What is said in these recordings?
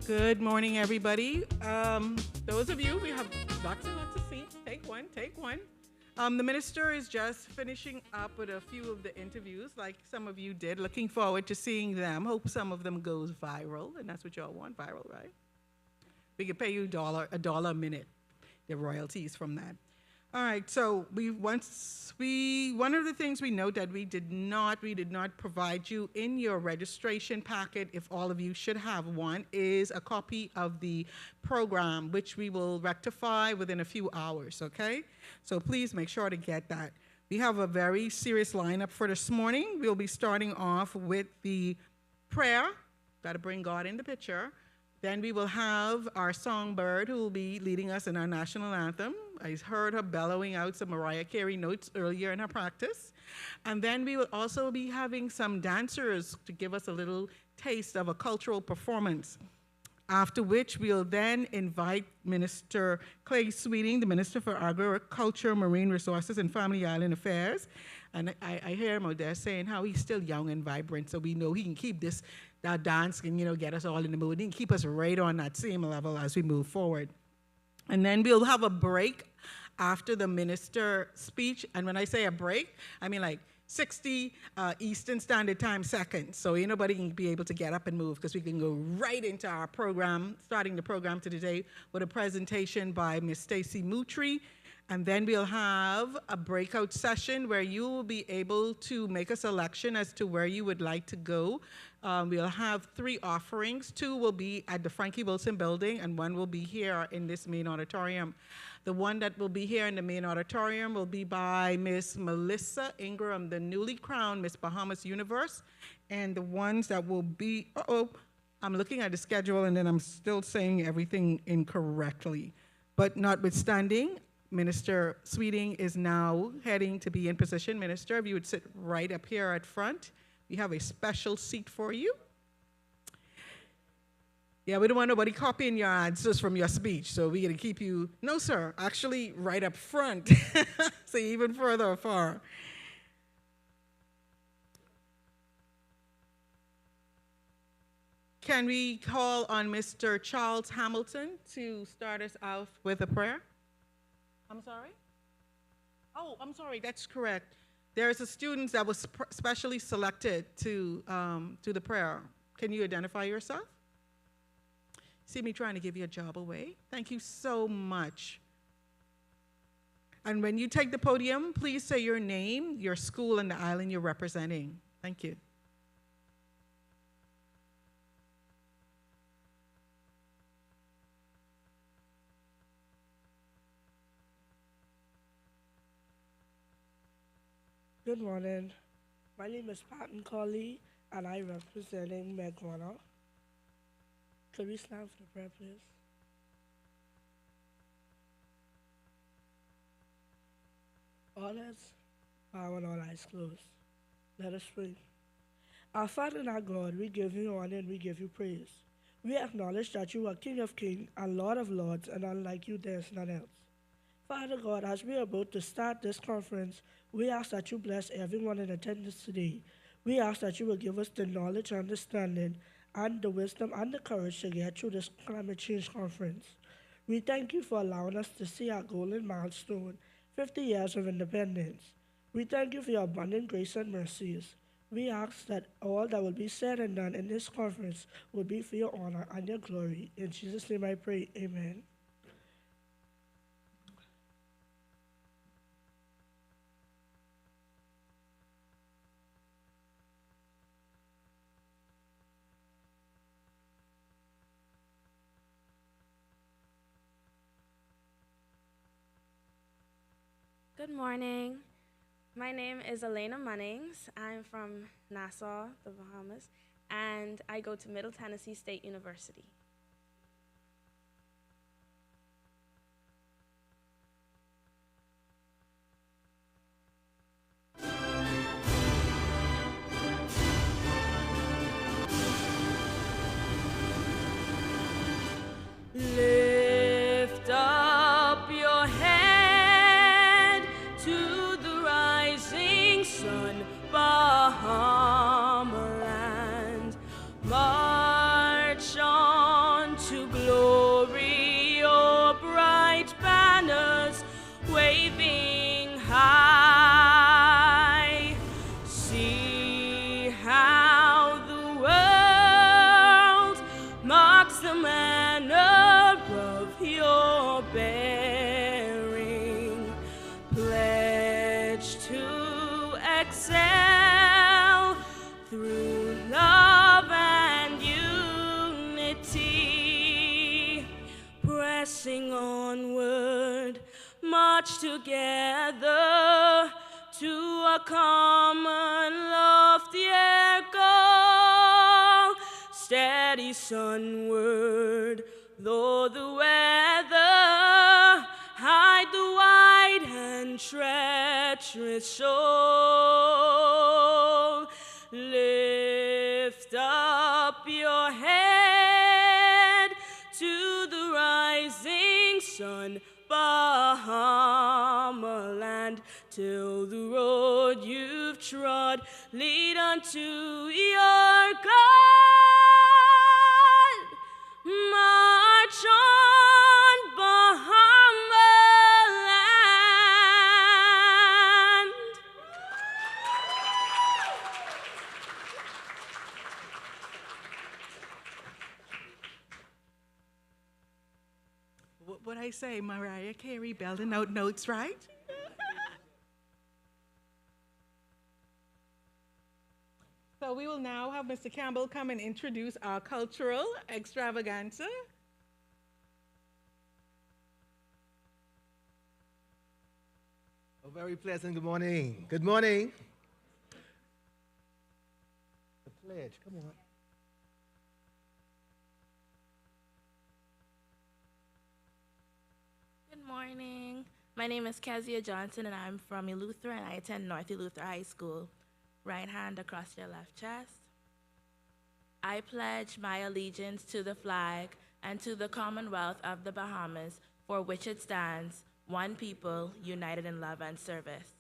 Good morning, everybody. Those of you, we have lots and lots of seats. Take one, take one. The minister is just finishing up with a few of the interviews, like some of you did. Looking forward to seeing them. Hope some of them goes viral, and that's what y'all want, viral, right? We can pay you a dollar a minute, the royalties from that. All right, so one of the things we note that we did not provide you in your registration packet, if all of you should have one, is a copy of the program, which we will rectify within a few hours, okay? So please make sure to get that. We have a very serious lineup for this morning. We'll be starting off with the prayer, got to bring God in the picture. Then we will have our songbird who will be leading us in our national anthem. I heard her bellowing out some Mariah Carey notes earlier in her practice. And then we will also be having some dancers to give us a little taste of a cultural performance. After which we'll then invite Minister Clay Sweeting, the Minister for Agriculture, Marine Resources, and Family Island Affairs. And I hear him out there saying how he's still young and vibrant, so we know he can keep that dance and, get us all in the mood. He can keep us right on that same level as we move forward. And then we'll have a break after the minister speech. And when I say a break, I mean like 60 Eastern Standard Time seconds. So nobody can be able to get up and move because we can go right into our program, starting the program today with a presentation by Ms. Stacy Moutry. And then we'll have a breakout session where you will be able to make a selection as to where you would like to go. We'll have 3 offerings. 2 will be at the Frankie Wilson building, and 1 will be here in this main auditorium. The one that will be here in the main auditorium will be by Miss Melissa Ingram, the newly crowned Miss Bahamas Universe. And the ones that will be, I'm looking at the schedule and then I'm still saying everything incorrectly. But notwithstanding, Minister Sweeting is now heading to be in position. Minister, if you would sit right up here at front. We have a special seat for you. Yeah, we don't want nobody copying your answers from your speech, so we're going to keep you, no sir, actually right up front, so even further afar. Can we call on Mr. Charles Hamilton to start us out with a prayer? I'm sorry? Oh, I'm sorry, that's correct. There's a student that was specially selected to the prayer. Can you identify yourself? See me trying to give you a job away? Thank you so much. And when you take the podium, please say your name, your school, and the island you're representing. Thank you. Good morning. My name is Patton Colley, and I representing Megwana. Could we stand for the prayer, please? All heads bowed and all eyes closed. Let us pray. Our Father and our God, we give you honor and we give you praise. We acknowledge that you are King of kings and Lord of lords, and unlike you, there is none else. Father God, as we are about to start this conference, we ask that you bless everyone in attendance today. We ask that you will give us the knowledge, understanding, and the wisdom and the courage to get through this climate change conference. We thank you for allowing us to see our golden milestone, 50 years of independence. We thank you for your abundant grace and mercies. We ask that all that will be said and done in this conference will be for your honor and your glory. In Jesus' name I pray, amen. Good morning. My name is Elena Munnings. I'm from Nassau, the Bahamas, and I go to Middle Tennessee State University. Lift up your head to the rising sun, Bahama land. March on. to glory, your bright banners waving high. See how the world marks the manner of your bearing, pledged to excel through love and unity, pressing onward, march together to a common loftier goal, steady sunward, though the weather hide the wide and treacherous soul. Lift up your head to the rising sun, Bahama land, till the road you've trod lead unto your God. March on, Bahama land. What I say, Mariah Carey belting out notes, right? So we will now have Mr. Campbell come and introduce our cultural extravaganza. A very pleasant good morning. Good morning. The pledge, come on. Good morning. My name is Kezia Johnson, and I'm from Eleuthera, and I attend North Eleuthera High School. Right hand across your left chest. I pledge my allegiance to the flag and to the Commonwealth of the Bahamas, for which it stands, one people, united in love and service.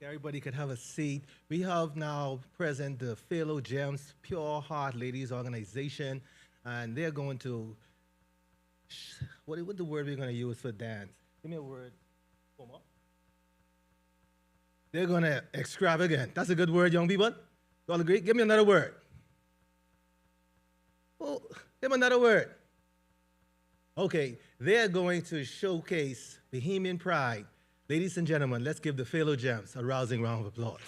Everybody could have a seat. We have now present the Philo Gems Pure Heart Ladies Organization, and they're going to, what the word we're going to use for dance? Give me a word. One more. They're going to extravagant. That's a good word, young people. You all agree? Give me another word. Oh, give me another word. Okay, they're going to showcase Bahamian pride. Ladies and gentlemen, let's give the Philo Gems a rousing round of applause.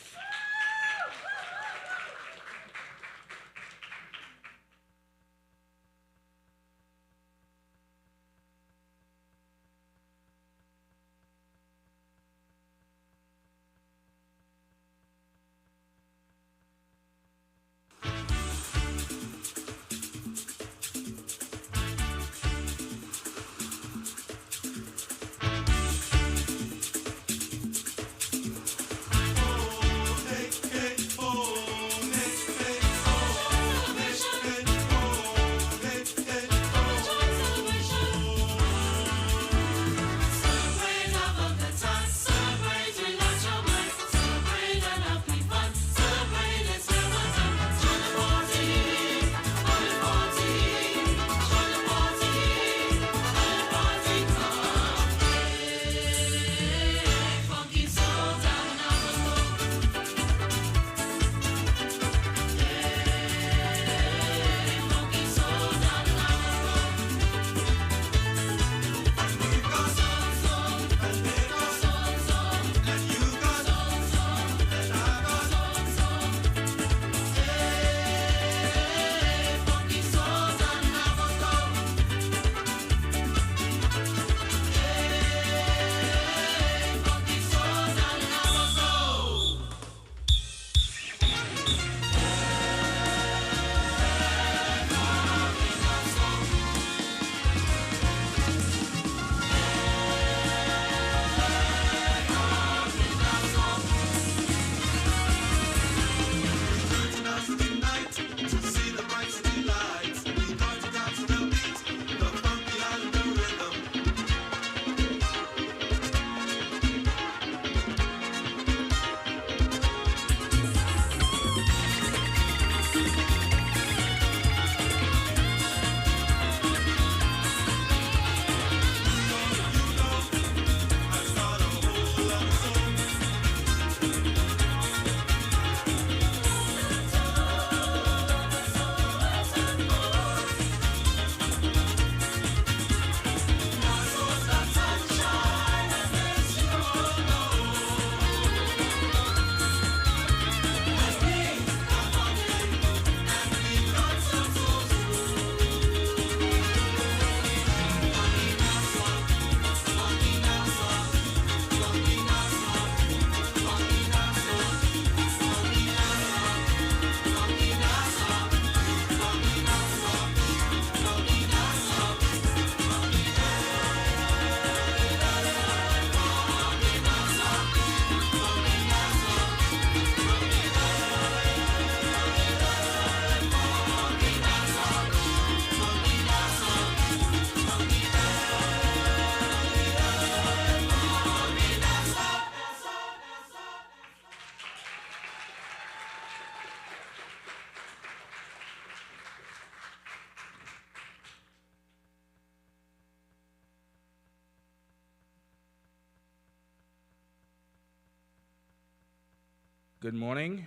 Good morning.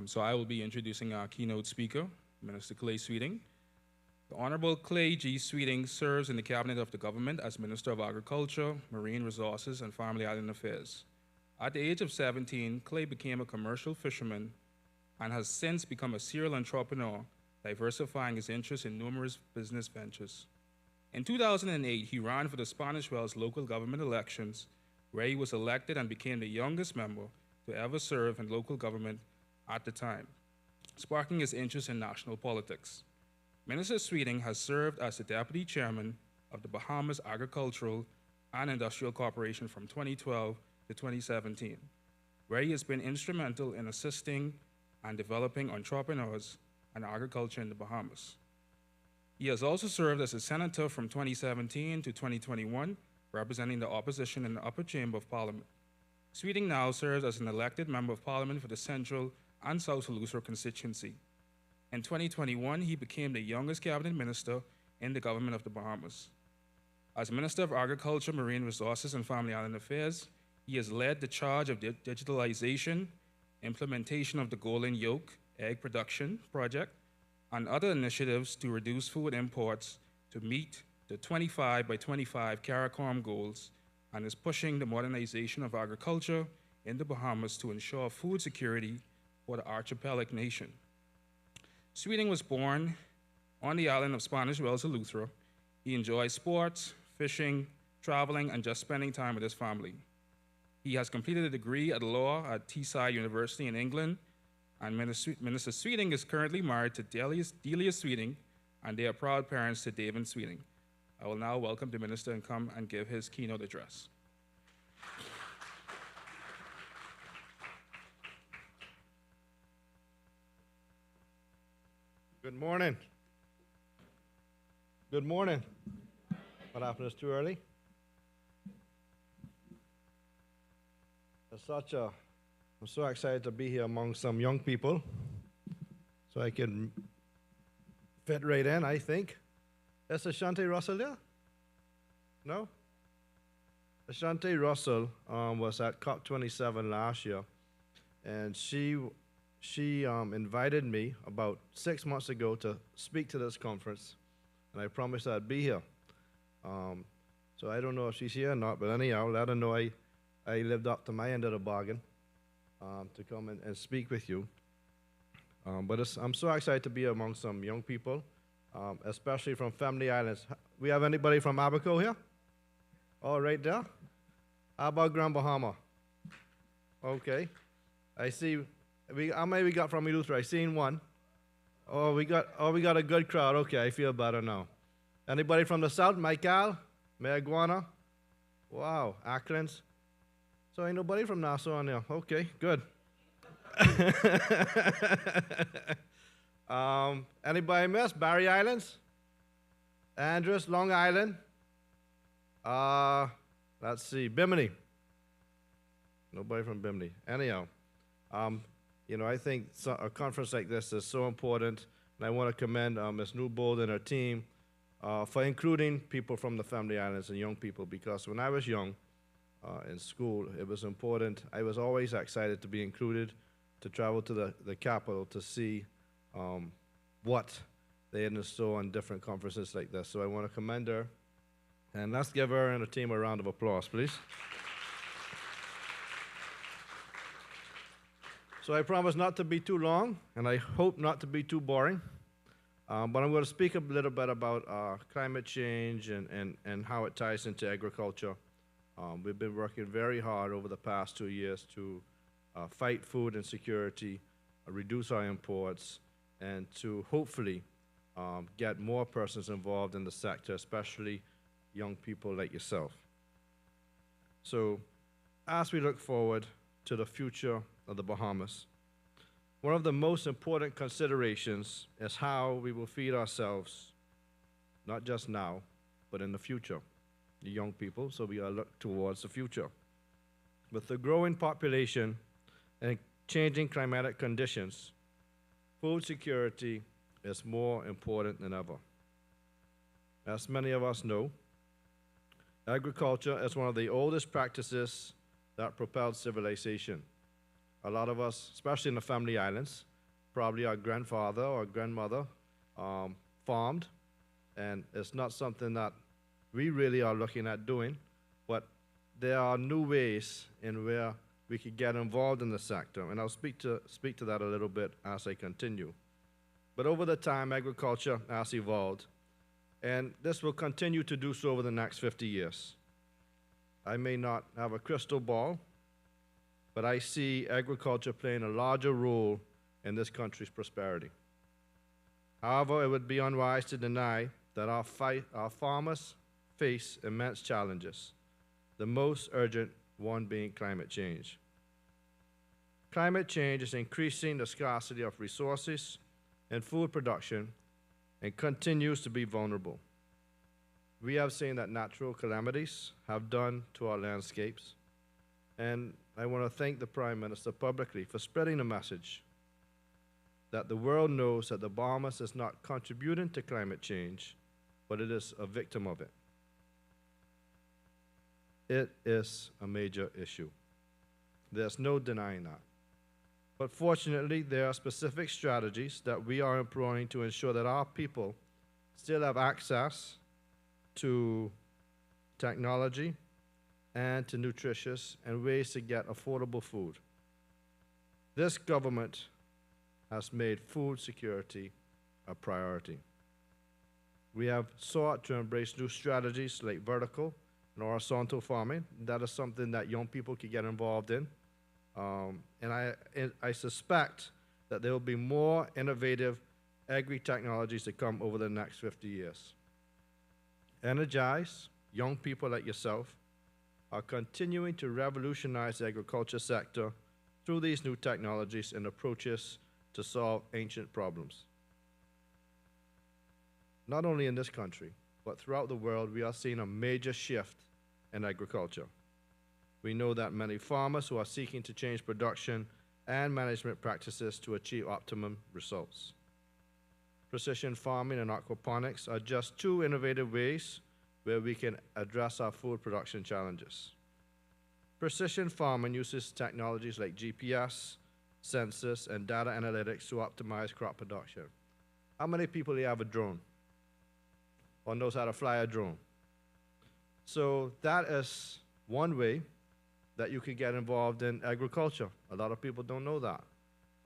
So I will be introducing our keynote speaker, Minister Clay Sweeting. The Honorable Clay G. Sweeting serves in the Cabinet of the Government as Minister of Agriculture, Marine Resources, and Family Island Affairs. At the age of 17, Clay became a commercial fisherman and has since become a serial entrepreneur, diversifying his interests in numerous business ventures. In 2008, he ran for the Spanish Wells local government elections, where he was elected and became the youngest member to ever serve in local government at the time, sparking his interest in national politics. Minister Sweeting has served as the Deputy Chairman of the Bahamas Agricultural and Industrial Corporation from 2012 to 2017, where he has been instrumental in assisting and developing entrepreneurs and agriculture in the Bahamas. He has also served as a senator from 2017 to 2021, representing the opposition in the upper chamber of parliament. Sweeting now serves as an elected member of parliament for the Central and South Eleuthera constituency. In 2021, he became the youngest cabinet minister in the government of the Bahamas. As Minister of Agriculture, Marine Resources, and Family Island Affairs, he has led the charge of digitalization, implementation of the Golden Yoke egg production project, and other initiatives to reduce food imports to meet the 25 by 25 CARICOM goals, and is pushing the modernization of agriculture in the Bahamas to ensure food security for the archipelagic nation. Sweeting was born on the island of Spanish Wells, Eleuthera. He enjoys sports, fishing, traveling, and just spending time with his family. He has completed a degree at law at Teesside University in England, and Minister Sweeting is currently married to Delia Sweeting, and they are proud parents to David Sweeting. I will now welcome the minister and come and give his keynote address. Good morning. Good morning. What happened? It's too early? I'm so excited to be here among some young people, so I can fit right in, I think. Is Ashante Russell there? No? Ashante Russell was at COP27 last year, and she invited me about 6 months ago to speak to this conference, and I promised I'd be here. So I don't know if she's here or not, but anyhow, let her know I lived up to my end of the bargain to come and speak with you. But I'm so excited to be among some young people, especially from Family Islands. We have anybody from Abaco here? Oh, right there? How about Grand Bahama? Okay. I see. How many we got from Eleuthera? I seen one. Oh, we got a good crowd. Okay, I feel better now. Anybody from the south? Michael? Mayaguana? Wow, Acklands? So ain't nobody from Nassau on there. Okay, good. Anybody miss? Barry Islands? Andros, Long Island? Let's see, Bimini. Nobody from Bimini. Anyhow, I think a conference like this is so important, and I want to commend Ms. Newbold and her team for including people from the Family Islands and young people, because when I was young in school, it was important. I was always excited to be included, to travel to the capital to see what they had in store on different conferences like this. So I want to commend her, and let's give her and her team a round of applause, please. So I promise not to be too long, and I hope not to be too boring. But I'm going to speak a little bit about climate change and how it ties into agriculture. We've been working very hard over the past 2 years to fight food insecurity, reduce our imports, and to hopefully get more persons involved in the sector, especially young people like yourself. So as we look forward to the future of the Bahamas, one of the most important considerations is how we will feed ourselves, not just now, but in the future. The young people, so we gotta look towards the future. With the growing population and changing climatic conditions, food security is more important than ever. As many of us know, agriculture is one of the oldest practices that propelled civilization. A lot of us, especially in the family islands, probably our grandfather or grandmother farmed, and it's not something that we really are looking at doing, but there are new ways in where we could get involved in the sector, and I'll speak to that a little bit as I continue. But over the time, agriculture has evolved, and this will continue to do so over the next 50 years. I may not have a crystal ball, but I see agriculture playing a larger role in this country's prosperity. However, it would be unwise to deny that our farmers face immense challenges, the most urgent one being climate change. Climate change is increasing the scarcity of resources and food production and continues to be vulnerable. We have seen that natural calamities have done to our landscapes, and I want to thank the Prime Minister publicly for spreading the message that the world knows that the Bahamas is not contributing to climate change, but it is a victim of it. It is a major issue. There's no denying that. But fortunately, there are specific strategies that we are employing to ensure that our people still have access to technology and to nutritious and ways to get affordable food. This government has made food security a priority. We have sought to embrace new strategies like vertical and horizontal farming. That is something that young people can get involved in. And I suspect that there will be more innovative agri-technologies to come over the next 50 years. Energized young people like yourself are continuing to revolutionize the agriculture sector through these new technologies and approaches to solve ancient problems. Not only in this country, but throughout the world, we are seeing a major shift in agriculture. We know that many farmers who are seeking to change production and management practices to achieve optimum results. Precision farming and aquaponics are just two innovative ways where we can address our food production challenges. Precision farming uses technologies like GPS, sensors, and data analytics to optimize crop production. How many people here have a drone or knows how to fly a drone? So that is one way that you can get involved in agriculture. A lot of people don't know that.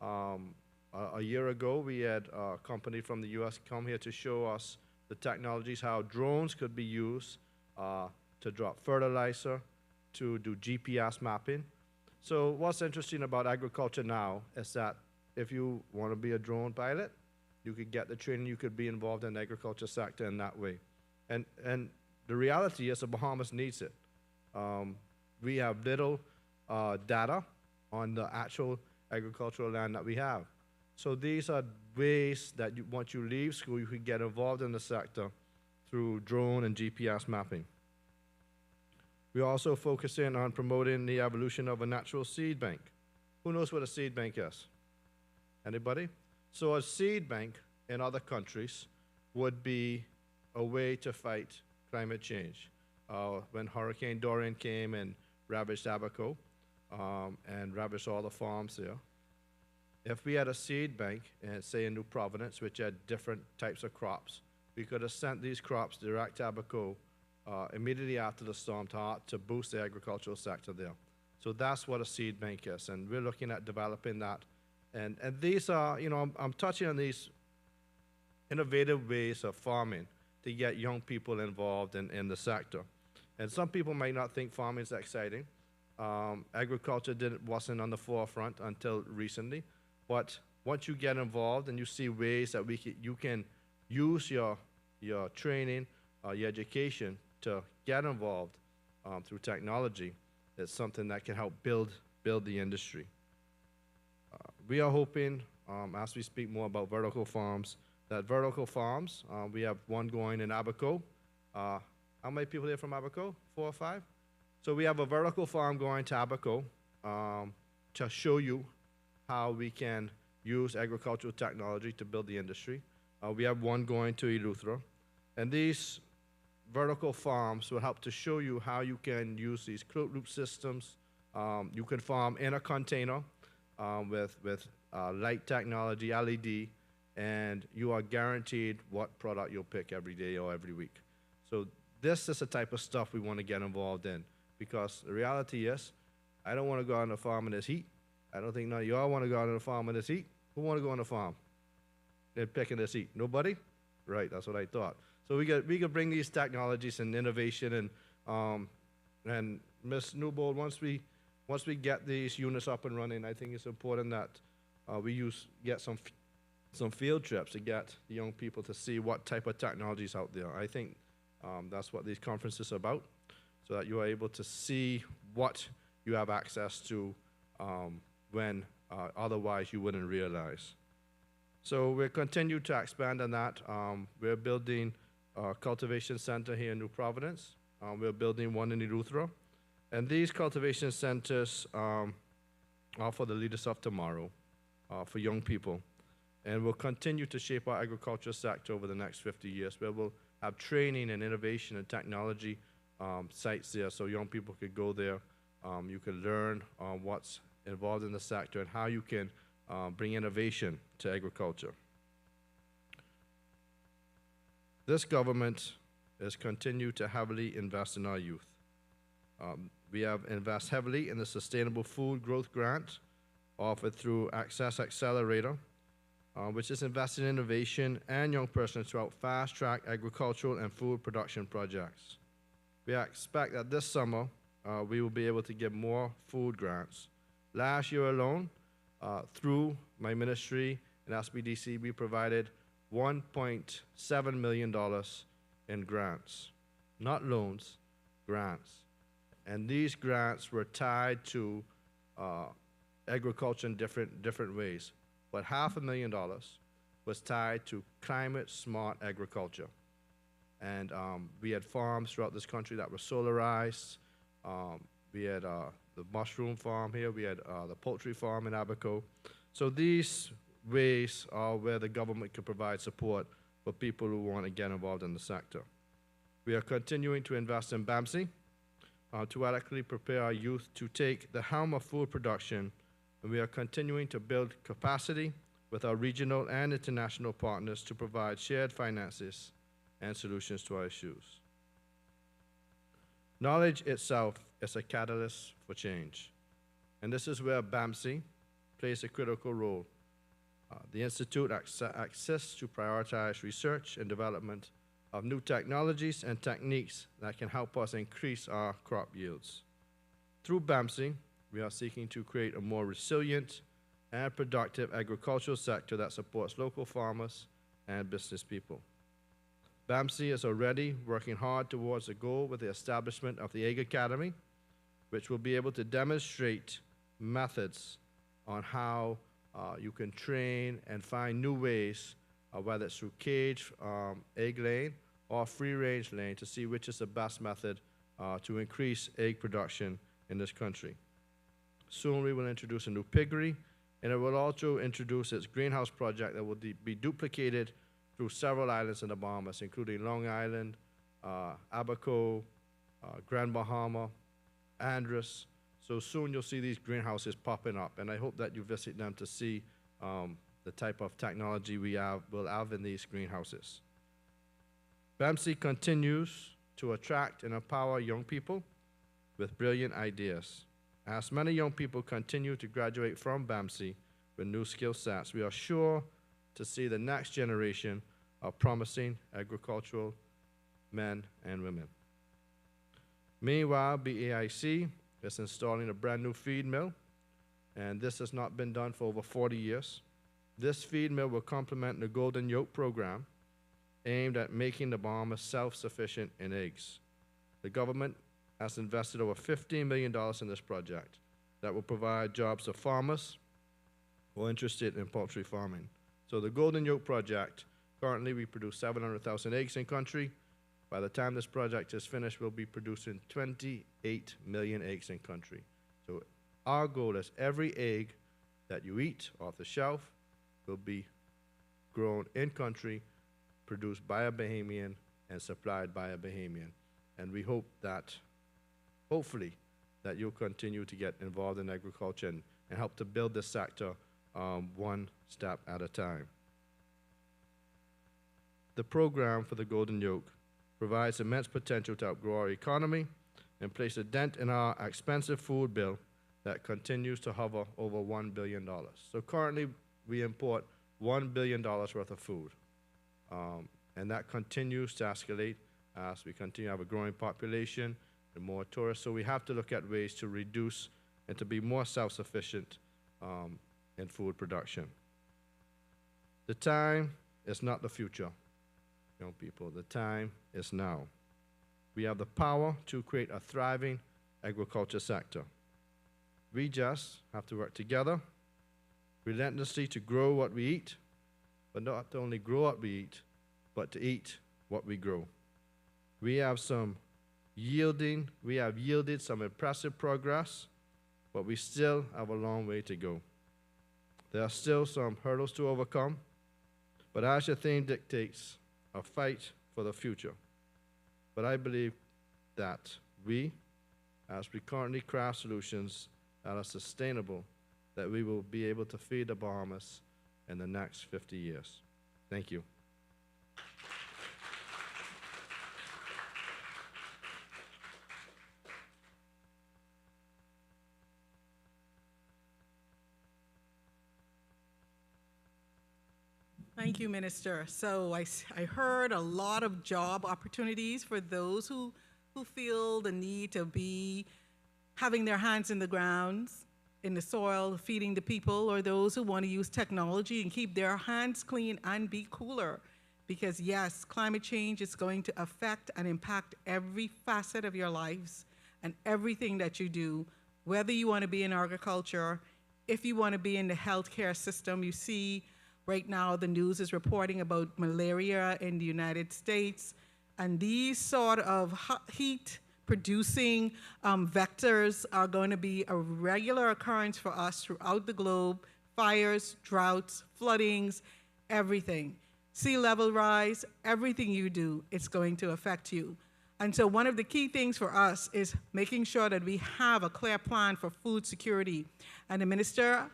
A year ago, we had a company from the US come here to show us the technologies, how drones could be used to drop fertilizer, to do GPS mapping. So what's interesting about agriculture now is that if you want to be a drone pilot, you could get the training, you could be involved in the agriculture sector in that way. And the reality is the Bahamas needs it. We have little data on the actual agricultural land that we have. So these are ways that once you leave school, you can get involved in the sector through drone and GPS mapping. We also focus in on promoting the evolution of a natural seed bank. Who knows what a seed bank is? Anybody? So a seed bank in other countries would be a way to fight climate change. When Hurricane Dorian came and ravaged Abaco and ravaged all the farms there, if we had a seed bank, and say in New Providence, which had different types of crops, we could have sent these crops direct to Abaco immediately after the storm to boost the agricultural sector there. So that's what a seed bank is, and we're looking at developing that. And these are, I'm touching on these innovative ways of farming to get young people involved in the sector. And some people might not think farming is exciting. Agriculture wasn't on the forefront until recently. But once you get involved and you see ways that you can use your training, your education to get involved through technology, it's something that can help build the industry. We are hoping, as we speak more about vertical farms, that vertical farms, we have one going in Abaco. How many people here from Abaco? 4 or 5? So we have a vertical farm going to Abaco to show you how we can use agricultural technology to build the industry. We have one going to Eleuthera. And these vertical farms will help to show you how you can use these closed loop systems. You can farm in a container with light technology, LED, and you are guaranteed what product you'll pick every day or every week. So this is the type of stuff we want to get involved in, because the reality is, I don't want to go out on the farm in this heat. I don't think none of y'all want to go out on the farm in this heat. Who want to go on the farm and pick in this heat? Nobody? Right, that's what I thought. So we could bring these technologies and innovation, and Ms. Newbold, once we get these units up and running, I think it's important that we get some field trips to get the young people to see what type of technology is out there. I think that's what these conferences are about, so that you are able to see what you have access to when otherwise you wouldn't realize. So we'll continue to expand on that. We're building a cultivation center here in New Providence. We're building one in Eleuthera. And these cultivation centers are for the leaders of tomorrow, for young people. And we'll continue to shape our agriculture sector over the next 50 years, where we'll have training and innovation and technology sites there, so young people could go there. You can learn what's involved in the sector and how you can bring innovation to agriculture. This government has continued to heavily invest in our youth. We have invested heavily in the Sustainable Food Growth Grant offered through Access Accelerator, which is invested in innovation and young persons throughout fast-track agricultural and food production projects. We expect that this summer we will be able to give more food grants. Last year alone, through my ministry and SBDC, we provided $1.7 million in grants, not loans, grants. And these grants were tied to agriculture in different ways. But $500,000 was tied to climate-smart agriculture. And we had farms throughout this country that were solarized. We had the mushroom farm here. We had the poultry farm in Abaco. So these ways are where the government can provide support for people who want to get involved in the sector. We are continuing to invest in BAMSI to adequately prepare our youth to take the helm of food production, and we are continuing to build capacity with our regional and international partners to provide shared finances and solutions to our issues. Knowledge itself is a catalyst for change, and this is where BAMSI plays a critical role. The Institute exists to prioritize research and development of new technologies and techniques that can help us increase our crop yields. Through BAMSI, we are seeking to create a more resilient and productive agricultural sector that supports local farmers and business people. BAMSI is already working hard towards the goal with the establishment of the Egg Academy, which will be able to demonstrate methods on how you can train and find new ways, whether it's through cage egg laying or free-range laying, to see which is the best method to increase egg production in this country. Soon we will introduce a new piggery, and it will also introduce its greenhouse project that will be duplicated through several islands in the Bahamas, including Long Island, Abaco, Grand Bahama, Andros. So soon you'll see these greenhouses popping up, and I hope that you visit them to see the type of technology we will have in these greenhouses. BAMSI continues to attract and empower young people with brilliant ideas. As many young people continue to graduate from BAMSI with new skill sets, we are sure to see the next generation of promising agricultural men and women. Meanwhile, BAIC is installing a brand new feed mill, and this has not been done for over 40 years. This feed mill will complement the Golden Yoke program aimed at making the Bahamas self-sufficient in eggs. The government has invested over $15 million in this project that will provide jobs to farmers who are interested in poultry farming. So the Golden Yoke project, currently we produce 700,000 eggs in country. By the time this project is finished, we'll be producing 28 million eggs in country. So our goal is every egg that you eat off the shelf will be grown in country, produced by a Bahamian, and supplied by a Bahamian. And we hope that, hopefully, that you'll continue to get involved in agriculture and help to build this sector one step at a time. The program for the Golden Yoke provides immense potential to help grow our economy and place a dent in our expensive food bill that continues to hover over $1 billion. So currently, we import $1 billion worth of food, and that continues to escalate as we continue to have a growing population and more tourists. So we have to look at ways to reduce and to be more self-sufficient in food production. The time is not the future, young people. The time is now. We have the power to create a thriving agriculture sector. We just have to work together relentlessly to grow what we eat, but not to only grow what we eat, but to eat what we grow. We have yielded some impressive progress, but we still have a long way to go. There are still some hurdles to overcome, but as your theme dictates, a fight for the future. But I believe that we, as we currently craft solutions that are sustainable, that we will be able to feed the Bahamas in the next 50 years. Thank you. Thank you, Minister. So I heard a lot of job opportunities for those who feel the need to be having their hands in the ground, in the soil, feeding the people, or those who want to use technology and keep their hands clean and be cooler. Because yes, climate change is going to affect and impact every facet of your lives and everything that you do, whether you want to be in agriculture, if you want to be in the healthcare system. You see right now the news is reporting about malaria in the United States, and these sort of heat producing vectors are going to be a regular occurrence for us throughout the globe. Fires, droughts, floodings, everything. Sea level rise, everything you do, it's going to affect you. And so one of the key things for us is making sure that we have a clear plan for food security. And the minister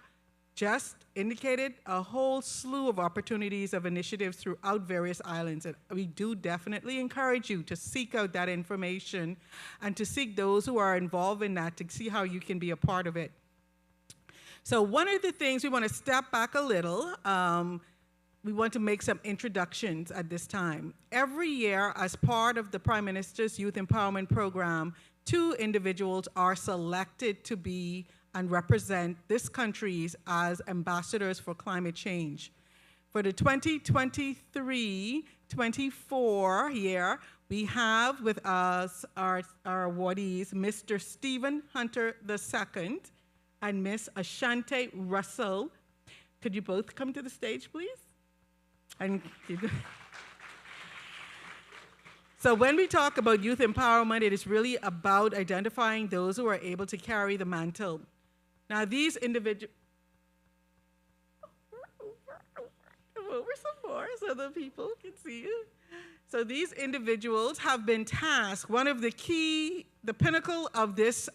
just indicated a whole slew of opportunities of initiatives throughout various islands. And we do definitely encourage you to seek out that information and to seek those who are involved in that to see how you can be a part of it. So one of the things, we want to step back a little. We want to make some introductions at this time. Every year, as part of the Prime Minister's Youth Empowerment Program, 2 individuals are selected to be and represent this country as ambassadors for climate change. For the 2023-24 year, we have with us our awardees, Mr. Stephen Hunter II and Miss Ashante Russell. Could you both come to the stage, please? And so when we talk about youth empowerment, it is really about identifying those who are able to carry the mantle. Now, these individuals, come over some more so the people can see you. So these individuals have been tasked, one of the pinnacle of this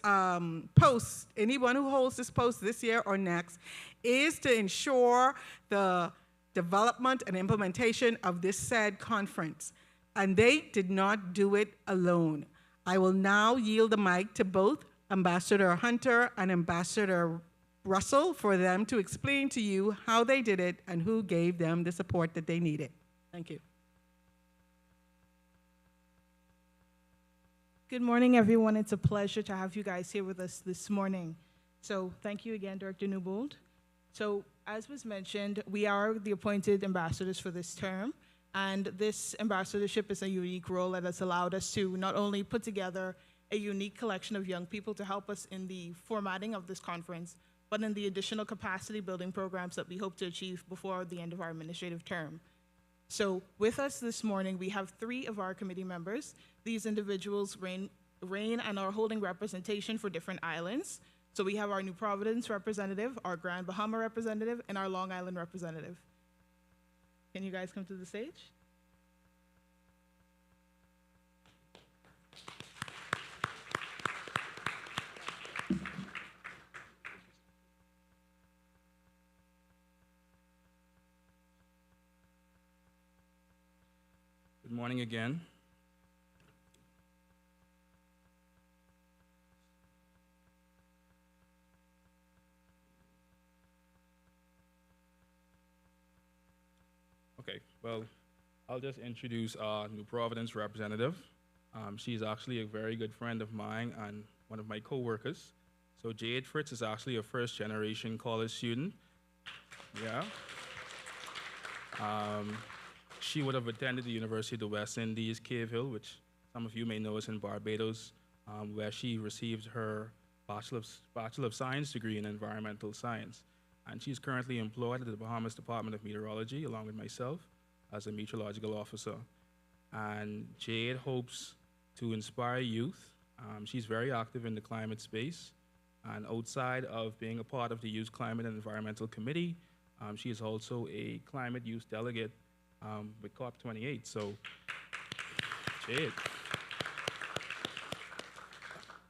post, anyone who holds this post this year or next, is to ensure the development and implementation of this said conference. And they did not do it alone. I will now yield the mic to both Ambassador Hunter and Ambassador Russell for them to explain to you how they did it and who gave them the support that they needed. Thank you. Good morning, everyone. It's a pleasure to have you guys here with us this morning. So thank you again, Director Newbold. So as was mentioned, we are the appointed ambassadors for this term, and this ambassadorship is a unique role that has allowed us to not only put together a unique collection of young people to help us in the formatting of this conference, but in the additional capacity building programs that we hope to achieve before the end of our administrative term. So with us this morning, we have 3 of our committee members. These individuals reign and are holding representation for different islands. So we have our New Providence representative, our Grand Bahama representative, and our Long Island representative. Can you guys come to the stage? Good morning again. Okay, well, I'll just introduce our New Providence representative. She's actually a very good friend of mine and one of my co-workers. So Jade Fritz is actually a first-generation college student. Yeah. She would have attended the University of the West Indies, Cave Hill, which some of you may know is in Barbados, where she received her Bachelor of Science degree in Environmental Science. And she's currently employed at the Bahamas Department of Meteorology, along with myself, as a meteorological officer. And Jade hopes to inspire youth. She's very active in the climate space. And outside of being a part of the Youth Climate and Environmental Committee, she is also a climate youth delegate with COP28. So, Jade.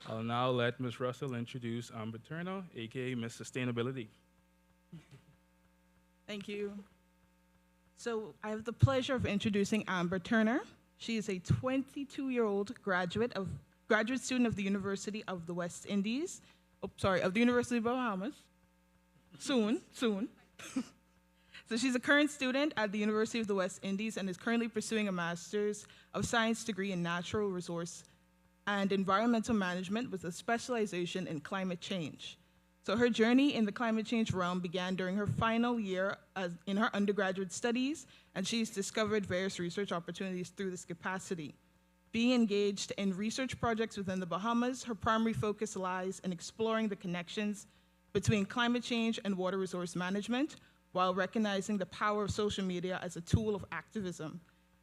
I'll now let Ms. Russell introduce Amber Turner, aka Miss Sustainability. Thank you. So I have the pleasure of introducing Amber Turner. She is a 22-year-old graduate student of the University of the West Indies. Of the University of Bahamas. Soon. So she's a current student at the University of the West Indies and is currently pursuing a Master's of Science degree in Natural Resource and Environmental Management with a specialization in climate change. So her journey in the climate change realm began during her final year in her undergraduate studies, and she's discovered various research opportunities through this capacity. Being engaged in research projects within the Bahamas, her primary focus lies in exploring the connections between climate change and water resource management, while recognizing the power of social media as a tool of activism.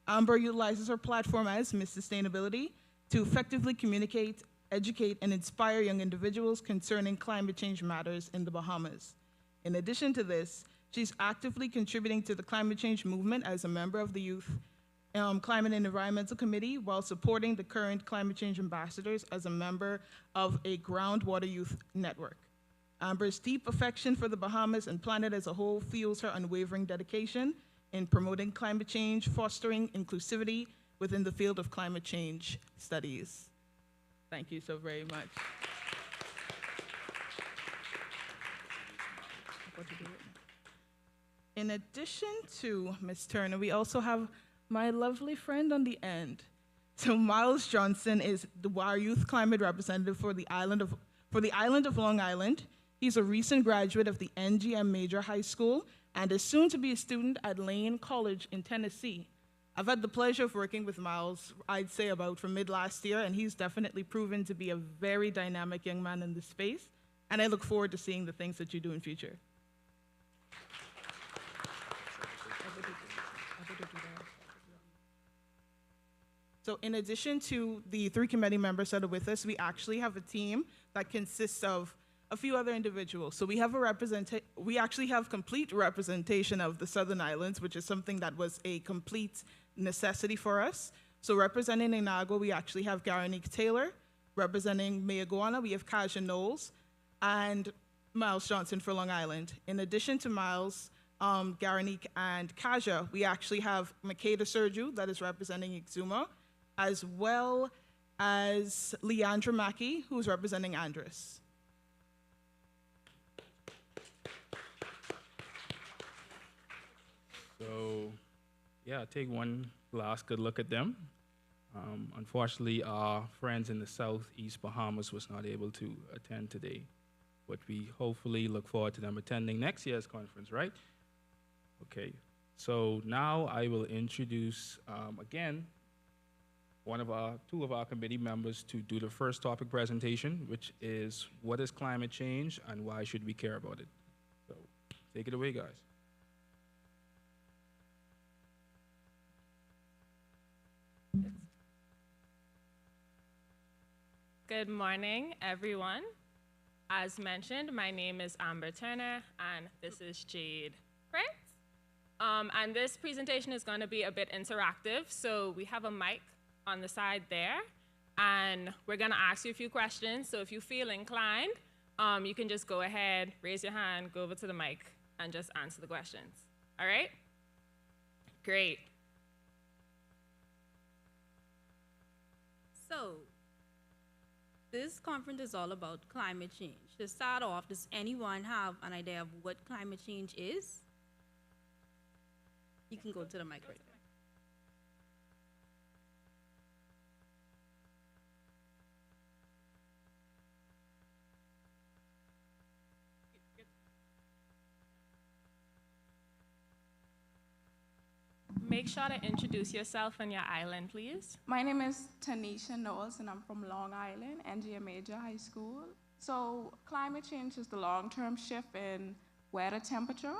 Amber utilizes her platform as Miss Sustainability to effectively communicate, educate, and inspire young individuals concerning climate change matters in the Bahamas. In addition to this, she's actively contributing to the climate change movement as a member of the Youth Climate and Environmental Committee, while supporting the current climate change ambassadors as a member of a groundwater youth network. Amber's deep affection for the Bahamas and planet as a whole fuels her unwavering dedication in promoting climate change, fostering inclusivity within the field of climate change studies. Thank you so very much. In addition to Ms. Turner, we also have my lovely friend on the end. So Miles Johnson is our youth climate representative for the island of Long Island. He's a recent graduate of the NGM Major High School and is soon to be a student at Lane College in Tennessee. I've had the pleasure of working with Miles, I'd say about from mid last year, and he's definitely proven to be a very dynamic young man in this space, and I look forward to seeing the things that you do in future. So in addition to the 3 committee members that are with us, we actually have a team that consists of a few other individuals. So we actually have complete representation of the Southern Islands, which is something that was a complete necessity for us. So representing Inagua, we actually have Garanique Taylor. Representing Mayaguana, we have Kaja Knowles and Miles Johnson for Long Island. In addition to Miles, Garanique, and Kaja, we actually have Makeda Serju, that is representing Exuma, as well as Leandra Mackey, who's representing Andres. So, yeah, take one last good look at them. Unfortunately, our friends in the Southeast Bahamas was not able to attend today, but we hopefully look forward to them attending next year's conference, right? Okay, so now I will introduce, again, two of our committee members to do the first topic presentation, which is what is climate change and why should we care about it? So, take it away, guys. Good morning, everyone. As mentioned, my name is Amber Turner, and this is Jade Fritz. And this presentation is going to be a bit interactive, so we have a mic on the side there, and we're going to ask you a few questions. So if you feel inclined, you can just go ahead, raise your hand, go over to the mic, and just answer the questions. All right? Great. So, this conference is all about climate change. To start off, does anyone have an idea of what climate change is? You can go to the mic right there. Make sure to introduce yourself and your island, please. My name is Tanisha Knowles, and I'm from Long Island, NGA Major High School. So climate change is the long-term shift in weather temperature.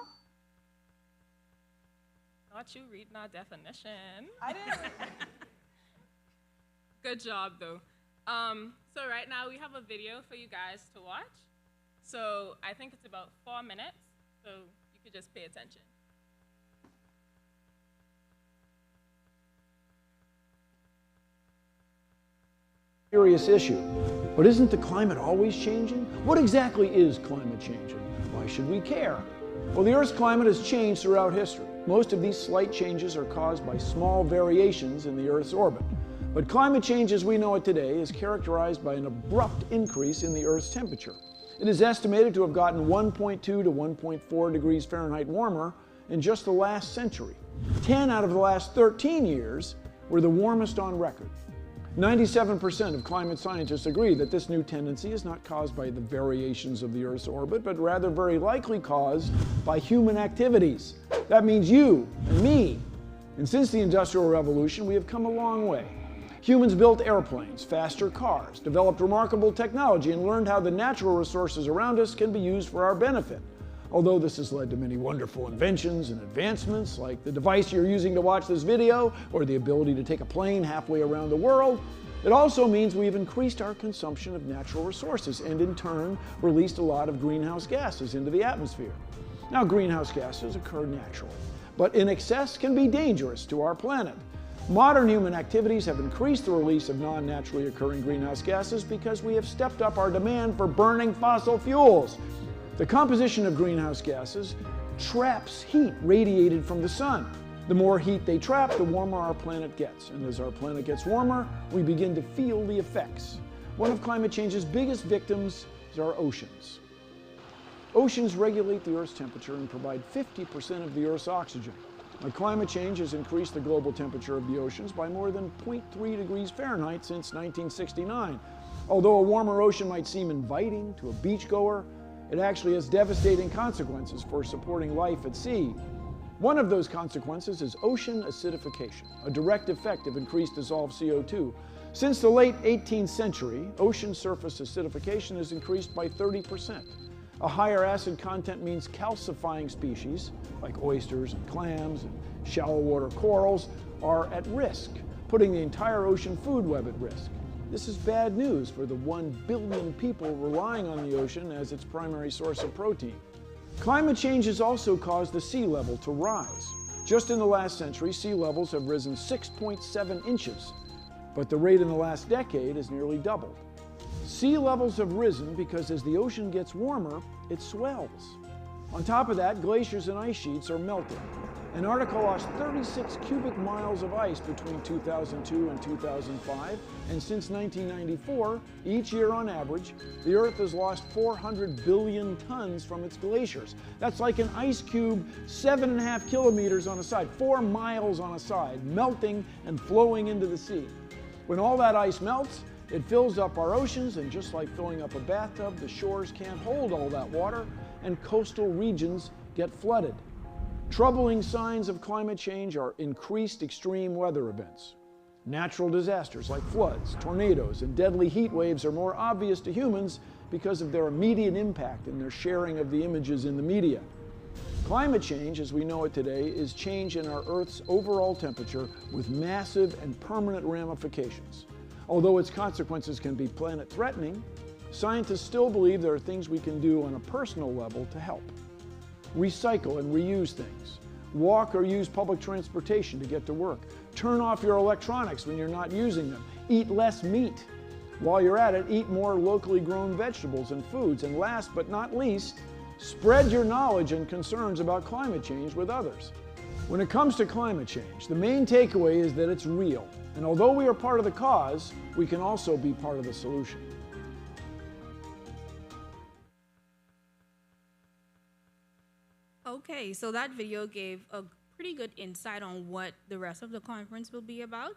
Not you reading our definition. I didn't. Good job, though. So right now we have a video for you guys to watch. So I think it's about 4 minutes, so you could just pay attention. Serious issue. But isn't the climate always changing? What exactly is climate changing? Why should we care? Well, the Earth's climate has changed throughout history. Most of these slight changes are caused by small variations in the Earth's orbit. But climate change as we know it today is characterized by an abrupt increase in the Earth's temperature. It is estimated to have gotten 1.2 to 1.4 degrees Fahrenheit warmer in just the last century. 10 out of the last 13 years were the warmest on record. 97% of climate scientists agree that this new tendency is not caused by the variations of the Earth's orbit, but rather very likely caused by human activities. That means you and me. And since the Industrial Revolution, we have come a long way. Humans built airplanes, faster cars, developed remarkable technology, and learned how the natural resources around us can be used for our benefit. Although this has led to many wonderful inventions and advancements, like the device you're using to watch this video, or the ability to take a plane halfway around the world, it also means we've increased our consumption of natural resources and in turn released a lot of greenhouse gases into the atmosphere. Now, greenhouse gases occur naturally, but in excess can be dangerous to our planet. Modern human activities have increased the release of non-naturally occurring greenhouse gases because we have stepped up our demand for burning fossil fuels. The composition of greenhouse gases traps heat radiated from the sun. The more heat they trap, the warmer our planet gets. And as our planet gets warmer, we begin to feel the effects. One of climate change's biggest victims is our oceans. Oceans regulate the Earth's temperature and provide 50% of the Earth's oxygen. Now, climate change has increased the global temperature of the oceans by more than 0.3 degrees Fahrenheit since 1969. Although a warmer ocean might seem inviting to a beachgoer, it actually has devastating consequences for supporting life at sea. One of those consequences is ocean acidification, a direct effect of increased dissolved CO2. Since the late 18th century, ocean surface acidification has increased by 30%. A higher acid content means calcifying species, like oysters and clams and shallow water corals, are at risk, putting the entire ocean food web at risk. This is bad news for the 1 billion people relying on the ocean as its primary source of protein. Climate change has also caused the sea level to rise. Just in the last century, sea levels have risen 6.7 inches, but the rate in the last decade has nearly doubled. Sea levels have risen because as the ocean gets warmer, it swells. On top of that, glaciers and ice sheets are melting. Antarctica lost 36 cubic miles of ice between 2002 and 2005, and since 1994, each year on average, the Earth has lost 400 billion tons from its glaciers. That's like an ice cube 7.5 kilometers on a side, 4 miles on a side, melting and flowing into the sea. When all that ice melts, it fills up our oceans, and just like filling up a bathtub, the shores can't hold all that water, and coastal regions get flooded. Troubling signs of climate change are increased extreme weather events. Natural disasters like floods, tornadoes, and deadly heat waves are more obvious to humans because of their immediate impact and their sharing of the images in the media. Climate change, as we know it today, is change in our Earth's overall temperature with massive and permanent ramifications. Although its consequences can be planet-threatening, scientists still believe there are things we can do on a personal level to help. Recycle and reuse things. Walk or use public transportation to get to work. Turn off your electronics when you're not using them. Eat less meat. While you're at it, eat more locally grown vegetables and foods. And last but not least, spread your knowledge and concerns about climate change with others. When it comes to climate change, the main takeaway is that it's real. And although we are part of the cause, we can also be part of the solution. Okay, so that video gave a pretty good insight on what the rest of the conference will be about.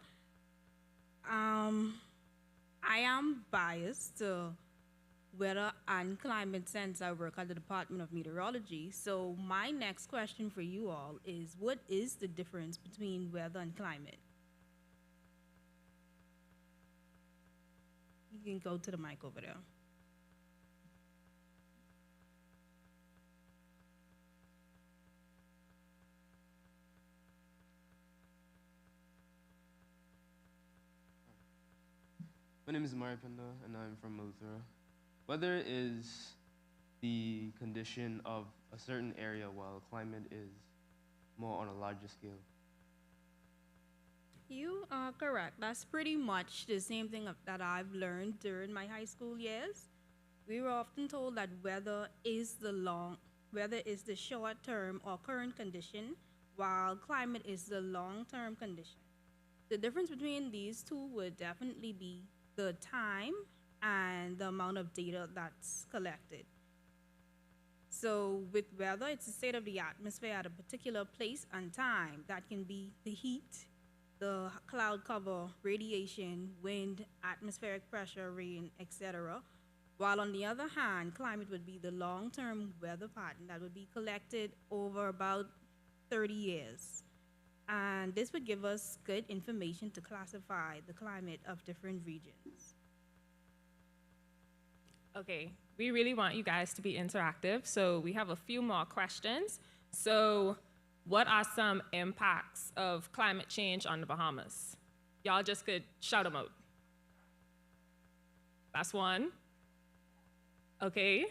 I am biased to weather and climate since I work at the Department of Meteorology. So my next question for you all is, what is the difference between weather and climate? You can go to the mic over there. My name is Maripenda, and I'm from Eleuthera. Weather is the condition of a certain area, while climate is more on a larger scale. You are correct. That's pretty much the same thing that I've learned during my high school years. We were often told that weather is the short-term or current condition, while climate is the long-term condition. The difference between these two would definitely be the time and the amount of data that's collected. So with weather, it's the state of the atmosphere at a particular place and time. That can be the heat, the cloud cover, radiation, wind, atmospheric pressure, rain, etc. While on the other hand, climate would be the long-term weather pattern that would be collected over about 30 years. And this would give us good information to classify the climate of different regions. Okay, we really want you guys to be interactive, so we have a few more questions. So, what are some impacts of climate change on the Bahamas? Y'all just could shout them out. That's one. Okay.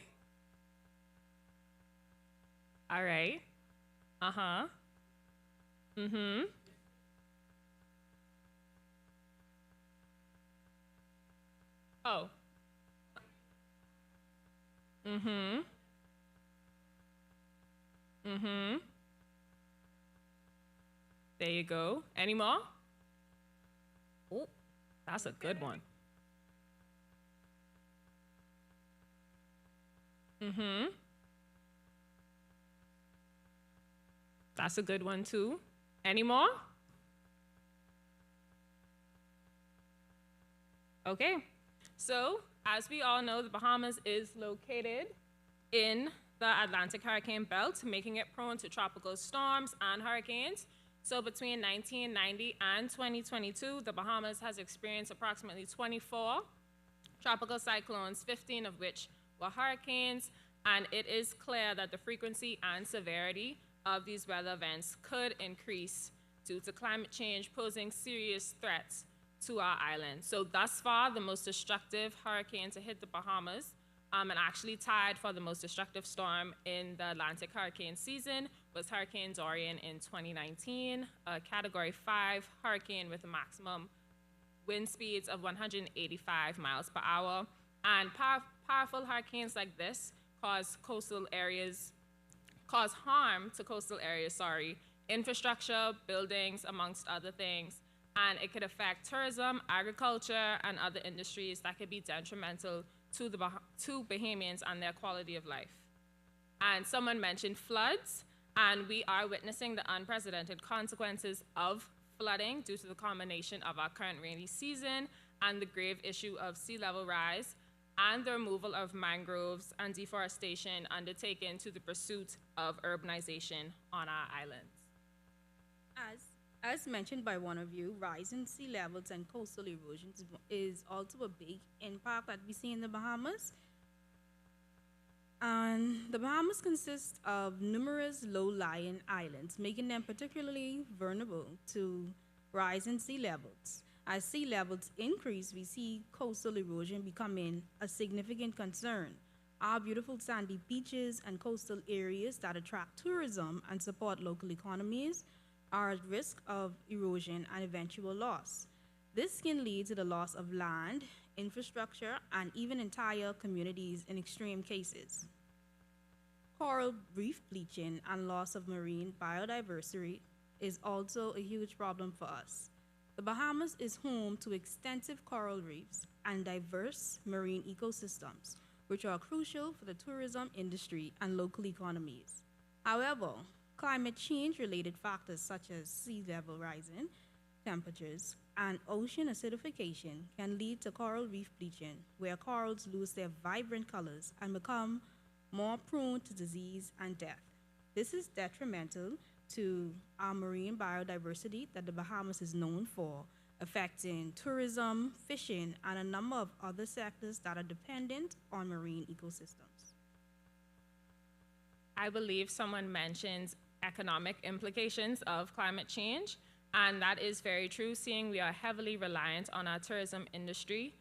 All right. Uh-huh. Mm-hmm. Oh. Mm-hmm. Mm-hmm. There you go. Any more? Oh, that's a good one. Mm-hmm. That's a good one too. Any more? Okay, so as we all know, the Bahamas is located in the Atlantic hurricane belt, making it prone to tropical storms and hurricanes. So between 1990 and 2022, the Bahamas has experienced approximately 24 tropical cyclones, 15 of which were hurricanes, and it is clear that the frequency and severity of these weather events could increase due to climate change posing serious threats to our island. So thus far, the most destructive hurricane to hit the Bahamas, and actually tied for the most destructive storm in the Atlantic hurricane season, was Hurricane Dorian in 2019, a Category 5 hurricane with a maximum wind speeds of 185 miles per hour. And powerful hurricanes like this cause harm to coastal areas, infrastructure, buildings, amongst other things. And it could affect tourism, agriculture, and other industries that could be detrimental to Bahamians and their quality of life. And someone mentioned floods, and we are witnessing the unprecedented consequences of flooding due to the combination of our current rainy season and the grave issue of sea level rise and the removal of mangroves and deforestation undertaken to the pursuit of urbanization on our islands. As mentioned by one of you, rising sea levels and coastal erosion is also a big impact that we see in the Bahamas. And the Bahamas consist of numerous low-lying islands, making them particularly vulnerable to rising sea levels. As sea levels increase, we see coastal erosion becoming a significant concern. Our beautiful sandy beaches and coastal areas that attract tourism and support local economies are at risk of erosion and eventual loss. This can lead to the loss of land, infrastructure, and even entire communities in extreme cases. Coral reef bleaching and loss of marine biodiversity is also a huge problem for us. The Bahamas is home to extensive coral reefs and diverse marine ecosystems, which are crucial for the tourism industry and local economies. However, climate change-related factors such as sea level rising, temperatures, and ocean acidification can lead to coral reef bleaching, where corals lose their vibrant colors and become more prone to disease and death. This is detrimental to our marine biodiversity that the Bahamas is known for, affecting tourism, fishing, and a number of other sectors that are dependent on marine ecosystems. I believe someone mentions economic implications of climate change, and that is very true, seeing we are heavily reliant on our tourism industry.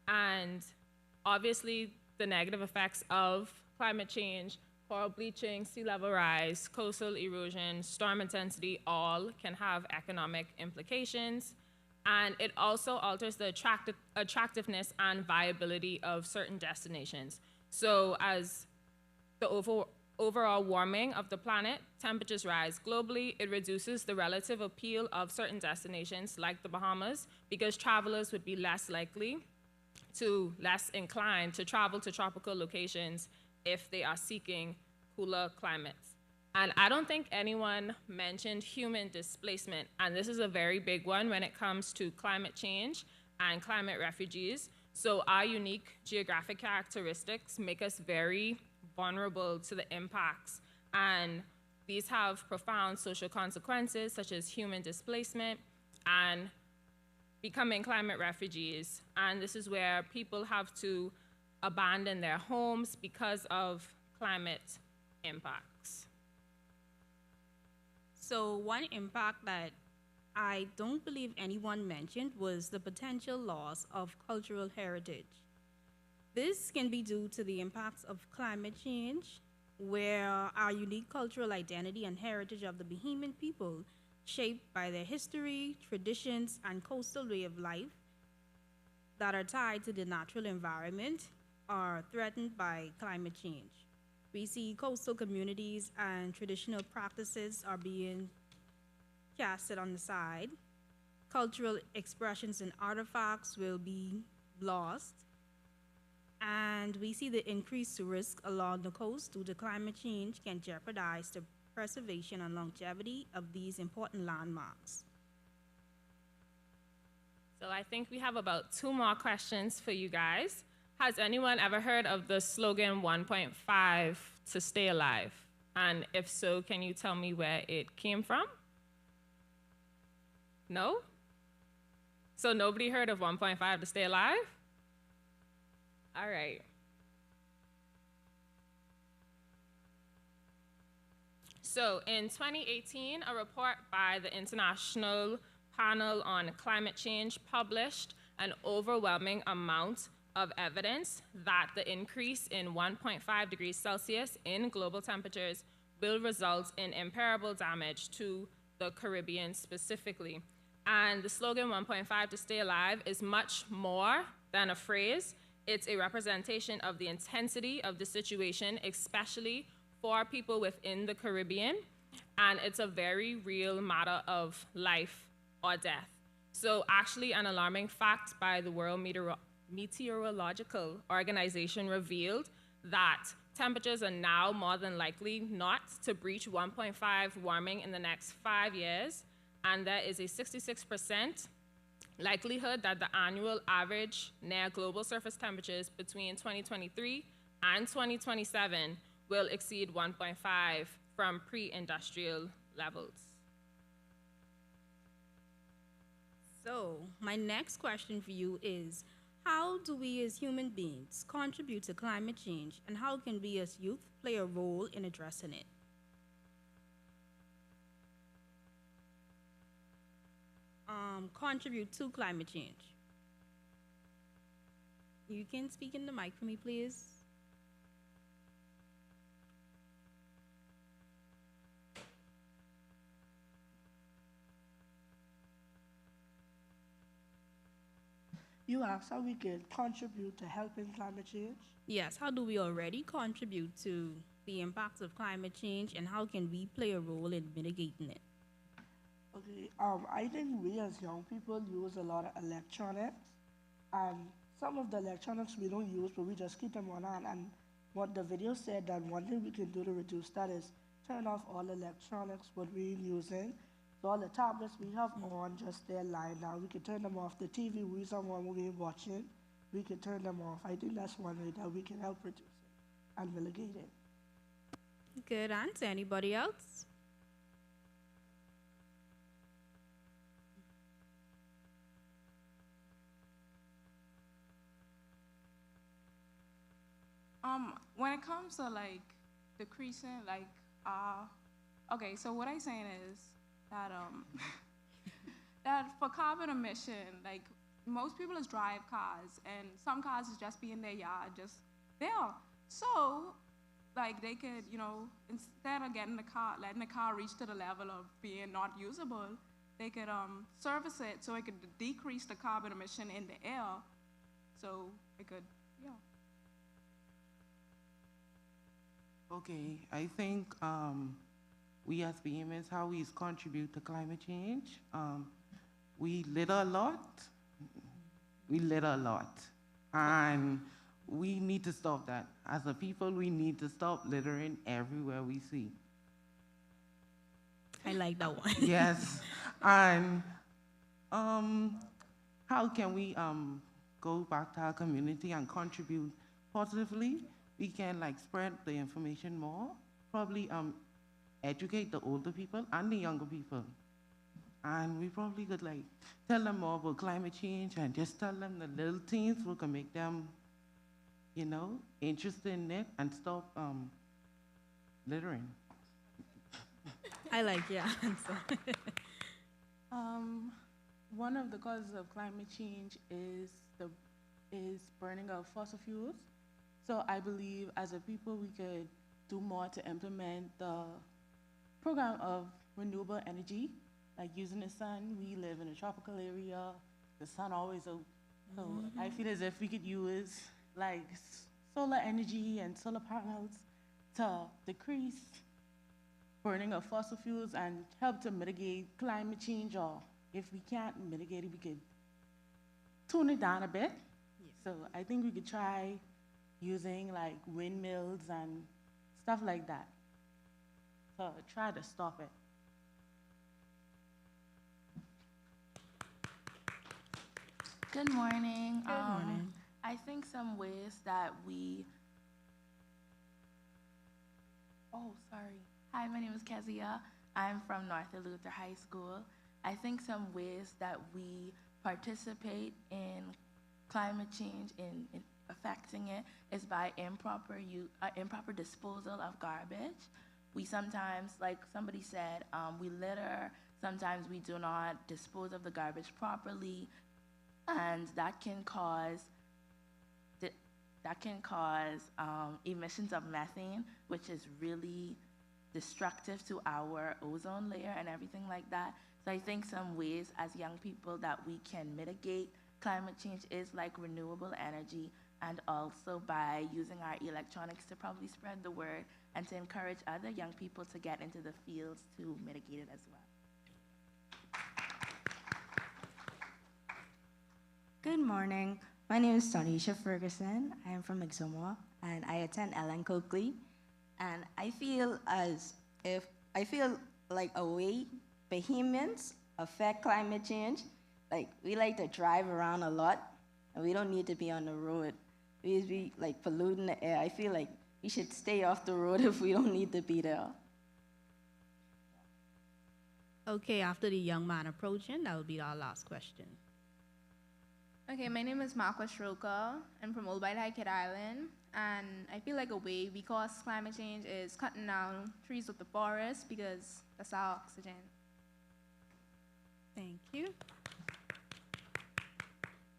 And obviously, the negative effects of climate change, coral bleaching, sea level rise, coastal erosion, storm intensity, all can have economic implications. And it also alters the attractiveness and viability of certain destinations. So as the overall warming of the planet, temperatures rise globally, it reduces the relative appeal of certain destinations like the Bahamas, because travelers would be less inclined to travel to tropical locations if they are seeking cooler climates. And I don't think anyone mentioned human displacement, and this is a very big one when it comes to climate change and climate refugees. So our unique geographic characteristics make us very vulnerable to the impacts, and these have profound social consequences such as human displacement and becoming climate refugees. And this is where people have to abandon their homes because of climate impacts. So one impact that I don't believe anyone mentioned was the potential loss of cultural heritage. This can be due to the impacts of climate change, where our unique cultural identity and heritage of the Bahamian people, shaped by their history, traditions, and coastal way of life that are tied to the natural environment, are threatened by climate change. We see coastal communities and traditional practices are being casted on the side. Cultural expressions and artifacts will be lost. And we see the increased risk along the coast due to climate change can jeopardize the preservation and longevity of these important landmarks. So I think we have about 2 more questions for you guys. Has anyone ever heard of the slogan 1.5 to stay alive? And if so, can you tell me where it came from? No? So nobody heard of 1.5 to stay alive? All right. So in 2018, a report by the International Panel on Climate Change published an overwhelming amount of evidence that the increase in 1.5 degrees Celsius in global temperatures will result in irreparable damage to the Caribbean specifically. And the slogan 1.5 to stay alive is much more than a phrase. It's a representation of the intensity of the situation, especially for people within the Caribbean. And it's a very real matter of life or death. So actually, an alarming fact by the World Meteorological Organization revealed that temperatures are now more than likely not to breach 1.5 warming in the next 5 years, and there is a 66% likelihood that the annual average near global surface temperatures between 2023 and 2027 will exceed 1.5 from pre-industrial levels. So my next question for you is, how do we as human beings contribute to climate change, and how can we as youth play a role in addressing it? Contribute to climate change. You can speak in the mic for me, please. You asked how we can contribute to helping climate change? Yes, how do we already contribute to the impacts of climate change, and how can we play a role in mitigating it? Okay, I think we as young people use a lot of electronics, and some of the electronics we don't use, but we just keep them on. And what the video said that one thing we can do to reduce that is turn off all electronics what we're using. So all the tablets we have on, just they're lying down. We can turn them off. The TV we someone we're watching, we can turn them off. I think that's one way that we can help reduce it and mitigate it. Good answer. Anybody else? When it comes to like decreasing, like, okay, so what I'm saying is that that for carbon emission, like most people is drive cars, and some cars is just be in their yard, just there. So, like they could, instead of getting the car, letting the car reach to the level of being not usable, they could service it so it could decrease the carbon emission in the air. So it could, yeah. Okay, I think we as Bahamians, how we contribute to climate change. We litter a lot. We litter a lot. And we need to stop that. As a people, we need to stop littering everywhere we see. I like that one. Yes. And how can we go back to our community and contribute positively? We can like spread the information more, probably educate the older people and the younger people. And we probably could like tell them more about climate change and just tell them the little things we can make them, interested in it and stop littering. I like your answer. One of the causes of climate change is burning of fossil fuels. So I believe as a people we could do more to implement the program of renewable energy, like using the sun. We live in a tropical area, the sun always out. So I feel as if we could use like solar energy and solar panels to decrease burning of fossil fuels and help to mitigate climate change, or if we can't mitigate it, we could tone it down a bit. So I think we could try using like windmills and stuff like that to try to stop it. Good morning. Good morning. I think some ways that we. Oh, sorry. Hi, my name is Kezia. I'm from North Luther High School. I think some ways that we participate in climate change, in affecting it, is by improper disposal of garbage. We sometimes, like somebody said, we litter. Sometimes we do not dispose of the garbage properly, and that can cause emissions of methane, which is really destructive to our ozone layer and everything like that. So I think some ways as young people that we can mitigate climate change is like renewable energy, and also by using our electronics to probably spread the word and to encourage other young people to get into the fields to mitigate it as well. Good morning. My name is Tanisha Ferguson. I am from Exuma, and I attend Ellen Coakley. And I feel like a way Bahamians affect climate change. Like, we like to drive around a lot, and we don't need to be on the road. We just be like polluting the air. I feel like we should stay off the road if we don't need to be there. Okay, after the young man approaching, that will be our last question. Okay, my name is Marco Shroka. I'm from Old Bali Kid Island, and I feel like a way we cause climate change is cutting down trees with the forest because that's our oxygen. Thank you.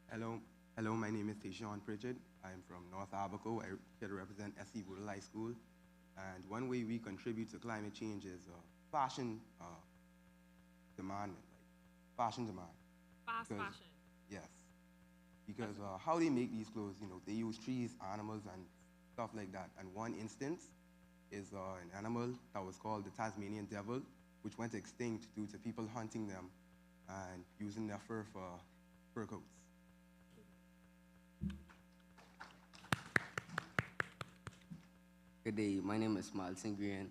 Hello, my name is Tayshawn Pritchard. I'm from North Abaco. I here to represent SC Woodall High School. And one way we contribute to climate change is fashion demand, Fast fashion. Yes. Because how they make these clothes, they use trees, animals, and stuff like that. And one instance is an animal that was called the Tasmanian devil. which went extinct due to people hunting them and using their fur for fur coats. Good day, my name is Miles Green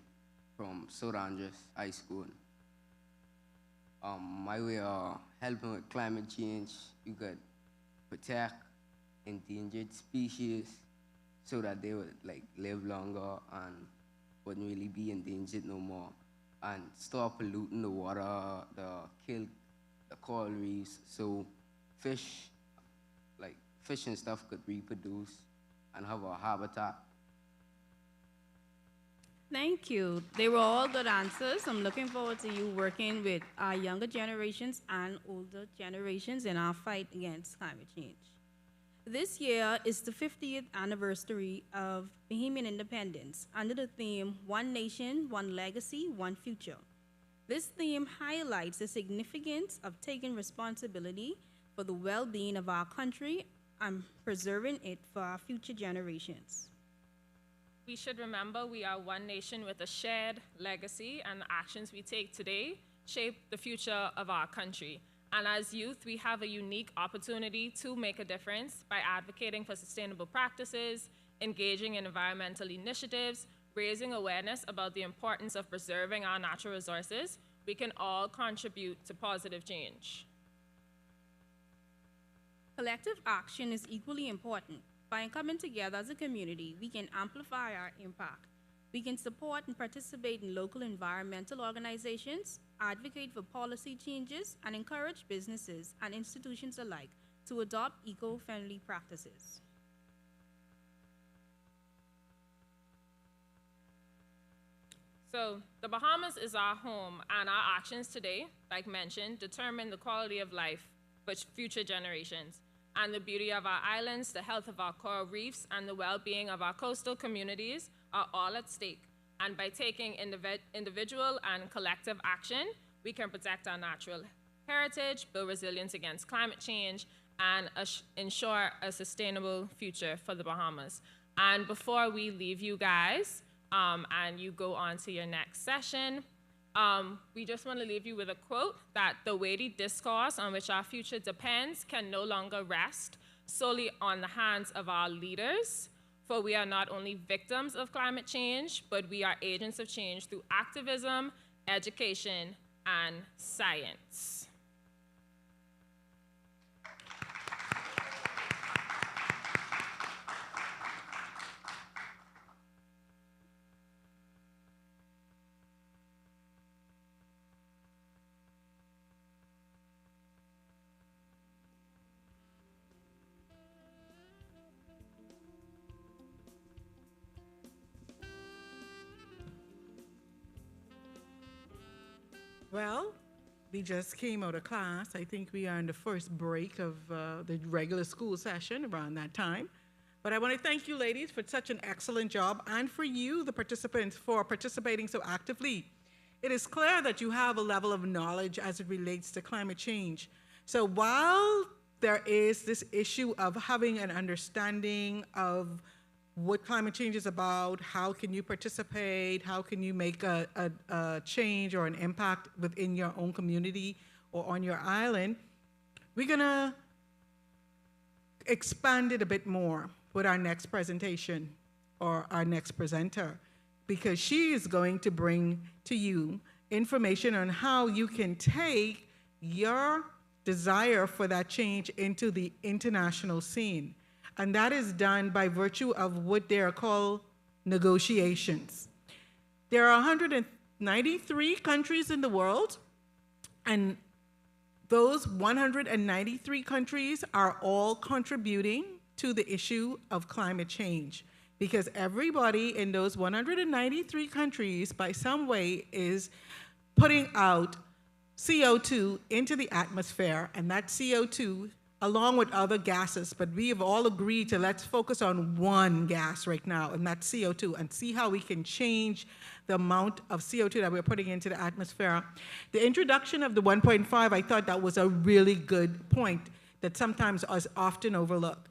from St. Andrews High School. My way of helping with climate change, you could protect endangered species so that they would like live longer and wouldn't really be endangered no more, and stop polluting the water, kill the coral reefs, so fish and stuff could reproduce and have a habitat. Thank you. They were all good answers. I'm looking forward to you working with our younger generations and older generations in our fight against climate change. This year is the 50th anniversary of Bahamian independence under the theme, One Nation, One Legacy, One Future. This theme highlights the significance of taking responsibility for the well-being of our country and preserving it for our future generations. We should remember we are one nation with a shared legacy, and the actions we take today shape the future of our country. And as youth, we have a unique opportunity to make a difference by advocating for sustainable practices, engaging in environmental initiatives, raising awareness about the importance of preserving our natural resources. We can all contribute to positive change. Collective action is equally important. By coming together as a community, we can amplify our impact. We can support and participate in local environmental organizations, advocate for policy changes, and encourage businesses and institutions alike to adopt eco-friendly practices. So the Bahamas is our home, and our actions today, like mentioned, determine the quality of life for future generations. And the beauty of our islands, the health of our coral reefs, and the well-being of our coastal communities are all at stake. And by taking individual and collective action, we can protect our natural heritage, build resilience against climate change, and ensure a sustainable future for the Bahamas. And before we leave you guys, and you go on to your next session, we just want to leave you with a quote that the weighty discourse on which our future depends can no longer rest solely on the hands of our leaders, for we are not only victims of climate change, but we are agents of change through activism, education, and science. Well, we just came out of class. I think we are in the first break of the regular school session around that time. But I want to thank you, ladies, for such an excellent job, and for you, the participants, for participating so actively. It is clear that you have a level of knowledge as it relates to climate change. So while there is this issue of having an understanding of what climate change is about, how can you participate, how can you make a change or an impact within your own community or on your island, we're gonna expand it a bit more with our next presentation or our next presenter, because she is going to bring to you information on how you can take your desire for that change into the international scene. And that is done by virtue of what they are called negotiations. There are 193 countries in the world, and those 193 countries are all contributing to the issue of climate change, because everybody in those 193 countries, by some way, is putting out CO2 into the atmosphere, and that CO2 along with other gases, but we have all agreed to let's focus on one gas right now, and that's CO2, and see how we can change the amount of CO2 that we're putting into the atmosphere. The introduction of the 1.5, I thought that was a really good point that sometimes is often overlooked.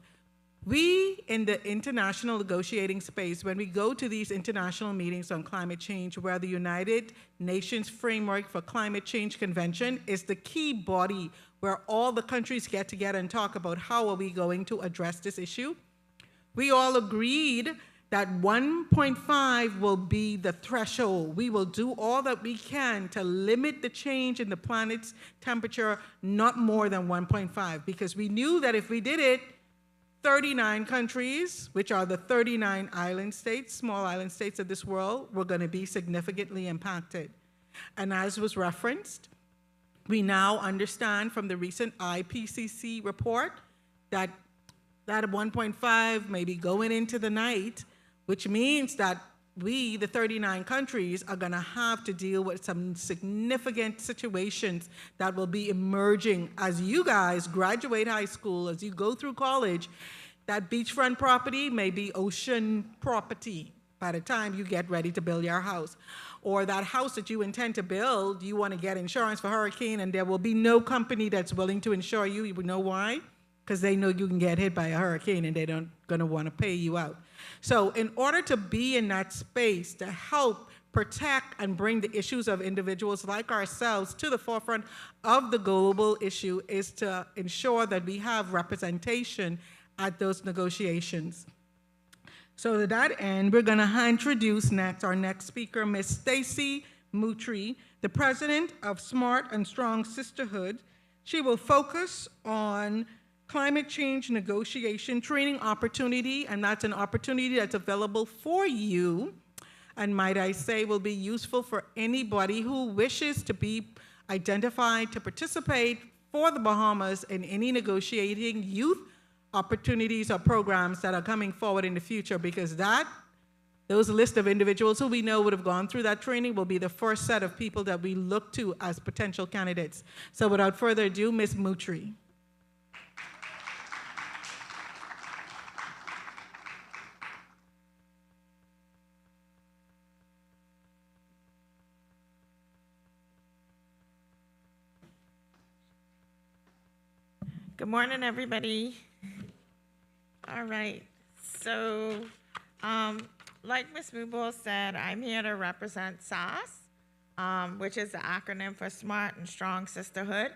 We in the international negotiating space, when we go to these international meetings on climate change, where the United Nations Framework for Climate Change Convention is the key body where all the countries get together and talk about how are we going to address this issue, we all agreed that 1.5 will be the threshold. We will do all that we can to limit the change in the planet's temperature, not more than 1.5, because we knew that if we did it, 39 countries, which are the 39 island states, small island states of this world, were going to be significantly impacted. And as was referenced, we now understand from the recent IPCC report that 1.5 may be going into the night, which means that we, the 39 countries, are going to have to deal with some significant situations that will be emerging as you guys graduate high school, as you go through college. That beachfront property may be ocean property by the time you get ready to build your house. Or that house that you intend to build, you want to get insurance for hurricane, and there will be no company that's willing to insure you. You know why? Because they know you can get hit by a hurricane and they don't going to want to pay you out. So in order to be in that space to help protect and bring the issues of individuals like ourselves to the forefront of the global issue is to ensure that we have representation at those negotiations. So to that end, we're going to introduce next our next speaker, Ms. Stacy Mutri, the president of Smart and Strong Sisterhood. She will focus on climate change negotiation training opportunity, and that's an opportunity that's available for you, and might I say will be useful for anybody who wishes to be identified to participate for the Bahamas in any negotiating youth opportunities or programs that are coming forward in the future, because those list of individuals who we know would have gone through that training will be the first set of people that we look to as potential candidates. So without further ado, Ms. Mutri. Good morning, everybody. All right, so like Ms. Mubel said, I'm here to represent SAS, which is the acronym for Smart and Strong Sisterhood.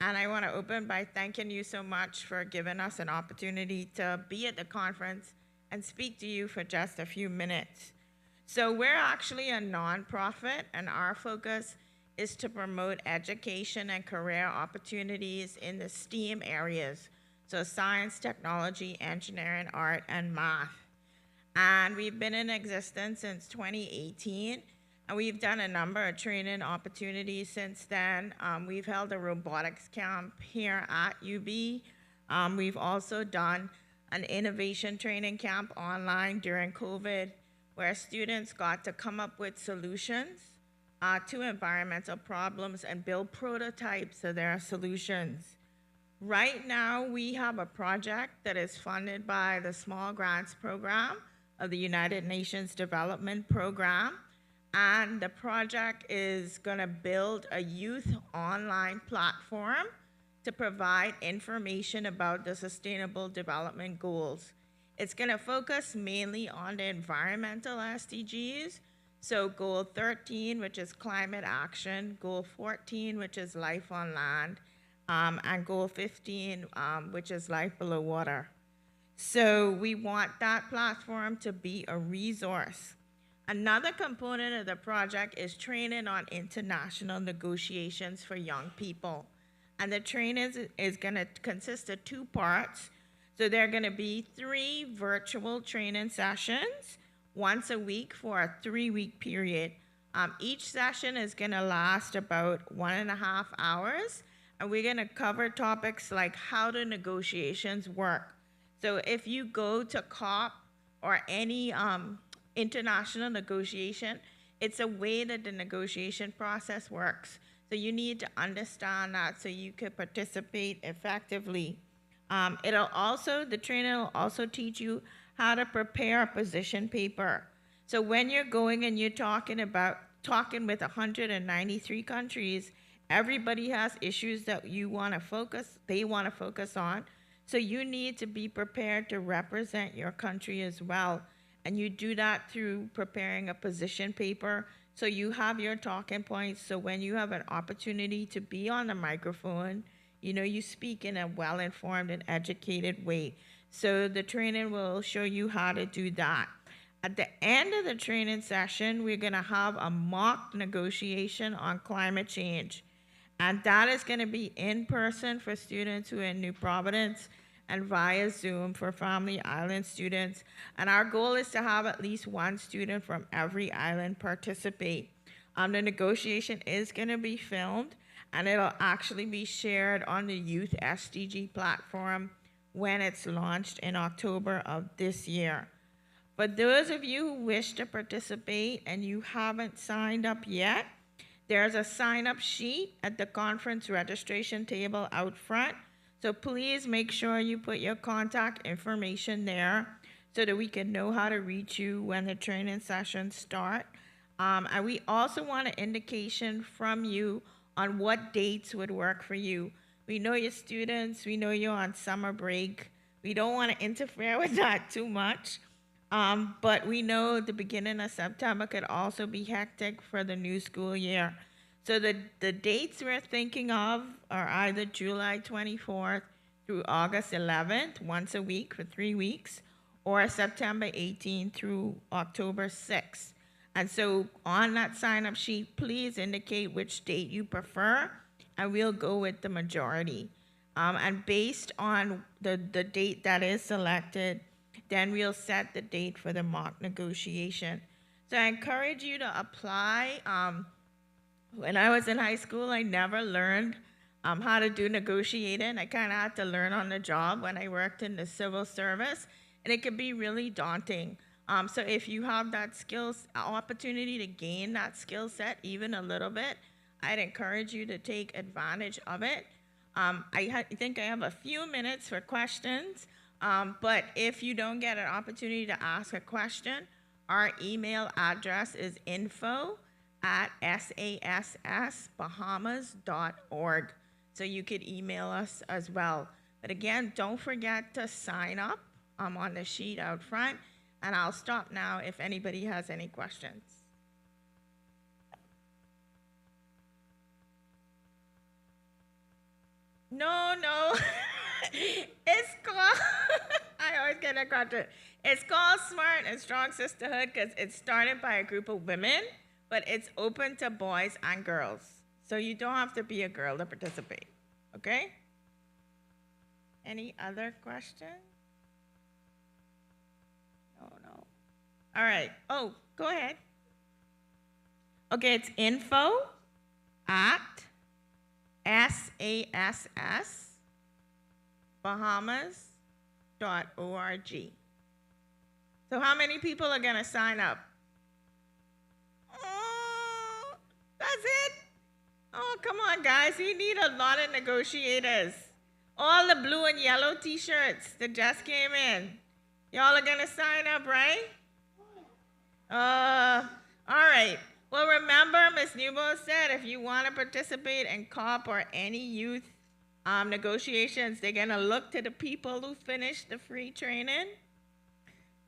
And I want to open by thanking you so much for giving us an opportunity to be at the conference and speak to you for just a few minutes. So we're actually a nonprofit, and our focus is to promote education and career opportunities in the STEAM areas, so science, technology, engineering, art, and math. And we've been in existence since 2018, and we've done a number of training opportunities since then. We've held a robotics camp here at UB. We've also done an innovation training camp online during COVID, where students got to come up with solutions to environmental problems and build prototypes of their solutions. Right now, we have a project that is funded by the Small Grants Program of the United Nations Development Program, and the project is going to build a youth online platform to provide information about the Sustainable Development Goals. It's going to focus mainly on the environmental SDGs, so Goal 13, which is climate action, Goal 14, which is life on land, and Goal 15, which is life below water. So we want that platform to be a resource. Another component of the project is training on international negotiations for young people. And the training is going to consist of 2 parts. So there are going to be 3 virtual training sessions, once a week for a 3-week period. Each session is going to last about 1.5 hours, and we're going to cover topics like how do negotiations work. So if you go to COP or any international negotiation, it's a way that the negotiation process works. So you need to understand that so you can participate effectively. The training will also teach you how to prepare a position paper. So when you're going and you're talking with 193 countries, everybody has issues that they want to focus on. So you need to be prepared to represent your country as well. And you do that through preparing a position paper. So you have your talking points. So when you have an opportunity to be on the microphone, you speak in a well-informed and educated way. So the training will show you how to do that. At the end of the training session, we're going to have a mock negotiation on climate change. And that is going to be in person for students who are in New Providence and via Zoom for Family Island students. And our goal is to have at least one student from every island participate. The negotiation is going to be filmed, and it'll actually be shared on the Youth SDG platform when it's launched in October of this year. For those of you who wish to participate and you haven't signed up yet, there's a sign-up sheet at the conference registration table out front. So please make sure you put your contact information there so that we can know how to reach you when the training sessions start. And we also want an indication from you on what dates would work for you. We know you're students, we know you're on summer break. We don't want to interfere with that too much. But we know the beginning of September could also be hectic for the new school year. So the dates we're thinking of are either July 24th through August 11th, once a week for 3 weeks, or September 18th through October 6th. And so on that sign-up sheet, please indicate which date you prefer, and we'll go with the majority. And based on the date that is selected, then we'll set the date for the mock negotiation. So I encourage you to apply. When I was in high school, I never learned how to do negotiating. I kind of had to learn on the job when I worked in the civil service, and it can be really daunting. So if you have that opportunity to gain that skill set even a little bit, I'd encourage you to take advantage of it. I think I have a few minutes for questions. But if you don't get an opportunity to ask a question, our email address is info@sassbahamas.org. So you could email us as well. But again, don't forget to sign up on the sheet out front. And I'll stop now if anybody has any questions. No. It's called, I always get that question. It's called Smart and Strong Sisterhood because it's started by a group of women, but it's open to boys and girls. So you don't have to be a girl to participate, okay? Any other questions? No. All right. Oh, go ahead. Okay, it's info@sassbahamas.org. So how many people are going to sign up? Oh, that's it? Oh, come on, guys. We need a lot of negotiators. All the blue and yellow T-shirts that just came in. Y'all are going to sign up, right? All right. Well, remember, Ms. Newbold said if you want to participate in COP or any youth negotiations, they're going to look to the people who finished the free training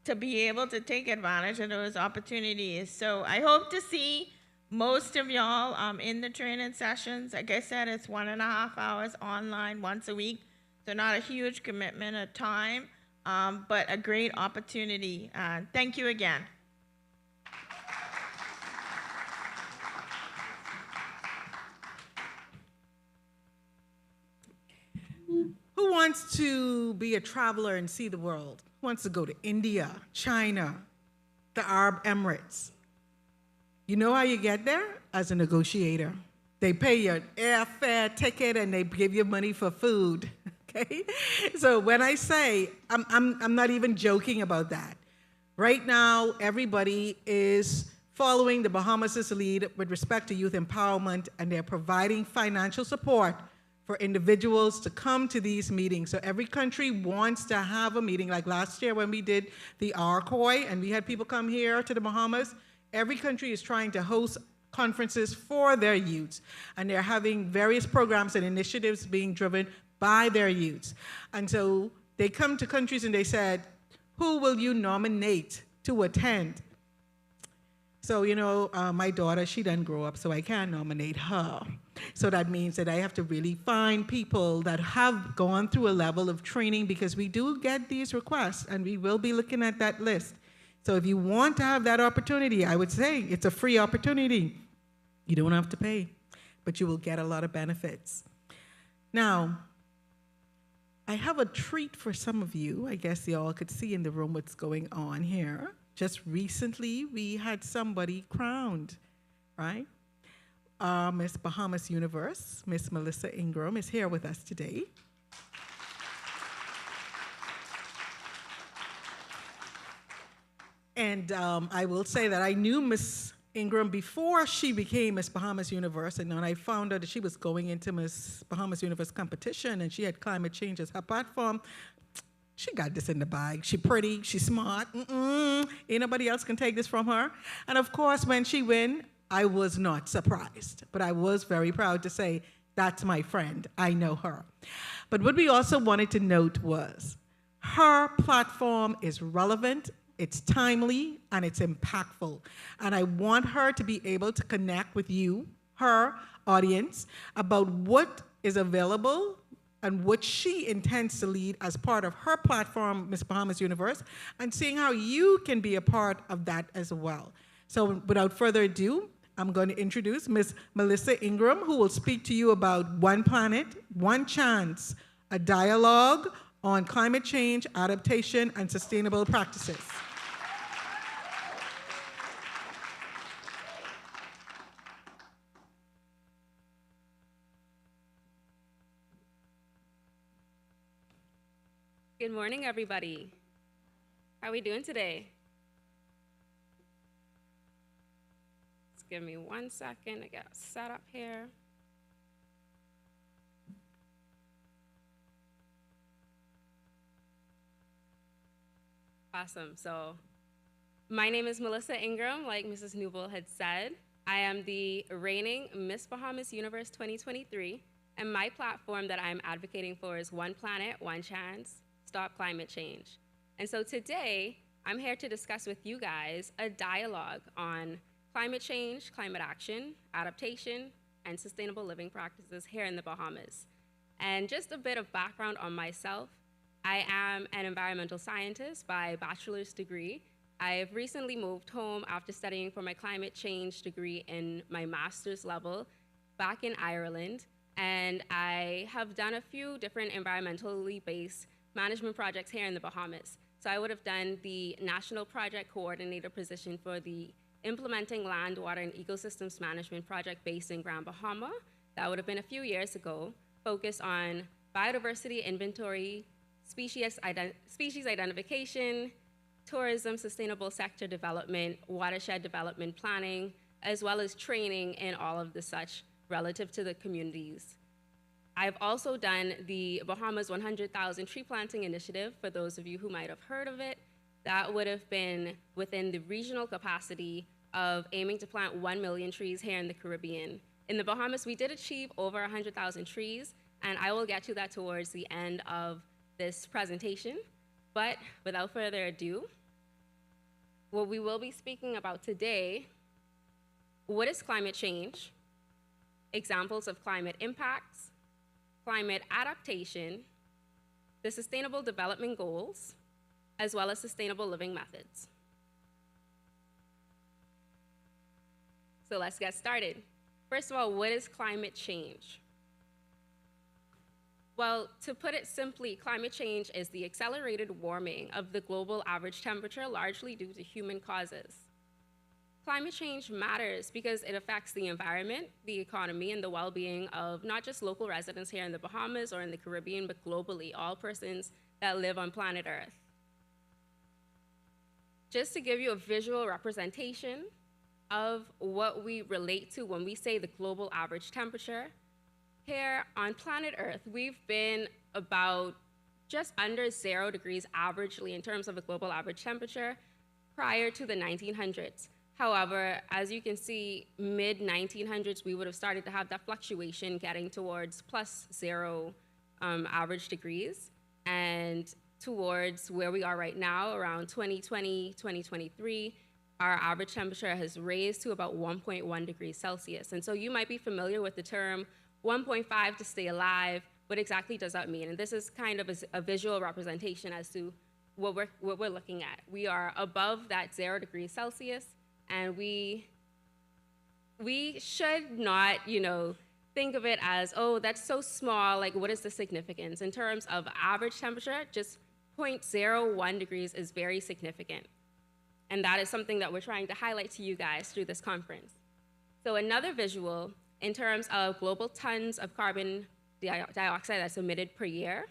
to be able to take advantage of those opportunities. So I hope to see most of y'all in the training sessions. Like I said, it's 1.5 hours online once a week, so not a huge commitment of time, but a great opportunity. Thank you again. Who wants to be a traveler and see the world? Who wants to go to India, China, the Arab Emirates? You know how you get there? As a negotiator. They pay your airfare ticket and they give you money for food. Okay? So when I say, I'm not even joking about that. Right now, everybody is following the Bahamas' lead with respect to youth empowerment, and they're providing financial support for individuals to come to these meetings. So every country wants to have a meeting, like last year when we did the RCOI and we had people come here to the Bahamas. Every country is trying to host conferences for their youths, and they're having various programs and initiatives being driven by their youths. And so they come to countries and they said, who will you nominate to attend? So, my daughter, she didn't grow up, so I can't nominate her. So that means that I have to really find people that have gone through a level of training, because we do get these requests and we will be looking at that list. So if you want to have that opportunity, I would say it's a free opportunity. You don't have to pay, but you will get a lot of benefits. Now, I have a treat for some of you. I guess you all could see in the room what's going on here. Just recently, we had somebody crowned, right? Miss Bahamas Universe, Miss Melissa Ingram, is here with us today. And I will say that I knew Miss Ingram before she became Miss Bahamas Universe, and then I found out that she was going into Miss Bahamas Universe competition, and she had climate change as her platform. She got this in the bag. She pretty, she smart. Ain't nobody else can take this from her. And of course, when she win, I was not surprised, but I was very proud to say, that's my friend, I know her. But what we also wanted to note was, her platform is relevant, it's timely, and it's impactful. And I want her to be able to connect with you, her audience, about what is available and what she intends to lead as part of her platform, Miss Bahamas Universe, and seeing how you can be a part of that as well. So without further ado, I'm going to introduce Miss Melissa Ingram, who will speak to you about One Planet, One Chance, a dialogue on climate change, adaptation, and sustainable practices. Good morning, everybody. How are we doing today? Just give me 1 second to get set up here. Awesome. So my name is Melissa Ingram, like Mrs. Newbold had said. I am the reigning Miss Bahamas Universe 2023, and my platform that I'm advocating for is One Planet, One Chance, Stop Climate Change. And so today, I'm here to discuss with you guys a dialogue on climate change, climate action, adaptation, and sustainable living practices here in the Bahamas. And just a bit of background on myself. I am an environmental scientist by bachelor's degree. I've recently moved home after studying for my climate change degree in my master's level back in Ireland. And I have done a few different environmentally based management projects here in the Bahamas. So I would have done the National Project Coordinator position for the Implementing Land, Water, and Ecosystems Management project based in Grand Bahama. That would have been a few years ago, focused on biodiversity inventory, species identification, tourism, sustainable sector development, watershed development planning, as well as training in all of the such relative to the communities. I've also done the Bahamas 100,000 Tree Planting Initiative, for those of you who might have heard of it. That would have been within the regional capacity of aiming to plant 1 million trees here in the Caribbean. In the Bahamas, we did achieve over 100,000 trees, and I will get to that towards the end of this presentation. But without further ado, what we will be speaking about today, what is climate change, examples of climate impacts, climate adaptation, the Sustainable Development Goals, as well as sustainable living methods. So let's get started. First of all, what is climate change? Well, to put it simply, climate change is the accelerated warming of the global average temperature, largely due to human causes. Climate change matters because it affects the environment, the economy, and the well-being of not just local residents here in the Bahamas or in the Caribbean, but globally, all persons that live on planet Earth. Just to give you a visual representation of what we relate to when we say the global average temperature, here on planet Earth, we've been about just under 0 degrees averagely in terms of a global average temperature prior to the 1900s. However, as you can see, mid-1900s, we would have started to have that fluctuation getting towards +0 average degrees. And towards where we are right now, around 2020, 2023, our average temperature has raised to about 1.1 degrees Celsius. And so you might be familiar with the term 1.5 to stay alive. What exactly does that mean? And this is kind of a visual representation as to what we're looking at. We are above that 0 degrees Celsius, and we should not, think of it as, oh, that's so small, like what is the significance? In terms of average temperature, just 0.01 degrees is very significant. And that is something that we're trying to highlight to you guys through this conference. So another visual, in terms of global tons of carbon dioxide that's emitted per year,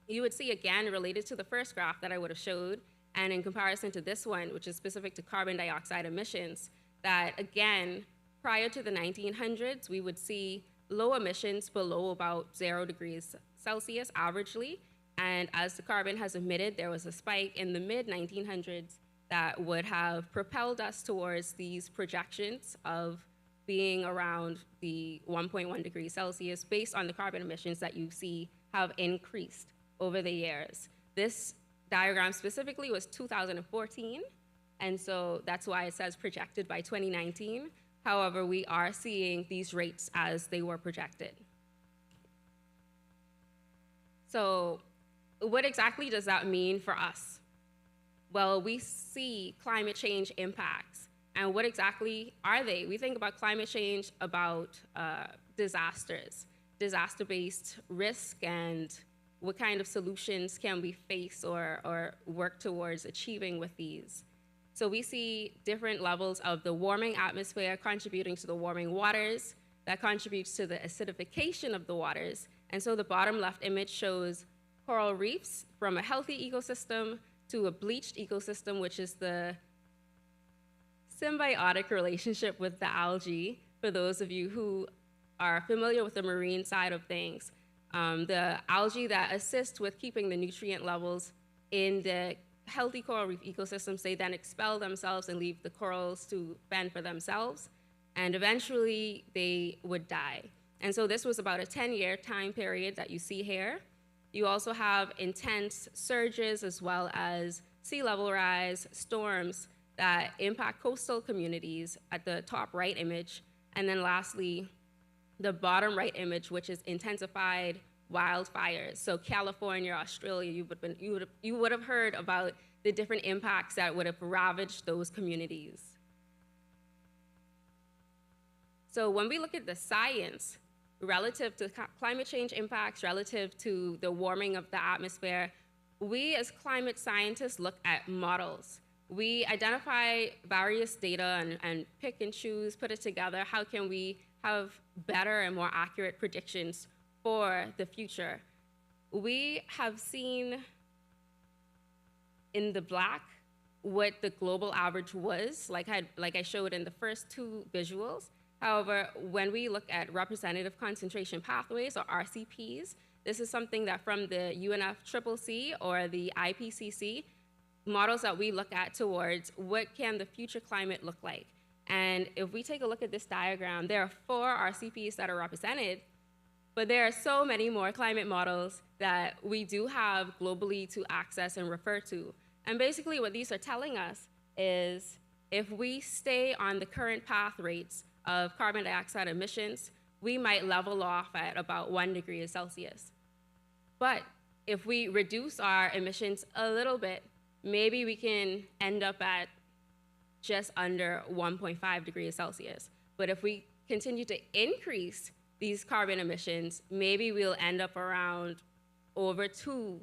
you would see again related to the first graph that I would have showed, and in comparison to this one, which is specific to carbon dioxide emissions, that again, prior to the 1900s, we would see low emissions below about 0 degrees Celsius averagely. And as the carbon has emitted, there was a spike in the mid-1900s that would have propelled us towards these projections of being around the 1.1 degrees Celsius based on the carbon emissions that you see have increased over the years. This diagram specifically was 2014, and so that's why it says projected by 2019. However, we are seeing these rates as they were projected. So what exactly does that mean for us? Well, we see climate change impacts. And what exactly are they? We think about climate change, about disasters, disaster-based risk, and what kind of solutions can we face or work towards achieving with these. So we see different levels of the warming atmosphere contributing to the warming waters. That contributes to the acidification of the waters. And so the bottom left image shows coral reefs from a healthy ecosystem to a bleached ecosystem, which is the symbiotic relationship with the algae, for those of you who are familiar with the marine side of things. The algae that assist with keeping the nutrient levels in the healthy coral reef ecosystems, they then expel themselves and leave the corals to fend for themselves, and eventually they would die. And so this was about a 10-year time period that you see here. You also have intense surges as well as sea level rise, storms that impact coastal communities at the top right image. And then lastly, the bottom right image, which is intensified wildfires. So California, Australia, you would have heard about the different impacts that would have ravaged those communities. So when we look at the science relative to climate change impacts, relative to the warming of the atmosphere, we as climate scientists look at models. We identify various data and pick and choose, put it together. How can we have better and more accurate predictions for the future? We have seen in the black what the global average was, like I showed in the first two visuals. However, when we look at representative concentration pathways, or RCPs, this is something that from the UNFCCC or the IPCC, models that we look at towards what can the future climate look like. And if we take a look at this diagram, there are 4 RCPs that are represented, but there are so many more climate models that we do have globally to access and refer to. And basically what these are telling us is if we stay on the current path rates of carbon dioxide emissions, we might level off at about 1 degree Celsius. But if we reduce our emissions a little bit, maybe we can end up at just under 1.5 degrees Celsius. But if we continue to increase these carbon emissions, maybe we'll end up around over 2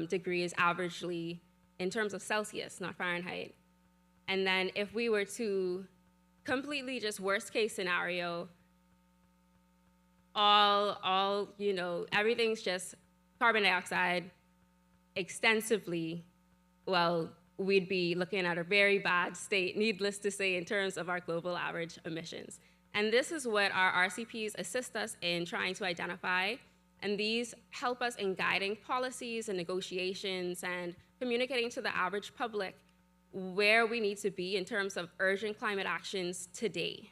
degrees averagely in terms of Celsius, not Fahrenheit. And then if we were to completely just worst case scenario, everything's just carbon dioxide extensively, well, we'd be looking at a very bad state, needless to say, in terms of our global average emissions. And this is what our RCPs assist us in trying to identify, and these help us in guiding policies and negotiations and communicating to the average public where we need to be in terms of urgent climate actions today.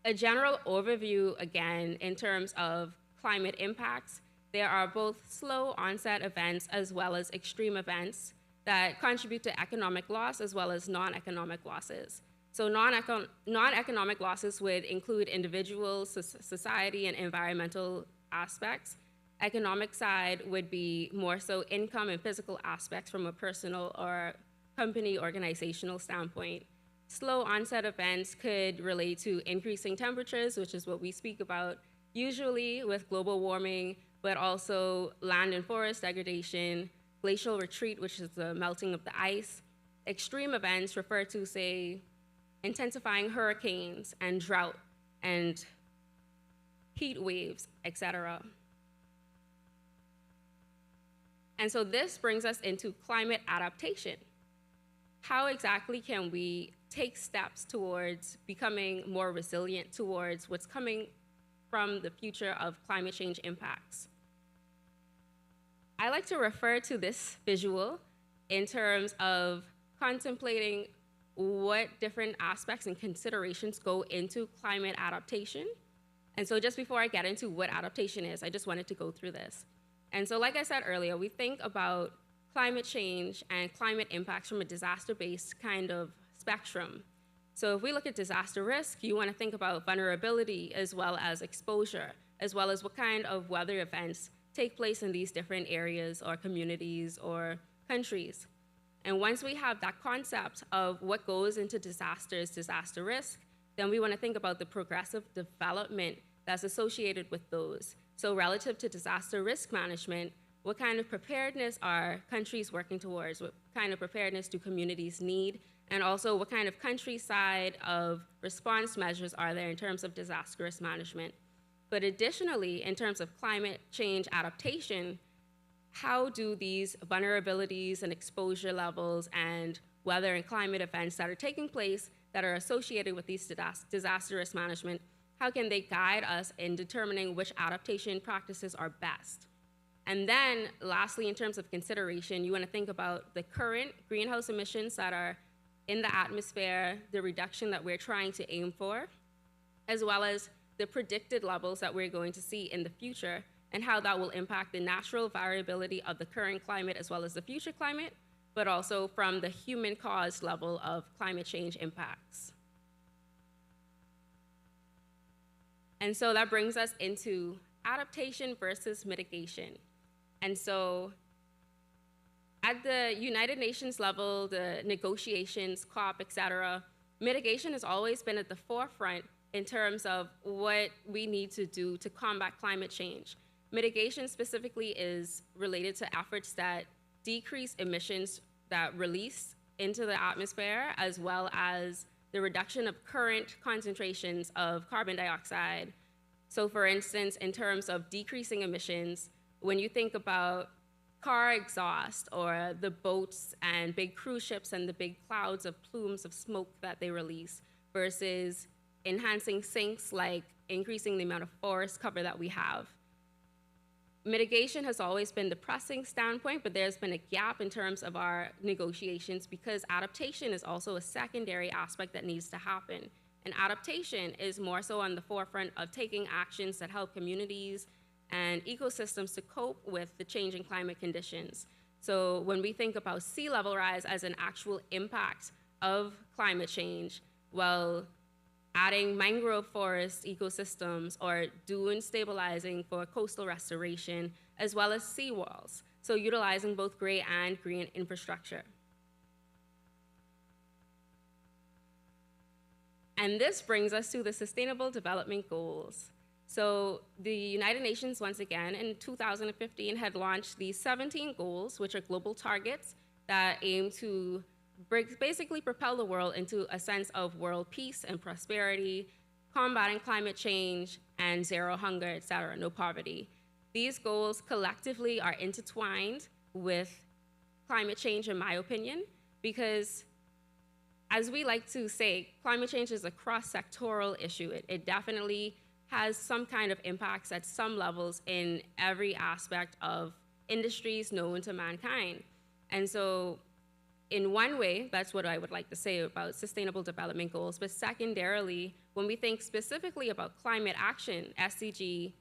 a general overview, again, in terms of climate impacts, there are both slow onset events as well as extreme events that contribute to economic loss as well as non-economic losses. So non-economic losses would include individual, society, and environmental aspects. Economic side would be more so income and physical aspects from a personal or company organizational standpoint. Slow onset events could relate to increasing temperatures, which is what we speak about usually with global warming, but also land and forest degradation, glacial retreat, which is the melting of the ice. Extreme events refer to, say, intensifying hurricanes and drought and heat waves, etc. And so this brings us into climate adaptation. How exactly can we take steps towards becoming more resilient towards what's coming from the future of climate change impacts? I like to refer to this visual in terms of contemplating what different aspects and considerations go into climate adaptation. And so just before I get into what adaptation is, I just wanted to go through this. And so like I said earlier, we think about climate change and climate impacts from a disaster-based kind of spectrum. So if we look at disaster risk, you want to think about vulnerability as well as exposure, as well as what kind of weather events take place in these different areas or communities or countries. And once we have that concept of what goes into disasters, disaster risk, then we want to think about the progressive development that's associated with those. So relative to disaster risk management, what kind of preparedness are countries working towards? What kind of preparedness do communities need? And also what kind of countryside of response measures are there in terms of disaster risk management? But additionally, in terms of climate change adaptation, how do these vulnerabilities and exposure levels and weather and climate events that are taking place that are associated with these disaster risk management, how can they guide us in determining which adaptation practices are best? And then lastly, in terms of consideration, you want to think about the current greenhouse emissions that are in the atmosphere, the reduction that we're trying to aim for, as well as the predicted levels that we're going to see in the future, and how that will impact the natural variability of the current climate as well as the future climate, but also from the human-caused level of climate change impacts. And so that brings us into adaptation versus mitigation. And so at the United Nations level, the negotiations, COP, et cetera, mitigation has always been at the forefront in terms of what we need to do to combat climate change. Mitigation specifically is related to efforts that decrease emissions that release into the atmosphere, as well as the reduction of current concentrations of carbon dioxide. So for instance, in terms of decreasing emissions, when you think about car exhaust or the boats and big cruise ships and the big clouds of plumes of smoke that they release versus enhancing sinks like increasing the amount of forest cover that we have. Mitigation has always been the pressing standpoint, but there's been a gap in terms of our negotiations because adaptation is also a secondary aspect that needs to happen. And adaptation is more so on the forefront of taking actions that help communities and ecosystems to cope with the changing climate conditions. So when we think about sea level rise as an actual impact of climate change, well, adding mangrove forest ecosystems or dune stabilizing for coastal restoration, as well as seawalls. So utilizing both gray and green infrastructure. And this brings us to the Sustainable Development Goals. So the United Nations, once again, in 2015 had launched these 17 goals, which are global targets that aim to basically propel the world into a sense of world peace and prosperity, combating climate change, and zero hunger, et cetera, no poverty. These goals collectively are intertwined with climate change, in my opinion, because as we like to say, climate change is a cross-sectoral issue. It definitely has some kind of impacts at some levels in every aspect of industries known to mankind. And so in one way, that's what I would like to say about Sustainable Development Goals, but secondarily, when we think specifically about climate action, SDG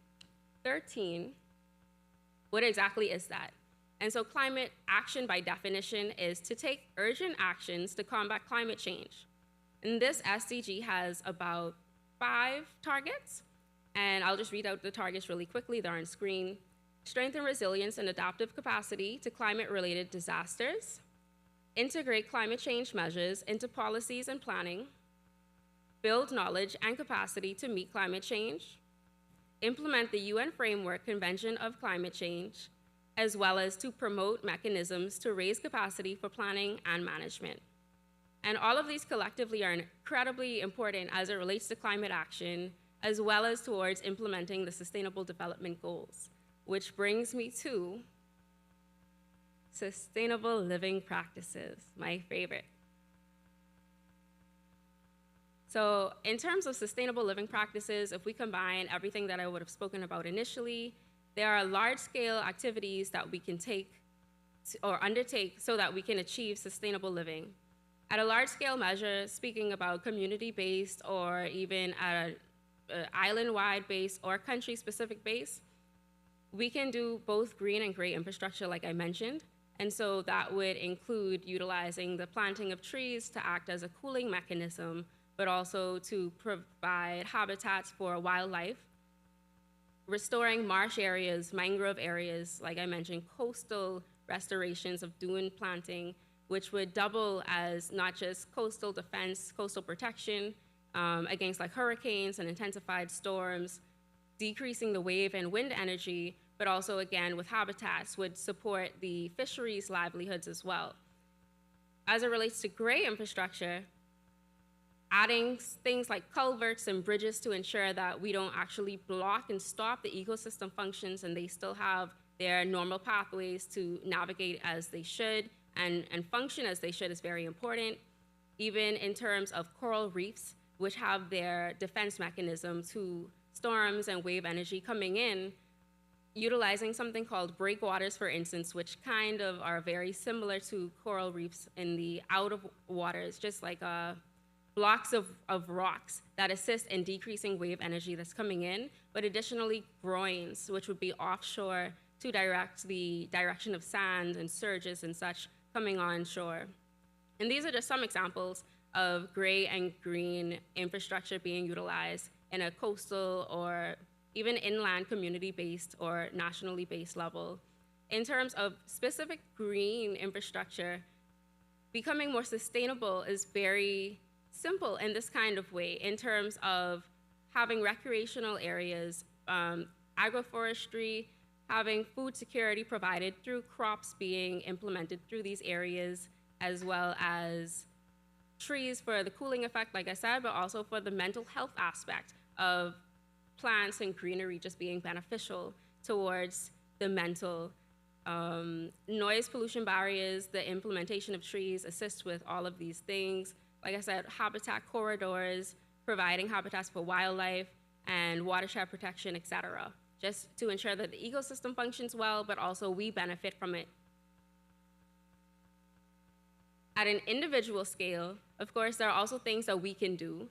13, what exactly is that? And so climate action by definition is to take urgent actions to combat climate change. And this SDG has about 5 targets, and I'll just read out the targets really quickly. They're on screen. Strengthen resilience and adaptive capacity to climate-related disasters. Integrate climate change measures into policies and planning. Build knowledge and capacity to meet climate change. Implement the UN Framework Convention of Climate Change, as well as to promote mechanisms to raise capacity for planning and management. And all of these collectively are incredibly important as it relates to climate action, as well as towards implementing the Sustainable Development Goals, which brings me to sustainable living practices, my favorite. So in terms of sustainable living practices, if we combine everything that I would have spoken about initially, there are large-scale activities that we can take or undertake so that we can achieve sustainable living. At a large-scale measure, speaking about community-based or even at an island-wide base or country-specific base, we can do both green and gray infrastructure, like I mentioned. And so that would include utilizing the planting of trees to act as a cooling mechanism, but also to provide habitats for wildlife, restoring marsh areas, mangrove areas, like I mentioned, coastal restorations of dune planting, which would double as not just coastal defense, coastal protection against like hurricanes and intensified storms, decreasing the wave and wind energy, but also again with habitats would support the fisheries' livelihoods as well. As it relates to gray infrastructure, adding things like culverts and bridges to ensure that we don't actually block and stop the ecosystem functions and they still have their normal pathways to navigate as they should and function as they should is very important. Even in terms of coral reefs, which have their defense mechanism to storms and wave energy coming in, utilizing something called breakwaters, for instance, which kind of are very similar to coral reefs in the out of waters, just like blocks of rocks that assist in decreasing wave energy that's coming in, but additionally groins, which would be offshore to direct the direction of sand and surges and such coming onshore. And these are just some examples of gray and green infrastructure being utilized in a coastal or even inland community-based or nationally based level. In terms of specific green infrastructure, becoming more sustainable is very simple in this kind of way in terms of having recreational areas, agroforestry, having food security provided through crops being implemented through these areas, as well as trees for the cooling effect, like I said, but also for the mental health aspect of plants and greenery just being beneficial towards the mental. Noise pollution barriers, the implementation of trees assists with all of these things. Like I said, habitat corridors, providing habitats for wildlife and watershed protection, et cetera, just to ensure that the ecosystem functions well, but also we benefit from it. At an individual scale, of course, there are also things that we can do.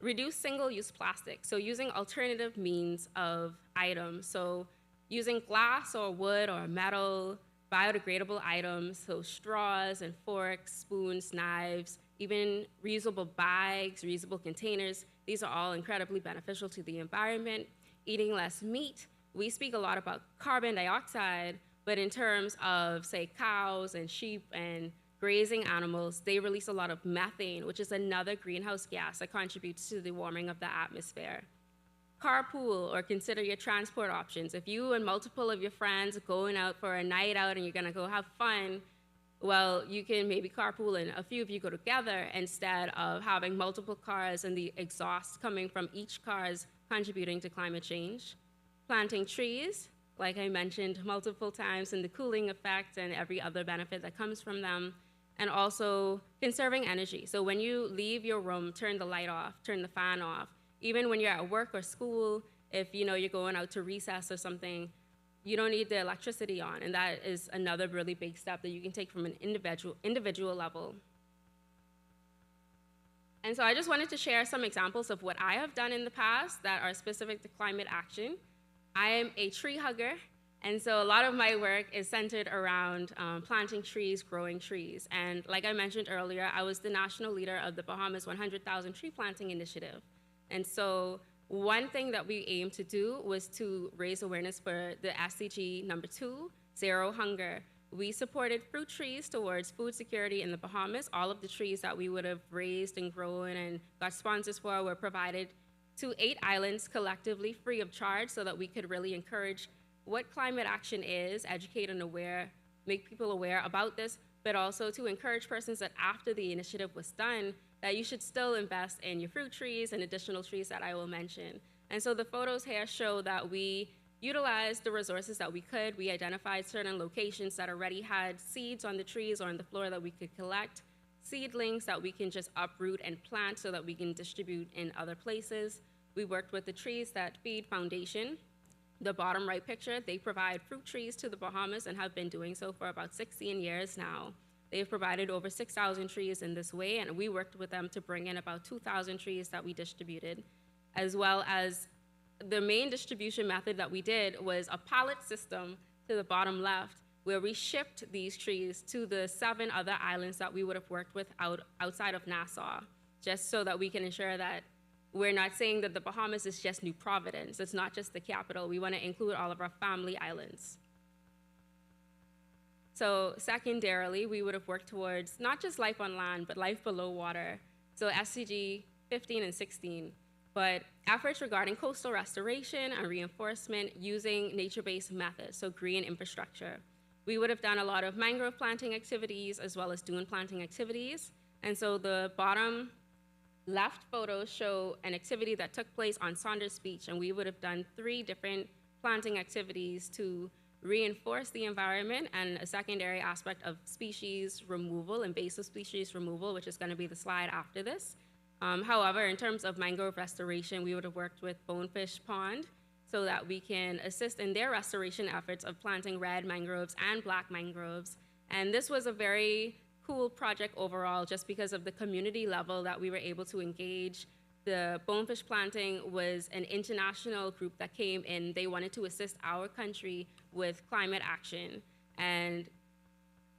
Reduce single-use plastic, so using alternative means of items. So using glass or wood or metal, biodegradable items, so straws and forks, spoons, knives, even reusable bags, reusable containers. These are all incredibly beneficial to the environment. Eating less meat, we speak a lot about carbon dioxide, but in terms of, say, cows and sheep and grazing animals, they release a lot of methane, which is another greenhouse gas that contributes to the warming of the atmosphere. Carpool or consider your transport options. If you and multiple of your friends are going out for a night out and you're gonna go have fun, well, you can maybe carpool and a few of you go together instead of having multiple cars and the exhaust coming from each car's contributing to climate change. Planting trees, like I mentioned multiple times, and the cooling effect and every other benefit that comes from them. And also conserving energy. So when you leave your room, turn the light off, turn the fan off. Even when you're at work or school, if you're going out to recess or something, you don't need the electricity on, and that is another really big step that you can take from an individual level. And so I just wanted to share some examples of what I have done in the past that are specific to climate action. I am a tree hugger, and so a lot of my work is centered around planting trees, growing trees. And like I mentioned earlier, I was the national leader of the Bahamas 100,000 Tree Planting Initiative. And so one thing that we aimed to do was to raise awareness for the SDG number 2, Zero Hunger. We supported fruit trees towards food security in the Bahamas. All of the trees that we would have raised and grown and got sponsors for were provided to 8 islands collectively free of charge so that we could really encourage what climate action is, educate and make people aware about this, but also to encourage persons that after the initiative was done, that you should still invest in your fruit trees and additional trees that I will mention. And so the photos here show that we utilized the resources that we could. We identified certain locations that already had seeds on the trees or on the floor that we could collect, seedlings that we can just uproot and plant so that we can distribute in other places. We worked with the Trees That Feed Foundation. The bottom right picture, they provide fruit trees to the Bahamas and have been doing so for about 16 years now. They've provided over 6,000 trees in this way, and we worked with them to bring in about 2,000 trees that we distributed, as well as the main distribution method that we did was a pallet system to the bottom left, where we shipped these trees to the 7 other islands that we would have worked with outside of Nassau, just so that we can ensure that we're not saying that the Bahamas is just New Providence. It's not just the capital. We want to include all of our family islands. So secondarily, we would have worked towards not just life on land, but life below water. So SCG 15 and 16. But efforts regarding coastal restoration and reinforcement using nature-based methods, so green infrastructure. We would have done a lot of mangrove planting activities as well as dune planting activities. And so the bottom left photos show an activity that took place on Saunders Beach, and we would have done 3 different planting activities to reinforce the environment, and a secondary aspect of species removal, invasive species removal, which is going to be the slide after this. However, in terms of mangrove restoration, we would have worked with Bonefish Pond so that we can assist in their restoration efforts of planting red mangroves and black mangroves. And this was a very cool project overall, just because of the community level that we were able to engage. The Bonefish Planting was an international group that came in. They wanted to assist our country with climate action. And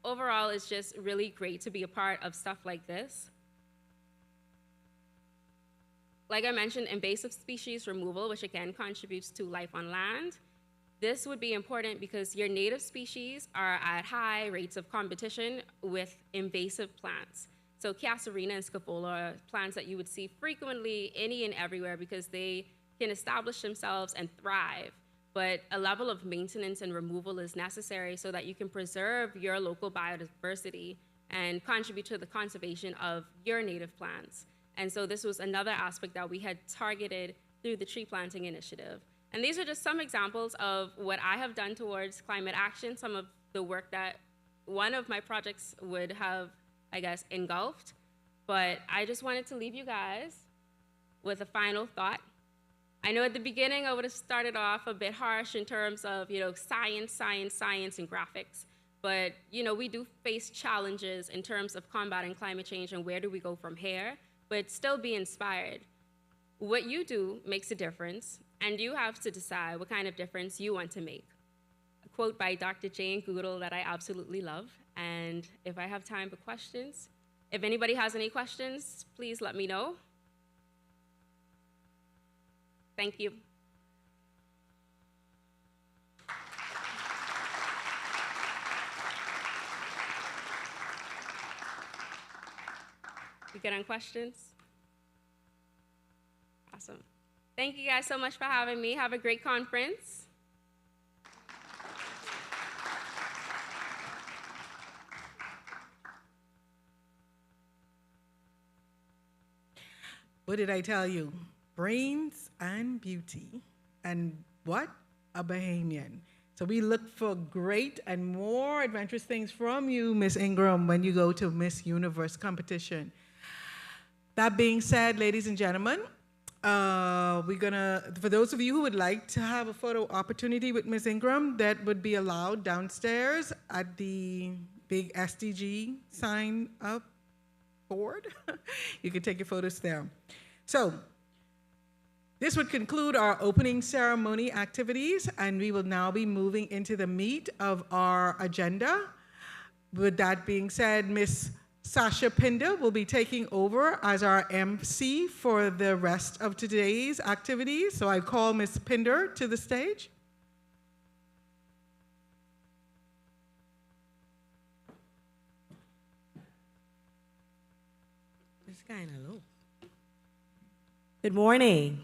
overall, it's just really great to be a part of stuff like this. Like I mentioned, invasive species removal, which again contributes to life on land. This would be important because your native species are at high rates of competition with invasive plants. So Casuarina and Scapola are plants that you would see frequently any and everywhere because they can establish themselves and thrive. But a level of maintenance and removal is necessary so that you can preserve your local biodiversity and contribute to the conservation of your native plants. And so this was another aspect that we had targeted through the tree planting initiative. And these are just some examples of what I have done towards climate action, some of the work that one of my projects would have, I guess, engulfed. But I just wanted to leave you guys with a final thought. I know at the beginning I would have started off a bit harsh in terms of, science, science, science, and graphics. But, we do face challenges in terms of combating climate change and where do we go from here, but still be inspired. What you do makes a difference, and you have to decide what kind of difference you want to make. A quote by Dr. Jane Goodall that I absolutely love, and if I have time for questions, if anybody has any questions, please let me know. Thank you. We good on questions? Awesome. Thank you guys so much for having me. Have a great conference. What did I tell you? Brains and beauty. And what? A Bahamian. So we look for great and more adventurous things from you, Miss Ingram, when you go to Miss Universe competition. That being said, ladies and gentlemen, For those of you who would like to have a photo opportunity with Ms. Ingram, that would be allowed downstairs at the big SDG sign up board. You can take your photos there. So this would conclude our opening ceremony activities, and we will now be moving into the meat of our agenda. With that being said, Ms. Sasha Pinder will be taking over as our MC for the rest of today's activities. So I call Ms. Pinder to the stage. It's kind of low. Good morning.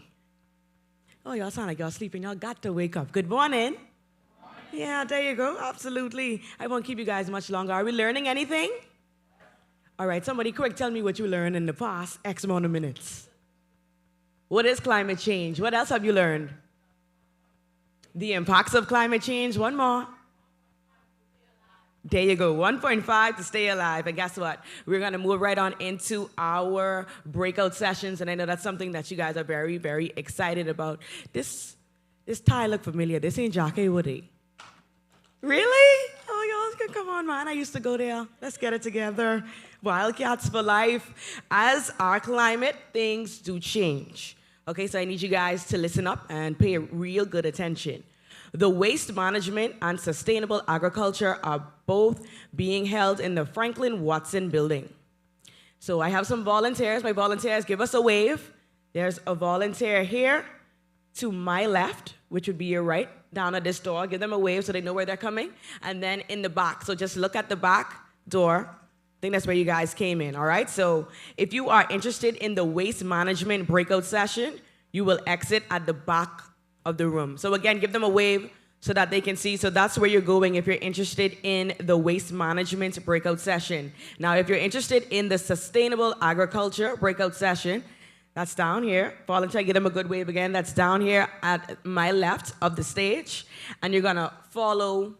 Oh, y'all sound like y'all sleeping. Y'all got to wake up. Good morning. Yeah, there you go. Absolutely. I won't keep you guys much longer. Are we learning anything? All right, somebody quick, tell me what you learned in the past X amount of minutes. What is climate change? What else have you learned? The impacts of climate change. One more. There you go, 1.5 to stay alive. And guess what? We're gonna move right on into our breakout sessions. And I know that's something that you guys are very, very excited about. This tie look familiar. This ain't Jockey Woody. Really? Oh, y'all, come on, man. I used to go there. Let's get it together. Wildcats for life. As our climate, things do change. Okay, so I need you guys to listen up and pay real good attention. The waste management and sustainable agriculture are both being held in the Franklin Watson building. So I have some volunteers. My volunteers, give us a wave. There's a volunteer here to my left, which would be your right, down at this door. Give them a wave so they know where they're coming. And then in the back. So just look at the back door. I think that's where you guys came in, all right? So if you are interested in the waste management breakout session, you will exit at the back of the room. So again, give them a wave so that they can see. So that's where you're going if you're interested in the waste management breakout session. Now, if you're interested in the sustainable agriculture breakout session, that's down here. Volunteer, give them a good wave again. That's down here at my left of the stage. And you're gonna follow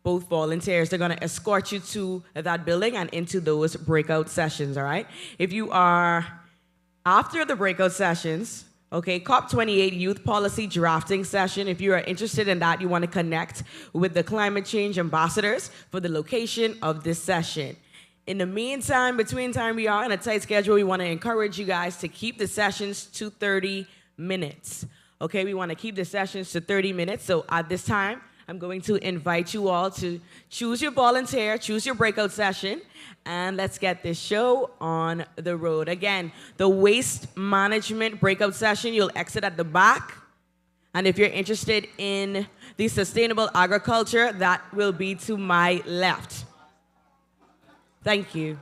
both volunteers. They're gonna escort you to that building and into those breakout sessions, all right? If you are after the breakout sessions, okay, COP28 Youth Policy Drafting Session. If you are interested in that, you want to connect with the climate change ambassadors for the location of this session. In the meantime, between time, we are on a tight schedule. We want to encourage you guys to keep the sessions to 30 minutes. Okay, we want to keep the sessions to 30 minutes. So at this time, I'm going to invite you all to choose your volunteer, choose your breakout session, and let's get this show on the road. Again, the waste management breakout session, you'll exit at the back. And if you're interested in the sustainable agriculture, that will be to my left. Thank you.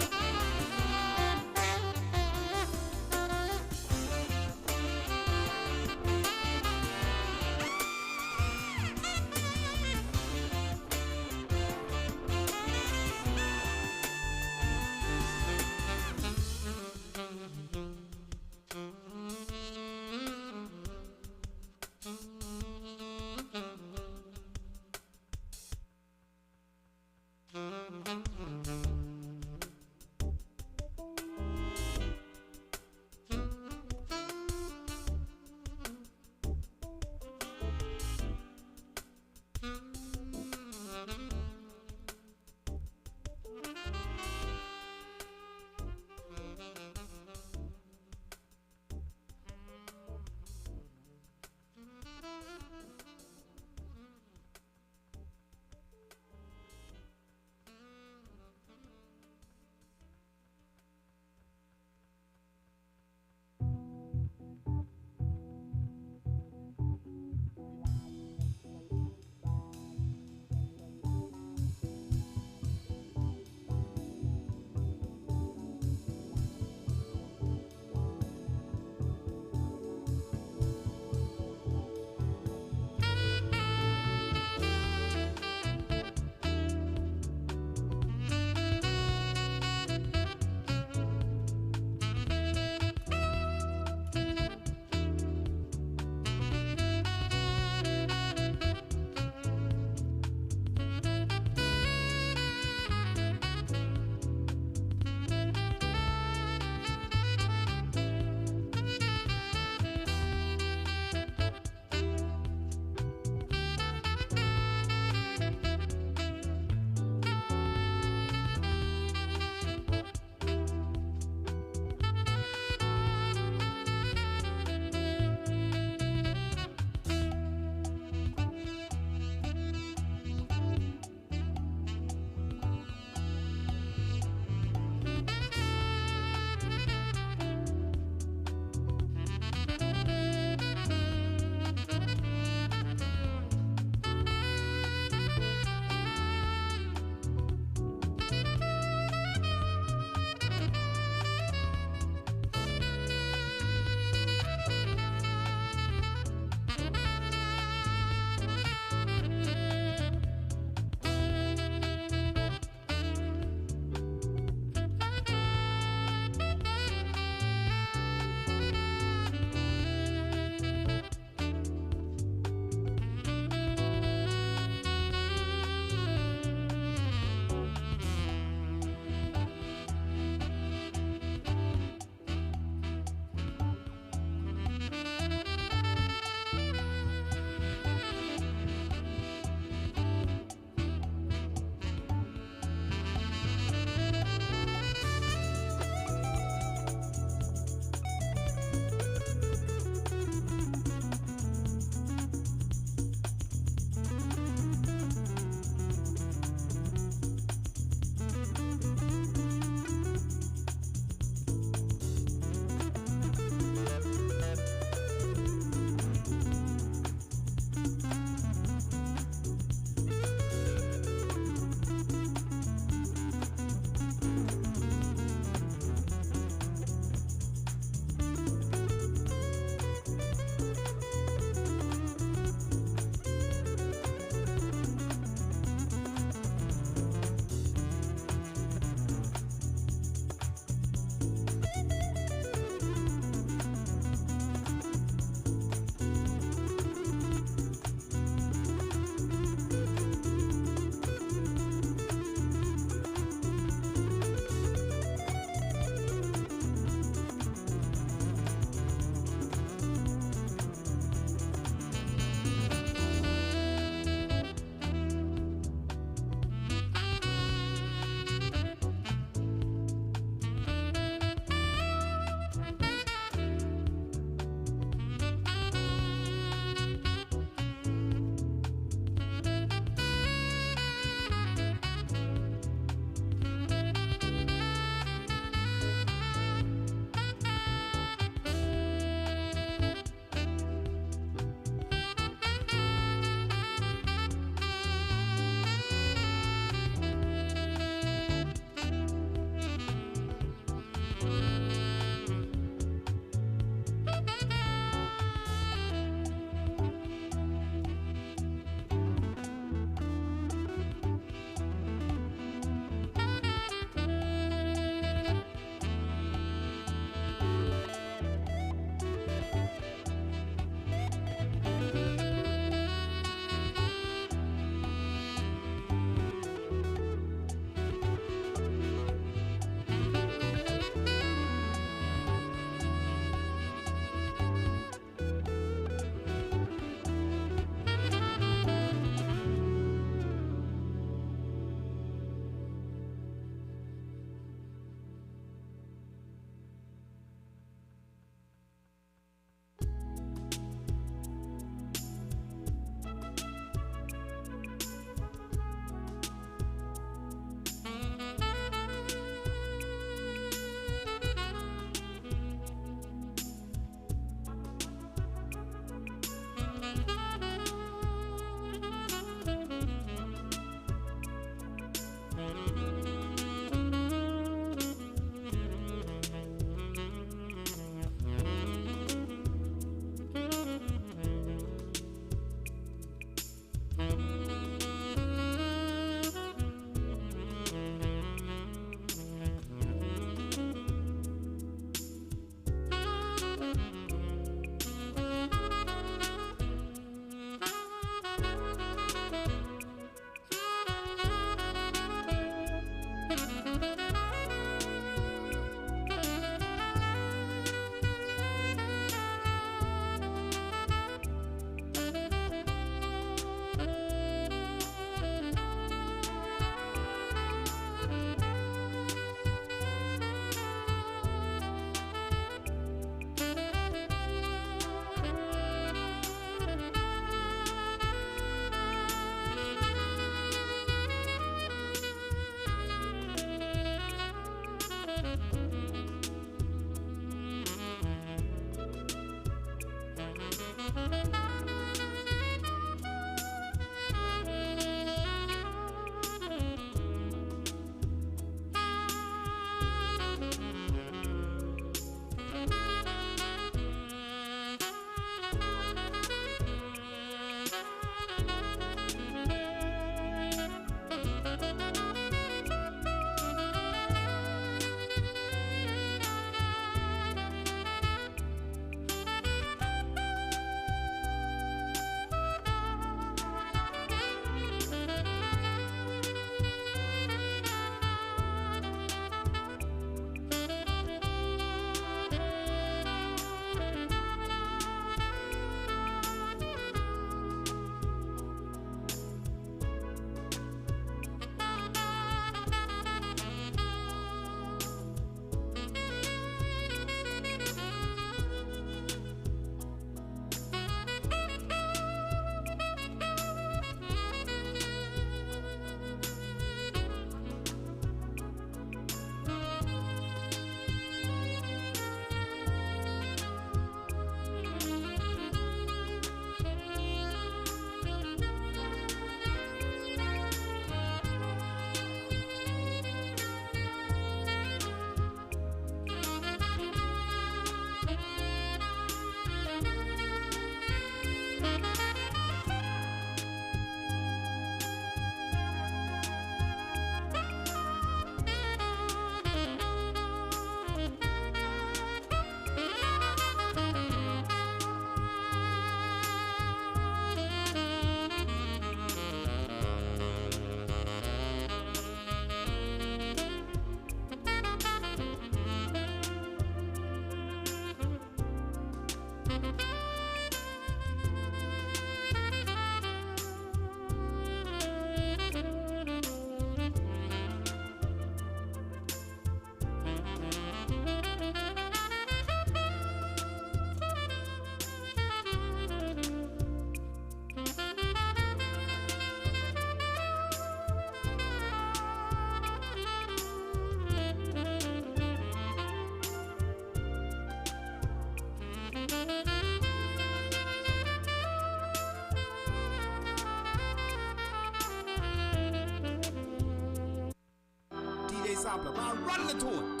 sampler, man. Run the tune.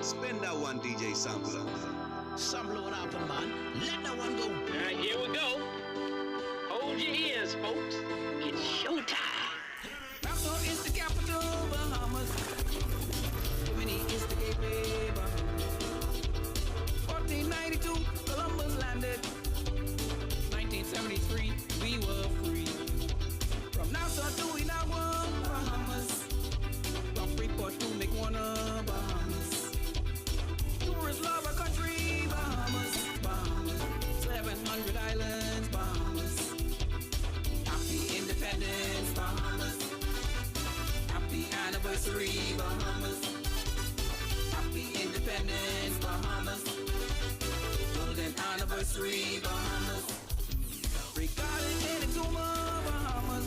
Spin that one, DJ Sampler. Sample what happened, man. Let that one go. Here we go. Hold your ears, folks. It's showtime. Nassau is the capital, Bahamas. Bimini is the gateway, Bahamas. 1492, Columbus landed. 1973, we were free. From Nassau to Inagua, Bahamas. From Freeport to Mequona, Bahamas. Tourists love our country, Bahamas, Bahamas. 700 islands, Bahamas. Happy independence, Bahamas. Happy anniversary, Bahamas. Happy independence, Bahamas. Golden anniversary, Bahamas. Regarding in Exuma, Bahamas.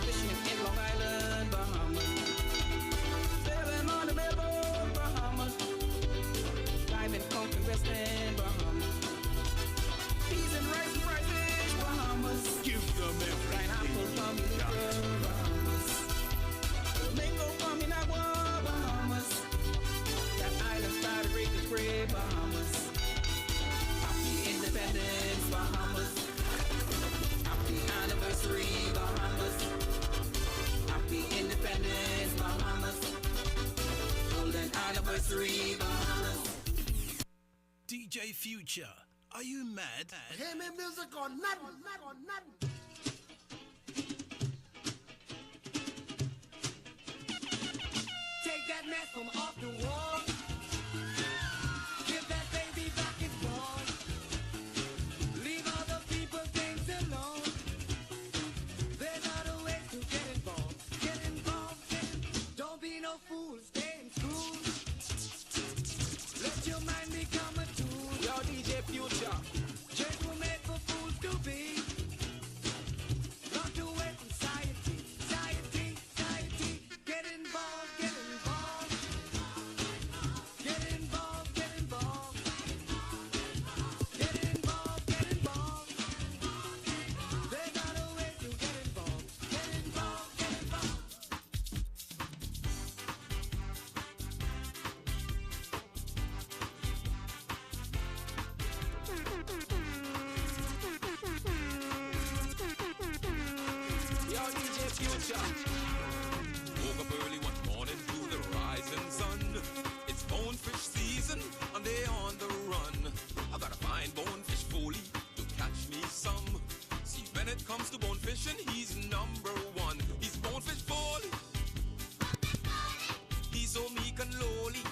Fishing in Long Island, Bahamas. Sailing on the Melbourne, Bahamas. Diamond Conquer West End, Bahamas. Peas and rice and fried fish, Bahamas. Give them everything. Pineapple from Israel, Bahamas. Flamingo from Inagua, Bahamas. That island started great to spray, Bahamas. Happy independence, Bahamas. Happy anniversary, Bahamas. Happy independence, Bahamas. Golden anniversary, Bahamas. DJ Future, are you mad? Hear me music or nothing. Take that mess from off the wall. Give that baby back its ball. Leave other people's things alone. There's other ways to get involved. Get involved. Don't be no fool. Stay in school. Let your mind become a tool. Yo, DJ Future. Change were made for fools to be. Locked away from society. Society. Get involved. Get involved. Get involved. Get involved. Get involved. Get involved. There's other ways to get involved. Get involved. Get involved. Yo, DJ Future. Woke up early one morning to the rising sun. It's bonefish season and they on the run. I gotta find bonefish fully to catch me some. See, when it comes to bonefishing, he's number one. He's bonefish fully. He's so meek and lowly.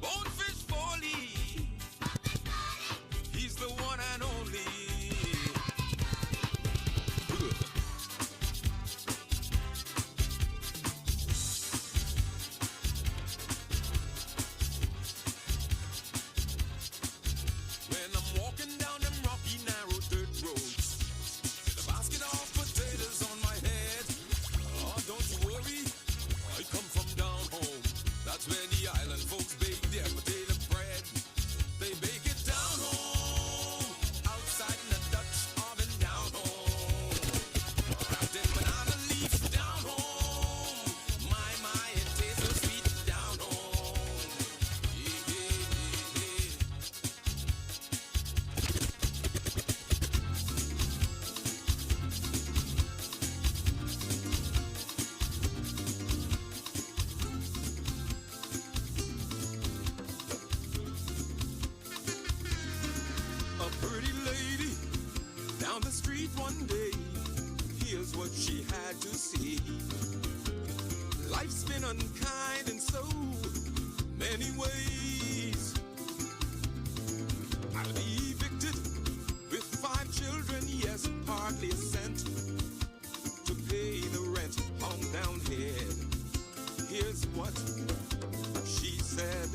Bonefish fully. He's the one and only. When I'm walking down them rocky, narrow dirt roads, with a basket of potatoes on my head. Oh, don't you worry, I come from down home. That's where the island folks bake their potato bread. They bake it down home, outside in the Dutch oven down home. Wrapped in banana leaf down home. My, it tastes so sweet down home. Yeah, yeah, yeah, yeah. A pretty lady down the street one day. Here's what she had to say. Life's been unkind in so many ways. I'll be evicted with 5 children, yes, hardly a cent to pay the rent on down here. Here's what she said.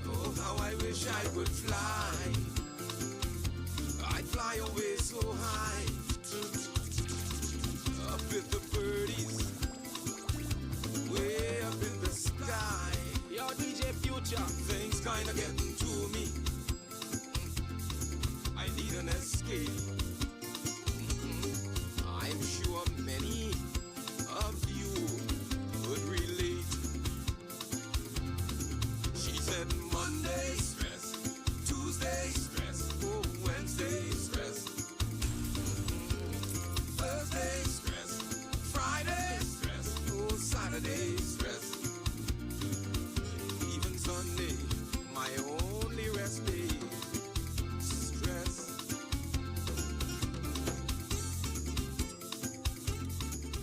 Oh, how I wish I could fly. I'd fly away so high, up with the birdies, way up in the sky. Yo, DJ Future. Things kinda getting to me. I need an escape. I'm sure many of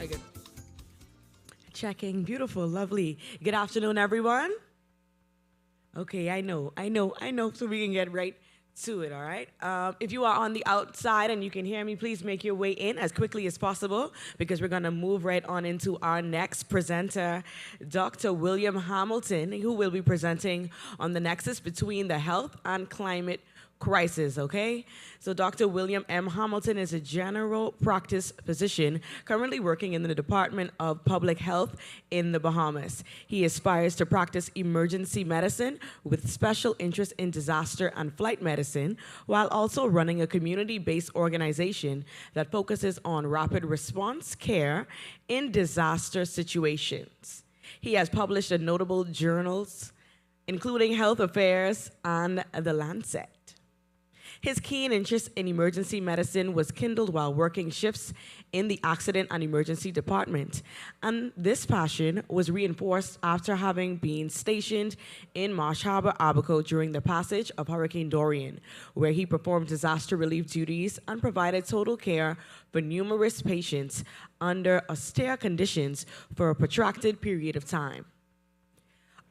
I good. Checking. Beautiful. Lovely. Good afternoon, everyone. Okay, I know. So we can get right to it, all right? If you are on the outside and you can hear me, please make your way in as quickly as possible because we're going to move right on into our next presenter, Dr. William Hamilton, who will be presenting on the nexus between the health and climate crisis, okay? So Dr. William M. Hamilton is a general practice physician currently working in the Department of Public Health in the Bahamas. He aspires to practice emergency medicine with special interest in disaster and flight medicine, while also running a community-based organization that focuses on rapid response care in disaster situations. He has published in notable journals, including Health Affairs and The Lancet. His keen interest in emergency medicine was kindled while working shifts in the Accident and Emergency Department, and this passion was reinforced after having been stationed in Marsh Harbor, Abaco during the passage of Hurricane Dorian, where he performed disaster relief duties and provided total care for numerous patients under austere conditions for a protracted period of time.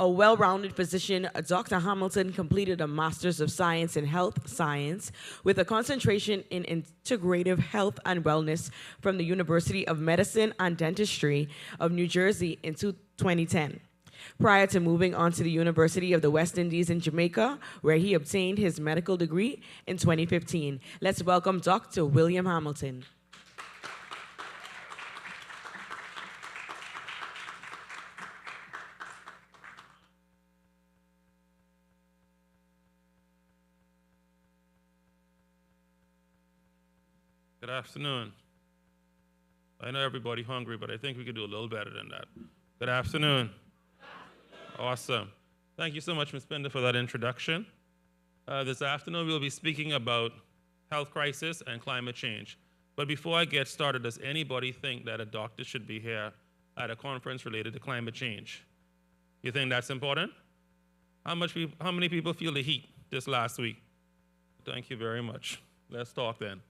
A well-rounded physician, Dr. Hamilton completed a Master's of Science in Health Science with a concentration in integrative health and wellness from the University of Medicine and Dentistry of New Jersey in 2010. Prior to moving on to the University of the West Indies in Jamaica, where he obtained his medical degree in 2015. Let's welcome Dr. William Hamilton. Good afternoon. I know everybody hungry, but I think we could do a little better than that. Good afternoon. Awesome. Thank you so much, Ms. Pender, for that introduction. This afternoon, we'll be speaking about health crisis and climate change. But before I get started, does anybody think that a doctor should be here at a conference related to climate change? You think that's important? How many people feel the heat this last week? Thank you very much. Let's talk then.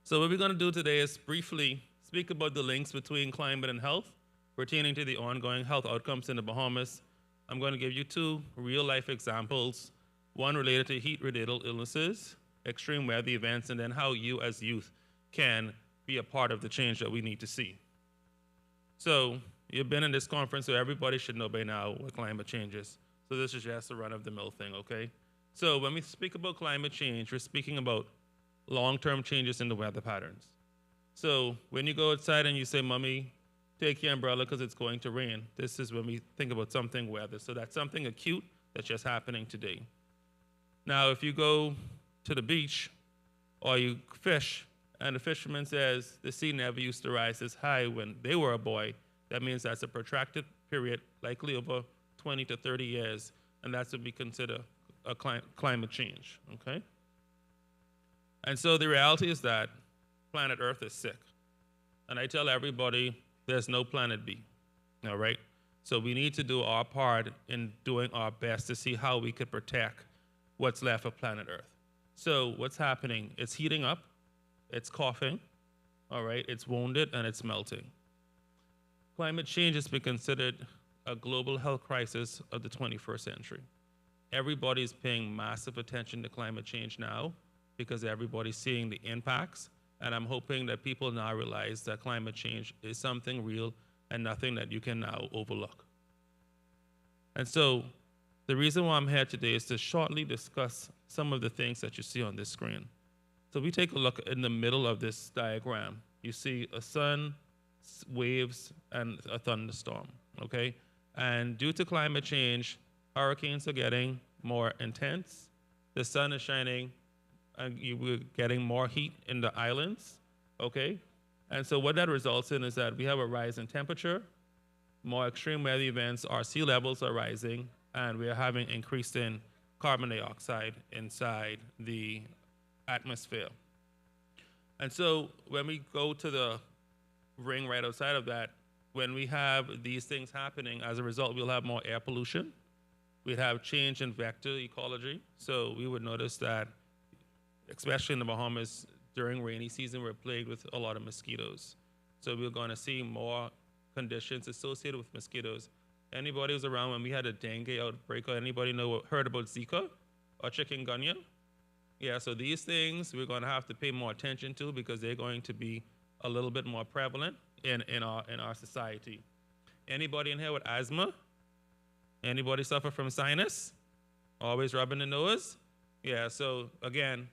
So what we're going to do today is briefly speak about the links between climate and health pertaining to the ongoing health outcomes in the Bahamas. I'm going to give you two real-life examples, one related to heat-related illnesses, extreme weather events, and then how you as youth can be a part of the change that we need to see. So you've been in this conference, so everybody should know by now what climate change is. So this is just a run-of-the-mill thing, okay? So when we speak about climate change, we're speaking about long-term changes in the weather patterns. So when you go outside and you say, Mommy, take your umbrella because it's going to rain, this is when we think about something weather. So that's something acute that's just happening today. Now, if you go to the beach or you fish and the fisherman says the sea never used to rise this high when they were a boy, that means that's a protracted period, likely over 20 to 30 years, and that's what we consider a climate change, okay? And so the reality is that planet Earth is sick. And I tell everybody there's no planet B, all right? So we need to do our part in doing our best to see how we could protect what's left of planet Earth. So what's happening? It's heating up, it's coughing, all right? It's wounded and it's melting. Climate change has been considered a global health crisis of the 21st century. Everybody's paying massive attention to climate change now, because everybody's seeing the impacts, and I'm hoping that people now realize that climate change is something real and nothing that you can now overlook. And so the reason why I'm here today is to shortly discuss some of the things that you see on this screen. So we take a look in the middle of this diagram. You see a sun, waves, and a thunderstorm, okay? And due to climate change, hurricanes are getting more intense, the sun is shining, and we're getting more heat in the islands, okay? And so what that results in is that we have a rise in temperature, more extreme weather events, our sea levels are rising, and we're having increase in carbon dioxide inside the atmosphere. And so when we go to the ring right outside of that, when we have these things happening, as a result, we'll have more air pollution. We'd have change in vector ecology. So we would notice that especially in the Bahamas, during rainy season, we're plagued with a lot of mosquitoes. So we're going to see more conditions associated with mosquitoes. Anybody was around when we had a dengue outbreak, or anybody heard about Zika or chikungunya? Yeah, so these things we're going to have to pay more attention to because they're going to be a little bit more prevalent in our society. Anybody in here with asthma? Anybody suffer from sinus? Always rubbing the nose? Yeah, so again,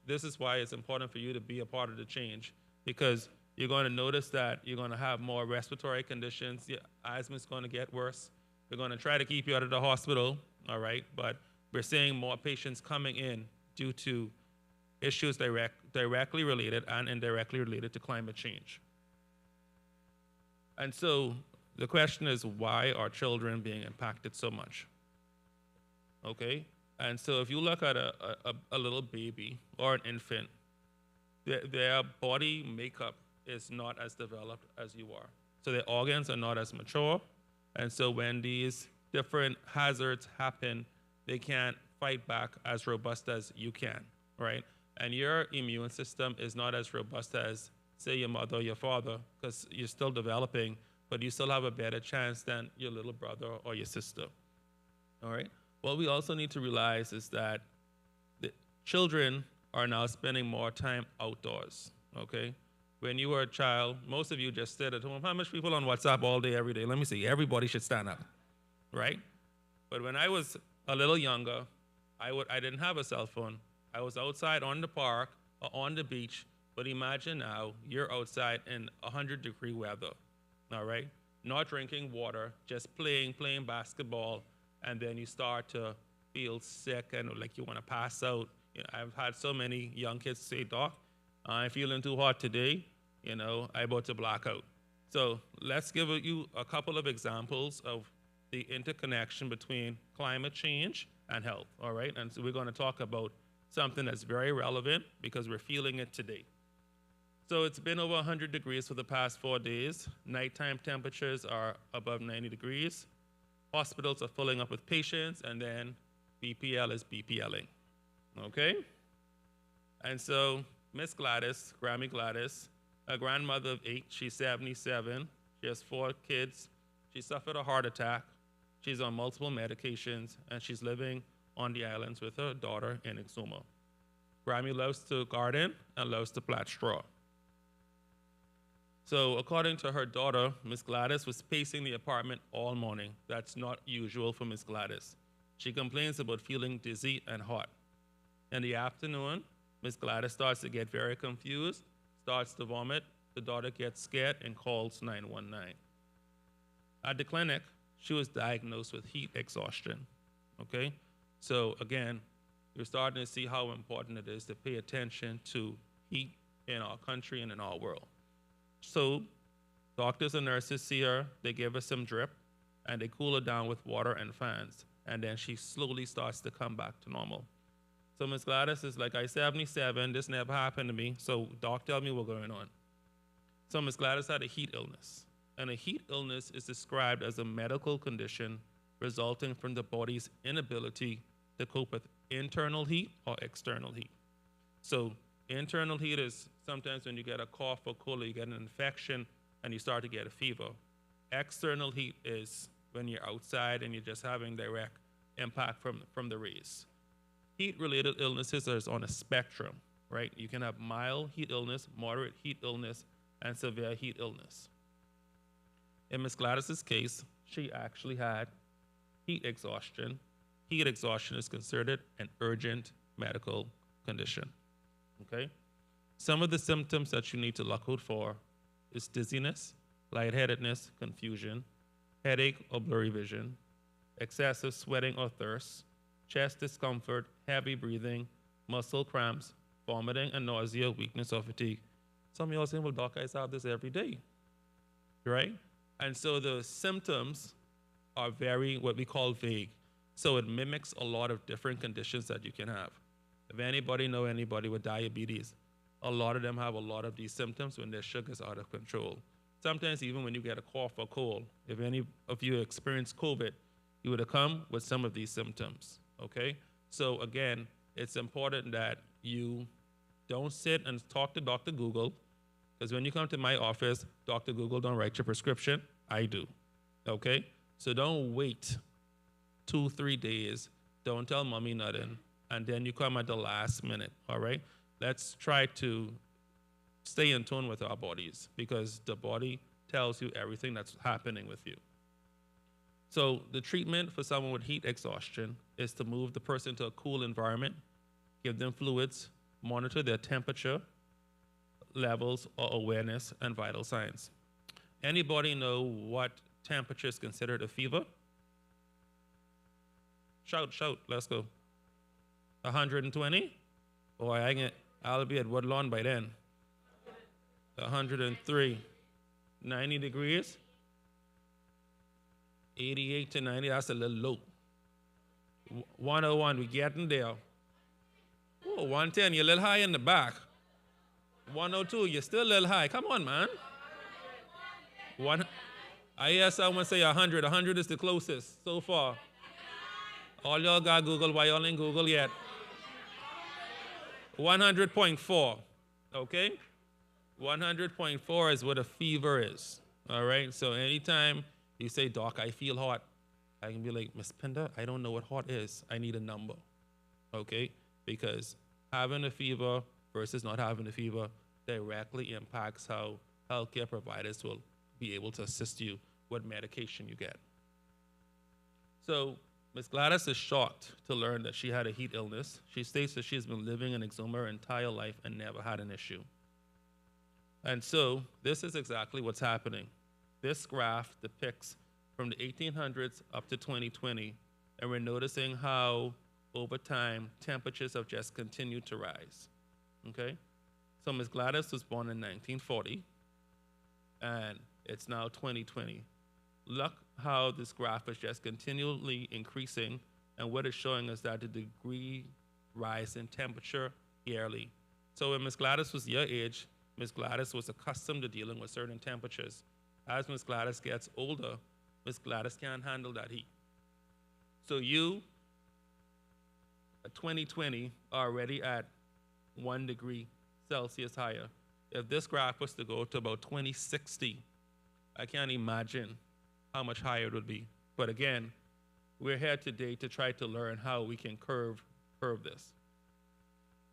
this is why it's important for you to be a part of the change, because you're going to notice that you're going to have more respiratory conditions. Your asthma is going to get worse. We're going to try to keep you out of the hospital, all right? But we're seeing more patients coming in due to issues directly related and indirectly related to climate change. And so the question is, why are children being impacted so much? Okay? And so if you look at a little baby or an infant, their body makeup is not as developed as you are. So their organs are not as mature. And so when these different hazards happen, they can't fight back as robust as you can, right? And your immune system is not as robust as, say, your mother or your father, because you're still developing, but you still have a better chance than your little brother or your sister, all right? What we also need to realize is that the children are now spending more time outdoors, okay? When you were a child, most of you just stayed at home. How much people on WhatsApp all day, every day? Let me see. Everybody should stand up, right? But when I was a little younger, I didn't have a cell phone. I was outside on the park or on the beach, but imagine now you're outside in 100-degree weather, all right? Not drinking water, just playing basketball, and then you start to feel sick and like you want to pass out. You know, I've had so many young kids say, "Doc, I'm feeling too hot today. You know, I'm about to black out." So let's give you a couple of examples of the interconnection between climate change and health, all right? And so we're going to talk about something that's very relevant because we're feeling it today. So it's been over 100 degrees for the past 4 days. Nighttime temperatures are above 90 degrees. Hospitals are filling up with patients, and then BPL is BPLing, okay? And so Miss Gladys, Grammy Gladys, a grandmother of 8, she's 77, she has 4 kids, she suffered a heart attack, she's on multiple medications, and she's living on the islands with her daughter in Exuma. Grammy loves to garden and loves to plant straw. So according to her daughter, Miss Gladys was pacing the apartment all morning. That's not usual for Miss Gladys. She complains about feeling dizzy and hot. In the afternoon, Miss Gladys starts to get very confused, starts to vomit. The daughter gets scared and calls 919. At the clinic, she was diagnosed with heat exhaustion, okay? So again, you're starting to see how important it is to pay attention to heat in our country and in our world. So doctors and nurses see her, they give her some drip, and they cool her down with water and fans. And then she slowly starts to come back to normal. So Miss Gladys is like, I'm 77, this never happened to me, so doc, tell me what's going on. So Miss Gladys had a heat illness. And a heat illness is described as a medical condition resulting from the body's inability to cope with internal heat or external heat. So internal heat is sometimes when you get a cough or cold, or you get an infection and you start to get a fever. External heat is when you're outside and you're just having direct impact from the rays. Heat-related illnesses are on a spectrum, right? You can have mild heat illness, moderate heat illness, and severe heat illness. In Ms. Gladys's case, she actually had heat exhaustion. Heat exhaustion is considered an urgent medical condition, okay? Some of the symptoms that you need to look out for is dizziness, lightheadedness, confusion, headache or blurry vision, excessive sweating or thirst, chest discomfort, heavy breathing, muscle cramps, vomiting and nausea, weakness or fatigue. Some of y'all saying, well, doc, I have this every day, right? And so the symptoms are very, what we call vague. So it mimics a lot of different conditions that you can have. If anybody know anybody with diabetes, a lot of them have a lot of these symptoms when their sugar's out of control. Sometimes even when you get a cough or cold, if any of you experience COVID, you would have come with some of these symptoms, okay? So again, it's important that you don't sit and talk to Dr. Google, Because when you come to my office, Dr. Google don't write your prescription. I do. Okay? So don't wait 2-3 days. Don't tell mommy nothing. And then you come at the last minute. All right? Let's try to stay in tune with our bodies because the body tells you everything that's happening with you. So the treatment for someone with heat exhaustion is to move the person to a cool environment, give them fluids, monitor their temperature levels or awareness and vital signs. Anybody know what temperature is considered a fever? Shout, let's go. 120? Boy, I'll be at Woodlawn by then. 103. 90 degrees? 88 to 90, that's a little low. 101, we getting there. Oh, 110, you're a little high in the back. 102, you're still a little high. Come on, man. I hear someone say 100. 100 is the closest so far. All y'all got Google, why y'all ain't Google yet? 100.4, okay? 100.4 is what a fever is, all right? So anytime you say, Doc, I feel hot, I can be like, Miss Pinda, I don't know what hot is. I need a number, okay? Because having a fever versus not having a fever directly impacts how healthcare providers will be able to assist you what medication you get. So Ms. Gladys is shocked to learn that she had a heat illness. She states that she's been living in eczema her entire life and never had an issue. And so this is exactly what's happening. This graph depicts from the 1800s up to 2020, and we're noticing how over time temperatures have just continued to rise, okay? So Ms. Gladys was born in 1940, and it's now 2020. Look how this graph is just continually increasing, and what it's showing is that the degree rise in temperature yearly. So when Ms. Gladys was your age, Ms. Gladys was accustomed to dealing with certain temperatures. As Ms. Gladys gets older, Ms. Gladys can't handle that heat. So you, at 2020, are already at 1 degree Celsius higher. If this graph was to go to about 2060, I can't imagine how much higher it would be. But again, we're here today to try to learn how we can curve this.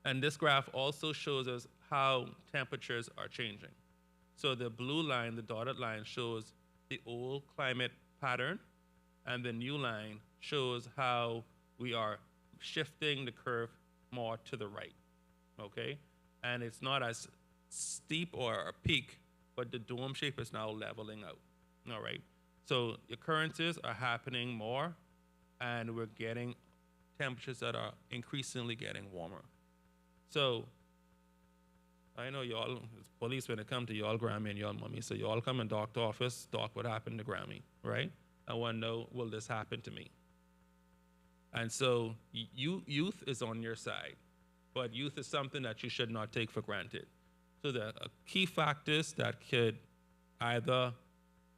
And this graph also shows us how temperatures are changing. So the blue line, the dotted line, shows the old climate pattern, and the new line shows how we are shifting the curve more to the right, okay? And it's not as steep or a peak, but the dome shape is now leveling out, all right? So occurrences are happening more, and we're getting temperatures that are increasingly getting warmer. So I know y'all, it's police when it comes to y'all Grammy and y'all mommy, so y'all come in doctor office, doc, what happened to Grammy, right? I want to know, will this happen to me? And so youth is on your side, but youth is something that you should not take for granted. So the key factors that could either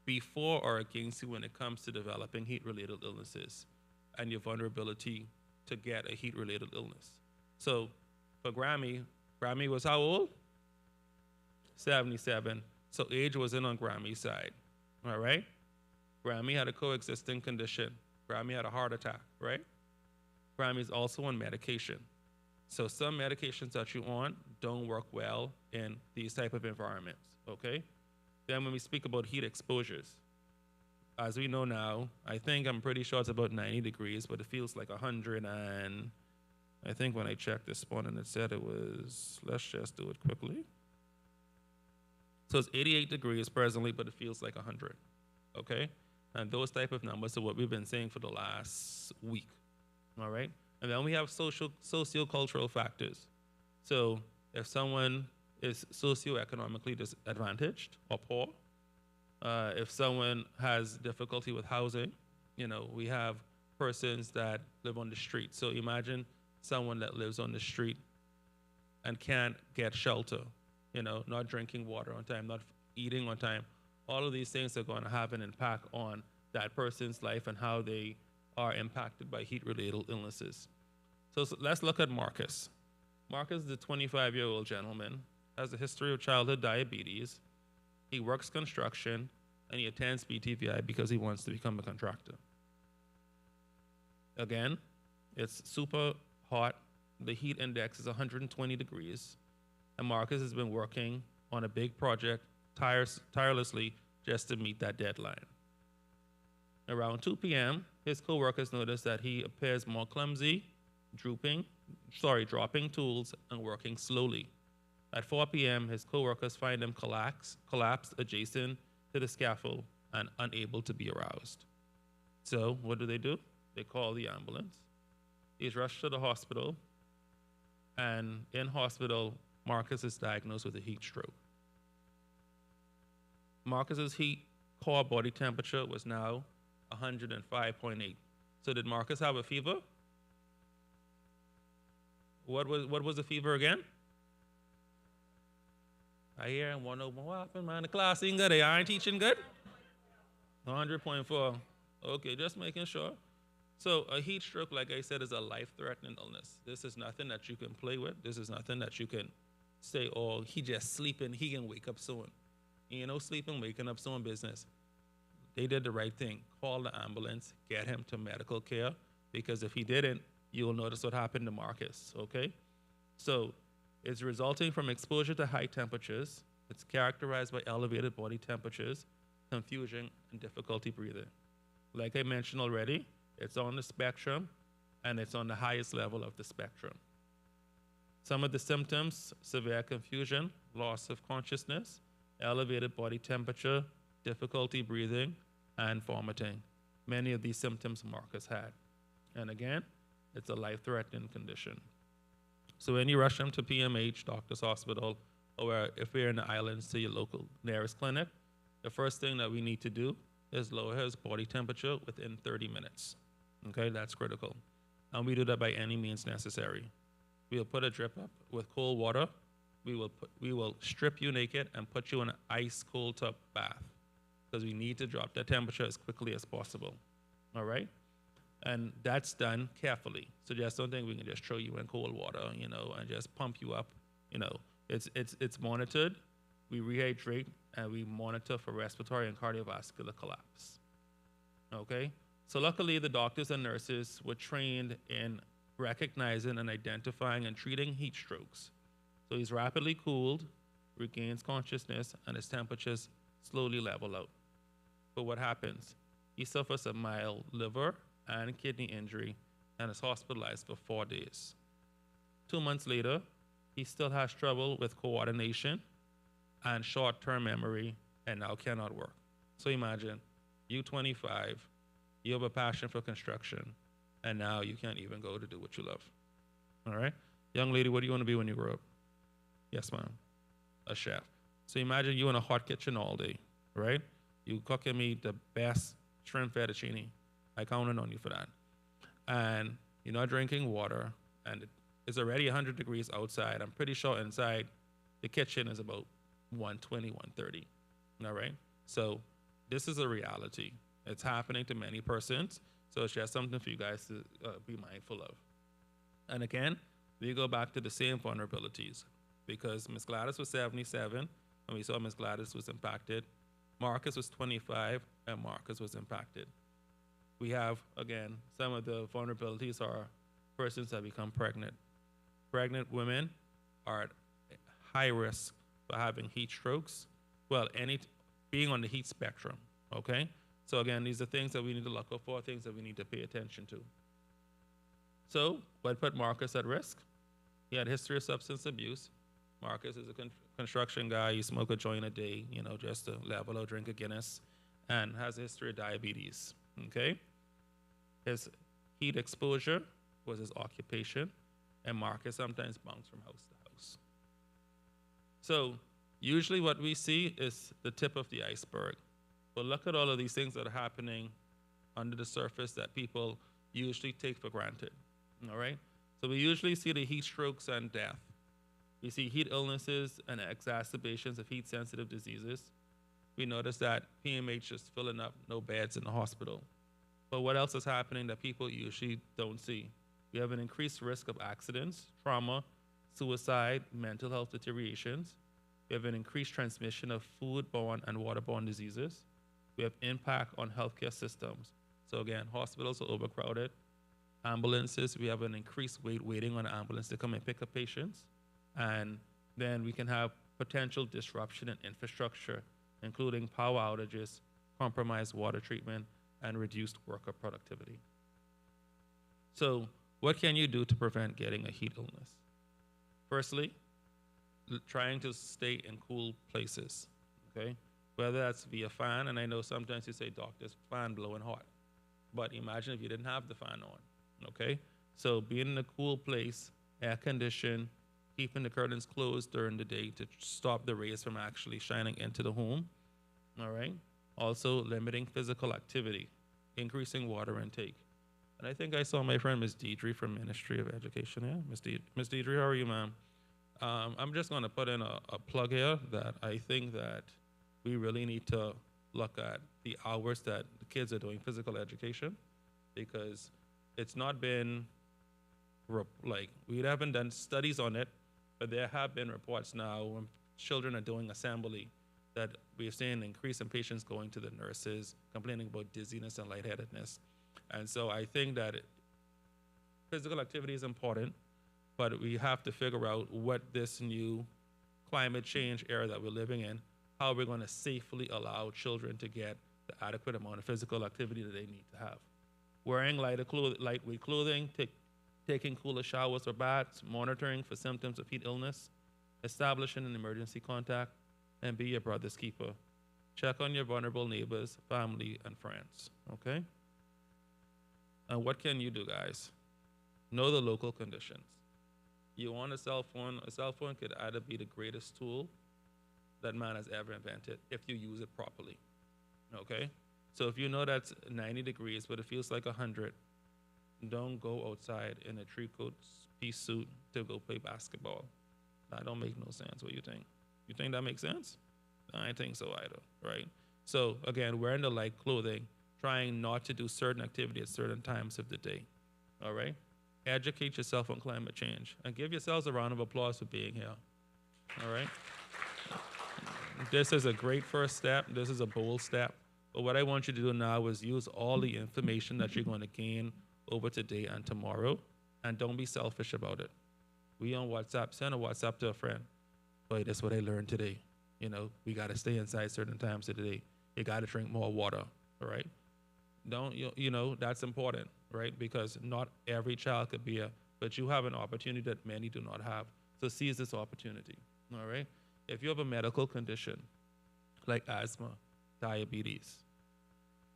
be for or against you when it comes to developing heat-related illnesses and your vulnerability to get a heat-related illness. So for Grammy was how old? 77. So age wasn't on Grammy's side, all right? Grammy had a coexisting condition. Grammy had a heart attack, right? Grammy's also on medication. So some medications that you're on don't work well in these type of environments, okay? Then when we speak about heat exposures, as we know now, I'm pretty sure it's about 90 degrees, but it feels like 100 and I think when I checked this morning, it said it was, let's just do it quickly. So it's 88 degrees presently, but it feels like 100, okay? And those type of numbers are what we've been saying for the last week, all right? And then we have socio-cultural factors. So if someone is socioeconomically disadvantaged or poor, if someone has difficulty with housing, we have persons that live on the street. So imagine someone that lives on the street and can't get shelter, not drinking water on time, not eating on time. All of these things are going to have an impact on that person's life and how they are impacted by heat-related illnesses. So let's look at Marcus. Marcus is a 25-year-old gentleman. has a history of childhood diabetes. He works construction, and he attends BTVI because he wants to become a contractor. Again, it's super hot. The heat index is 120 degrees, and Marcus has been working on a big project tirelessly just to meet that deadline. Around 2 p.m., his coworkers notice that he appears more clumsy, dropping tools and working slowly. At 4 p.m., his coworkers find him collapsed adjacent to the scaffold and unable to be aroused. So what do? They call the ambulance. He's rushed to the hospital, and in hospital, Marcus is diagnosed with a heat stroke. Marcus's core body temperature was now 105.8. So did Marcus have a fever? What was the fever again? I hear and want to know what happened, man. The class ain't good. They aren't teaching good? 100.4. Okay, just making sure. So a heat stroke, like I said, is a life-threatening illness. This is nothing that you can play with. This is nothing that you can say, oh, he just sleeping, he can wake up soon. You know, sleeping, waking up soon business. They did the right thing. Call the ambulance, get him to medical care, because if he didn't, you'll notice what happened to Marcus, okay? So it's resulting from exposure to high temperatures. It's characterized by elevated body temperatures, confusion, and difficulty breathing. Like I mentioned already, it's on the spectrum, and it's on the highest level of the spectrum. Some of the symptoms: severe confusion, loss of consciousness, elevated body temperature, difficulty breathing, and vomiting. Many of these symptoms Marcus had. And again, it's a life-threatening condition. So when you rush him to PMH, Doctor's Hospital, or if we're in the islands, to your local nearest clinic, the first thing that we need to do is lower his body temperature within 30 minutes. Okay, that's critical. And we do that by any means necessary. We'll put a drip up with cold water. We will strip you naked and put you in an ice cold tub bath, because we need to drop that temperature as quickly as possible. All right? And that's done carefully. So just don't think we can just throw you in cold water, you know, and just pump you up. You know, it's monitored. We rehydrate and we monitor for respiratory and cardiovascular collapse. Okay? So luckily, the doctors and nurses were trained in recognizing and identifying and treating heat strokes. So he's rapidly cooled, regains consciousness, and his temperatures slowly level out. But what happens? He suffers a mild liver and kidney injury and is hospitalized for 4 days. 2 months later, he still has trouble with coordination and short-term memory, and now cannot work. So imagine, you 25, you have a passion for construction, and now you can't even go to do what you love. All right? Young lady, what do you want to be when you grow up? Yes, ma'am. A chef. So imagine you in a hot kitchen all day, right? You cooking me the best shrimp fettuccine. I counted on you for that. And you're not drinking water, and it's already 100 degrees outside. I'm pretty sure inside the kitchen is about 120, 130. All right? So this is a reality. It's happening to many persons. So it's just something for you guys to be mindful of. And again, we go back to the same vulnerabilities, because Miss Gladys was 77, and we saw Miss Gladys was impacted. Marcus was 25, and Marcus was impacted. We have, again, some of the vulnerabilities are persons that become pregnant. Pregnant women are at high risk for having heat strokes. Well, being on the heat spectrum, okay? So again, these are things that we need to look out for, things that we need to pay attention to. So what put Marcus at risk? He had a history of substance abuse. Marcus is a construction guy. He smoked a joint a day, you know, just to level out, drink a Guinness, and has a history of diabetes, okay? His heat exposure was his occupation, and Marcus sometimes bounced from house to house. So usually what we see is the tip of the iceberg. But look at all of these things that are happening under the surface that people usually take for granted, all right? So we usually see the heat strokes and death. We see heat illnesses and exacerbations of heat-sensitive diseases. We notice that PMH is filling up, no beds in the hospital. But what else is happening that people usually don't see? We have an increased risk of accidents, trauma, suicide, mental health deteriorations. We have an increased transmission of foodborne and waterborne diseases. We have impact on healthcare systems. So again, hospitals are overcrowded. Ambulances, we have an increased waiting on an ambulance to come and pick up patients. And then we can have potential disruption in infrastructure, including power outages, compromised water treatment, and reduced worker productivity. So what can you do to prevent getting a heat illness? Firstly, trying to stay in cool places, okay? Whether that's via fan, and I know sometimes you say, Doc, this fan blowing hot. But imagine if you didn't have the fan on, okay? So being in a cool place, air conditioned, keeping the curtains closed during the day to stop the rays from actually shining into the home, all right? Also limiting physical activity, increasing water intake. And I think I saw my friend Ms. Deidre from Ministry of Education here. Ms. Deidre, how are you, ma'am? I'm just gonna put in a plug here that I think that we really need to look at the hours that the kids are doing physical education, because it's not been, like, we haven't done studies on it, but there have been reports now when children are doing assembly that we're seeing an increase in patients going to the nurses, complaining about dizziness and lightheadedness. And so I think that physical activity is important, but we have to figure out what this new climate change era that we're living in, how we're going to safely allow children to get the adequate amount of physical activity that they need to have. Wearing lightweight clothing, taking cooler showers or baths, monitoring for symptoms of heat illness, establishing an emergency contact, and be your brother's keeper. Check on your vulnerable neighbors, family, and friends, okay? And what can you do, guys? Know the local conditions. You want a cell phone could either be the greatest tool that man has ever invented if you use it properly, okay? So if you know that's 90 degrees, but it feels like 100, don't go outside in a three-coat piece suit to go play basketball. That don't make no sense. What do you think? You think that makes sense? I think so either, right? So again, wearing the light clothing, trying not to do certain activity at certain times of the day, all right? Educate yourself on climate change and give yourselves a round of applause for being here, all right? This is a great first step. This is a bold step. But what I want you to do now is use all the information that you're going to gain over today and tomorrow, and don't be selfish about it. We on WhatsApp, send a WhatsApp to a friend. Boy, that's what I learned today. You know, we got to stay inside certain times of the day. You got to drink more water, all right? Don't, you know, that's important, right? Because not every child could be but you have an opportunity that many do not have. So seize this opportunity, all right? If you have a medical condition like asthma, diabetes,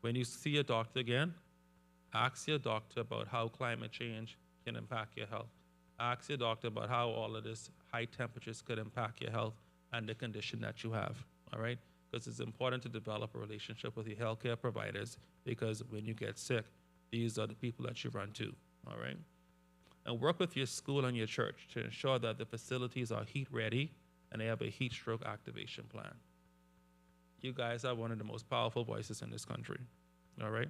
when you see a doctor again, ask your doctor about how climate change can impact your health. Ask your doctor about how all of this high temperatures could impact your health and the condition that you have, all right? Because it's important to develop a relationship with your healthcare providers, because when you get sick, these are the people that you run to, all right? And work with your school and your church to ensure that the facilities are heat ready and they have a heat stroke activation plan. You guys are one of the most powerful voices in this country, all right?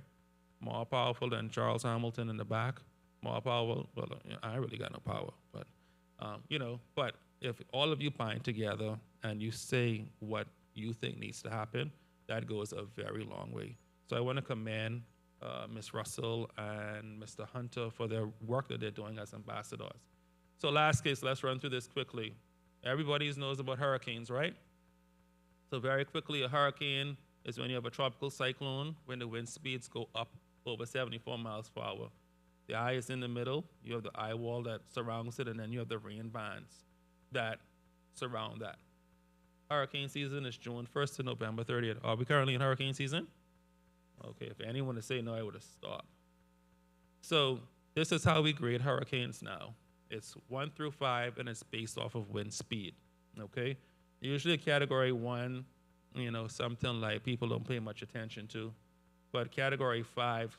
More powerful than Charles Hamilton in the back, more powerful, well, I really got no power, but, you know, but if all of you bind together and you say what you think needs to happen, that goes a very long way. So I want to commend Ms. Russell and Mr. Hunter for their work that they're doing as ambassadors. So last case, let's run through this quickly. Everybody knows about hurricanes, right? So very quickly, a hurricane is when you have a tropical cyclone, when the wind speeds go up over 74 miles per hour. The eye is in the middle, you have the eye wall that surrounds it, and then you have the rain bands that surround that. Hurricane season is June 1st to November 30th. Are we currently in hurricane season? Okay, if anyone would say no, I would have stopped. So this is how we grade hurricanes now. It's 1 through 5, and it's based off of wind speed, okay? Usually category 1, you know, something like people don't pay much attention to. But category 5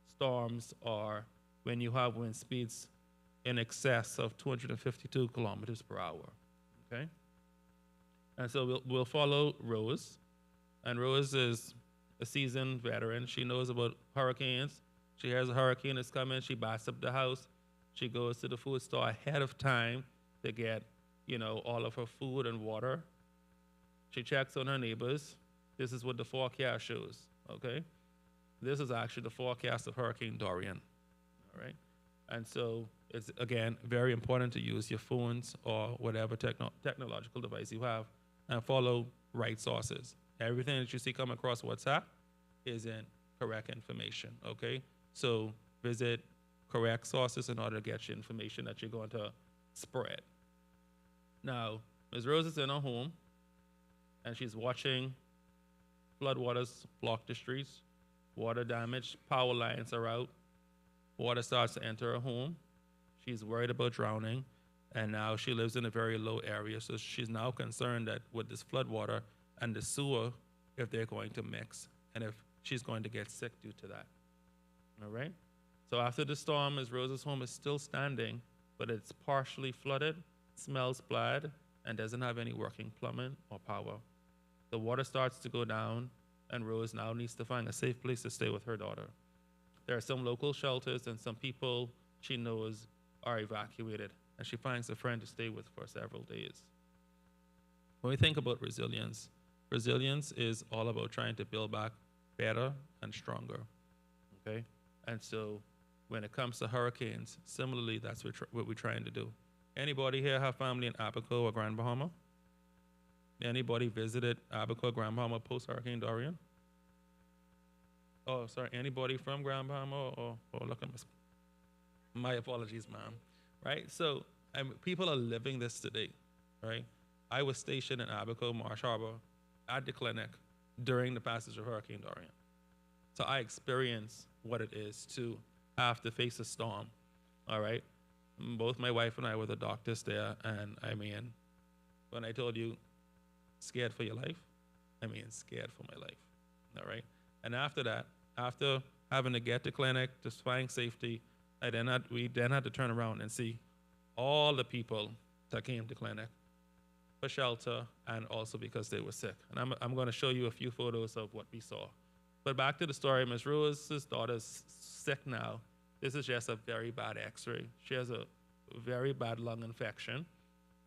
storms are when you have wind speeds in excess of 252 kilometers per hour, okay? And so we'll follow Rose. And Rose is a seasoned veteran. She knows about hurricanes. She hears a hurricane is coming. She backs up the house. She goes to the food store ahead of time to get, you know, all of her food and water. She checks on her neighbors. This is what the forecast shows, okay? This is actually the forecast of Hurricane Dorian, all right? And so it's, again, very important to use your phones or whatever technological device you have and follow right sources. Everything that you see come across WhatsApp isn't correct information, okay? So visit correct sources in order to get your information that you're going to spread. Now, Ms. Rose is in her home, and she's watching floodwaters block the streets, water damage, power lines are out, water starts to enter her home. She's worried about drowning, and now she lives in a very low area, so she's now concerned that with this floodwater and the sewer, if they're going to mix, and if she's going to get sick due to that. All right? So after the storm, Ms. Rose's home is still standing, but it's partially flooded, smells bad, and doesn't have any working plumbing or power. The water starts to go down, and Rose now needs to find a safe place to stay with her daughter. There are some local shelters, and some people she knows are evacuated, and she finds a friend to stay with for several days. When we think about resilience, resilience is all about trying to build back better and stronger, okay? And so when it comes to hurricanes, similarly, that's what we're trying to do. Anybody here have family in Abaco or Grand Bahama? Anybody visited Abaco or Grand Bahama post-Hurricane Dorian? Oh, sorry, anybody from Grand Bahama or look at my apologies, ma'am, right? So people are living this today, right? I was stationed in Abaco, Marsh Harbor, at the clinic during the passage of Hurricane Dorian. So I experienced what it is to have to face a storm, all right? Both my wife and I were the doctors there, and I mean, when I told you, scared for your life, I mean, scared for my life, all right? And after that, after having to get to clinic, just find safety, we then had to turn around and see all the people that came to clinic for shelter and also because they were sick. And I'm going to show you a few photos of what we saw. But back to the story, Ms. Rose's daughter's sick now. This is just a very bad x-ray. She has a very bad lung infection,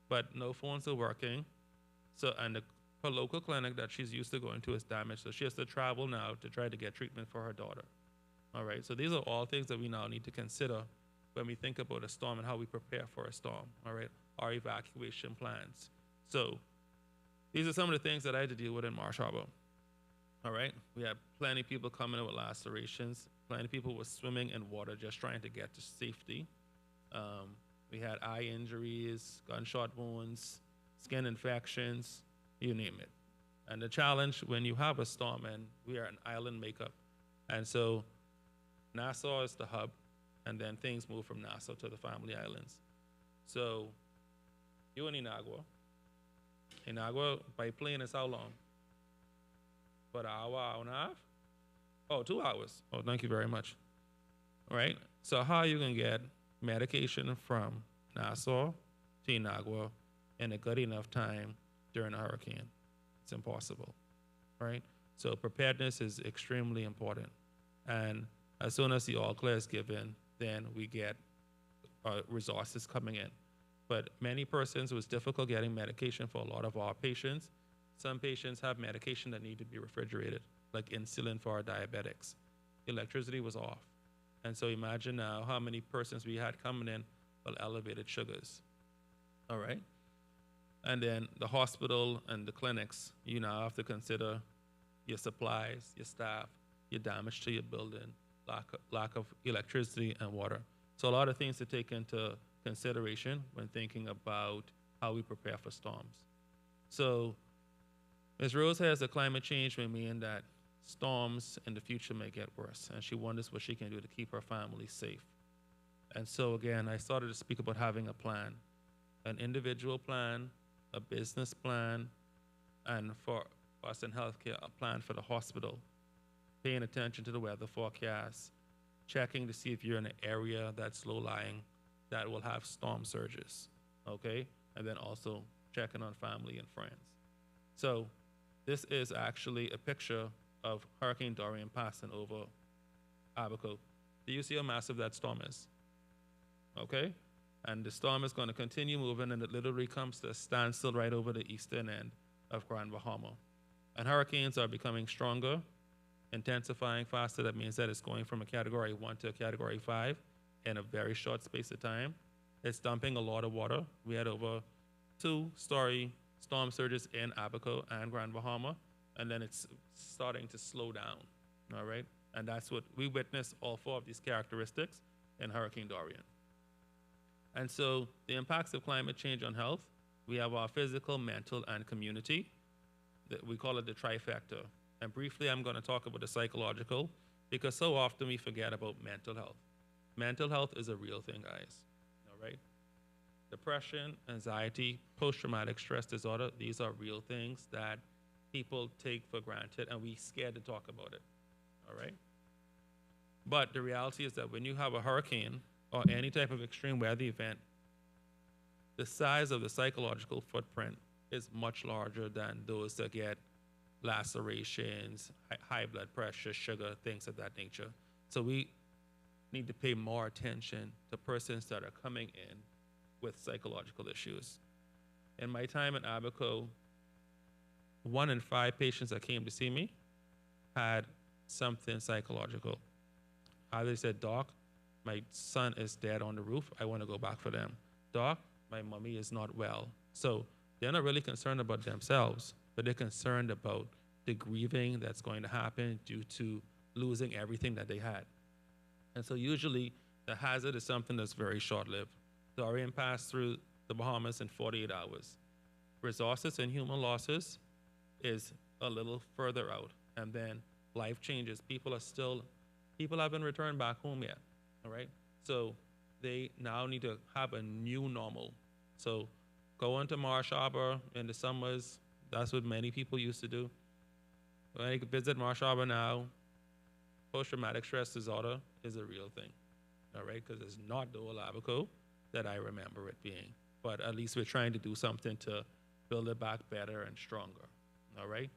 but no phones are working. So, and her local clinic that she's used to going to is damaged, so she has to travel now to try to get treatment for her daughter. All right, so these are all things that we now need to consider when we think about a storm and how we prepare for a storm, all right, our evacuation plans. So these are some of the things that I had to deal with in Marsh Harbor. All right, we had plenty of people coming in with lacerations, plenty of people were swimming in water just trying to get to safety. We had eye injuries, gunshot wounds, skin infections, you name it. And the challenge when you have a storm, and we are an island makeup, and so Nassau is the hub, and then things move from Nassau to the family islands. So you in Inagua. Inagua by plane is how long? About an hour and a half? Oh, 2 hours. Oh, thank you very much. All right, so how are you gonna get medication from Nassau to Inagua in a good enough time during a hurricane? It's impossible, right? So preparedness is extremely important. And as soon as the all clear is given, then we get resources coming in. But many persons, it was difficult getting medication for a lot of our patients. Some patients have medication that need to be refrigerated, like insulin for our diabetics. Electricity was off. And so imagine now how many persons we had coming in with elevated sugars, all right? And then the hospital and the clinics, you now have to consider your supplies, your staff, your damage to your building, lack of electricity and water. So a lot of things to take into consideration when thinking about how we prepare for storms. So Ms. Rose has a climate change may mean that storms in the future may get worse, and she wonders what she can do to keep her family safe. And so again, I started to speak about having a plan, an individual plan, a business plan, and for us in healthcare, a plan for the hospital, paying attention to the weather forecast, checking to see if you're in an area that's low-lying that will have storm surges, okay? And then also checking on family and friends. So this is actually a picture of Hurricane Dorian passing over Abaco. Do you see how massive that storm is? Okay? And the storm is going to continue moving, and it literally comes to a standstill right over the eastern end. of Grand Bahama. And hurricanes are becoming stronger, intensifying faster. That means that it's going from a category 1 to a category 5 in a very short space of time. It's dumping a lot of water. We had over 2-story storm surges in Abaco and Grand Bahama, and then it's starting to slow down, all right? And that's what we witnessed, all 4 of these characteristics in Hurricane Dorian. And so the impacts of climate change on health, we have our physical, mental, and community. We call it the trifecta. And briefly, I'm going to talk about the psychological, because so often we forget about mental health. Mental health is a real thing, guys, all right? Depression, anxiety, post-traumatic stress disorder, these are real things that people take for granted, and we scared to talk about it, all right? But the reality is that when you have a hurricane or any type of extreme weather event, the size of the psychological footprint is much larger than those that get lacerations, high blood pressure, sugar, things of that nature. So we need to pay more attention to persons that are coming in with psychological issues. In my time at Abaco, 1 in 5 patients that came to see me had something psychological. Either they said, "Doc, my son is dead on the roof. I want to go back for them." "Doc, my mommy is not well." So they're not really concerned about themselves, but they're concerned about the grieving that's going to happen due to losing everything that they had. And so usually the hazard is something that's very short-lived. Dorian passed through the Bahamas in 48 hours. Resources and human losses is a little further out. And then life changes. People haven't returned back home yet, all right? So they now need to have a new normal. So go into Marsh Harbor in the summers. That's what many people used to do. When I visit Marsh Harbor now, post-traumatic stress disorder is a real thing, all right? Because it's not the old Abaco that I remember it being. But at least we're trying to do something to build it back better and stronger, all right?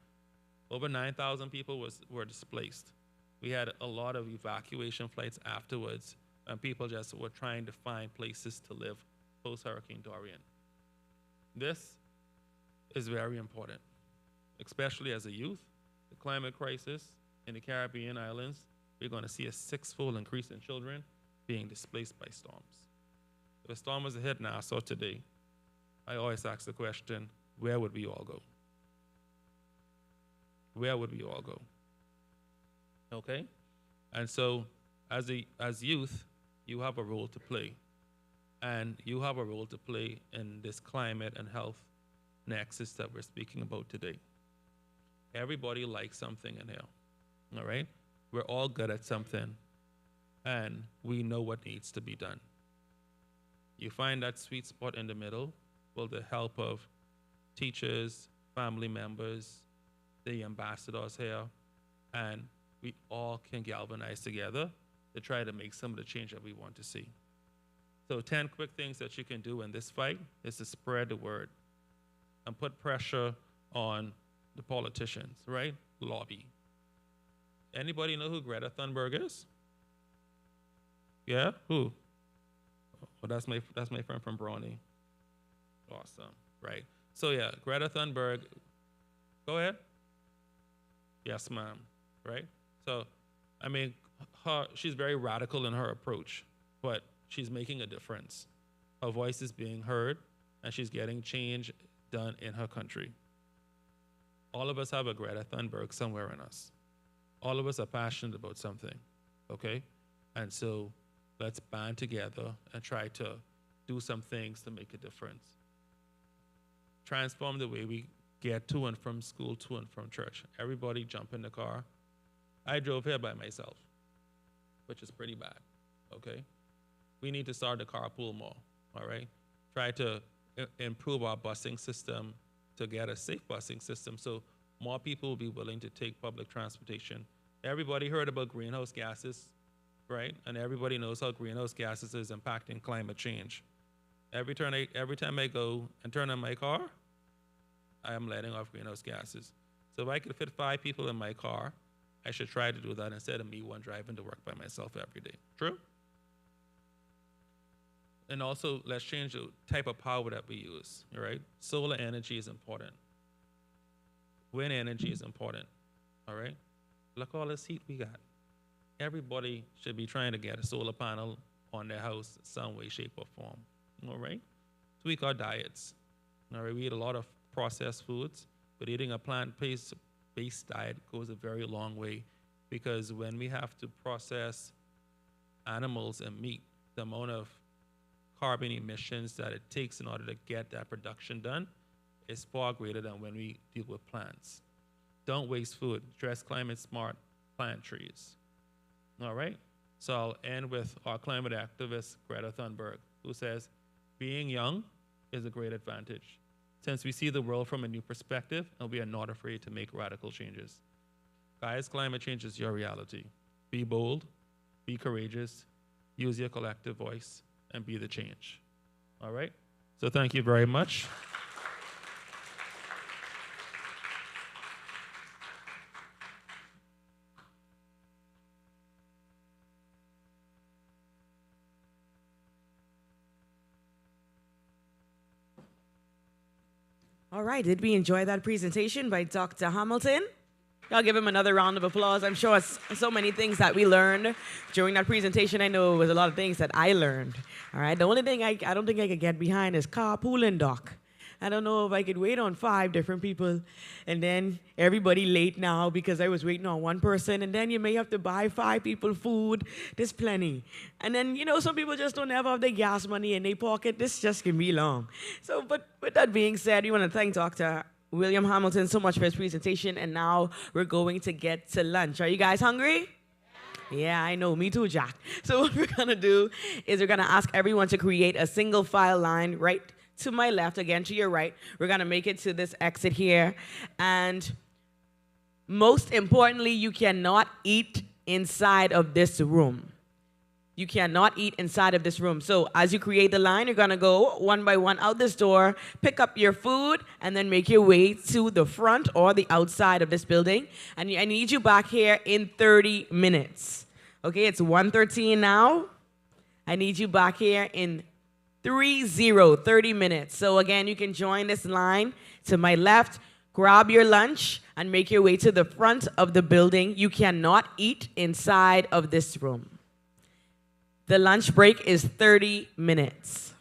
Over 9,000 people were displaced. We had a lot of evacuation flights afterwards, and people just were trying to find places to live post-Hurricane Dorian. This is very important, especially as a youth. The climate crisis in the Caribbean islands, we're going to see a 6-fold increase in children being displaced by storms. If a storm was to hit Nassau today, I always ask the question, where would we all go? Where would we all go? Okay? And so as youth, you have a role to play. And you have a role to play in this climate and health nexus that we're speaking about today. Everybody likes something in here, all right? We're all good at something, and we know what needs to be done. You find that sweet spot in the middle with the help of teachers, family members, the ambassadors here, and we all can galvanize together to try to make some of the change that we want to see. So 10 quick things that you can do in this fight is to spread the word and put pressure on the politicians, right? Lobby. Anybody know who Greta Thunberg is? Yeah? Who? Well, that's my friend from Brawley. Awesome, right? So yeah, Greta Thunberg, go ahead. Yes, ma'am, right? So, I mean, she's very radical in her approach, but she's making a difference. Her voice is being heard, and she's getting change done in her country. All of us have a Greta Thunberg somewhere in us. All of us are passionate about something, okay? And so let's band together and try to do some things to make a difference. Transform the way we get to and from school, to and from church. Everybody jump in the car. I drove here by myself, which is pretty bad, okay? We need to start the carpool more, all right? Try to improve our busing system to get a safe busing system so more people will be willing to take public transportation. Everybody heard about greenhouse gases, right? And everybody knows how greenhouse gases is impacting climate change. Every time I go and turn on my car, I am letting off greenhouse gases. So if I could fit 5 people in my car, I should try to do that instead of me one driving to work by myself every day. True? And also, let's change the type of power that we use, all right? Solar energy is important. Wind energy is important. All right? Look all this heat we got. Everybody should be trying to get a solar panel on their house some way, shape, or form. All right? Tweak our diets. All right, we eat a lot of processed foods, but eating a plant-based diet goes a very long way, because when we have to process animals and meat, the amount of carbon emissions that it takes in order to get that production done is far greater than when we deal with plants. Don't waste food. Dress climate smart, plant trees. All right? So I'll end with our climate activist, Greta Thunberg, who says, being young is a great advantage, since we see the world from a new perspective and we are not afraid to make radical changes. Guys, climate change is your reality. Be bold, be courageous, use your collective voice, and be the change. All right? So thank you very much. All right, did we enjoy that presentation by Dr. Hamilton? Y'all give him another round of applause. I'm sure so many things that we learned during that presentation. I know it was a lot of things that I learned. All right, the only thing I don't think I could get behind is carpooling, Doc. I don't know if I could wait on 5 different people and then everybody late now because I was waiting on one person, and then you may have to buy 5 people food. There's plenty. And then, you know, some people just don't ever have their gas money in their pocket. This just can be long. So, but with that being said, we want to thank Dr. William Hamilton so much for his presentation, and now we're going to get to lunch. Are you guys hungry? Yeah, I know. Me too, Jack. So what we're going to do is we're going to ask everyone to create a single file line right to my left, again to your right. We're going to make it to this exit here. And most importantly, you cannot eat inside of this room. You cannot eat inside of this room. So as you create the line, you're going to go one by one out this door, pick up your food, and then make your way to the front or the outside of this building. And I need you back here in 30 minutes. Okay, it's 1:13 now. I need you back here in 30 minutes. So again, you can join this line to my left, grab your lunch, and make your way to the front of the building. You cannot eat inside of this room. The lunch break is 30 minutes.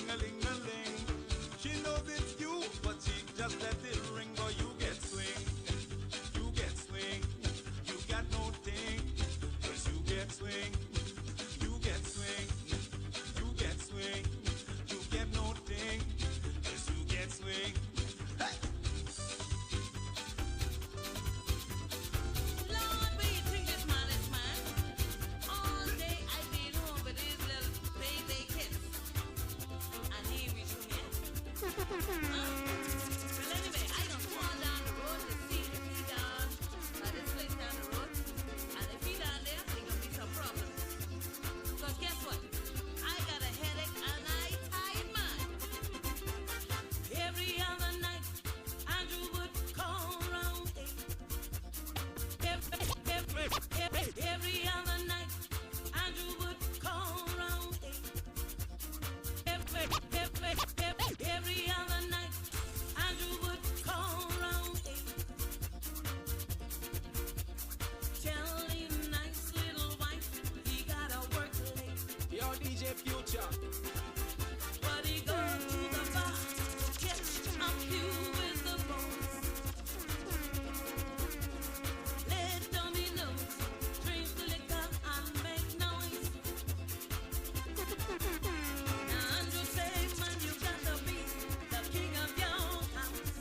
Ting-a-ling-a-ling. She knows it's you, but she just let it ring. But you get swing. You get swing. You got no ting. 'Cause you get swing. You get swing. You get swing. You get no ting. 'Cause you get swing. Hey! Lord, where you think this man is, man? All day I've been home with these little baby kids. And he ain't reached home yet. Huh? Well, anyway, I don't fall down the road to see if he down at this place down the road. And if he down there, there gonna be some problems. Because guess what? I got a headache and I tired, man. Every other night, Andrew would call round 8. Every other night, Andrew would call round 8. Every other night, Andrew would call round 8. Tell him nice little wife he gotta work late. Yo, DJ Future. But he goes to the bar, catch a few with the boys. Let dominoes, drink the liquor and make noise. Now Andrew say, man, you got to be the king of your house.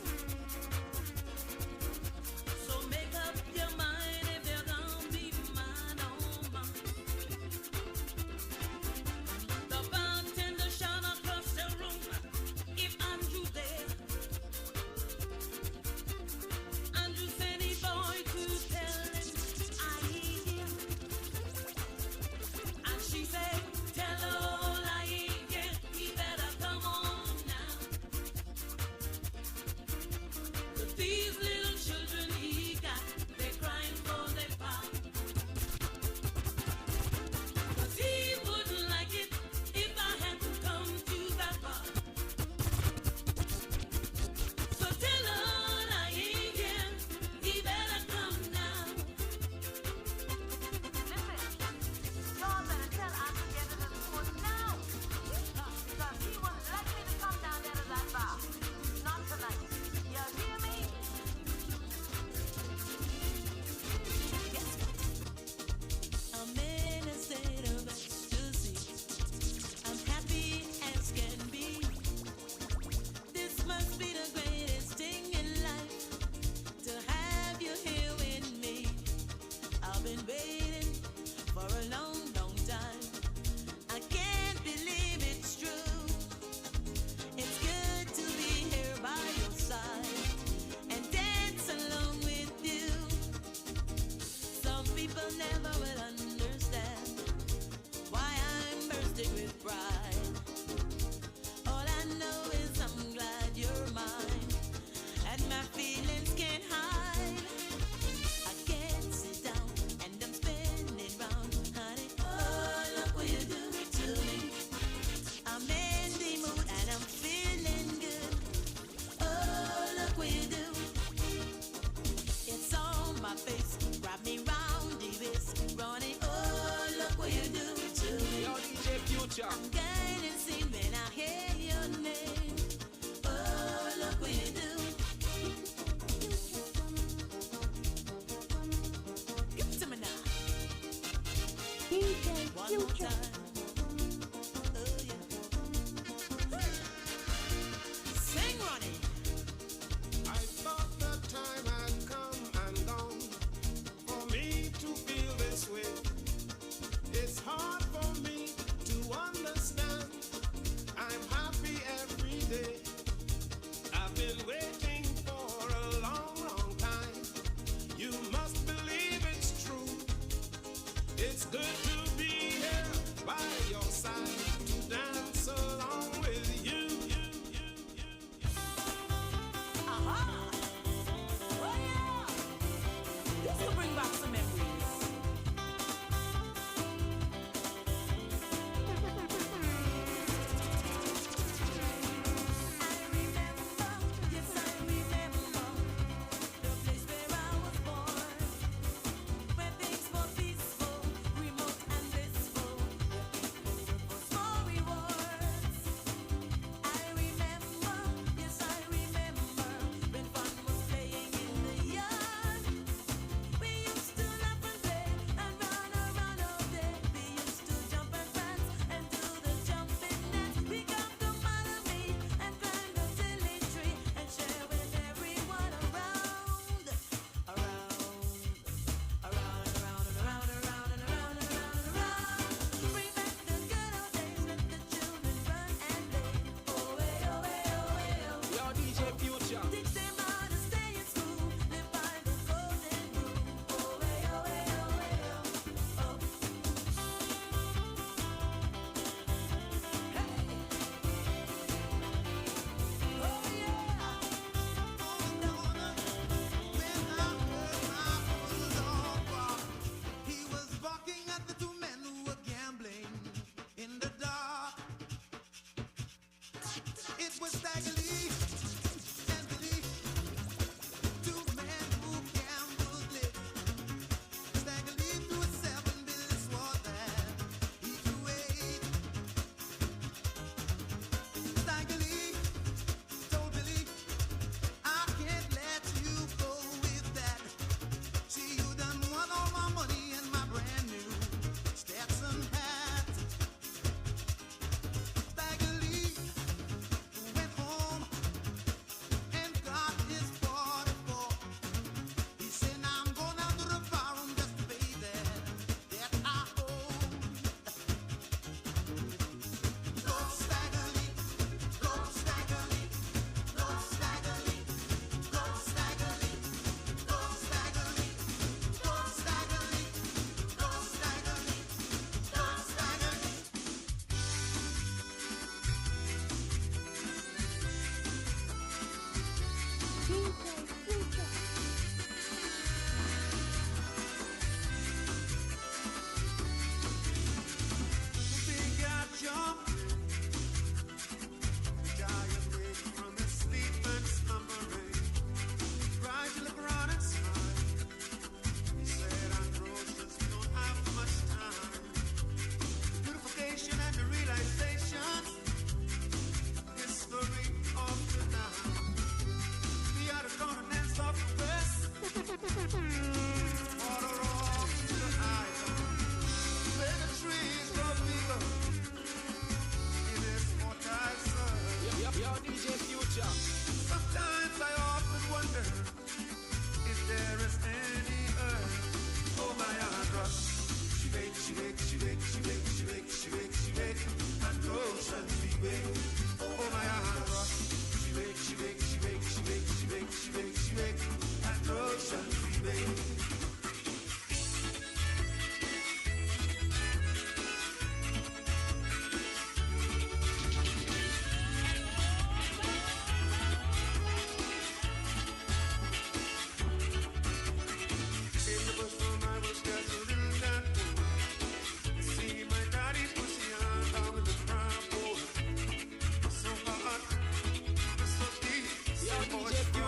So make up your mind if you're gonna be man or man. The bartender shout across the room if Andrew there. Andrew said he boy to tell him I ain't here. And she said, tell all I ain't here, he better come on now. 'Cause these little children he got, they crying for their pop. 'Cause he wouldn't like it if I had to come to that bar. So tell all I ain't here, he better come now. Listen, y'all better tell Andrew get to the school now. Because he wouldn't like me to come down there to that bar. Not tonight. You hear me? Yes. I'm in a state of ecstasy. I'm happy as can be. This must be the greatest thing in life to have you here with me. I've been waiting for a long, long time. I can't believe it's true. It's good to be here by your side and dance along with you. Some people never will understand why I'm bursting with pride. All I know is I'm glad you're mine, and my feelings can't hide. I can't sit down and I'm spinning round, honey. Oh, look what you do to me. I'm in the mood and I'm feeling good. Oh, look what you do. It's on my face, grab me round the waist, running. Oh, look what you do to me. Yo, DJ Future. I'm getting seen when I hear your name. Oh, look what you do. Give it to me now. One more time. Oh, yeah. Sing, Ronnie. I thought the time had come and gone for me to feel this way. It's hard for me to understand. I'm happy every day. I've been waiting for a long, long time. You must believe it's true. It's good to be here by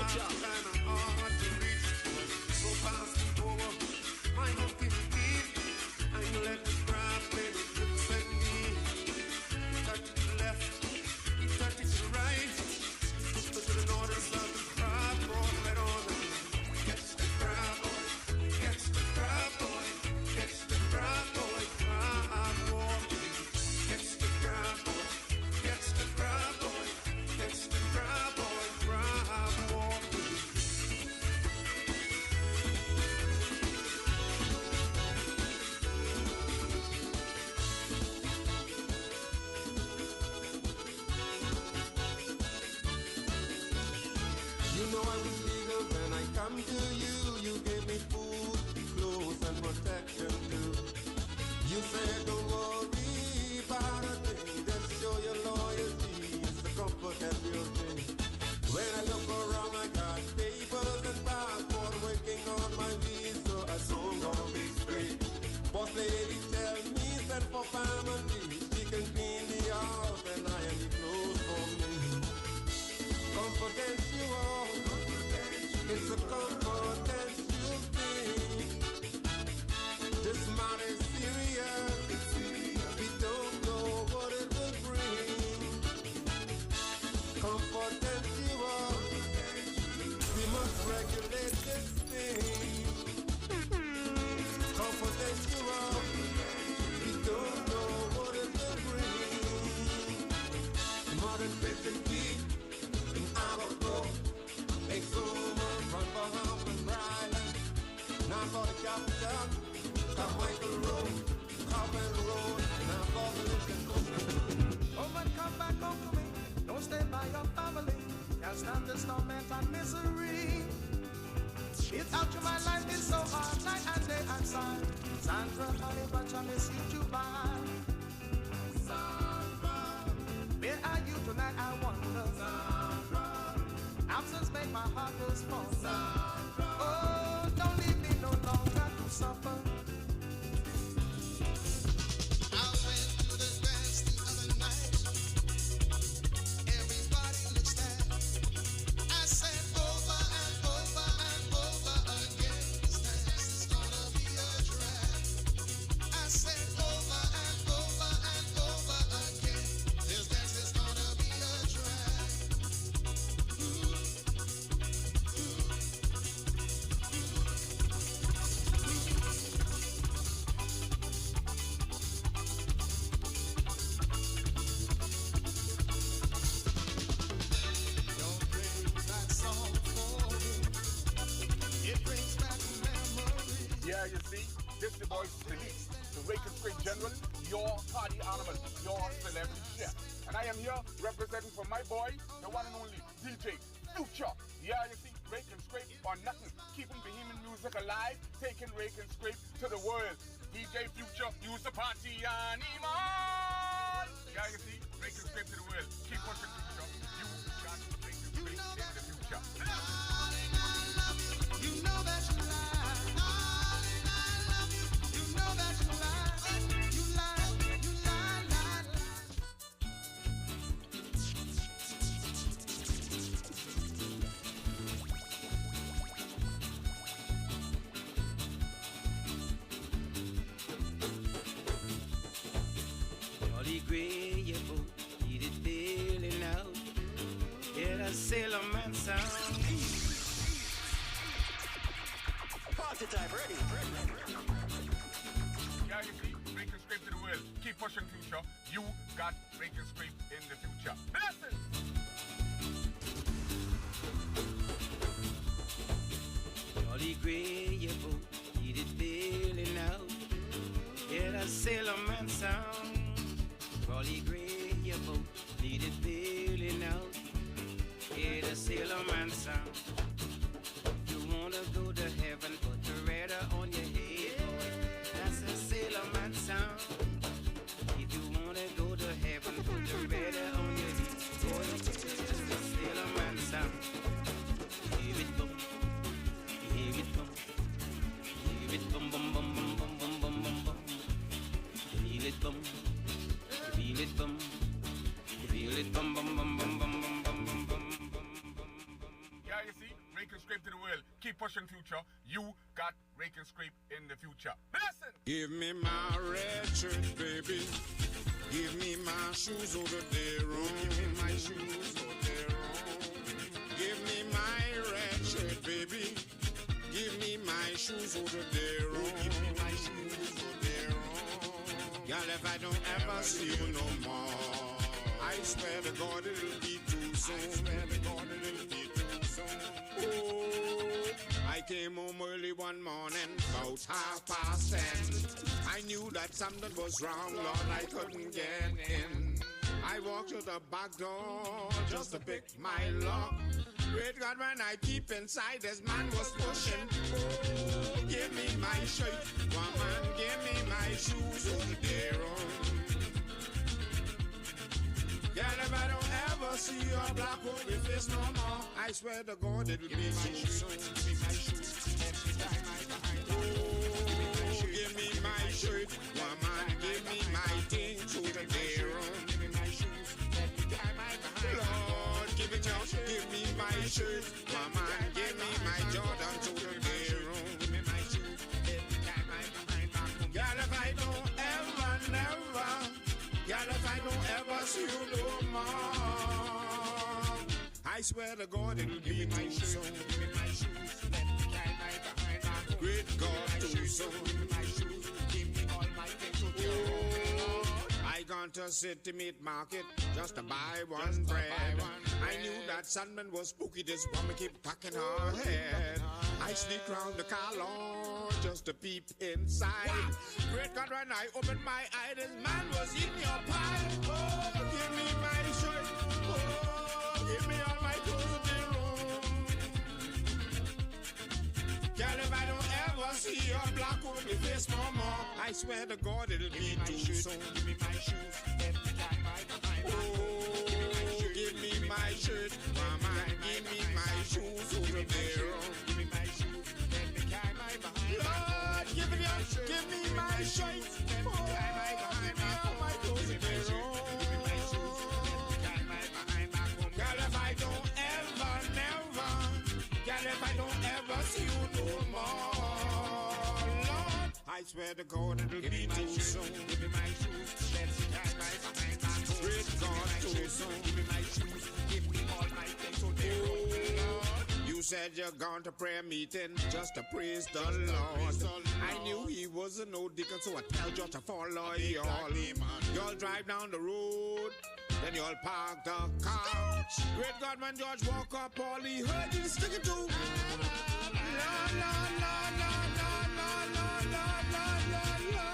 future. Kinda hard to reach, so fast and over. My own 15, I'm let the crowd play the tricks and me. 30 to the left, 30 to the right. Go to the north and south, the crowd brought right on. Catch the crowd, boy. Catch the crowd, boy. Catch the crowd, boy. Crowd walking. Catch the crowd, boy. Catch the crowd, boy. Catch the crowd, boy. Crowd walking. You know I was legal when I come to you. You gave me food, clothes, and protection too. You said don't worry about a thing. Just show your loyalty. It's the comfort that you'll bring. When I look around, I got papers and passport working on my visa. I soon gonna be straight. Boss lady tell me send for family. She can clean the house and iron the clothes for me. Confidential, it's a confidential thing. This matter is serious. We don't know what it will bring. Confidential, we must regulate this thing. Confidential, we don't know what it will bring. Modern prison keep our book. Makes woman run for help and Ryland. Now for the capital, Carmichael Road, Carpenter Road, now for the Lincoln Coast. Oh, but come back home to me. Don't stay by your family. Can't stand this torment and misery. It's out to my life is so hard, night and day and sigh. Sandra, honey, but I miss you too bad. Sandra, where are you tonight? I wonder. Sandra, absence make my heart go small. Sandra, oh, don't leave me no longer to suffer. I went to the dance the other night. Everybody looks sad. I said over and over and over again, this dance is gonna be a drag. I said over and over and over again, this dance is gonna be a drag. Don't play that song for me. It brings back memories. Yeah, you see, this the boy Denise, the Rake Straight General, your party animal, your celebrity chef. And I am here representing for my boy, the one and only DJ Future. Yeah, you see, Rake and Scrape or nothing, keeping Bohemian music alive, taking Rake and Scrape to the world. DJ Future, use the party animal. Yeah, you see, Rake and Scrape to the world. Keep pushing Future. You got Rake and Scrape in the future. You know that you lie. Darling, I love you. You know that you lie. You lie, you lie, lie, lie. Jolly gray, your boat, need it bailing out. Get a sailor man sound. Party time, ready. Yeah, you see, Rake and Scrape to the world. Keep pushing Future. You got Rake and Scrape in the future. Listen! Jolly gray, your boat, need it bailing out. Get a sailor man sound. Jolly gray, your boat, need it bailing out. Get a sailor man sound. You wanna go to heaven, put the radar on your head, boy. That's a sailor man sound. If you wanna go to heaven, put the radar on your head, boy. That's a sailor man sound. Hear it boom, hear it boom, hear it boom, boom, boom, boom, boom, boom, boom, boom, boom. Feel it boom, feel it boom, feel it boom, boom, boom, boom, boom, boom, boom, boom, boom, boom, boom. Yeah, you see, rake and scrape to the world. Keep pushing future. You got rake and scrape in the future. Listen! Give me my red shirt, baby. Give me my shoes over there. Give me my shoes over there. Give me my red shirt, baby. Give me my shoes over there. Give me my shoes over there. Girl, if I don't ever see you no more, I swear to God it'll be too soon. I swear to God it'll be too soon. Oh, I came home early one morning, about 10:30. I knew that something was wrong, Lord, I couldn't get in. I walked to the back door just to pick my lock. Great God, when I peep inside, this man was pushing. Oh, give me my shirt, woman, give me my shoes, oh, dear. Girl, if I don't ever see your black woman face no more, I swear to God it'll be too soon. Give me my shoes, every time I behind. Oh, give me my shirt, woman, give me my things, oh, dear. Give me my shoes, every time I behind. Lord, give it out, give me my shirt, woman, give me my Jordan, to the dear. Give me my shoes, every time I behind. Girl, if I don't ever, never, girl, if I don't ever see you no more, I swear to God it'll be too soon. Give me my shoes, let me carry my behind. Great God, too soon. Give me my shoes, give me all my things to do. I gone to City Meat Market just to buy one bread. I knew that Sandman was spooky, this woman keep tucking her head. I sneak round the car, Lord, just to peep inside. Great God, when I opened my eye, this man was in your pie. Oh, give me my shirt. Oh, give me all my clothes in the room. Girl, if I don't ever see your black woman face no more, I swear to God it'll be too soon. Give me my shoes, every time I behind. Oh, give me my shirt, mama, give me my shoes over there. Give me my shoes, every time I behind. Lord, give me my shirt, every time I behind. All my clothes in there. Give me my shoes, every time I behind. Girl, if I don't ever, never, girl, if I don't ever see you no more, Lord, I swear to God it'll be too soon. Give me my shoes, let's tie my behind. Great God, too soon. Give me my shoes, give me all my things to do. You said you're going to prayer meeting just to praise the Lord. I knew he wasn't no deacon, so I tell you to follow y'all. Y'all drive down the road, then y'all park the car. Great God, when George walk up, all he heard he sticking to. La la la la la la la la la la la.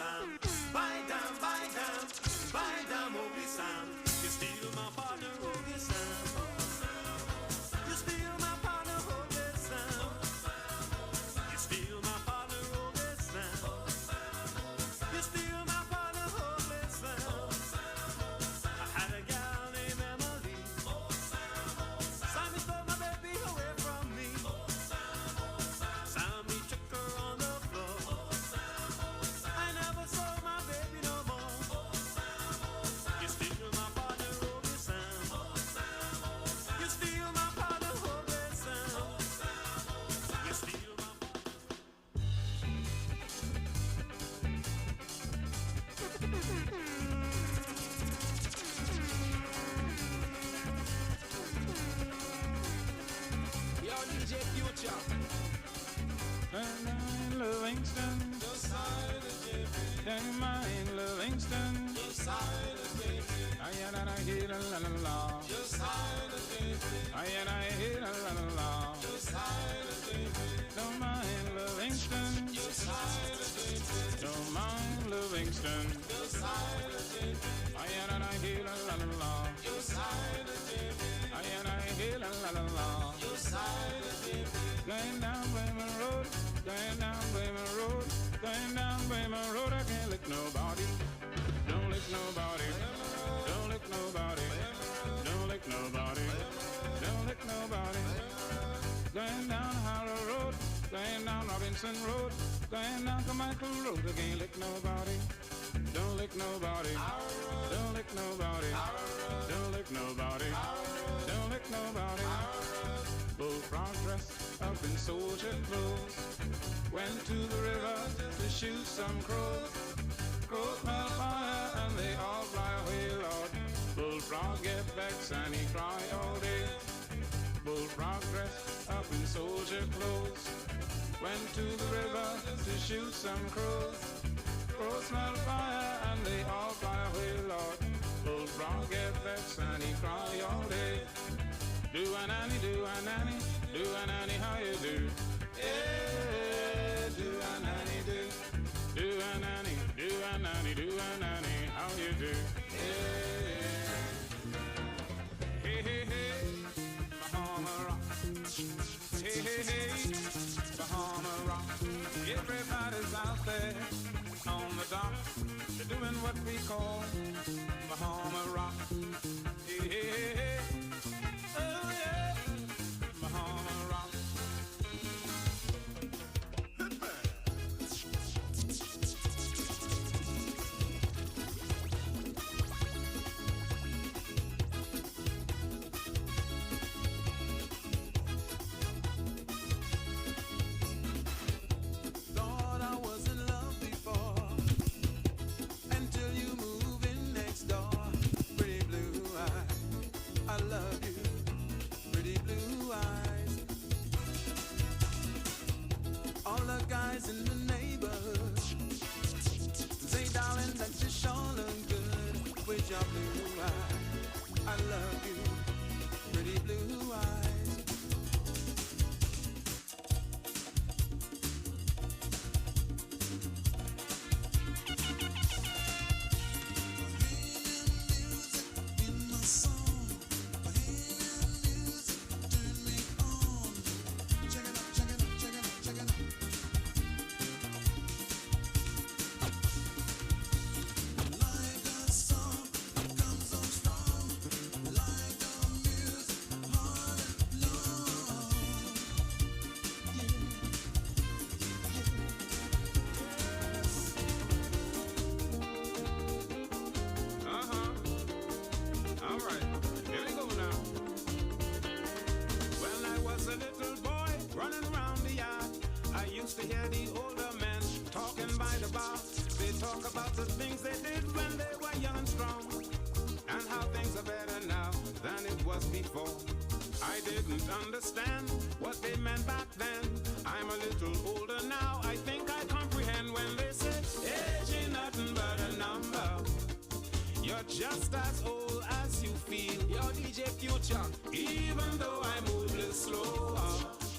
Sam. By damn, Obi Sam. You steal my partner, Obi Sam. You steal my partner, Obi Sam. You steal my partner, Obi Sam. You steal my partner, Obi Sam. I had a gal named Emily. Sammy stole my baby away from me. Sammy took her on the floor. I never saw my baby no more. You steal my partner, Obi Sam. You steal my partner, Obi Sam. You steal my Yo, DJ Future. Livingston, don't mind Livingston. I and I hear la la la. I and I hear la la la. Don't mind Livingston. Don't mind Livingston. I and I hear la la la. I and I hear la la la. Going down Bremen Road, going down Bremen Road, going down Bremen Road. I can't lick nobody. Don't lick nobody. Don't lick nobody. Don't lick nobody. Don't lick nobody. Going down Harrow Road, going down Robinson Road, going down to Michael Road. I can't lick nobody. Don't lick nobody. Don't lick nobody. Don't lick nobody. Don't lick nobody. Bullfrog dressed up in soldier clothes went to the river to shoot some crows. Crows smell fire and they all fly away, Lord. Bullfrog get vexed and he cry all day. Bullfrog dressed up in soldier clothes went to the river to shoot some crows. Crows smell fire and they all fly away, Lord. Bullfrog get vexed and he cry all day. Do a nanny, do a nanny, do a nanny, how you do? Yeah, do a nanny, do. Do a nanny, do a nanny, do a nanny, how you do? Yeah. Hey, hey, hey, Bahama rock. Hey, hey, hey, Bahama rock. Everybody's out there on the dock. They're doing what we call Bahama rock. Hey, hey, hey, hey. Oh yeah, Bahama rock. Thought I was in love before until you move in next door. Pretty blue eyes, I love you. Pretty blue eyes. All the guys in the neighborhood say, darling, that you sure look good with your blue eyes. I love you. Pretty blue eyes. I didn't understand what they meant back then. I'm a little older now. I think I comprehend when they say age ain't nothing but a number. You're just as old as you feel. Yo, DJ Future. Even though I move a little slower,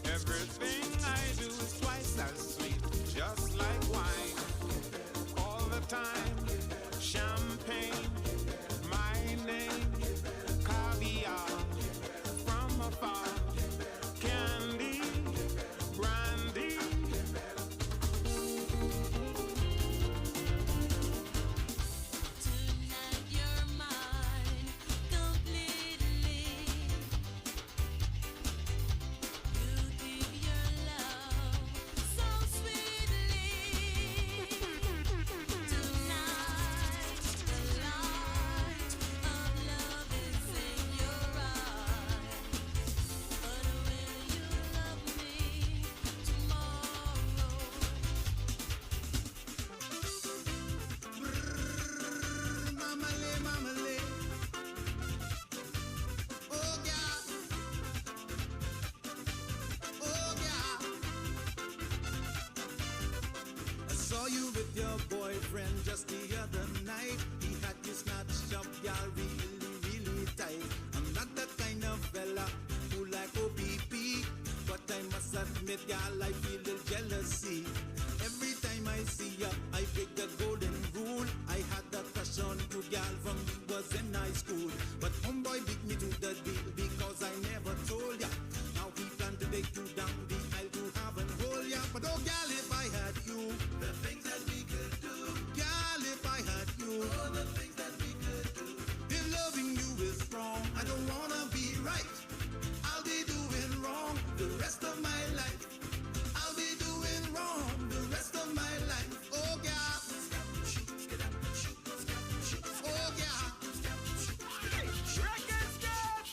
everything I do is twice as sweet, just like wine. All the summertime, champagne, my name, caviar from afar, candy, brandy. Tonight you're mine completely. You give your love so sweetly. Tonight the light of love is in your eyes. But will you love me tomorrow? Mamale, mamale. Oh, yeah. Oh, yeah. I saw you with your boyfriend just the other night. He had you snatched up, y'all really, really tight. I'm not the kind of fella who like OPP, but I must admit, y'all, I feel a little jealousy. Every time I see ya, I break the golden rule. I had a crush on you, girl, from we was in high school. But homeboy beat me to the deal because I never told ya. Now he plan to take you down the aisle to have and hold ya. But oh, girl, if I had you, the things that we could do. Girl, if I had you, all the things that we could do. If loving you is wrong, I don't wanna be right. I'll be doing wrong the rest of my life. I'll be doing wrong the rest of my life. Oh, yeah. Oh, yeah. Record scratch!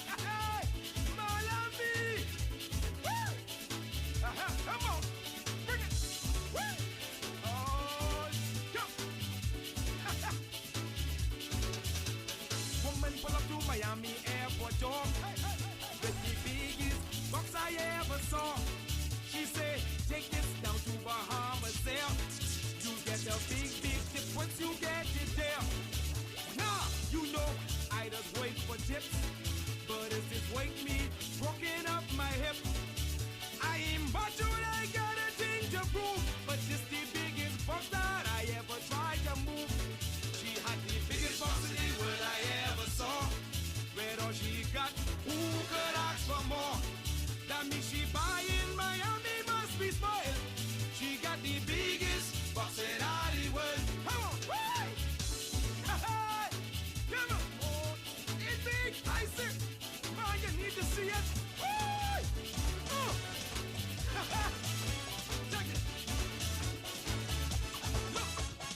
Hey, Miami! Woo! Come on, bring it! Woo! Oh, go! Woman pull up to Miami airport door with the biggest box I ever saw. She said, take this down to Bahamas there. You get a big, big tip once you get it there. Nah, you know, I just wait for tips. But it's this weight me broken up my hip. I ain't buttered, I got a thing to prove. But this the biggest box that I ever tried to move. She had the biggest box in the world I ever saw. Where all she got, who could ask for more? That means she buying Miami must be spoiled. She got the biggest box in all the world. Come on, hey! Hey! Come on! Oh, it's big, I see. Man, you need to see it. Hey! Oh! Check it. Look.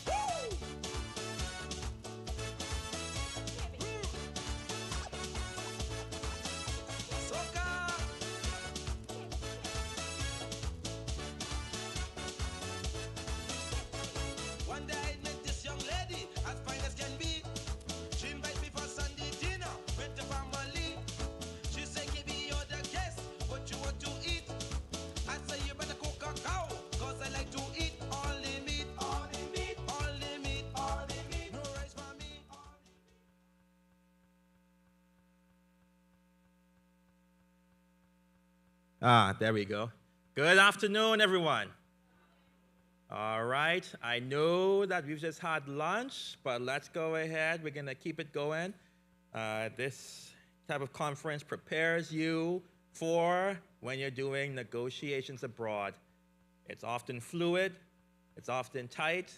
Woo! Soca! One day I met this young lady, as fine as can be. She invited me for Sunday dinner with the family. She said, "Baby, you're the guest. What you want to eat?" I said, "You better cook a cow, 'cause I like to eat all the meat, all the meat, all the meat, all the meat. No rice for me." There we go. Good afternoon, everyone. All right, I know that we've just had lunch, but let's go ahead. We're gonna keep it going. This type of conference prepares you for when you're doing negotiations abroad. It's often fluid, it's often tight,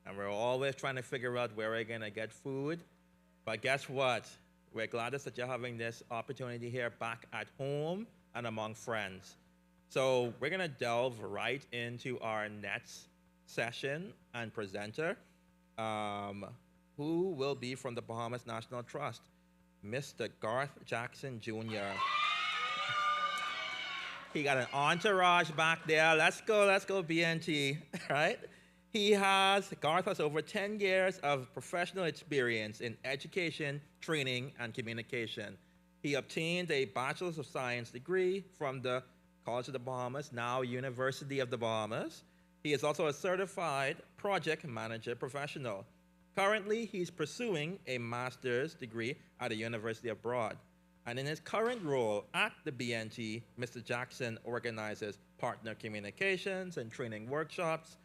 and we're always trying to figure out where we're gonna get food. But guess what? We're glad that you're having this opportunity here back at home and among friends. So we're gonna delve right into our next session and presenter, who will be from the Bahamas National Trust, Mr. Garth Jackson Jr. He got an entourage back there. Let's go, BNT, right? Garth has over 10 years of professional experience in education, training, and communication. He obtained a Bachelor's of Science degree from the College of the Bahamas, now University of the Bahamas. He is also a certified project manager professional. Currently, he's pursuing a master's degree at a university abroad. And in his current role at the BNT, Mr. Jackson organizes partner communications and training workshops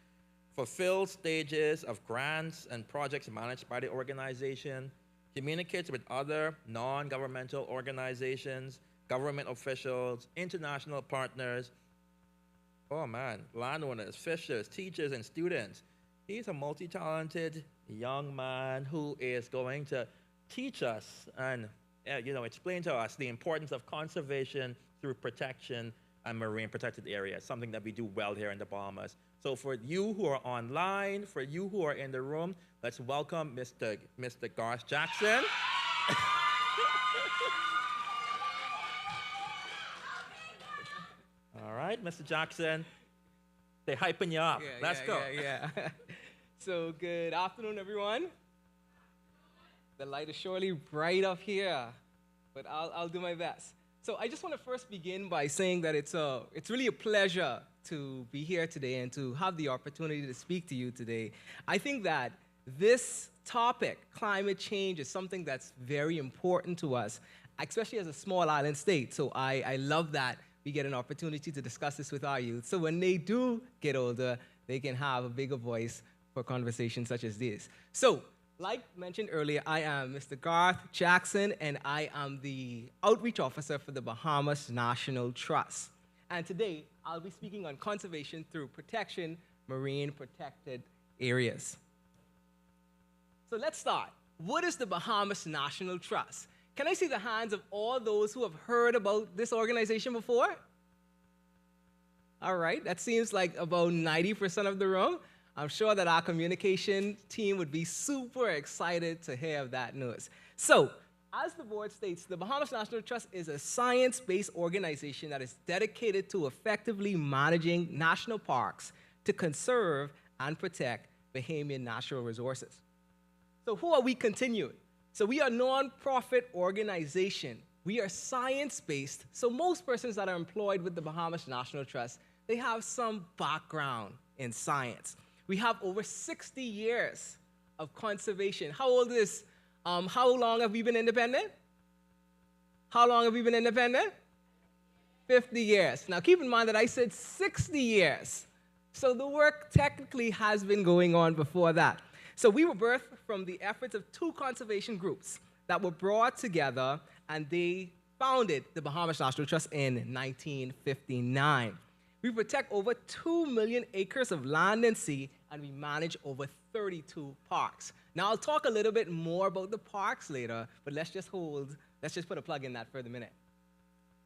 fulfills stages of grants and projects managed by the organization, communicates with other non-governmental organizations, government officials, international partners, oh man, landowners, fishers, teachers, and students. He's a multi-talented young man who is going to teach us and explain to us the importance of conservation through protection and marine protected areas, something that we do well here in the Bahamas. So for you who are online, for you who are in the room, let's welcome Mr. Garth Jackson. All right, Mr. Jackson, they're hyping you up. Let's go. Yeah. So good afternoon, everyone. The light is surely bright up here, but I'll do my best. So I just want to first begin by saying that it's really a pleasure to be here today and to have the opportunity to speak to you today. I think that this topic, climate change, is something that's very important to us, especially as a small island state. So I love that we get an opportunity to discuss this with our youth. So when they do get older, they can have a bigger voice for conversations such as this. So, like mentioned earlier, I am Mr. Garth Jackson, and I am the outreach officer for the Bahamas National Trust. And today, I'll be speaking on conservation through protection, marine protected areas. So let's start. What is the Bahamas National Trust? Can I see the hands of all those who have heard about this organization before? All right, that seems like about 90% of the room. I'm sure that our communication team would be super excited to hear that news. So, as the board states, the Bahamas National Trust is a science-based organization that is dedicated to effectively managing national parks to conserve and protect Bahamian natural resources. So who are we continuing? So we are a non-profit organization. We are science-based, so most persons that are employed with the Bahamas National Trust, they have some background in science. We have over 60 years of conservation. How long have we been independent? How long have we been independent? 50 years. Now keep in mind that I said 60 years. So the work technically has been going on before that. So we were birthed from the efforts of two conservation groups that were brought together, and they founded the Bahamas National Trust in 1959. We protect over 2 million acres of land and sea, and we manage over 32 parks. Now, I'll talk a little bit more about the parks later, but let's just put a plug in that for the minute.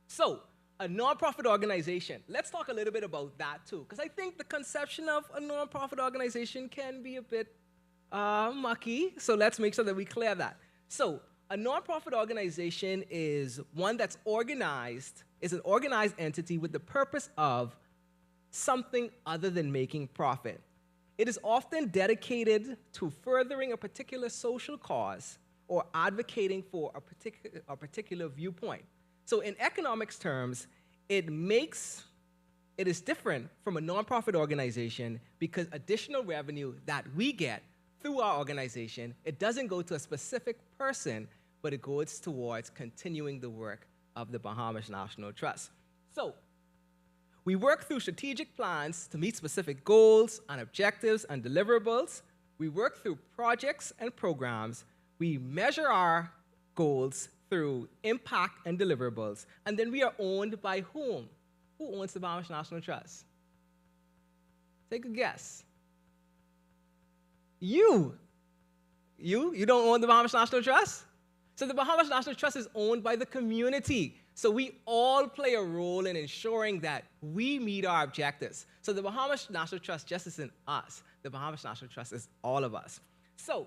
So, a nonprofit organization, let's talk a little bit about that too, because I think the conception of a nonprofit organization can be a bit mucky, so let's make sure that we clear that. So, a nonprofit organization is one that's organized, is an organized entity with the purpose of something other than making profit. It is often dedicated to furthering a particular social cause or advocating for a particular viewpoint. So in economics terms, it is different from a nonprofit organization because additional revenue that we get through our organization, it doesn't go to a specific person, but it goes towards continuing the work of the Bahamas National Trust. So, we work through strategic plans to meet specific goals and objectives and deliverables. We work through projects and programs. We measure our goals through impact and deliverables. And then we are owned by whom? Who owns the Bahamas National Trust? Take a guess. You don't own the Bahamas National Trust? So the Bahamas National Trust is owned by the community. So we all play a role in ensuring that we meet our objectives. So the Bahamas National Trust just isn't us. The Bahamas National Trust is all of us. So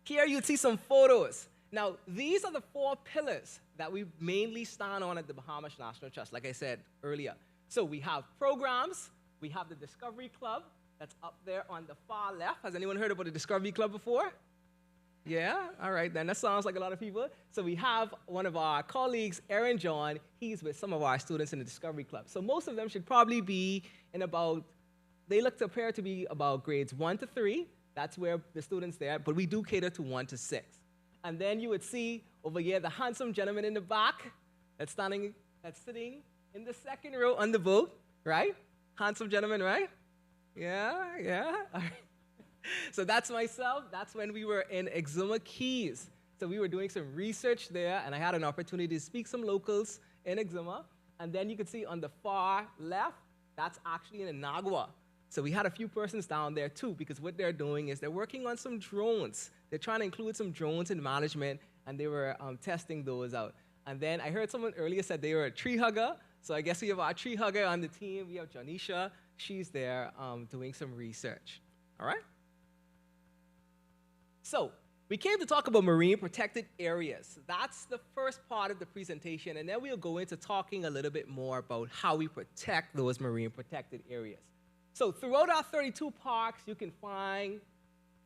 here you see some photos. Now, these are the 4 pillars that we mainly stand on at the Bahamas National Trust, like I said earlier. So we have programs. We have the Discovery Club that's up there on the far left. Has anyone heard about the Discovery Club before? Yeah? All right, then. That sounds like a lot of people. So we have one of our colleagues, Aaron John. He's with some of our students in the Discovery Club. So most of them should probably be in they look to appear to be about grades 1 to 3. That's where the students there, but we do cater to 1 to 6. And then you would see over here the handsome gentleman in the back that's sitting in the second row on the boat, right? Handsome gentleman, right? Yeah, yeah. All right. So that's myself. That's when we were in Exuma Keys. So we were doing some research there, and I had an opportunity to speak some locals in Exuma. And then you can see on the far left, that's actually in Inagua. So we had a few persons down there too, because what they're doing is they're working on some drones. They're trying to include some drones in management, and they were testing those out. And then I heard someone earlier said they were a tree hugger. So I guess we have our tree hugger on the team. We have Janisha. She's there doing some research. All right? So we came to talk about marine protected areas. That's the first part of the presentation, and then we'll go into talking a little bit more about how we protect those marine protected areas. So throughout our 32 parks, you can find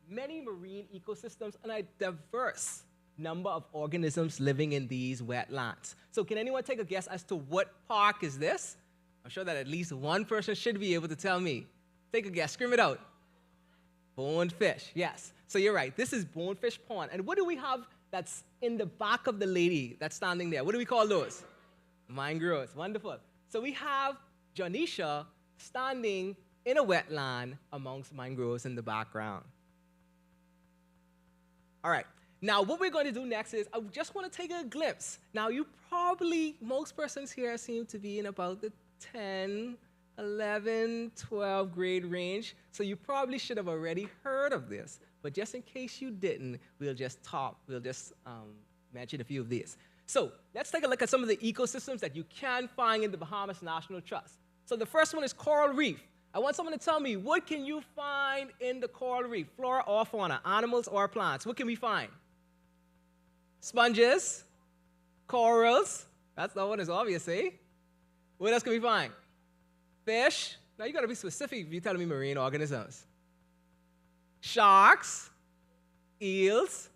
many marine ecosystems and a diverse number of organisms living in these wetlands. So can anyone take a guess as to what park is this? I'm sure that at least one person should be able to tell me. Take a guess, scream it out. Bonefish, yes. So you're right, this is Bonefish Pond. And what do we have that's in the back of the lady that's standing there? What do we call those? Mangroves, wonderful. So we have Janisha standing in a wetland amongst mangroves in the background. All right, now what we're going to do next is I just want to take a glimpse. Now most persons here seem to be in about the 10, 11, 12 grade range, so you probably should have already heard of this, but just in case you didn't, we'll just mention a few of these. So let's take a look at some of the ecosystems that you can find in the Bahamas National Trust. So the first one is coral reef. I want someone to tell me, what can you find in the coral reef? Flora or fauna, animals or plants? What can we find? Sponges, corals. That one is obvious, eh? What else can we find? Fish. Now you gotta be specific if you're telling me marine organisms. Sharks, eels.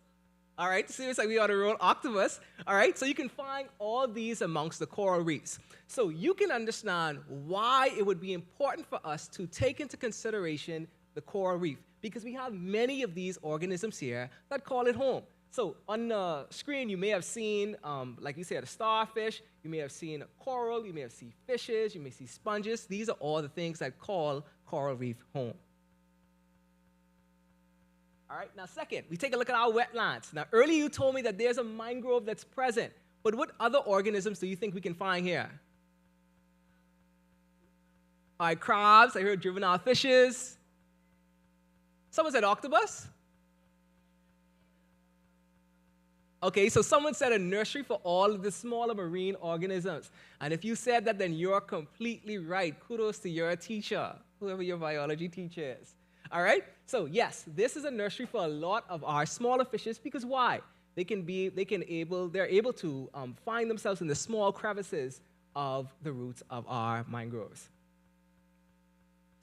All right, seems like we ought to roll octopus. All right, so you can find all these amongst the coral reefs. So you can understand why it would be important for us to take into consideration the coral reef, because we have many of these organisms here that call it home. So on the screen, you may have seen, like you said, a starfish. You may have seen a coral. You may have seen fishes. You may see sponges. These are all the things that call coral reef home. All right, now second, we take a look at our wetlands. Now earlier you told me that there's a mangrove that's present, but what other organisms do you think we can find here? All right, crabs, I heard juvenile fishes. Someone said octopus? Okay, so someone said a nursery for all of the smaller marine organisms. And if you said that, then you're completely right. Kudos to your teacher, whoever your biology teacher is. All right? So yes, this is a nursery for a lot of our smaller fishes, because why? They're able to find themselves in the small crevices of the roots of our mangroves.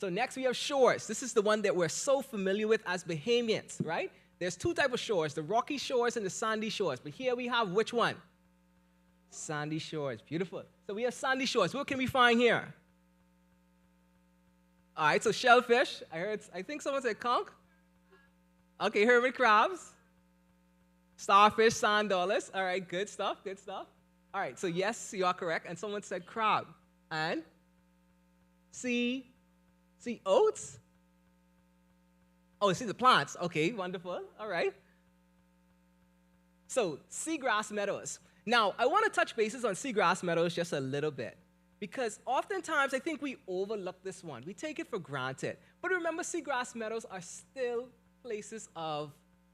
So next we have shores. This is the one that we're so familiar with as Bahamians, right? There's two types of shores, the rocky shores and the sandy shores. But here we have which one? Sandy shores, beautiful. So we have sandy shores. What can we find here? All right, so shellfish. I think someone said conch. Okay, hermit crabs. Starfish, sand dollars. All right, good stuff, good stuff. All right, so yes, you are correct. And someone said crab. And sea oats? Oh, see the plants. Okay, wonderful. All right. So seagrass meadows. Now, I want to touch bases on seagrass meadows just a little bit, because oftentimes I think we overlook this one. We take it for granted. But remember, seagrass meadows are still places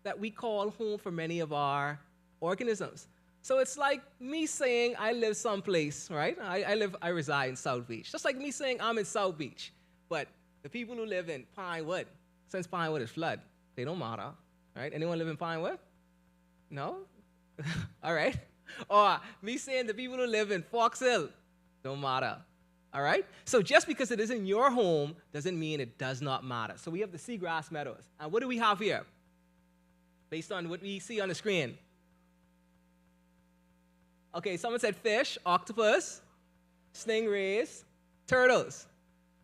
that we call home for many of our organisms. So it's like me saying I live someplace, right? I reside in South Beach. Just like me saying I'm in South Beach. But the people who live in Pinewood, since Pinewood is flood, they don't matter, right? Anyone live in Pinewood? No? All right. Or me saying the people who live in Fox Hill don't matter, all right? So just because it isn't your home doesn't mean it does not matter. So we have the seagrass meadows. And what do we have here? Based on what we see on the screen. Okay, someone said fish, octopus, stingrays, turtles.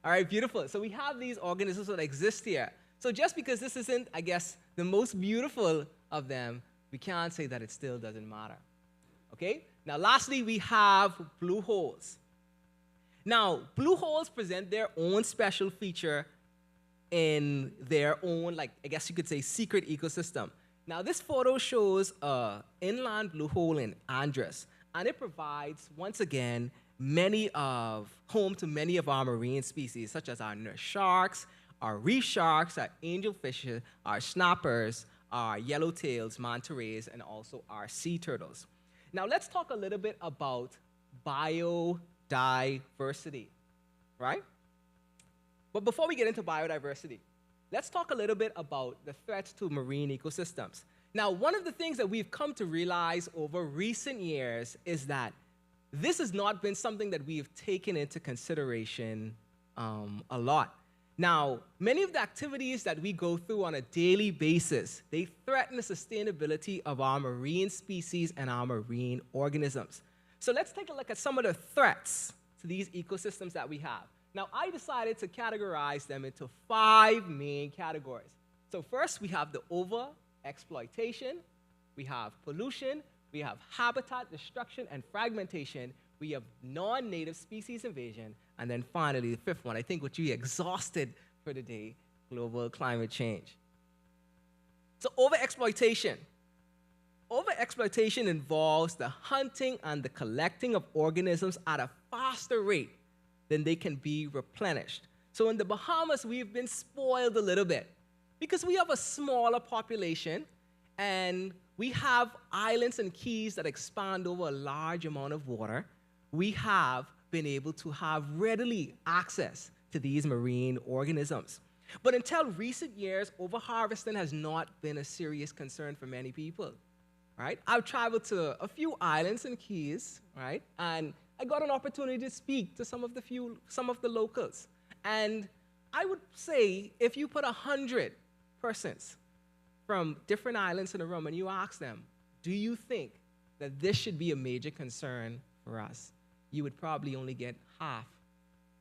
All right, beautiful. So we have these organisms that exist here. So just because this isn't, I guess, the most beautiful of them, we can't say that it still doesn't matter. Okay? Now, lastly, we have blue holes. Now, blue holes present their own special feature in their own, like, I guess you could say, secret ecosystem. Now, this photo shows an inland blue hole in Andros, and it provides, once again, home to many of our marine species, such as our nurse sharks, our reef sharks, our angelfishes, our snappers, our yellowtails, manta rays, and also our sea turtles. Now, let's talk a little bit about biodiversity, right? But before we get into biodiversity, let's talk a little bit about the threats to marine ecosystems. Now, one of the things that we've come to realize over recent years is that this has not been something that we've taken into consideration a lot. Now, many of the activities that we go through on a daily basis, they threaten the sustainability of our marine species and our marine organisms. So let's take a look at some of the threats to these ecosystems that we have. Now, I decided to categorize them into 5 main categories. So first, we have the over-exploitation, we have pollution, we have habitat destruction and fragmentation, we have non-native species invasion, and then finally, the 5th one, I think what you exhausted for today, global climate change. So over-exploitation. Over-exploitation involves the hunting and the collecting of organisms at a faster rate than they can be replenished. So in the Bahamas, we've been spoiled a little bit because we have a smaller population and we have islands and keys that expand over a large amount of water. We have been able to have readily access to these marine organisms. But until recent years, overharvesting has not been a serious concern for many people, right? I've traveled to a few islands and keys, right? And I got an opportunity to speak to some of the locals. And I would say if you put 100 persons from different islands in a room and you ask them, do you think that this should be a major concern for us? You would probably only get half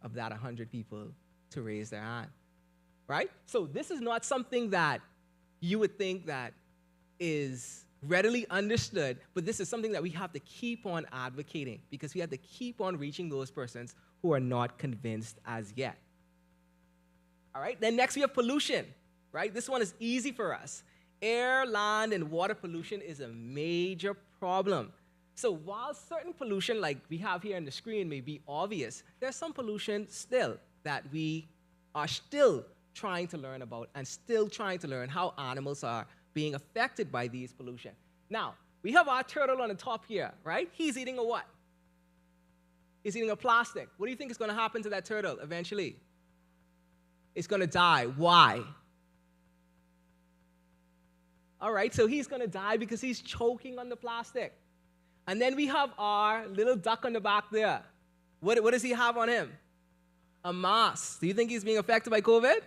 of that 100 people to raise their hand, right? So this is not something that you would think that is readily understood, but this is something that we have to keep on advocating because we have to keep on reaching those persons who are not convinced as yet. All right, then next we have pollution, right? This one is easy for us. Air, land, and water pollution is a major problem. So while certain pollution, like we have here on the screen, may be obvious, there's some pollution still that we are still trying to learn about and still trying to learn how animals are being affected by these pollution. Now, we have our turtle on the top here, right? He's eating a what? He's eating a plastic. What do you think is going to happen to that turtle eventually? It's going to die. Why? All right, so he's going to die because he's choking on the plastic. And then we have our little duck on the back there. What does he have on him? A mask. Do you think he's being affected by COVID?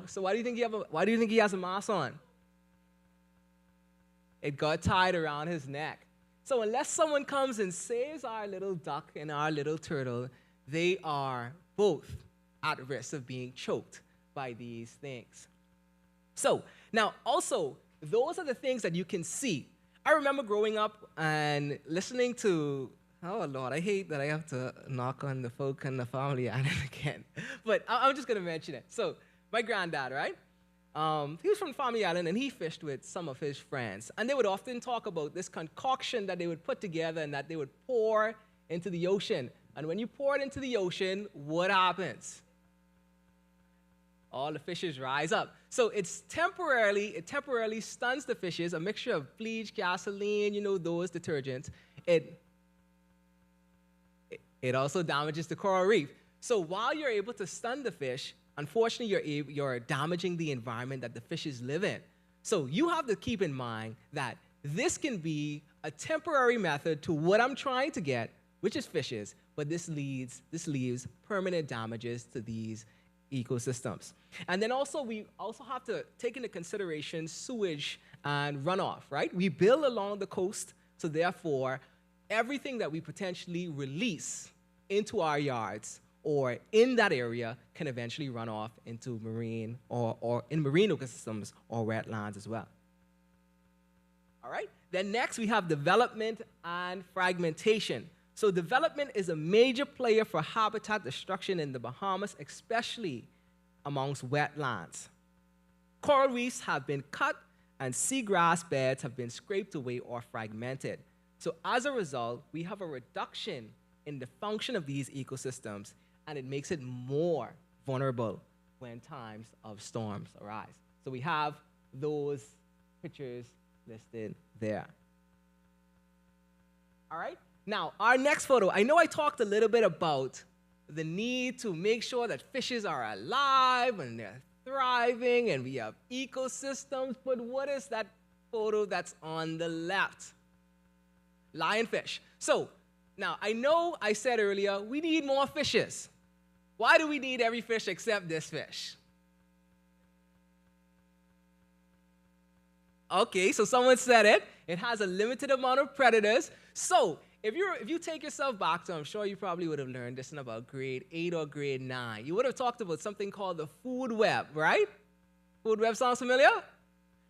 So why do you think he has a mask on? It got tied around his neck. So unless someone comes and saves our little duck and our little turtle, they are both at risk of being choked by these things. So now also, those are the things that you can see. I remember growing up and listening to, oh Lord, I hate that I have to knock on the folk in the family again. But I'm just going to mention it. So my granddad, right? He was from Family Island and he fished with some of his friends. And they would often talk about this concoction that they would put together and that they would pour into the ocean. And when you pour it into the ocean, what happens? All the fishes rise up. So it temporarily stuns the fishes, a mixture of bleach, gasoline, those detergents. It also damages the coral reef. So while you're able to stun the fish, unfortunately, you're damaging the environment that the fishes live in. So you have to keep in mind that this can be a temporary method to what I'm trying to get, which is fishes, but this leaves permanent damages to these ecosystems. And then also, we also have to take into consideration sewage and runoff, right? We build along the coast, so therefore, everything that we potentially release into our yards or in that area can eventually run off into marine or in marine ecosystems or wetlands as well. All right? Then next, we have development and fragmentation. So development is a major player for habitat destruction in the Bahamas, especially amongst wetlands. Coral reefs have been cut and seagrass beds have been scraped away or fragmented. So as a result, we have a reduction in the function of these ecosystems, and it makes it more vulnerable when times of storms arise. So we have those pictures listed there. All right? Now, our next photo, I know I talked a little bit about the need to make sure that fishes are alive and they're thriving and we have ecosystems, but what is that photo that's on the left? Lionfish. So, now I know I said earlier we need more fishes. Why do we need every fish except this fish? Okay, so someone said it. It has a limited amount of predators. So, if you take yourself back to, I'm sure you probably would have learned this in about grade 8 or grade 9. You would have talked about something called the food web, right? Food web sounds familiar?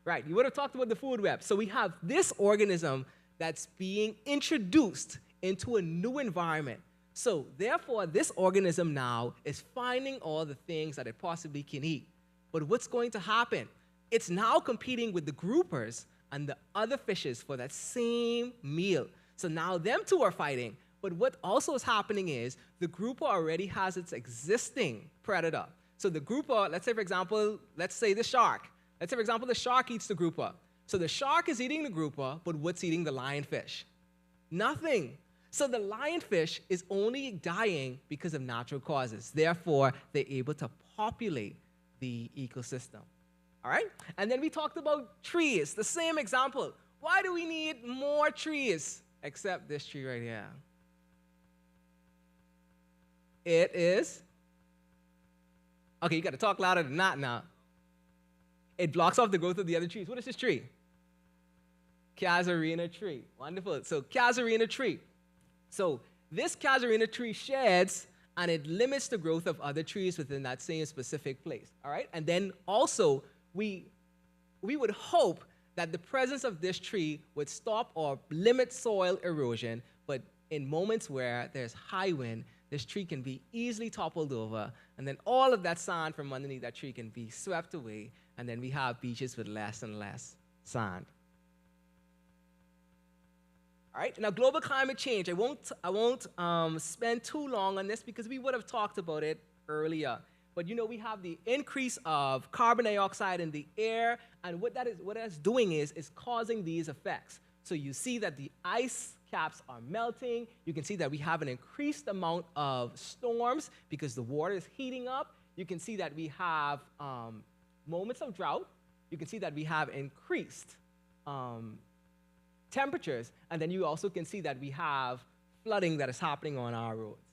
Right, you would have talked about the food web. So we have this organism that's being introduced into a new environment. So therefore, this organism now is finding all the things that it possibly can eat. But what's going to happen? It's now competing with the groupers and the other fishes for that same meal. So now them two are fighting. But what also is happening is the grouper already has its existing predator. So the grouper, let's say for example, let's say the shark. Let's say for example, the shark eats the grouper. So the shark is eating the grouper, but what's eating the lionfish? Nothing. So the lionfish is only dying because of natural causes. Therefore, they're able to populate the ecosystem. All right? And then we talked about trees, the same example. Why do we need more trees? Except this tree right here. It is, okay, you got to talk louder than that now. It blocks off the growth of the other trees. What is this tree? Casuarina tree. Wonderful. So casuarina tree. So this casuarina tree sheds and it limits the growth of other trees within that same specific place. All right? And then also, we would hope that the presence of this tree would stop or limit soil erosion, but in moments where there's high wind, this tree can be easily toppled over, and then all of that sand from underneath that tree can be swept away, and then we have beaches with less and less sand. All right, now global climate change. I won't spend too long on this because we would have talked about it earlier. But you know, we have the increase of carbon dioxide in the air, and what that's doing is causing these effects. So you see that the ice caps are melting. You can see that we have an increased amount of storms because the water is heating up. You can see that we have moments of drought. You can see that we have increased temperatures, and then you also can see that we have flooding that is happening on our roads.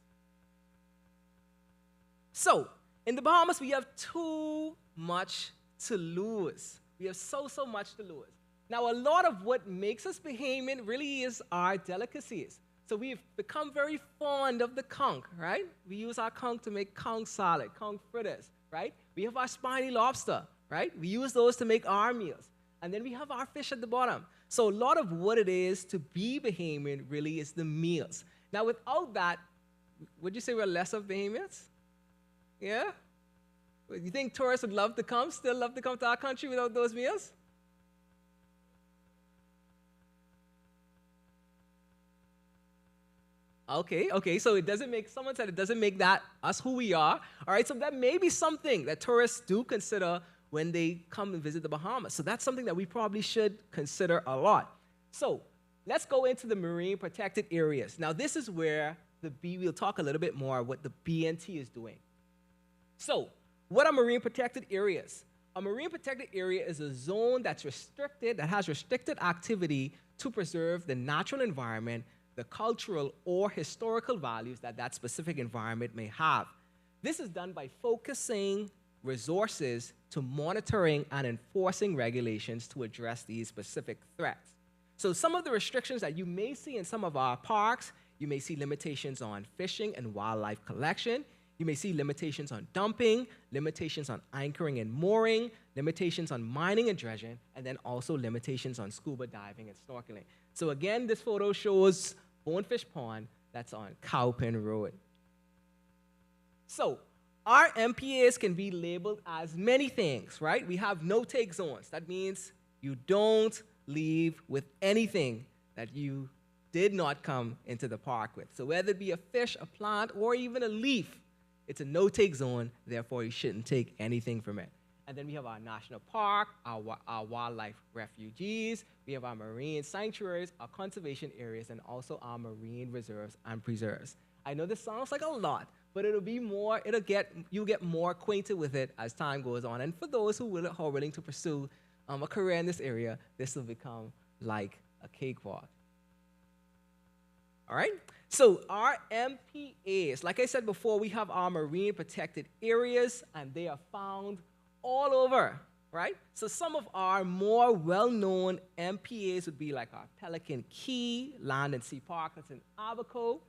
So, in the Bahamas, we have too much to lose. We have so much to lose. Now, a lot of what makes us Bahamian really is our delicacies. So we've become very fond of the conch, right? We use our conch to make conch salad, conch fritters, right? We have our spiny lobster, right? We use those to make our meals. And then we have our fish at the bottom. So a lot of what it is to be Bahamian really is the meals. Now, without that, would you say we're less of Bahamians? Yeah? You think tourists would love to come, still love to come to our country without those meals? Okay, so it doesn't make, someone said it doesn't make that us who we are. All right, so that may be something that tourists do consider when they come and visit the Bahamas. So that's something that we probably should consider a lot. So let's go into the marine protected areas. Now this is where we'll talk a little bit more what the BNT is doing. So what are marine protected areas? A marine protected area is a zone that's restricted, that has restricted activity to preserve the natural environment, the cultural or historical values that that specific environment may have. This is done by focusing resources to monitoring and enforcing regulations to address these specific threats. So some of the restrictions that you may see in some of our parks, you may see limitations on fishing and wildlife collection. You may see limitations on dumping, limitations on anchoring and mooring, limitations on mining and dredging, and then also limitations on scuba diving and snorkeling. So again, this photo shows Bonefish Pond that's on Cowpen Road. So our MPAs can be labeled as many things, right? We have no-take zones. That means you don't leave with anything that you did not come into the park with. So whether it be a fish, a plant, or even a leaf, it's a no-take zone, therefore you shouldn't take anything from it. And then we have our national park, our wildlife refuges, we have our marine sanctuaries, our conservation areas, and also our marine reserves and preserves. I know this sounds like a lot, but you'll get more acquainted with it as time goes on. And for those who are willing to pursue a career in this area, this will become like a cakewalk. All right? So our MPAs, like I said before, we have our marine protected areas, and they are found all over, right? So some of our more well-known MPAs would be like our Pelican Key, Land and Sea Park, that's in Abaco.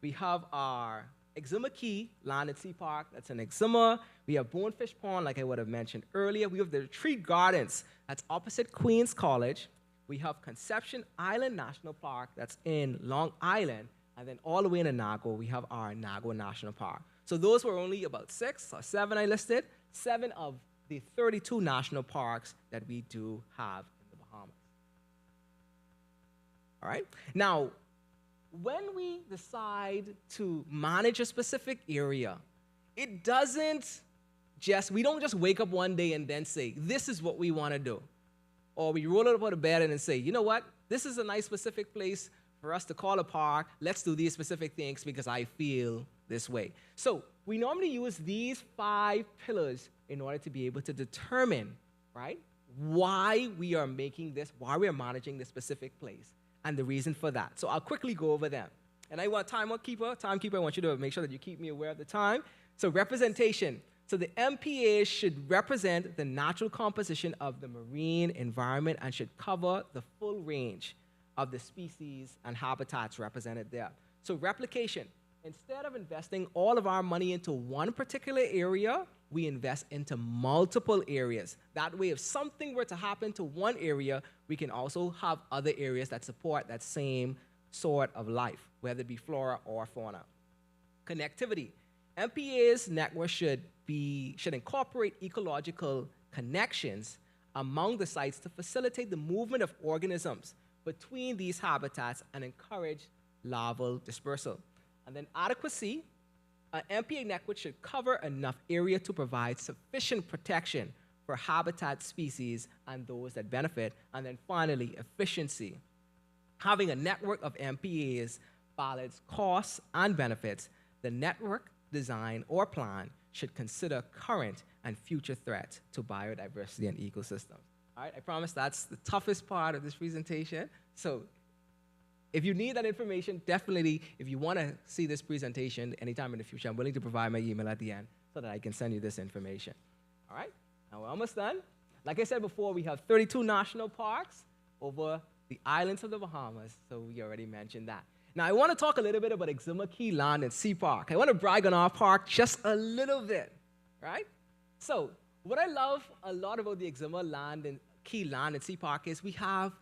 We have our Exuma Key, Land and Sea Park, that's in Exuma. We have Bonefish Pond, like I would have mentioned earlier. We have the Retreat Gardens, that's opposite Queens College. We have Conception Island National Park, that's in Long Island. And then all the way in Inago, we have our Inago National Park. So those were only about 6 or 7 I listed, 7 of the 32 national parks that we do have in the Bahamas. All right? Now, when we decide to manage a specific area, we don't just wake up one day and then say, this is what we want to do. Or we roll it up out of bed and then say, you know what? This is a nice specific place for us to call a park. Let's do these specific things because I feel this way. So we normally use these 5 pillars in order to be able to determine, right, why we are managing this specific place and the reason for that. So I'll quickly go over them. And I want timekeeper, I want you to make sure that you keep me aware of the time. So representation. So the MPA should represent the natural composition of the marine environment and should cover the full range of the species and habitats represented there. So replication. Instead of investing all of our money into one particular area, we invest into multiple areas. That way, if something were to happen to one area, we can also have other areas that support that same sort of life, whether it be flora or fauna. Connectivity. MPA's network should incorporate ecological connections among the sites to facilitate the movement of organisms between these habitats and encourage larval dispersal. And then adequacy, an MPA network should cover enough area to provide sufficient protection for habitat species and those that benefit. And then finally, efficiency. Having a network of MPAs balance costs and benefits. The network design or plan should consider current and future threats to biodiversity and ecosystems. All right, I promise that's the toughest part of this presentation. So if you need that information, definitely, if you want to see this presentation anytime in the future, I'm willing to provide my email at the end so that I can send you this information. All right, now we're almost done. Like I said before, we have 32 national parks over the islands of the Bahamas, so we already mentioned that. Now, I want to talk a little bit about Exuma Key Land and Sea Park. I want to brag on our park just a little bit, right? So, what I love a lot about the Exuma Key Land and Sea Park is we have,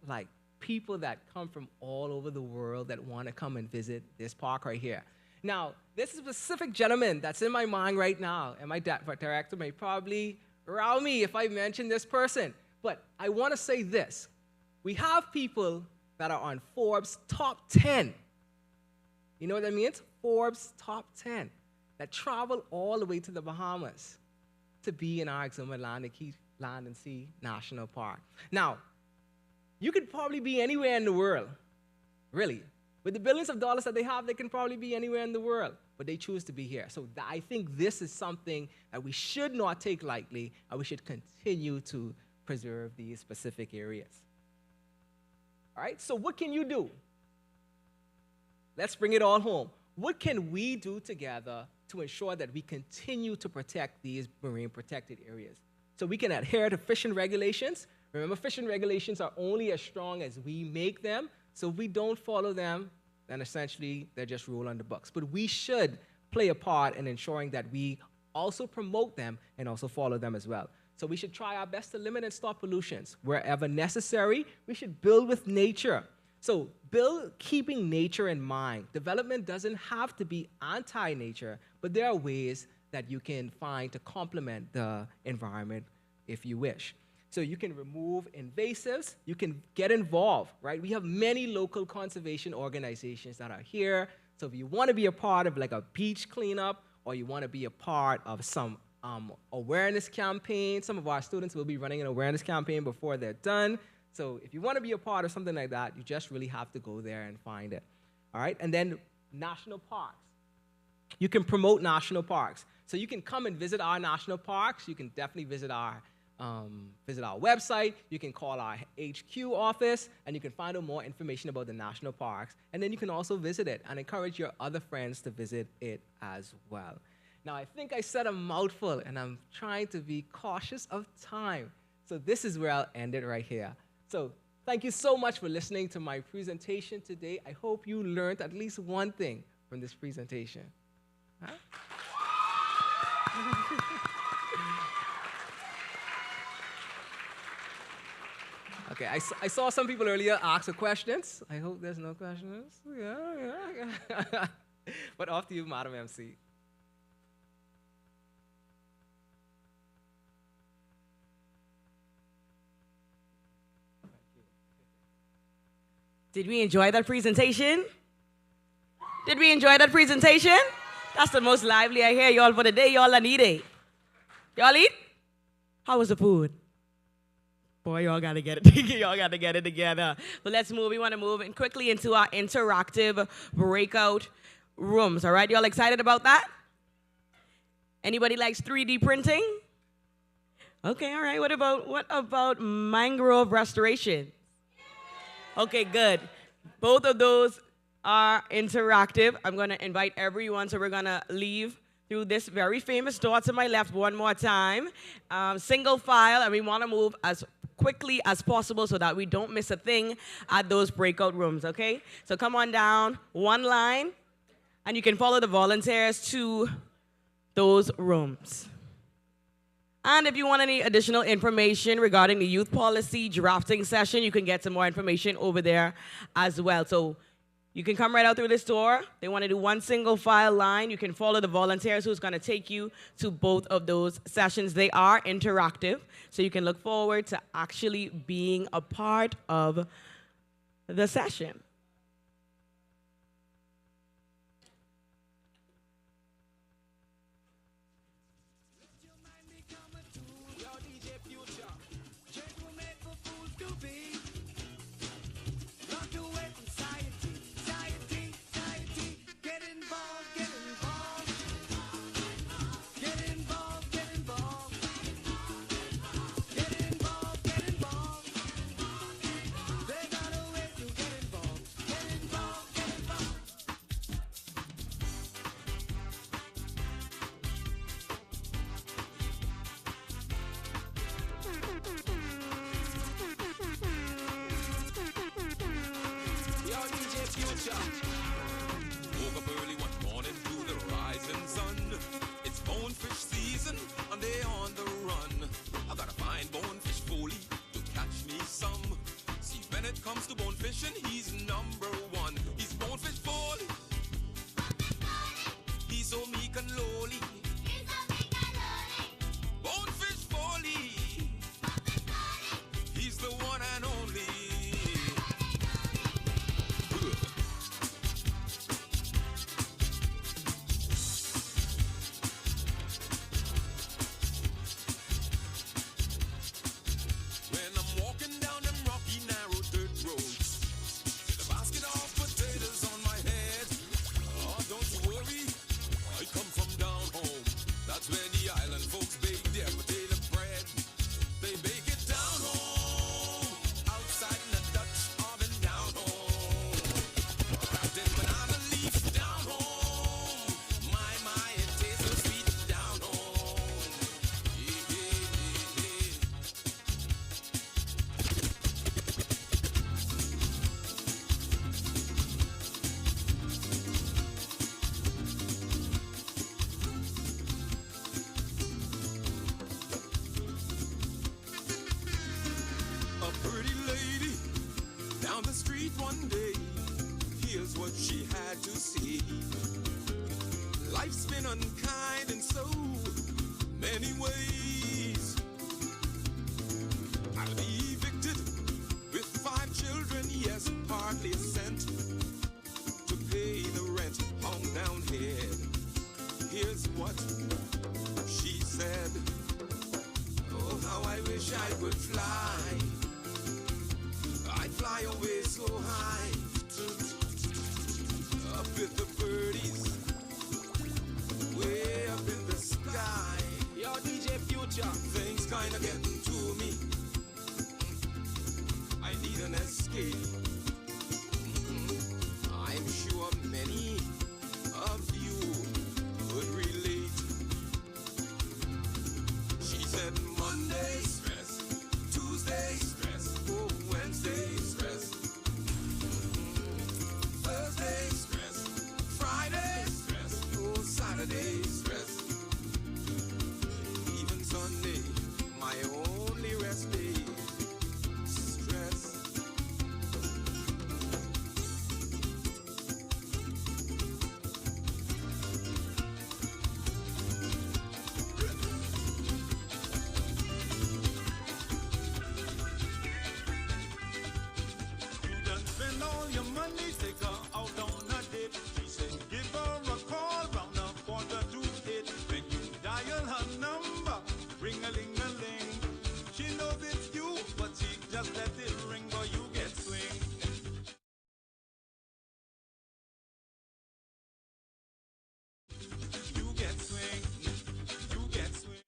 like, people that come from all over the world that want to come and visit this park right here. Now, this specific gentleman that's in my mind right now, and my director may probably row me if I mention this person, but I want to say this. We have people that are on Forbes' top 10. You know what that means? Forbes' top 10 that travel all the way to the Bahamas to be in our Exuma Land and Sea National Park. Now, you could probably be anywhere in the world, really. With the billions of dollars that they have, they can probably be anywhere in the world, but they choose to be here. So I think this is something that we should not take lightly, and we should continue to preserve these specific areas. All right, so what can you do? Let's bring it all home. What can we do together to ensure that we continue to protect these marine protected areas? So we can adhere to fishing regulations. Remember, fishing regulations are only as strong as we make them. So if we don't follow them, then essentially they're just rule on the books. But we should play a part in ensuring that we also promote them and also follow them as well. So we should try our best to limit and stop pollutions. Wherever necessary, we should build with nature. So build keeping nature in mind. Development doesn't have to be anti-nature, but there are ways that you can find to complement the environment if you wish. So you can remove invasives, you can get involved, right? We have many local conservation organizations that are here. So if you want to be a part of like a beach cleanup, or you want to be a part of some awareness campaign, some of our students will be running an awareness campaign before they're done. So if you want to be a part of something like that, you just really have to go there and find it. All right, and then national parks. You can promote national parks. So you can come and visit our national parks. You can definitely visit our website. You can call our HQ office, and you can find out more information about the national parks. And then you can also visit it and encourage your other friends to visit it as well. Now, I think I said a mouthful, and I'm trying to be cautious of time. So this is where I'll end it right here. So thank you so much for listening to my presentation today. I hope you learned at least one thing from this presentation. Huh? Okay, I saw some people earlier ask the questions. I hope there's no questions. Yeah. But off to you, Madam MC. Did we enjoy that presentation? Did we enjoy that presentation? That's the most lively I hear y'all for the day. Y'all need it. Y'all eat? How was the food? Boy, y'all gotta get it. Y'all gotta get it together. But let's move. We want to move in quickly into our interactive breakout rooms. All right, y'all excited about that? Anybody likes 3D printing? Okay, all right. What about mangrove restoration? Okay, good. Both of those are interactive. I'm going to invite everyone, so we're going to leave through this very famous door to my left one more time. Single file, and we want to move as quickly as possible so that we don't miss a thing at those breakout rooms, okay? So come on down, one line, and you can follow the volunteers to those rooms. And if you want any additional information regarding the youth policy drafting session, you can get some more information over there as well. So you can come right out through this door. They want to do one single file line. You can follow the volunteers who's going to take you to both of those sessions. They are interactive, so you can look forward to actually being a part of the session. Woke up early one morning to the rising sun. It's bonefish season and they on the run. I gotta find bonefish foley to catch me some. See, when it comes to bonefishing, he's number one. He's bonefish foley. He's so meek and lowly. Bonefish foley. He's the one and only. One day, here's what she had to say. Life's been unkind in so many ways. I'll be evicted with 5 children, yes, hardly a cent to pay the rent, hung down head. Here's what she said. Oh, how I wish I could fly. I'd fly away so high, up with the birdies, way up in the sky. Yo, DJ Future, things kinda getting to me. I need an escape. I'm sure many of you would relate. She said Monday stress, Tuesday stress, oh Wednesday stress, Thursday stress, Friday stress, oh Saturday stress, even Sunday, my only rest day. Stress. You done spend all your money, take her out on a date. She said, give her a call round 7:45. When you dial her number, ring-a-ling-a-ling. She knows it's you, but she just let it ring, or you get swing. You get swing, you get swing.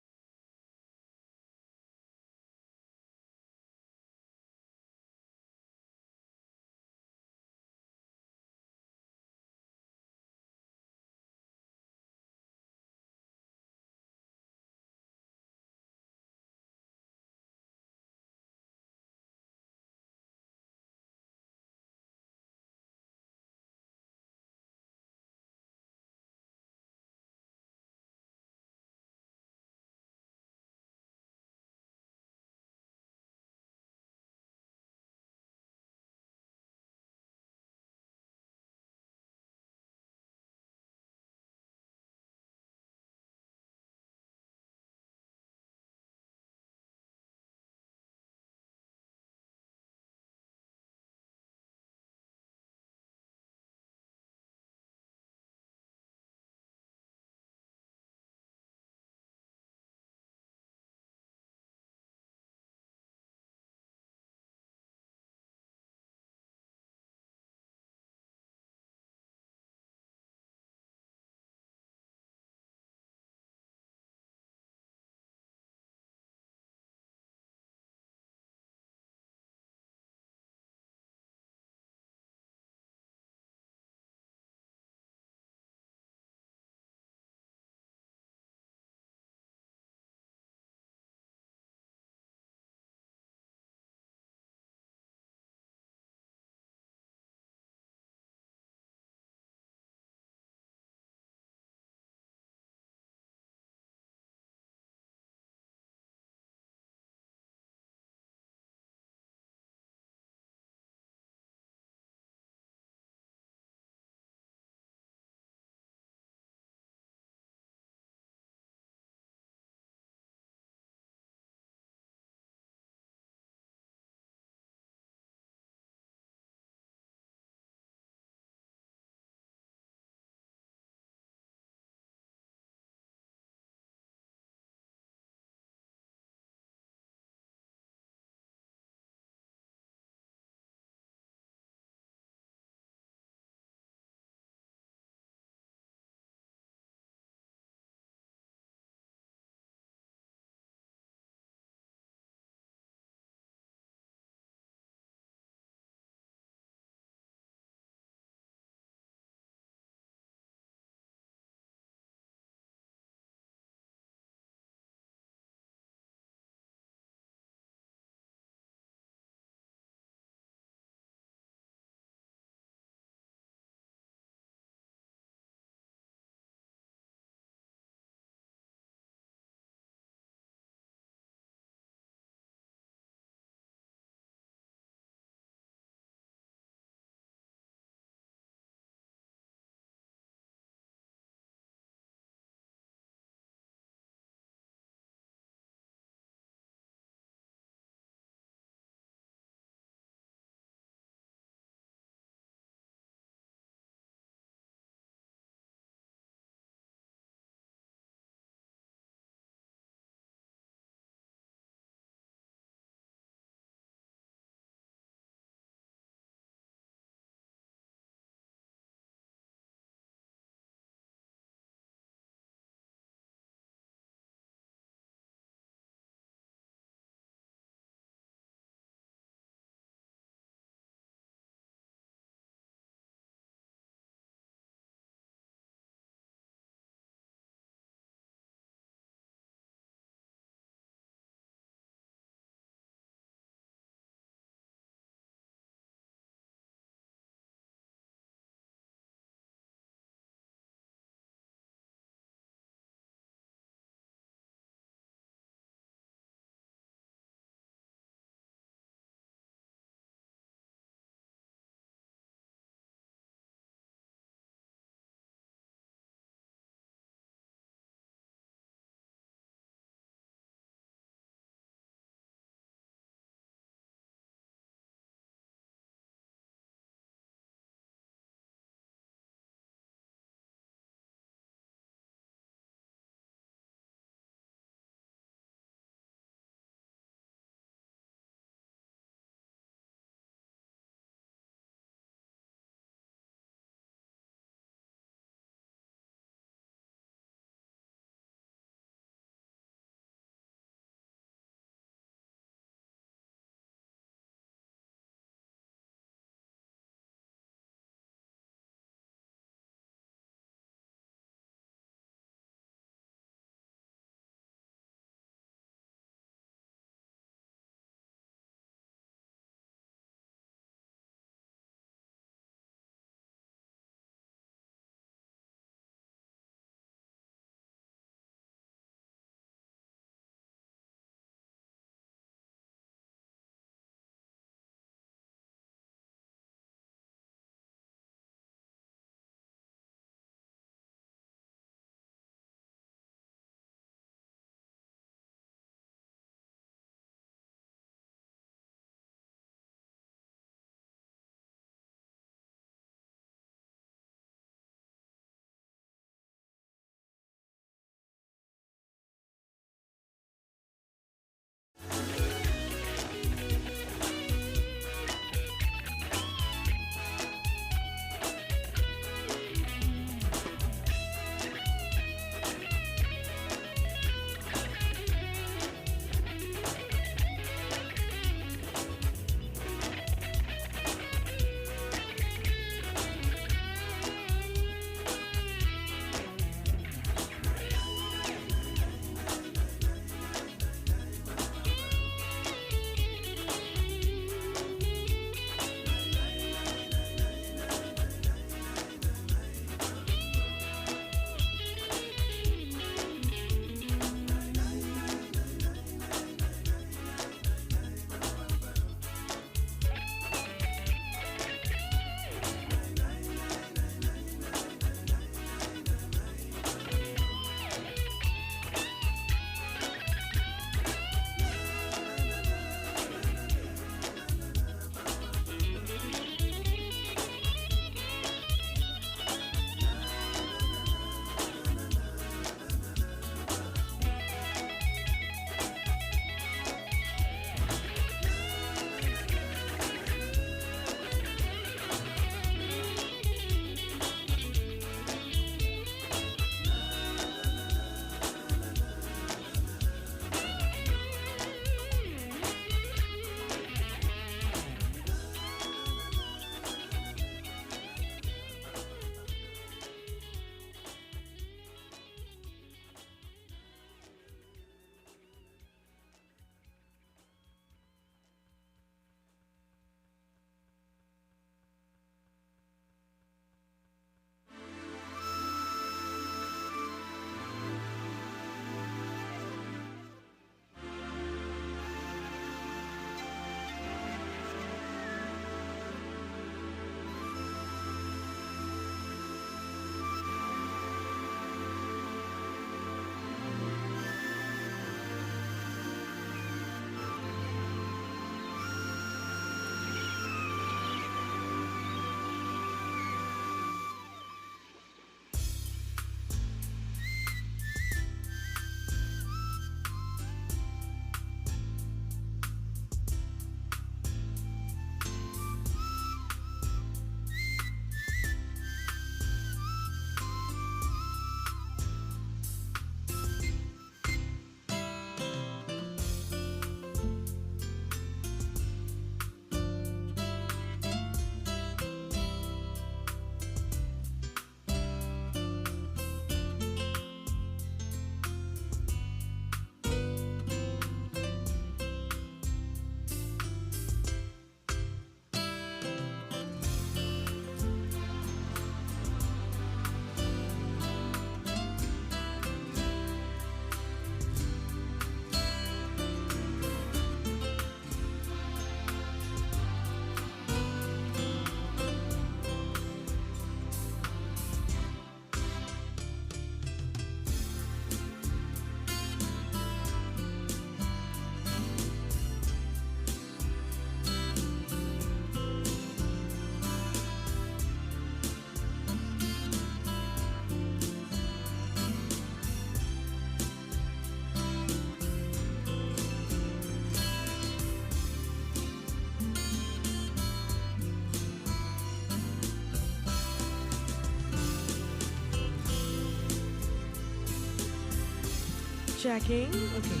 checking. Okay.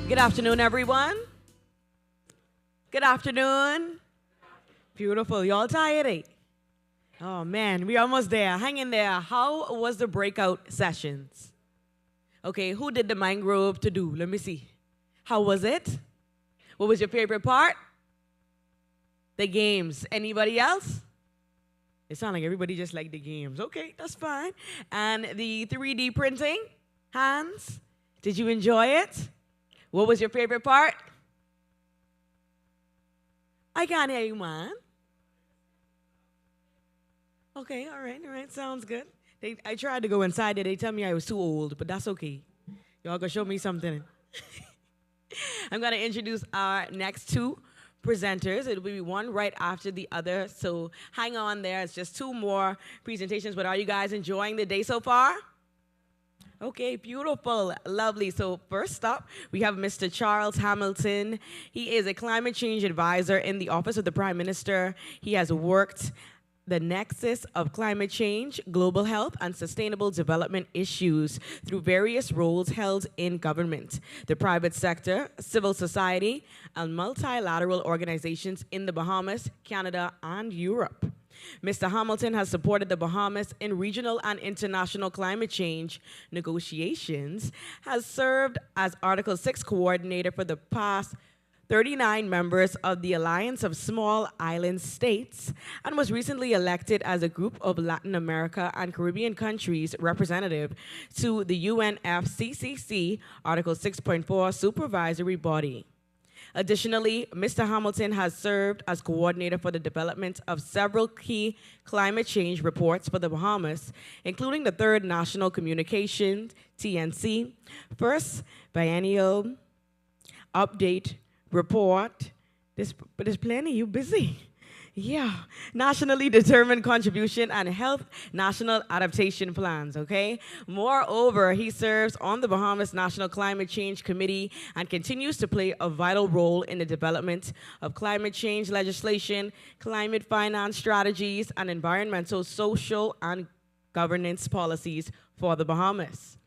Good afternoon, everyone. Good afternoon. Beautiful. Y'all tired, eh? Oh, man, we almost there. Hang in there. How was the breakout sessions? Okay, who did the mangrove to do? Let me see. How was it? What was your favorite part? The games. Anybody else? It sounds like everybody just liked the games. Okay, that's fine. And the 3D printing? Hans? Did you enjoy it? What was your favorite part? I can't hear you, man. Okay, all right, sounds good. I tried to go inside there. They tell me I was too old, but that's okay. Y'all gonna show me something. I'm gonna introduce our next two presenters. It'll be one right after the other, so hang on there. It's just two more presentations, but are you guys enjoying the day so far? Okay, beautiful, lovely. So first up, we have Mr. Charles Hamilton. He is a climate change advisor in the Office of the Prime Minister. He has worked the nexus of climate change, global health, and sustainable development issues through various roles held in government, the private sector, civil society, and multilateral organizations in the Bahamas, Canada, and Europe. Mr. Hamilton has supported the Bahamas in regional and international climate change negotiations, has served as Article 6 coordinator for the past 39 members of the Alliance of Small Island States, and was recently elected as a group of Latin America and Caribbean countries representative to the UNFCCC Article 6.4 supervisory body. Additionally, Mr. Hamilton has served as coordinator for the development of several key climate change reports for the Bahamas, including the Third National Communication, TNC, First Biennial Update Report. But there's plenty, you busy. Yeah, nationally determined contribution and health national adaptation plans, okay? Moreover, he serves on the Bahamas National Climate Change Committee and continues to play a vital role in the development of climate change legislation, climate finance strategies, and environmental, social, and governance policies for the Bahamas.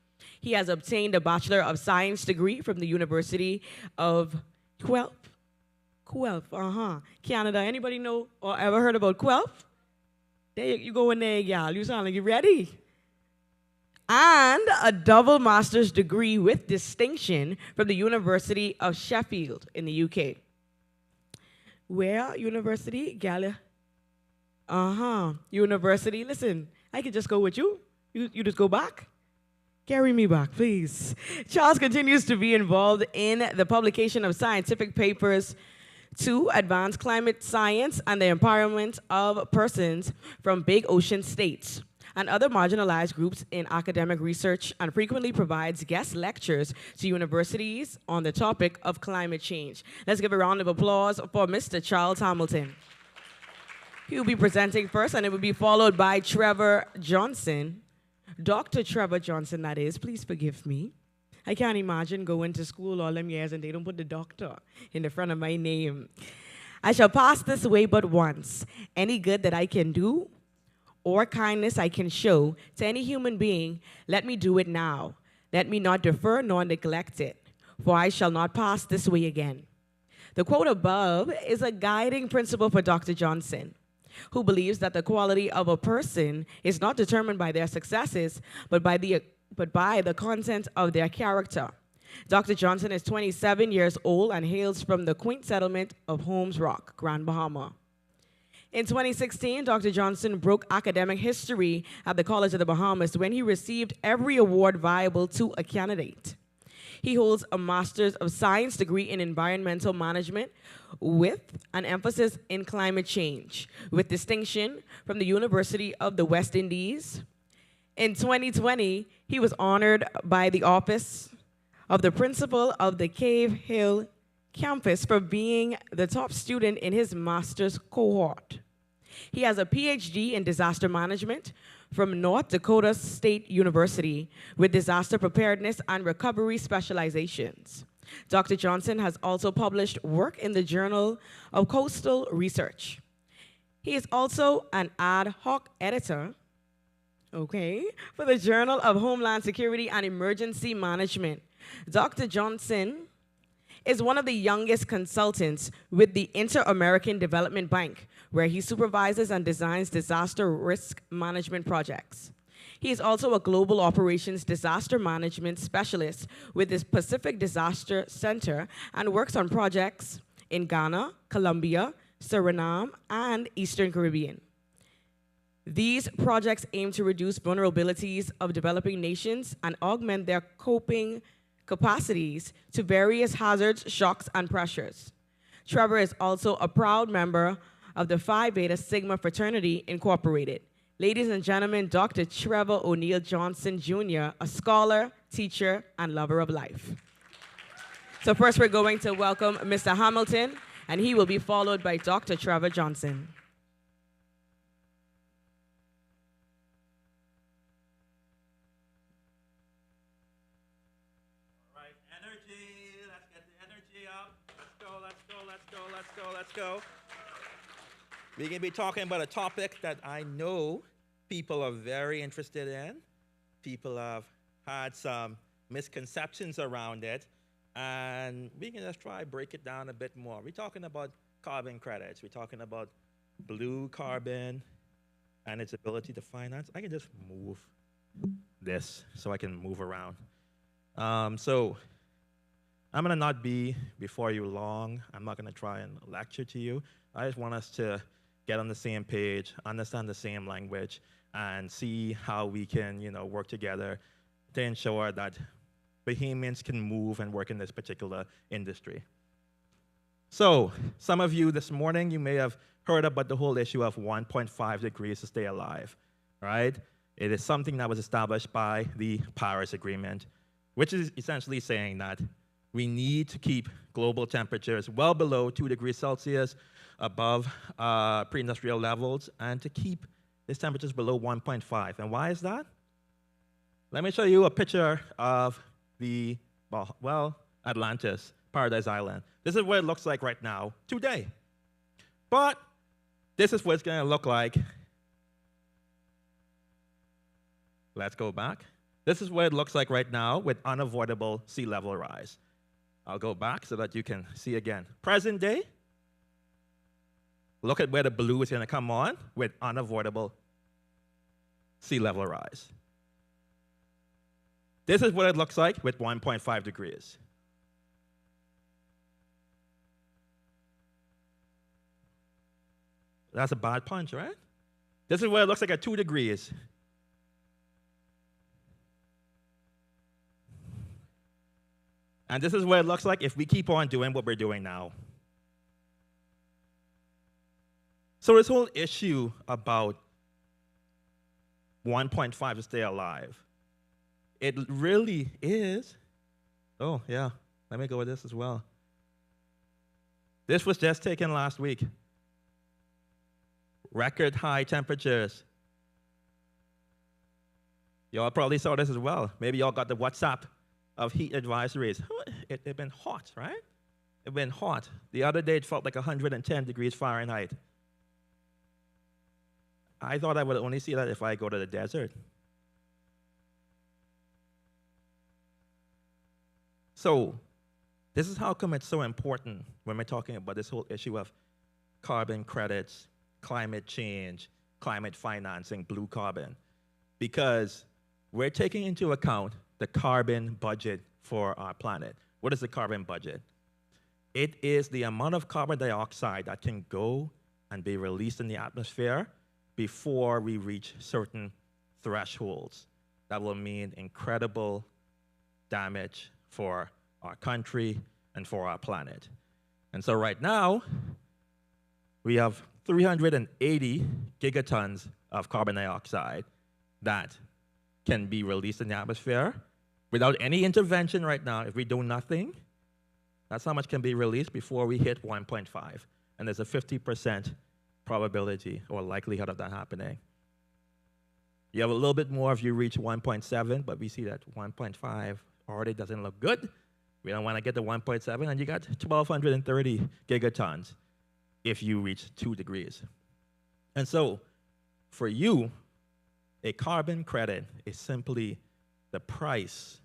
He has obtained a Bachelor of Science degree from the University of Guelph, Canada. Anybody know or ever heard about Guelph? There you go in there, y'all. You sound like you're ready. And a double master's degree with distinction from the University of Sheffield in the UK. Where? University? Gala. University. Listen, I could just go with you. You just go back. Carry me back, please. Charles continues to be involved in the publication of scientific papers to advance climate science and the empowerment of persons from big ocean states and other marginalized groups in academic research, and frequently provides guest lectures to universities on the topic of climate change. Let's give a round of applause for Mr. Charles Hamilton. He will be presenting first, and it will be followed by Trevor Johnson. Dr. Trevor Johnson, that is. Please forgive me. I can't imagine going to school all them years and they don't put the doctor in the front of my name. I shall pass this way but once. Any good that I can do or kindness I can show to any human being, let me do it now. Let me not defer nor neglect it, for I shall not pass this way again. The quote above is a guiding principle for Dr. Johnson, who believes that the quality of a person is not determined by their successes, but by the content of their character. Dr. Johnson is 27 years old and hails from the quaint settlement of Holmes Rock, Grand Bahama. In 2016, Dr. Johnson broke academic history at the College of the Bahamas when he received every award viable to a candidate. He holds a Master's of Science degree in Environmental Management with an emphasis in climate change, with distinction from the University of the West Indies. In 2020, he was honored by the Office of the Principal of the Cave Hill campus for being the top student in his master's cohort. He has a PhD in disaster management from North Dakota State University with disaster preparedness and recovery specializations. Dr. Johnson has also published work in the Journal of Coastal Research. He is also an ad hoc editor Okay. For the Journal of Homeland Security and Emergency Management, Dr. Johnson is one of the youngest consultants with the Inter-American Development Bank, where he supervises and designs disaster risk management projects. He is also a global operations disaster management specialist with the Pacific Disaster Center and works on projects in Ghana, Colombia, Suriname, and Eastern Caribbean. These projects aim to reduce vulnerabilities of developing nations and augment their coping capacities to various hazards, shocks, and pressures. Trevor is also a proud member of the Phi Beta Sigma Fraternity Incorporated. Ladies and gentlemen, Dr. Trevor O'Neill Johnson Jr., a scholar, teacher, and lover of life. So first we're going to welcome Mr. Hamilton, and he will be followed by Dr. Trevor Johnson. Let's go. We're going to be talking about a topic that I know people are very interested in. People have had some misconceptions around it, and we can just try to break it down a bit more. We're talking about carbon credits. We're talking about blue carbon and its ability to finance. I can just move this so I can move around. So I'm going to not be before you long. I'm not going to try and lecture to you. I just want us to get on the same page, understand the same language, and see how we can, work together to ensure that Bahamians can move and work in this particular industry. So, some of you this morning, you may have heard about the whole issue of 1.5 degrees to stay alive, right? It is something that was established by the Paris Agreement, which is essentially saying that we need to keep global temperatures well below 2 degrees Celsius, above pre-industrial levels, and to keep these temperatures below 1.5. And why is that? Let me show you a picture of the, Atlantis, Paradise Island. This is what it looks like right now, today. But this is what it's going to look like. Let's go back. This is what it looks like right now with unavoidable sea level rise. I'll go back so that you can see again. Present day, look at where the blue is going to come on with unavoidable sea level rise. This is what it looks like with 1.5 degrees. That's a bad punch, right? This is what it looks like at 2 degrees. And this is what it looks like if we keep on doing what we're doing now. So this whole issue about 1.5 to stay alive, it really is, oh yeah, let me go with this as well. This was just taken last week. Record high temperatures. Y'all probably saw this as well. Maybe y'all got the WhatsApp of heat advisories. It's been hot, right? It's been hot. The other day it felt like 110 degrees Fahrenheit. I thought I would only see that if I go to the desert. So, this is how come it's so important when we're talking about this whole issue of carbon credits, climate change, climate financing, blue carbon. Because we're taking into account the carbon budget for our planet. What is the carbon budget? It is the amount of carbon dioxide that can go and be released in the atmosphere before we reach certain thresholds. That will mean incredible damage for our country and for our planet. And so right now, we have 380 gigatons of carbon dioxide that can be released in the atmosphere without any intervention right now. If we do nothing, that's how much can be released before we hit 1.5. And there's a 50% probability or likelihood of that happening. You have a little bit more if you reach 1.7, but we see that 1.5 already doesn't look good. We don't want to get to 1.7, and you got 1,230 gigatons if you reach 2 degrees. And so, for you, A carbon credit is simply the price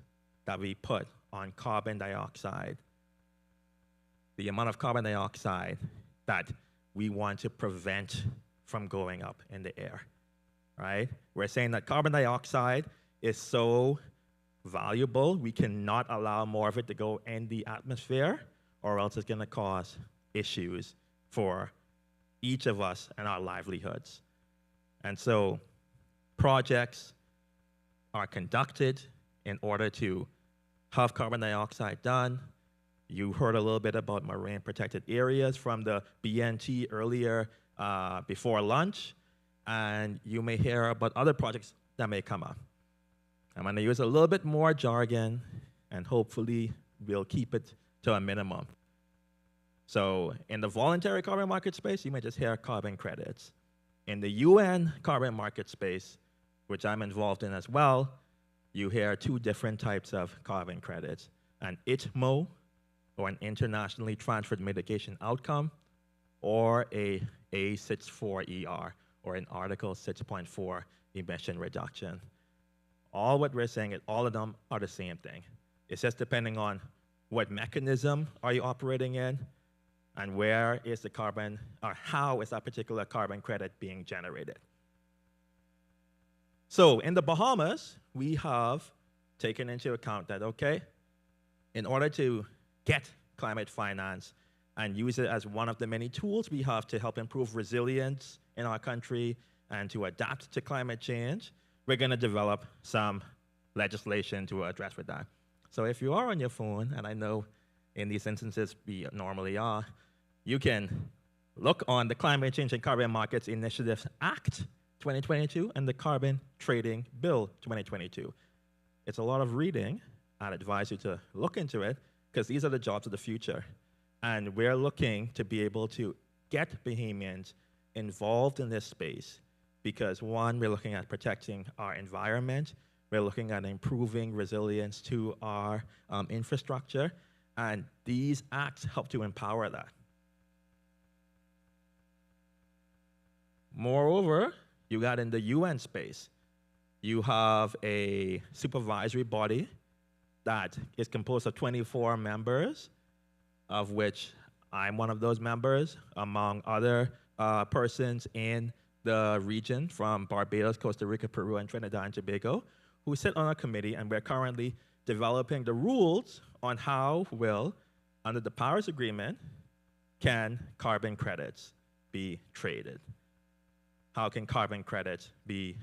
that we put on carbon dioxide, the amount of carbon dioxide that we want to prevent from going up in the air, right? We're saying that carbon dioxide is so valuable, we cannot allow more of it to go in the atmosphere, or else it's going to cause issues for each of us and our livelihoods. And so projects are conducted in order to have carbon dioxide done. You heard a little bit about marine protected areas from the BNT earlier before lunch, and you may hear about other projects that may come up. I'm going to use a little bit more jargon, and hopefully we'll keep it to a minimum. So in the voluntary carbon market space, you may just hear carbon credits. In the UN carbon market space, which I'm involved in as well, you hear two different types of carbon credits: an ITMO, or an internationally transferred mitigation outcome, or a A64ER, or an Article 6.4 emission reduction. All what we're saying is all of them are the same thing. It's just depending on what mechanism are you operating in, and where is the carbon, or how is that particular carbon credit being generated. So in the Bahamas, we have taken into account that, okay, in order to get climate finance and use it as one of the many tools we have to help improve resilience in our country and to adapt to climate change, we're going to develop some legislation to address with that. So if you are on your phone, and I know in these instances we normally are, you can look on the Climate Change and Carbon Markets Initiatives Act 2022 and the Carbon Trading Bill 2022. It's a lot of reading. I'd advise you to look into it, because these are the jobs of the future. And we're looking to be able to get Bahamians involved in this space because, one, we're looking at protecting our environment, we're looking at improving resilience to our infrastructure, and these acts help to empower that. Moreover, you got in the UN space, you have a supervisory body that is composed of 24 members, of which I'm one of those members, among other persons in the region from Barbados, Costa Rica, Peru, and Trinidad and Tobago, who sit on a committee, and we're currently developing the rules on how will, under the Paris Agreement, can carbon credits be traded. How can carbon credits be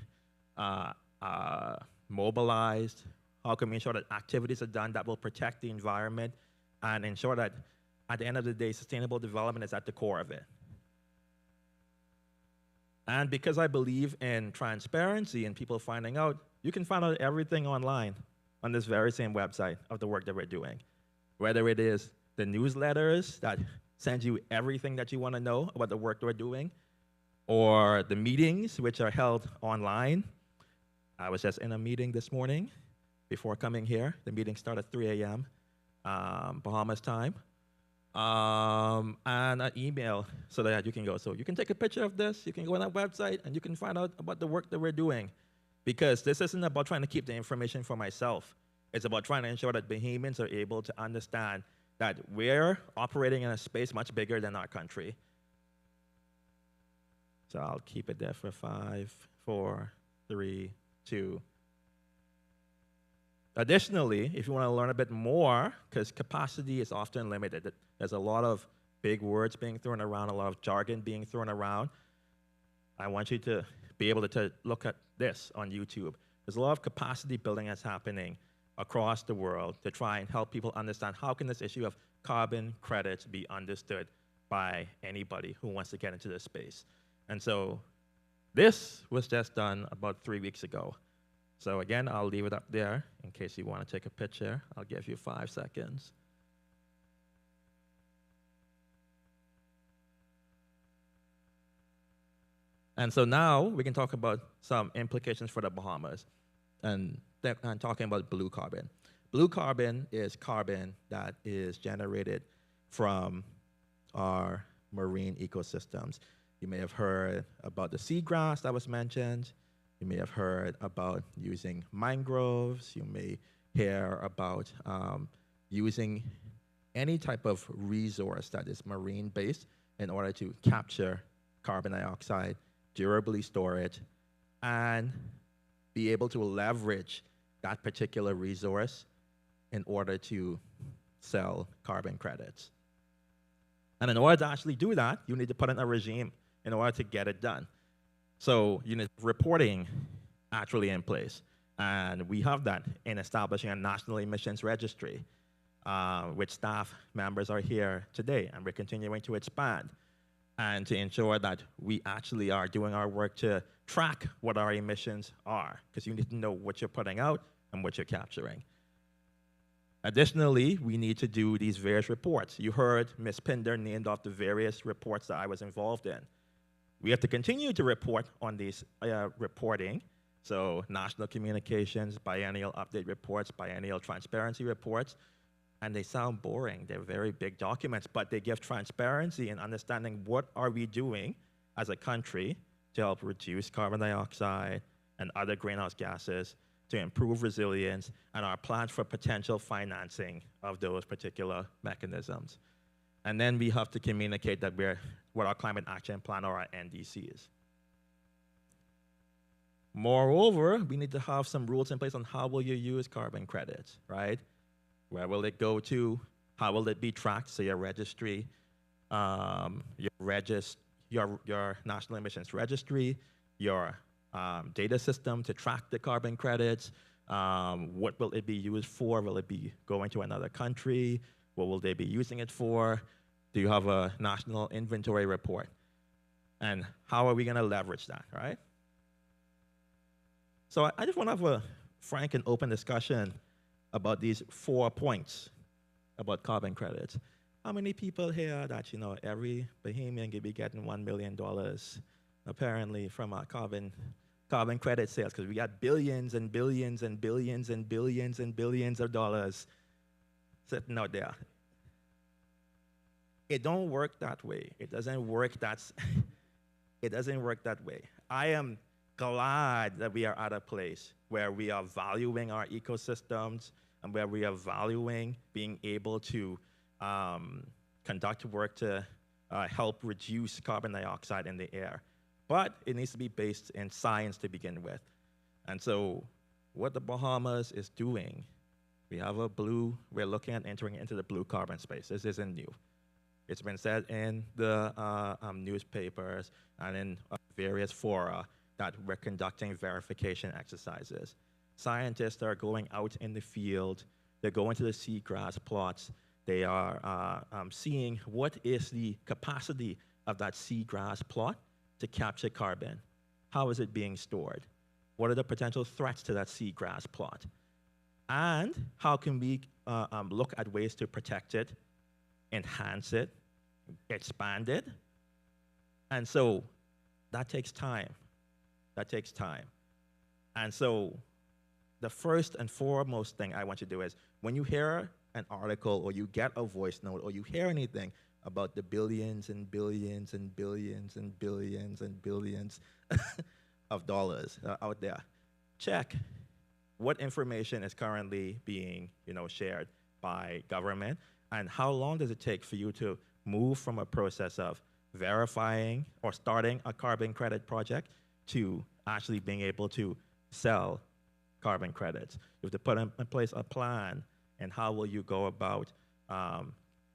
mobilized? How can we ensure that activities are done that will protect the environment and ensure that at the end of the day, sustainable development is at the core of it? And because I believe in transparency and people finding out, you can find out everything online on this very same website of the work that we're doing. Whether it is the newsletters that send you everything that you want to know about the work that we're doing, or the meetings which are held online. I was just in a meeting this morning before coming here. The meeting started at 3 a.m. Bahamas time. And an email so that you can go. So you can take a picture of this, you can go on that website, and you can find out about the work that we're doing. Because this isn't about trying to keep the information for myself. It's about trying to ensure that Bahamians are able to understand that we're operating in a space much bigger than our country. So I'll keep it there for 5, 4, 3, 2. Additionally, if you want to learn a bit more, because capacity is often limited, there's a lot of big words being thrown around, a lot of jargon being thrown around. I want you to be able to look at this on YouTube. There's a lot of capacity building that's happening across the world to try and help people understand how can this issue of carbon credits be understood by anybody who wants to get into this space. And so this was just done about 3 weeks ago. So again, I'll leave it up there in case you want to take a picture. I'll give you 5 seconds. And so now we can talk about some implications for the Bahamas and talking about blue carbon. Blue carbon is carbon that is generated from our marine ecosystems. You may have heard about the seagrass that was mentioned. You may have heard about using mangroves. You may hear about using any type of resource that is marine-based in order to capture carbon dioxide, durably store it, and be able to leverage that particular resource in order to sell carbon credits. And in order to actually do that, you need to put in a regime in order to get it done. So you need reporting actually in place. And we have that in establishing a national emissions registry, which staff members are here today, and we're continuing to expand and to ensure that we actually are doing our work to track what our emissions are, because you need to know what you're putting out and what you're capturing. Additionally, we need to do these various reports. You heard Ms. Pinder named off the various reports that I was involved in. We have to continue to report on these reporting. So national communications, biennial update reports, biennial transparency reports, and they sound boring. They're very big documents, but they give transparency and understanding what are we doing as a country to help reduce carbon dioxide and other greenhouse gases, to improve resilience, and our plans for potential financing of those particular mechanisms. And then we have to communicate that what our climate action plan or our NDC is. Moreover, we need to have some rules in place on how will you use carbon credits, right? Where will it go to? How will it be tracked? So your registry, your national emissions registry, your data system to track the carbon credits. What will it be used for? Will it be going to another country? What will they be using it for? Do you have a national inventory report? And how are we going to leverage that, right? So I just want to have a frank and open discussion about these 4 points about carbon credits. How many people here that, you know, every Bahamian could be getting $1 million apparently from our carbon credit sales, because we got billions and billions and billions and billions and billions of dollars sitting out there. It don't work that way. It doesn't work it doesn't work that way. I am glad that we are at a place where we are valuing our ecosystems and where we are valuing being able to conduct work to help reduce carbon dioxide in the air. But it needs to be based in science to begin with. And so what the Bahamas is doing, we're looking at entering into the blue carbon space. This isn't new. It's been said in the newspapers and in various fora that we're conducting verification exercises. Scientists are going out in the field. They're going to the seagrass plots. They are seeing what is the capacity of that seagrass plot to capture carbon. How is it being stored? What are the potential threats to that seagrass plot? And how can we look at ways to protect it, enhance it, expand it? And so that takes time. That takes time. And so the first and foremost thing I want you to do is when you hear an article or you get a voice note or you hear anything about the billions and billions and billions and billions and billions of dollars out there, check what information is currently being, shared by government, and how long does it take for you to move from a process of verifying or starting a carbon credit project to actually being able to sell carbon credits. You have to put in place a plan, and how will you go about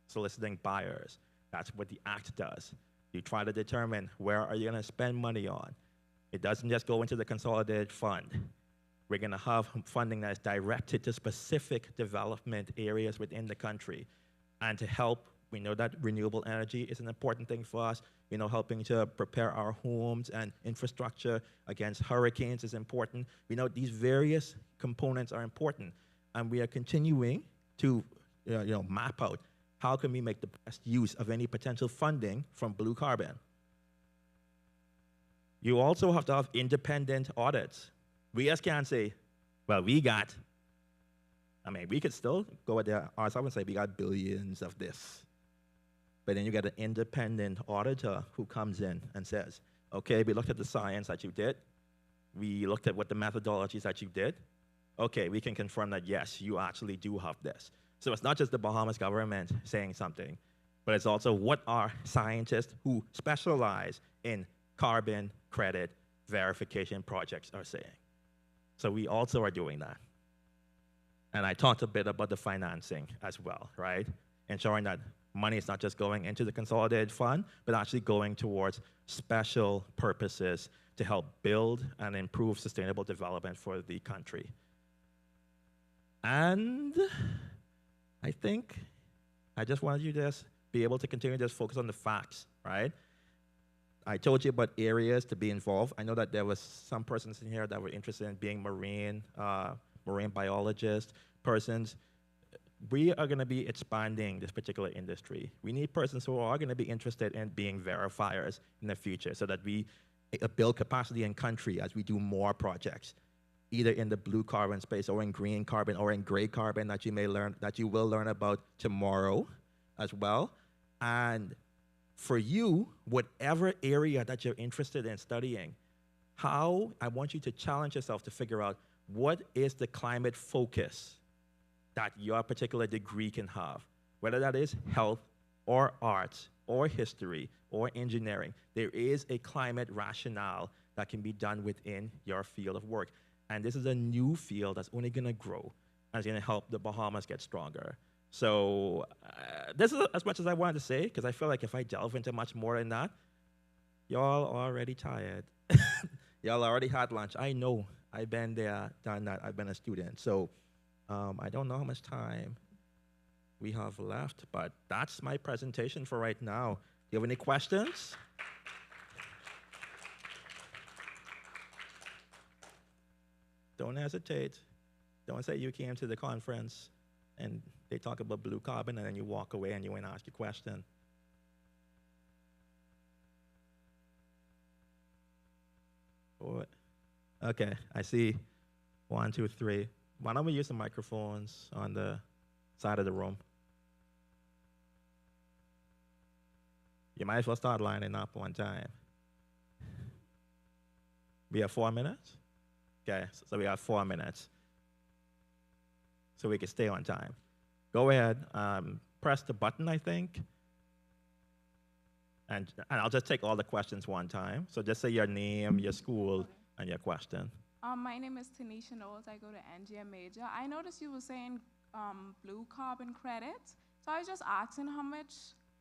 soliciting buyers. That's what the Act does. You try to determine where are you going to spend money on. It doesn't just go into the consolidated fund. We're going to have funding that is directed to specific development areas within the country. And to help, we know that renewable energy is an important thing for us. Helping to prepare our homes and infrastructure against hurricanes is important. We know these various components are important. And we are continuing to map out how can we make the best use of any potential funding from blue carbon. You also have to have independent audits. We just can't say, well, we could still go at ourselves and say we got billions of this. But then you get an independent auditor who comes in and says, okay, we looked at the science that you did. we looked at what the methodologies that you did. Okay, we can confirm that yes, you actually do have this. So it's not just the Bahamas government saying something, but it's also what are scientists who specialize in carbon credit verification projects are saying. So we also are doing that. And I talked a bit about the financing as well, right? Ensuring that money is not just going into the consolidated fund, but actually going towards special purposes to help build and improve sustainable development for the country. And I think I just wanted you to just be able to continue to just focus on the facts, right? I told you about areas to be involved. I know that there was some persons in here that were interested in being marine biologist persons. We are going to be expanding this particular industry. We need persons who are going to be interested in being verifiers in the future so that we build capacity in country as we do more projects, either in the blue carbon space or in green carbon or in gray carbon that you will learn about tomorrow as well. And for you, whatever area that you're interested in studying, I want you to challenge yourself to figure out what is the climate focus that your particular degree can have, whether that is health or arts or history or engineering. There is a climate rationale that can be done within your field of work. And this is a new field that's only gonna grow and it's gonna help the Bahamas get stronger. So this is as much as I wanted to say, because I feel like if I delve into much more than that, y'all already tired. Y'all already had lunch. I know, I've been there, done that, I've been a student. So I don't know how much time we have left, but that's my presentation for right now. Do you have any questions? Don't hesitate. Don't say you came to the conference and they talk about blue carbon and then you walk away and you ain't ask your question. What? Okay, I see 1, 2, 3. Why don't we use the microphones on the side of the room? You might as well start lining up one time. We have 4 minutes? Okay, so we have 4 minutes. So we can stay on time. Go ahead, press the button, I think. And I'll just take all the questions one time. So just say your name, your school, and your question. My name is Tanisha Knowles. I go to NGM Major. I noticed you were saying blue carbon credits. So I was just asking how much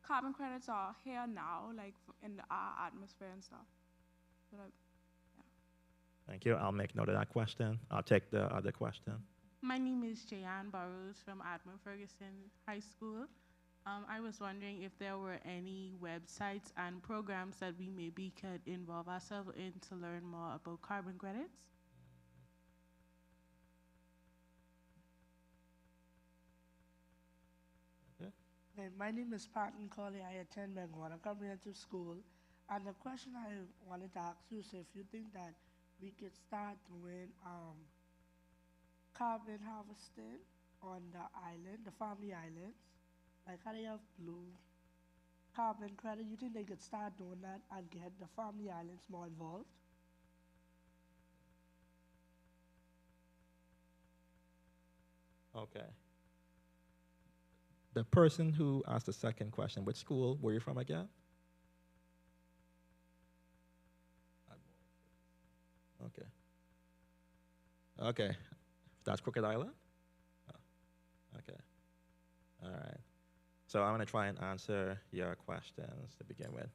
carbon credits are here now, like in our atmosphere and stuff. So Thank you. I'll make note of that question. I'll take the other question. My name is Jayan Burrows from Admiral Ferguson High School. I was wondering if there were any websites and programs that we maybe could involve ourselves in to learn more about carbon credits. Hey, my name is Patton Colley. I attend Megwana Comprehensive School. And the question I wanted to ask you is if you think that we could start doing carbon harvesting on the island, the family islands. Like how they have blue carbon credit. You think they could start doing that and get the family islands more involved? Okay. The person who asked the second question, which school were you from again? Okay. Okay. That's Crooked Island? Oh. Okay. All right. So I'm going to try and answer your questions to begin with.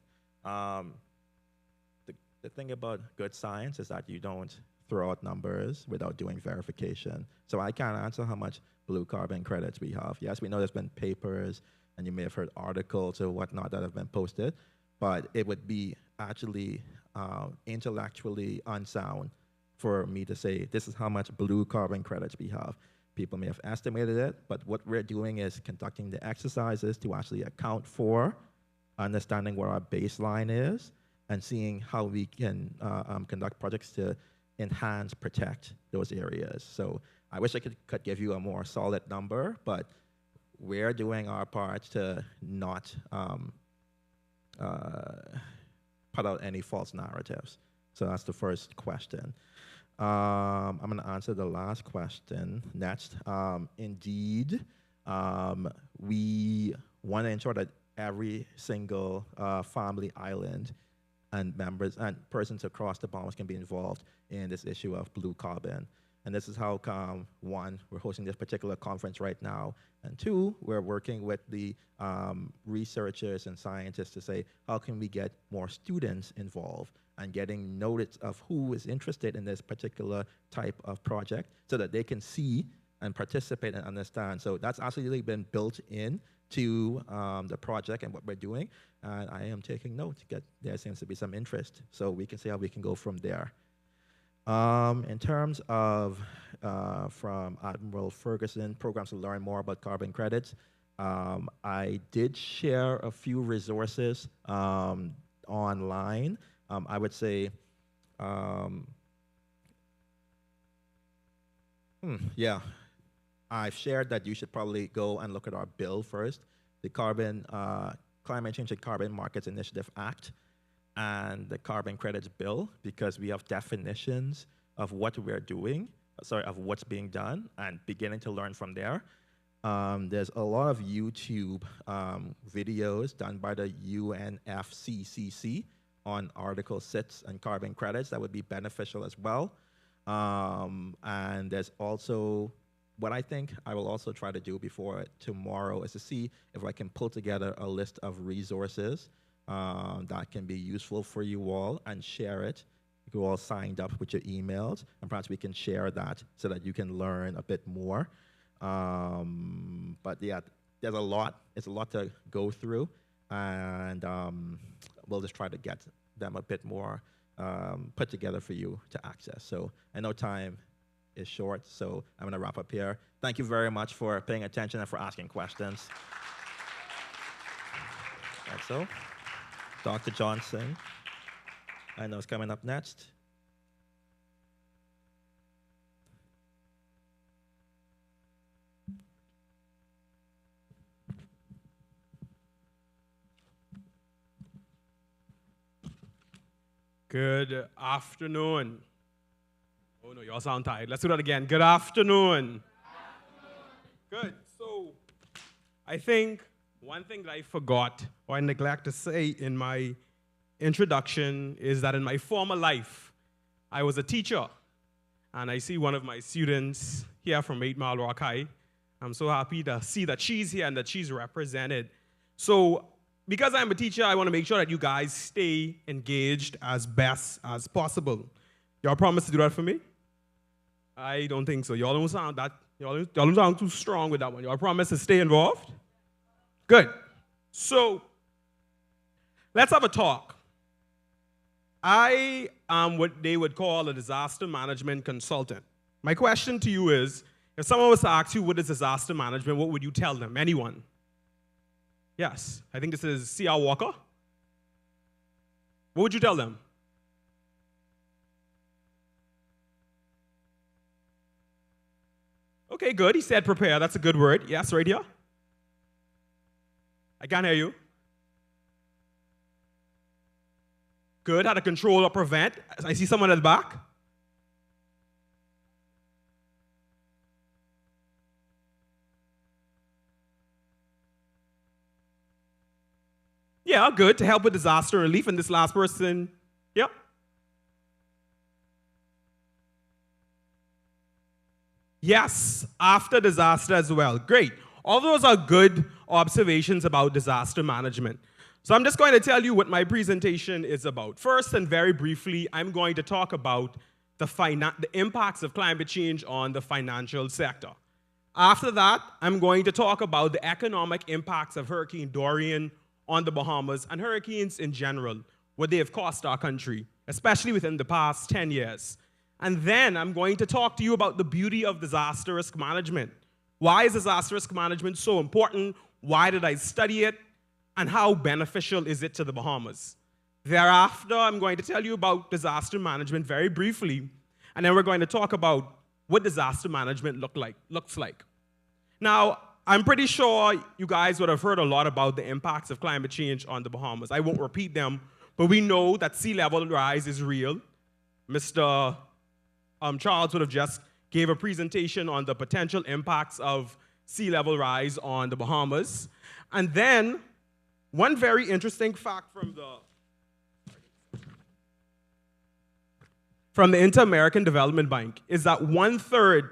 The thing about good science is that you don't throw out numbers without doing verification. So I can't answer how much blue carbon credits we have. Yes, we know there's been papers, and you may have heard articles or whatnot that have been posted, but it would be actually intellectually unsound for me to say this is how much blue carbon credits we have. People may have estimated it, but what we're doing is conducting the exercises to actually account for understanding where our baseline is and seeing how we can conduct projects to enhance, protect those areas. So I wish I could give you a more solid number, but we're doing our part to not put out any false narratives. So that's the first question. I'm going to answer the last question next. Indeed, we want to ensure that every single family island and members and persons across the Bahamas can be involved in this issue of blue carbon. And this is how, one, we're hosting this particular conference right now, and two, we're working with the researchers and scientists to say, how can we get more students involved and getting notice of who is interested in this particular type of project so that they can see and participate and understand. So that's actually been built in to the project and what we're doing. And I am taking note. There seems to be some interest. So we can see how we can go from there. In terms of, from Admiral Ferguson, programs to learn more about carbon credits, I did share a few resources online. I would say, yeah, I've shared that you should probably go and look at our bill first, the Climate Change and Carbon Markets Initiative Act and the Carbon Credits Bill, because we have definitions of what we're doing, of what's being done, and beginning to learn from there. There's a lot of YouTube videos done by the UNFCCC on Article 6 and carbon credits that would be beneficial as well. And there's also, what I think I will also try to do before tomorrow is to see if I can pull together a list of resources that can be useful for you all and share it. You all signed up with your emails, and perhaps we can share that so that you can learn a bit more. But yeah, there's a lot. It's a lot to go through, and we'll just try to get them a bit more put together for you to access. So I know time is short, so I'm going to wrap up here. Thank you very much for paying attention and for asking questions. That's so. Dr. Johnson, I know is coming up next. Good afternoon. Oh no, y'all sound tired. Let's do that again. Good afternoon. Good. So, I think one thing that I forgot or I neglect to say in my introduction is that in my former life, I was a teacher. And I see one of my students here from 8 Mile Rock High. I'm so happy to see that she's here and that she's represented. So, because I'm a teacher, I want to make sure that you guys stay engaged as best as possible. Y'all promise to do that for me? I don't think so. Y'all don't sound too strong with that one. Y'all promise to stay involved? Good. So, let's have a talk. I am what they would call a disaster management consultant. My question to you is, if someone was to ask you what is disaster management, what would you tell them? Anyone? Yes. I think this is C.R. Walker. What would you tell them? Okay, good. He said prepare. That's a good word. Yes, right here. I can't hear you. Good. How to control or prevent. I see someone at the back. Yeah, good. To help with disaster relief. And this last person, yeah. Yes, after disaster as well. Great. All those are good observations about disaster management. So I'm just going to tell you what my presentation is about. First, and very briefly, I'm going to talk about the impacts of climate change on the financial sector. After that, I'm going to talk about the economic impacts of Hurricane Dorian on the Bahamas and hurricanes in general, what they have cost our country, especially within the past 10 years. And then I'm going to talk to you about the beauty of disaster risk management. Why is disaster risk management so important? Why did I study it? And how beneficial is it to the Bahamas? Thereafter, I'm going to tell you about disaster management very briefly, and then we're going to talk about what disaster management looks like. Now, I'm pretty sure you guys would have heard a lot about the impacts of climate change on the Bahamas. I won't repeat them, but we know that sea level rise is real. Mr. Charles would have just gave a presentation on the potential impacts of sea level rise on the Bahamas. And then one very interesting fact from the Inter-American Development Bank is that 1/3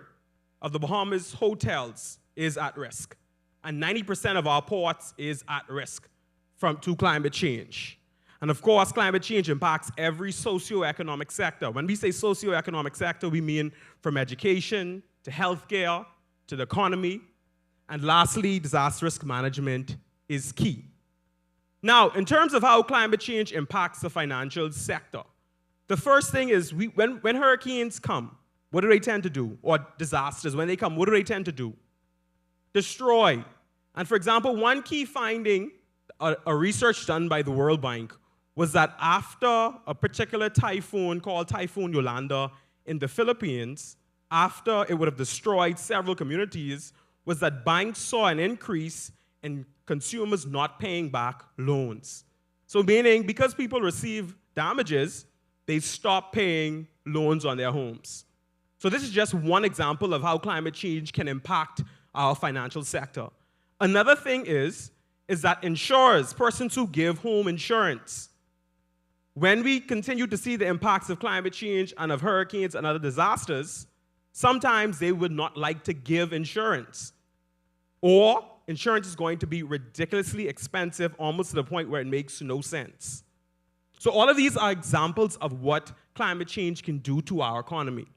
of the Bahamas hotels is at risk, and 90% of our ports is at risk to climate change. And of course, climate change impacts every socioeconomic sector. When we say socioeconomic sector, we mean from education to healthcare to the economy. And lastly, disaster risk management is key. Now, in terms of how climate change impacts the financial sector, the first thing is when hurricanes come, what do they tend to do? Or disasters, when they come, what do they tend to do? Destroy. And for example, one key finding, a research done by the World Bank, was that after a particular typhoon called Typhoon Yolanda in the Philippines, after it would have destroyed several communities, was that banks saw an increase in consumers not paying back loans. So meaning, because people receive damages, they stop paying loans on their homes. So this is just one example of how climate change can impact our financial sector. Another thing is that insurers, persons who give home insurance, when we continue to see the impacts of climate change and of hurricanes and other disasters, sometimes they would not like to give insurance. Or insurance is going to be ridiculously expensive, almost to the point where it makes no sense. So all of these are examples of what climate change can do to our economy.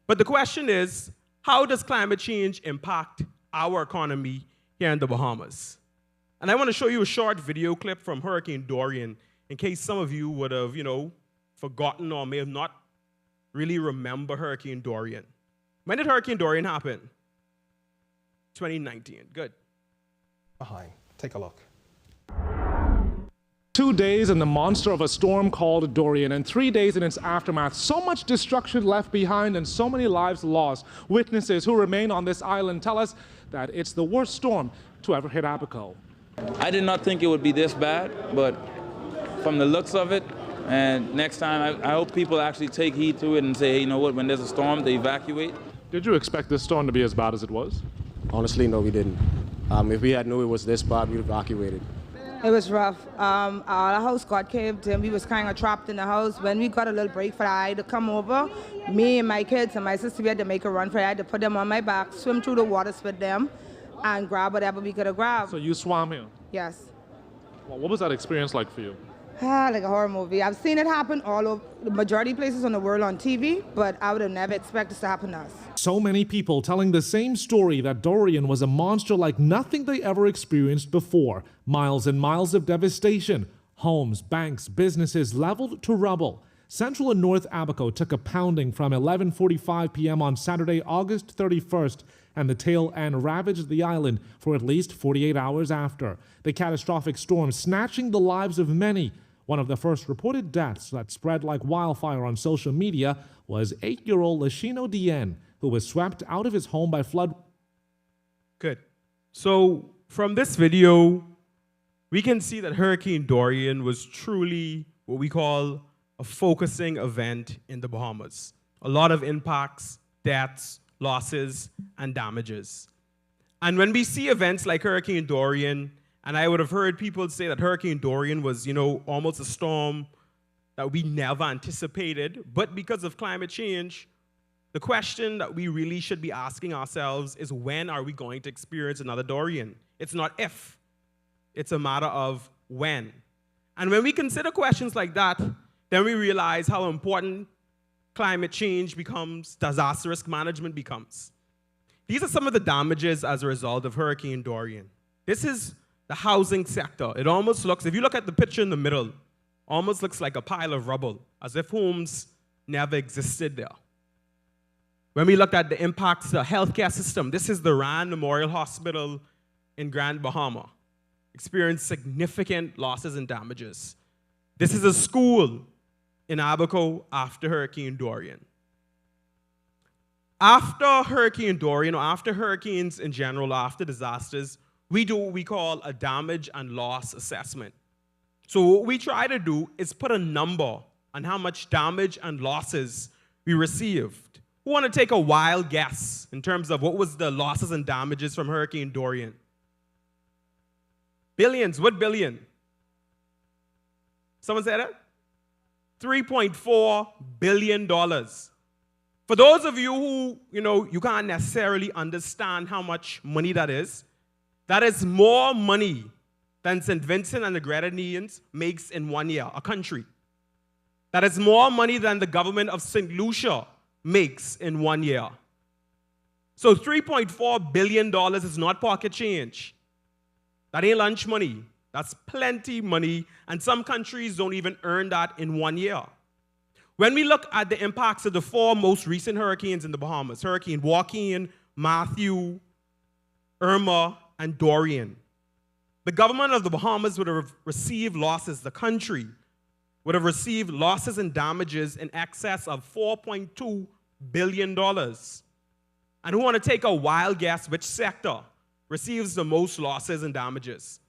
But the question is, how does climate change impact our economy here in the Bahamas? And I want to show you a short video clip from Hurricane Dorian, in case some of you would have, forgotten or may have not really remember Hurricane Dorian. When did Hurricane Dorian happen? 2019. Good. Behind. Take a look. 2 days in the monster of a storm called Dorian, and 3 days in its aftermath. So much destruction left behind and so many lives lost. Witnesses who remain on this island tell us that it's the worst storm to ever hit Abaco. I did not think it would be this bad, but from the looks of it, and next time I hope people actually take heed to it and say, hey, you know what, when there's a storm, they evacuate. Did you expect this storm to be as bad as it was? Honestly, no, we didn't. If we had knew it was this bad, we'd evacuated. It was rough. Our house got caved in. We was kind of trapped in the house. When we got a little break for the eye to come over, me and my kids and my sister, we had to make a run for it. I had to put them on my back, swim through the waters with them, and grab whatever we could have grabbed. So you swam here? Yes. Well, what was that experience like for you? Like a horror movie. I've seen it happen all over the majority of places on the world on TV, but I would have never expected this to happen to us. So many people telling the same story, that Dorian was a monster like nothing they ever experienced before. Miles and miles of devastation. Homes, banks, businesses leveled to rubble. Central and North Abaco took a pounding from 11:45 p.m. on Saturday, August 31st, and the tail end ravaged the island for at least 48 hours after. The catastrophic storm snatching the lives of many. One of the first reported deaths that spread like wildfire on social media was 8-year-old Lashino Dien, who was swept out of his home by flood. Good. So from this video, we can see that Hurricane Dorian was truly what we call a focusing event in the Bahamas. A lot of impacts, deaths, losses, and damages. And when we see events like Hurricane Dorian, and I would have heard people say that Hurricane Dorian was, almost a storm that we never anticipated, but because of climate change, the question that we really should be asking ourselves is, when are we going to experience another Dorian? It's not if, it's a matter of when. And when we consider questions like that, then we realize how important climate change becomes, disaster risk management becomes. These are some of the damages as a result of Hurricane Dorian. This is the housing sector. It almost looks, if you look at the picture in the middle, almost looks like a pile of rubble, as if homes never existed there. When we looked at the impacts to the healthcare system, this is the Rand Memorial Hospital in Grand Bahama. Experienced significant losses and damages. This is a school in Abaco after Hurricane Dorian. After Hurricane Dorian, or after hurricanes in general, after disasters, we do what we call a damage and loss assessment. So what we try to do is put a number on how much damage and losses we received. Who want to take a wild guess in terms of what was the losses and damages from Hurricane Dorian? Billions. What billion? Someone said it? $3.4 billion. For those of you who, you can't necessarily understand how much money that is more money than St. Vincent and the Grenadines makes in 1 year, a country. That is more money than the government of St. Lucia makes in 1 year. So $3.4 billion is not pocket change. That ain't lunch money. That's plenty money, and some countries don't even earn that in 1 year. When we look at the impacts of the 4 most recent hurricanes in the Bahamas, Hurricane Joaquin, Matthew, Irma, and Dorian, the government of the Bahamas would have received losses, the country would have received losses and damages in excess of $4.2 billion. And who want to take a wild guess which sector receives the most losses and damages?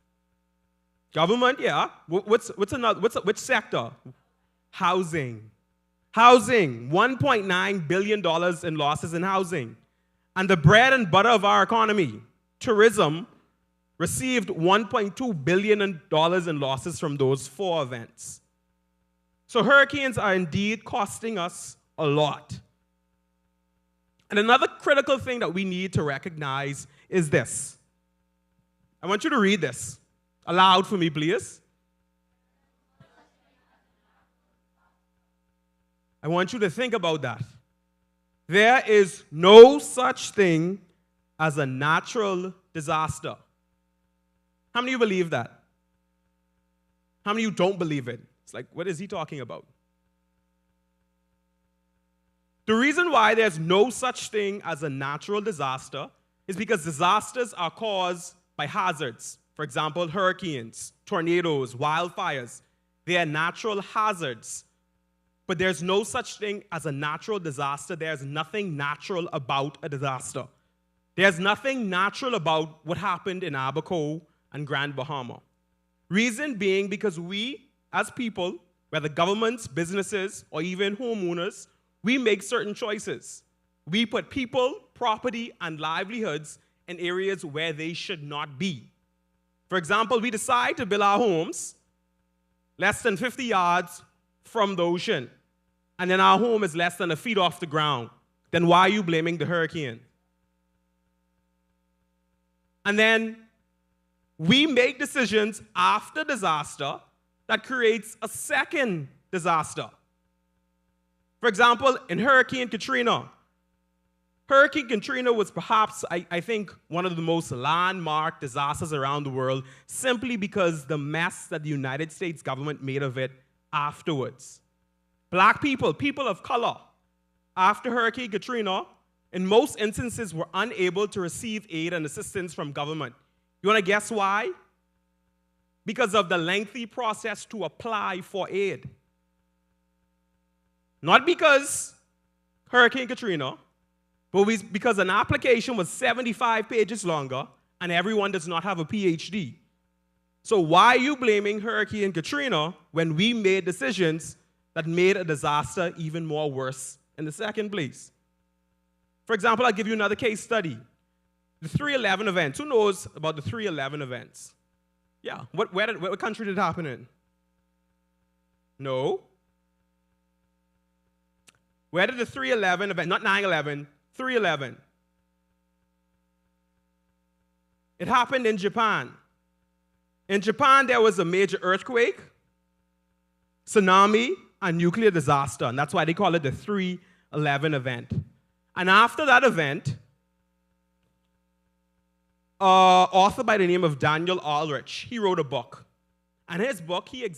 Government, yeah. Which sector? Housing. Housing, $1.9 billion in losses in housing. And the bread and butter of our economy, tourism, received $1.2 billion in losses from those 4 events. So hurricanes are indeed costing us a lot. And another critical thing that we need to recognize is this. I want you to read this aloud for me, please. I want you to think about that. There is no such thing as a natural disaster. How many of you believe that? How many of you don't believe it? It's like, what is he talking about? The reason why there's no such thing as a natural disaster is because disasters are caused by hazards. For example, hurricanes, tornadoes, wildfires. They are natural hazards. But there's no such thing as a natural disaster. There's nothing natural about a disaster. There's nothing natural about what happened in Abaco and Grand Bahama. Reason being because we, as people, whether governments, businesses, or even homeowners, we make certain choices. We put people, property, and livelihoods in areas where they should not be. For example, we decide to build our homes less than 50 yards from the ocean, and then our home is less than a feet off the ground. Then why are you blaming the hurricane? And then we make decisions after disaster that creates a second disaster. For example, in Hurricane Katrina was perhaps, I think, one of the most landmark disasters around the world simply because the mess that the United States government made of it afterwards. Black people, people of color, after Hurricane Katrina, in most instances were unable to receive aid and assistance from government. You want to guess why? Because of the lengthy process to apply for aid. Not because Hurricane Katrina, but because an application was 75 pages longer and everyone does not have a PhD. So why are you blaming Hurricane Katrina when we made decisions that made a disaster even more worse in the second place? For example, I'll give you another case study. The 3/11 events. Who knows about the 3/11 events? Yeah. What country did it happen in? No. Where did the 3/11 event, not 9/11, 3/11? It happened in Japan. In Japan, there was a major earthquake, tsunami, and nuclear disaster, and that's why they call it the 3/11 event. And after that event, an author by the name of Daniel Ulrich, he wrote a book. And his book, he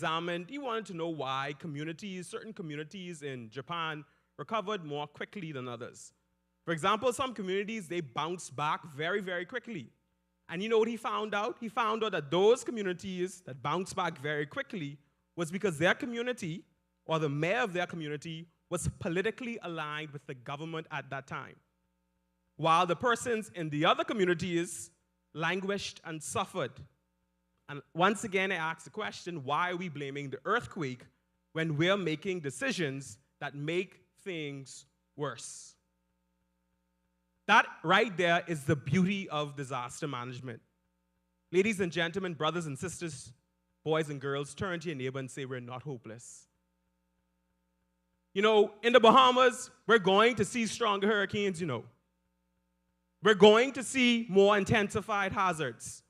wanted to know why certain communities in Japan recovered more quickly than others. For example, some communities, they bounced back very, very quickly. And you know what he found out? He found out that those communities that bounced back very quickly was because their community, or the mayor of their community, was politically aligned with the government at that time. While the persons in the other communities languished and suffered. And once again, I ask the question, why are we blaming the earthquake when we're making decisions that make things worse? That right there is the beauty of disaster management. Ladies and gentlemen, brothers and sisters, boys and girls, turn to your neighbor and say, we're not hopeless. You know, in the Bahamas, we're going to see stronger hurricanes, you know. We're going to see more intensified hazards.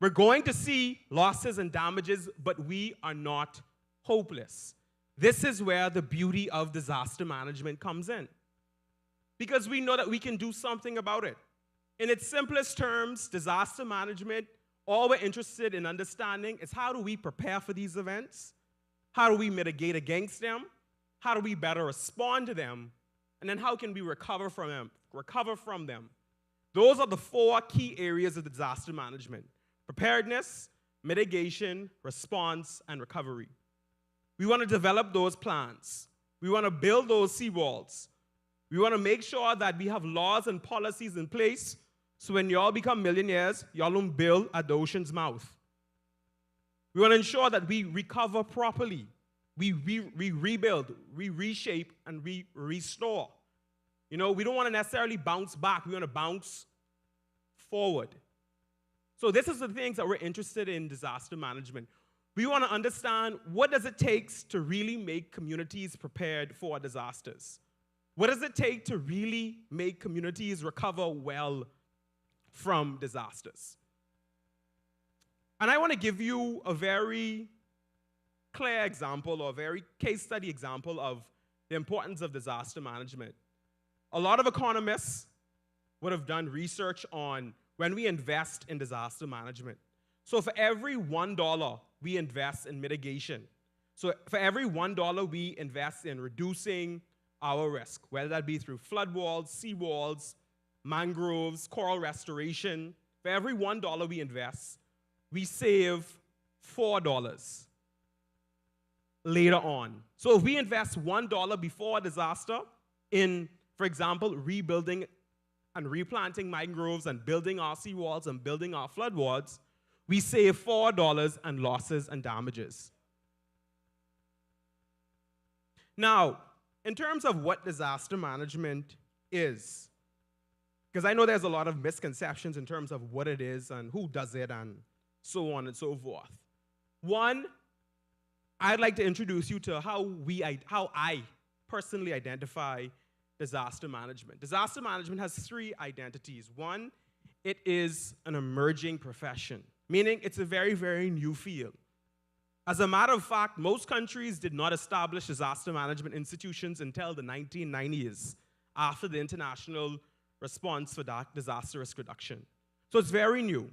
We're going to see losses and damages, but we are not hopeless. This is where the beauty of disaster management comes in. Because we know that we can do something about it. In its simplest terms, disaster management, all we're interested in understanding is how do we prepare for these events? How do we mitigate against them? How do we better respond to them? And then how can we recover from them? Those are the 4 key areas of disaster management: preparedness, mitigation, response, and recovery. We want to develop those plans. We want to build those seawalls. We want to make sure that we have laws and policies in place so when y'all become millionaires, y'all don't build at the ocean's mouth. We want to ensure that we recover properly. We rebuild, we reshape, and we restore. You know, we don't want to necessarily bounce back. We want to bounce forward. So this is the things that we're interested in disaster management. We want to understand what does it take to really make communities prepared for disasters. What does it take to really make communities recover well from disasters? And I want to give you a very clear example or a very case study example of the importance of disaster management. A lot of economists would have done research on when we invest in disaster management. So for every $1 we invest in mitigation, so for every $1 we invest in reducing our risk, whether that be through flood walls, sea walls, mangroves, coral restoration, for every $1 we invest, we save $4 later on. So if we invest $1 before a disaster in, for example, rebuilding and replanting mangroves and building our seawalls and building our flood walls, we save $4 on losses and damages. Now, in terms of what disaster management is, because I know there's a lot of misconceptions in terms of what it is and who does it and so on and so forth. One, I'd like to introduce you to how I personally identify disaster management. Disaster management has 3 identities. One, it is an emerging profession, meaning it's a very, very new field. As a matter of fact, most countries did not establish disaster management institutions until the 1990s, after the international response for disaster risk reduction. So it's very new.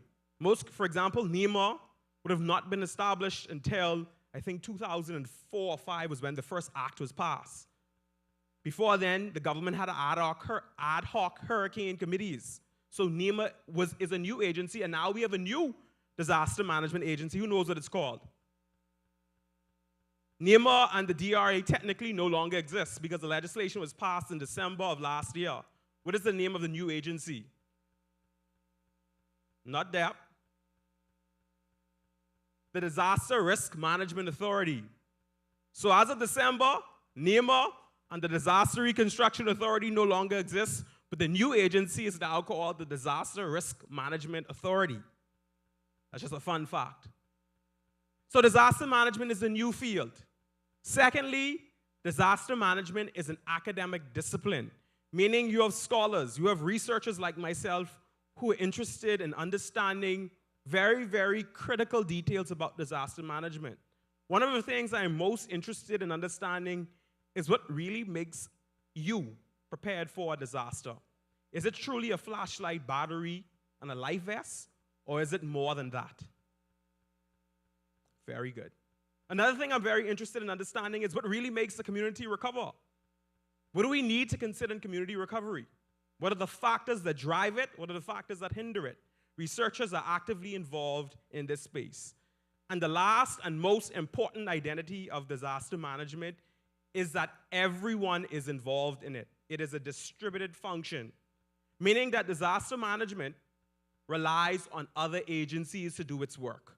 For example, NEMA would have not been established until, I think, 2004 or 5 was when the first act was passed. Before then, the government had ad hoc hurricane committees. So NEMA is a new agency, and now we have a new disaster management agency. Who knows what it's called? NEMA and the DRA technically no longer exist because the legislation was passed in December of last year. What is the name of the new agency? Not DEP. The Disaster Risk Management Authority. So as of December, NEMA and the Disaster Reconstruction Authority no longer exist, but the new agency is now called the Disaster Risk Management Authority. That's just a fun fact. So disaster management is a new field. Secondly, disaster management is an academic discipline, meaning you have scholars, you have researchers like myself who are interested in understanding very, very critical details about disaster management. One of the things I'm most interested in understanding is what really makes you prepared for a disaster. Is it truly a flashlight, battery, and a life vest, or is it more than that? Very good. Another thing I'm very interested in understanding is what really makes the community recover. What do we need to consider in community recovery? What are the factors that drive it? What are the factors that hinder it? Researchers are actively involved in this space. And the last and most important identity of disaster management is that everyone is involved in it. It is a distributed function, meaning that disaster management relies on other agencies to do its work.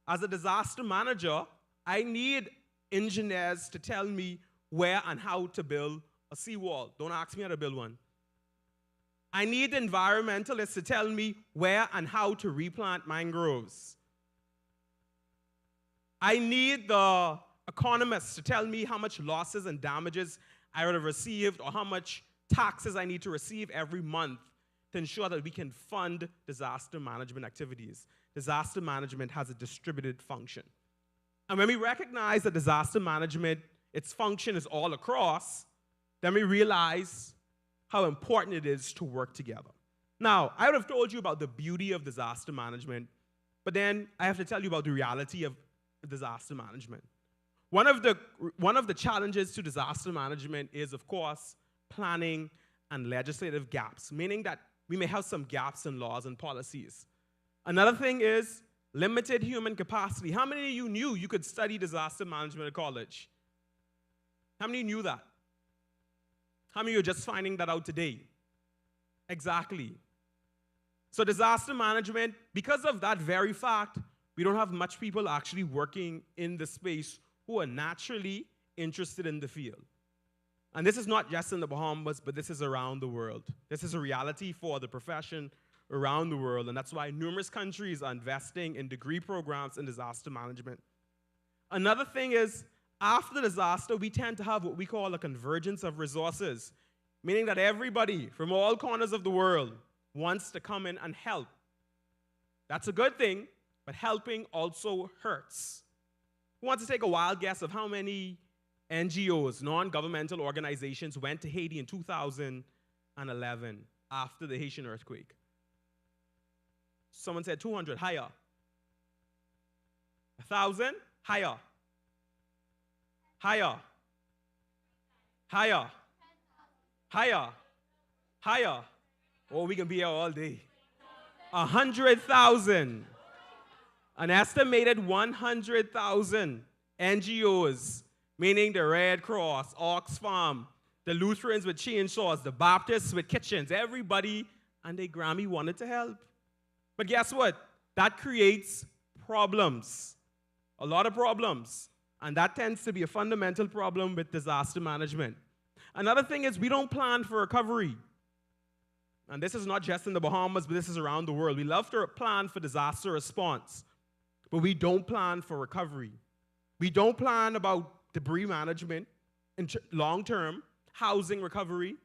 As a disaster manager, I need engineers to tell me where and how to build a seawall. Don't ask me how to build one. I need environmentalists to tell me where and how to replant mangroves. I need the economists to tell me how much losses and damages I would have received or how much taxes I need to receive every month to ensure that we can fund disaster management activities. Disaster management has a distributed function. And when we recognize that disaster management, its function is all across, then we realize how important it is to work together. Now, I would have told you about the beauty of disaster management, but then I have to tell you about the reality of disaster management. One of the challenges to disaster management is, of course, planning and legislative gaps, meaning that we may have some gaps in laws and policies. Another thing is limited human capacity. How many of you knew you could study disaster management at college? How many knew that? How many of you are just finding that out today? Exactly. So disaster management, because of that very fact, we don't have much people actually working in the space who are naturally interested in the field. And this is not just in the Bahamas, but this is around the world. This is a reality for the profession around the world, and that's why numerous countries are investing in degree programs in disaster management. Another thing is, after the disaster, we tend to have what we call a convergence of resources, meaning that everybody from all corners of the world wants to come in and help. That's a good thing, but helping also hurts. Who wants to take a wild guess of how many NGOs, non-governmental organizations, went to Haiti in 2011 after the Haitian earthquake? Someone said 200, higher. 1,000, higher. Higher. Higher. Higher. Higher. Oh, we can be here all day. 100,000. An estimated 100,000 NGOs, meaning the Red Cross, Oxfam, the Lutherans with chainsaws, the Baptists with kitchens, everybody and their Grammy wanted to help. But guess what? That creates problems, a lot of problems. And that tends to be a fundamental problem with disaster management. Another thing is we don't plan for recovery. And this is not just in the Bahamas, but this is around the world. We love to plan for disaster response, but we don't plan for recovery. We don't plan about debris management, long-term, housing recovery,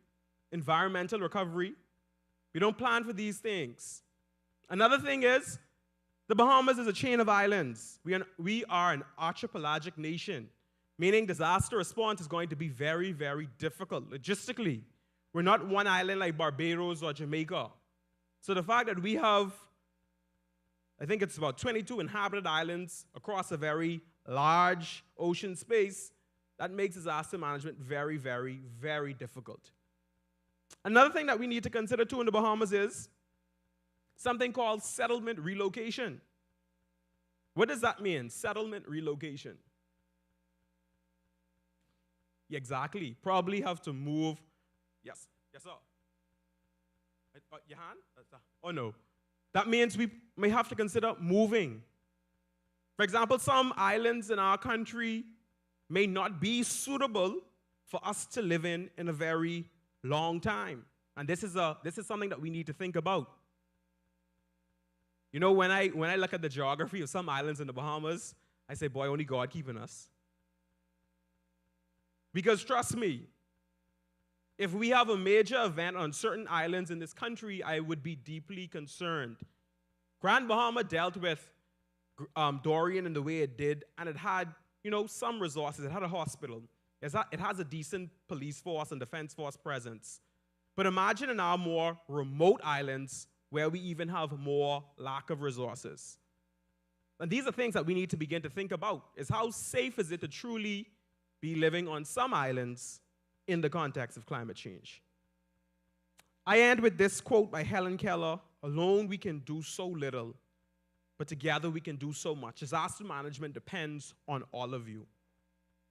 environmental recovery. We don't plan for these things. Another thing is, the Bahamas is a chain of islands. We are an archipelagic nation, meaning disaster response is going to be very, very difficult logistically. We're not one island like Barbados or Jamaica. So the fact that we have, I think it's about 22 inhabited islands across a very large ocean space, that makes disaster management very, very, very difficult. Another thing that we need to consider too in the Bahamas is something called settlement relocation. What does that mean, settlement relocation? Exactly. Probably have to move. Yes, yes, sir. Your hand? Oh, no. That means we may have to consider moving. For example, some islands in our country may not be suitable for us to live in a very long time. And this is something that we need to think about. You know, when I look at the geography of some islands in the Bahamas, I say, boy, only God keeping us. Because trust me, if we have a major event on certain islands in this country, I would be deeply concerned. Grand Bahama dealt with Dorian in the way it did, and it had, some resources. It had a hospital. It has a decent police force and defense force presence. But imagine in our more remote islands where we even have more lack of resources. And these are things that we need to begin to think about, is how safe is it to truly be living on some islands in the context of climate change. I end with this quote by Helen Keller, "Alone we can do so little, but together we can do so much." Disaster management depends on all of you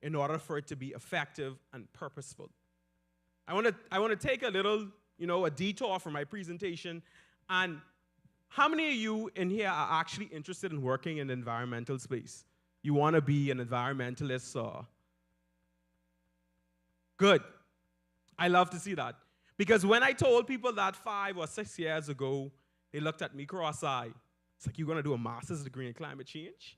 in order for it to be effective and purposeful. I want to take a little, a detour from my presentation. And how many of you in here are actually interested in working in the environmental space? You want to be an environmentalist or? Good. I love to see that. Because when I told people that 5 or 6 years ago, they looked at me cross-eyed. It's like, you're going to do a master's degree in climate change?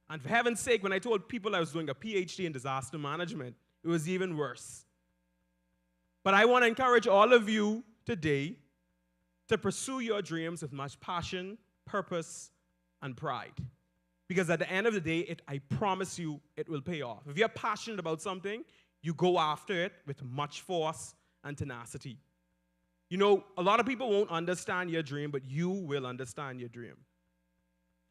And for heaven's sake, when I told people I was doing a PhD in disaster management, it was even worse. But I want to encourage all of you today to pursue your dreams with much passion, purpose, and pride. Because at the end of the day, I promise you, it will pay off. If you're passionate about something, you go after it with much force and tenacity. You know, a lot of people won't understand your dream, but you will understand your dream.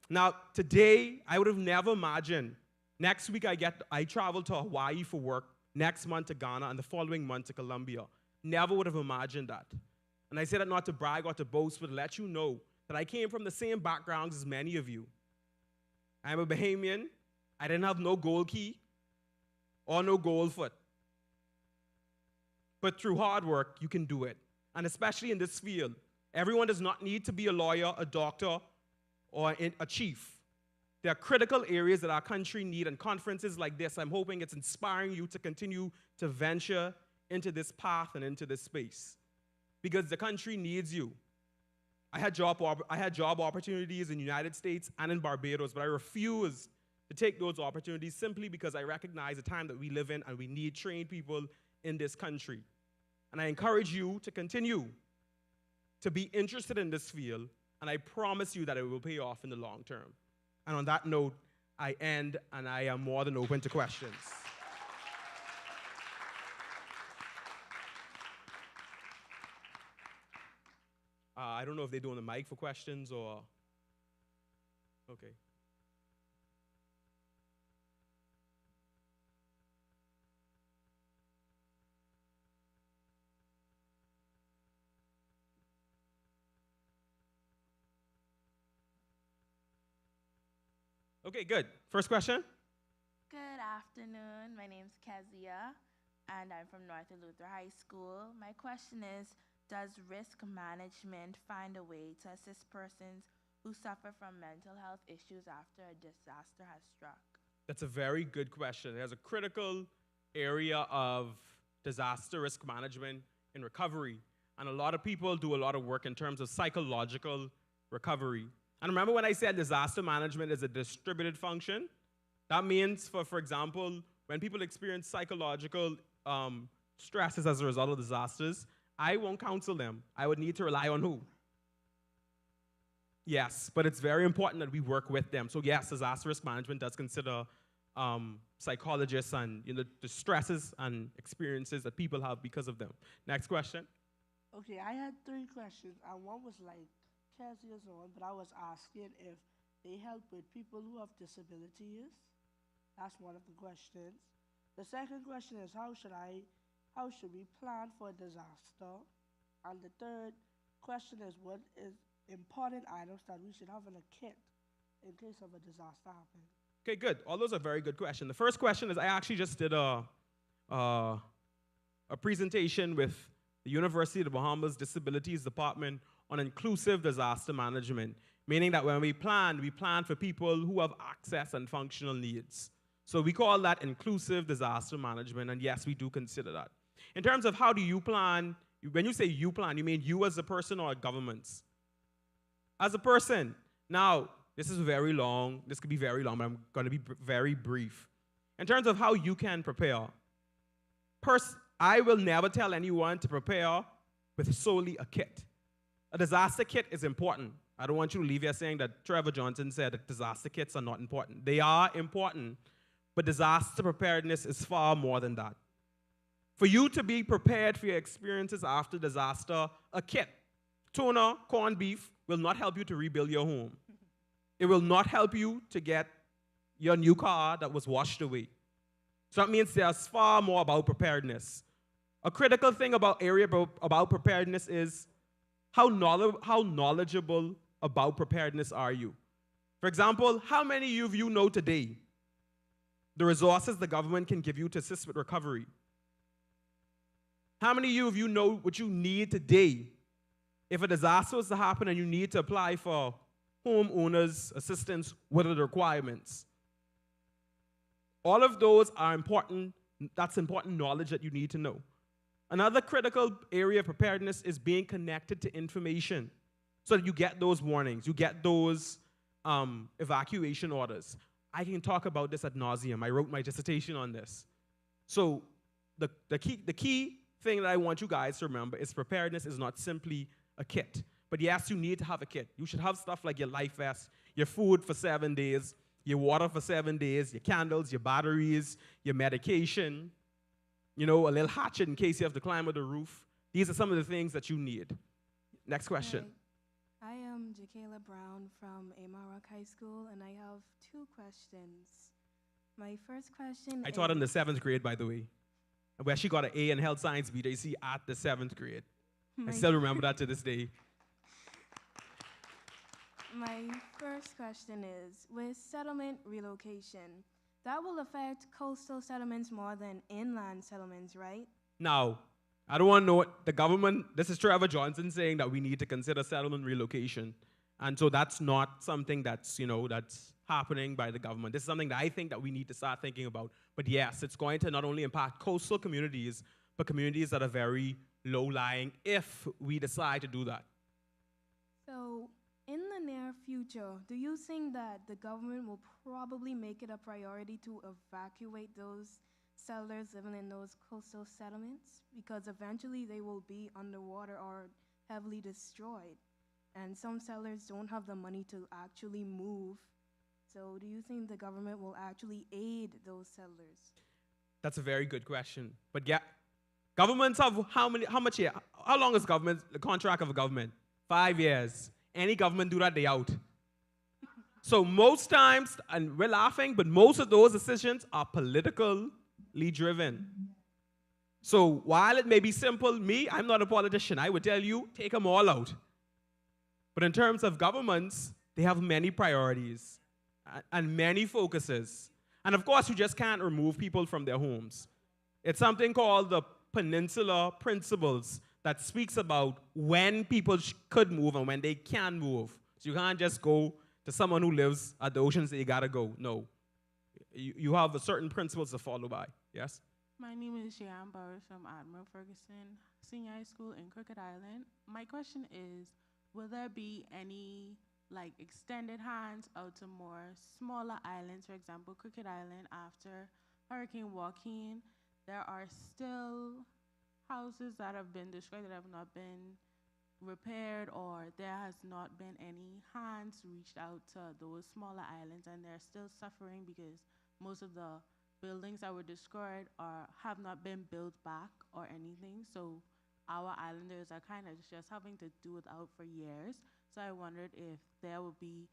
Now, today, I would have never imagined, next week I travel to Hawaii for work, next month to Ghana, and the following month to Colombia. Never would have imagined that. And I say that not to brag or to boast, but to let you know that I came from the same backgrounds as many of you. I'm a Bahamian. I didn't have no gold key or no gold foot. But through hard work, you can do it. And especially in this field, everyone does not need to be a lawyer, a doctor, or a chief. There are critical areas that our country needs, and conferences like this, I'm hoping it's inspiring you to continue to venture into this path and into this space. Because the country needs you. I had job opportunities in the United States and in Barbados, but I refused to take those opportunities simply because I recognize the time that we live in and we need trained people in this country. And I encourage you to continue to be interested in this field, and I promise you that it will pay off in the long term. And on that note, I end, and I am more than open to questions. I don't know if they're doing the mic for questions or... Okay. Okay, good. First question? Good afternoon. My name's Kezia, and I'm from Northern Luther High School. My question is, does risk management find a way to assist persons who suffer from mental health issues after a disaster has struck? That's a very good question. There's a critical area of disaster risk management in recovery, and a lot of people do a lot of work in terms of psychological recovery. And remember when I said disaster management is a distributed function? That means, for example, when people experience psychological stresses as a result of disasters, I won't counsel them. I would need to rely on who? Yes, but it's very important that we work with them. So yes, disaster risk management does consider psychologists and the stresses and experiences that people have because of them. Next question. Okay, I had 3 questions, and one was like Kezia's on, but I was asking if they help with people who have disabilities. That's one of the questions. The second question is how should we plan for a disaster? And the third question is what is important items that we should have in a kit in case of a disaster happens? Okay, good. All those are very good questions. The first question is I actually just did a presentation with the University of the Bahamas Disabilities Department on inclusive disaster management, meaning that when we plan for people who have access and functional needs. So we call that inclusive disaster management, and yes, we do consider that. In terms of how do you plan, when you say you plan, you mean you as a person or governments? As a person. Now, this is very long. This could be very long, but I'm going to be very brief. In terms of how you can prepare, I will never tell anyone to prepare with solely a kit. A disaster kit is important. I don't want you to leave here saying that Trevor Johnson said that disaster kits are not important. They are important, but disaster preparedness is far more than that. For you to be prepared for your experiences after disaster, a kit, tuna, corned beef, will not help you to rebuild your home. It will not help you to get your new car that was washed away. So that means there's far more about preparedness. A critical thing about preparedness is how knowledgeable about preparedness are you? For example, how many of you know today the resources the government can give you to assist with recovery? How many of you know what you need today if a disaster was to happen and you need to apply for homeowners assistance? What are the requirements? All of those are important. That's important knowledge that you need to know. Another critical area of preparedness is being connected to information so that you get those warnings, you get those evacuation orders. I can talk about this ad nauseum. I wrote my dissertation on this. So the key thing that I want you guys to remember is preparedness is not simply a kit. But yes, you need to have a kit. You should have stuff like your life vest, your food for 7 days, your water for 7 days, your candles, your batteries, your medication, a little hatchet in case you have to climb on the roof. These are some of the things that you need. Next question. Hi, I am Jakayla Brown from Amarok High School, and I have 2 questions. My first question I taught in the 7th grade, by the way, where she got an A in health science BJC at the 7th grade. I still remember that to this day. My first question is, with settlement relocation, that will affect coastal settlements more than inland settlements, right? Now, I don't want to know what the government, this is Trevor Johnson saying that we need to consider settlement relocation. And so that's not something that's, that's happening by the government. This is something that I think that we need to start thinking about. But yes, it's going to not only impact coastal communities, but communities that are very low-lying if we decide to do that. So, in the near future, do you think that the government will probably make it a priority to evacuate those settlers living in those coastal settlements? Because eventually they will be underwater or heavily destroyed. And some settlers don't have the money to actually move. So do you think the government will actually aid those settlers? That's a very good question. But yeah, governments have how much year? How long is the contract of a government? 5 years. Any government do that, they out. So most times, and we're laughing, but most of those decisions are politically driven. So while it may be simple, I'm not a politician. I would tell you, take them all out. But in terms of governments, they have many priorities and many focuses. And of course, you just can't remove people from their homes. It's something called the Peninsula Principles that speaks about when people could move and when they can move. So you can't just go to someone who lives at the ocean and say, you gotta go. No. You have certain principles to follow by. Yes? My name is Jeanne Burris from Admiral Ferguson Senior High School in Crooked Island. My question is, will there be any extended hands out to more smaller islands? For example, Crooked Island, after Hurricane Joaquin, there are still houses that have been destroyed that have not been repaired, or there has not been any hands reached out to those smaller islands, and they're still suffering because most of the buildings that were destroyed have not been built back or anything. So our islanders are kind of just having to do without for years. So I wondered if there would be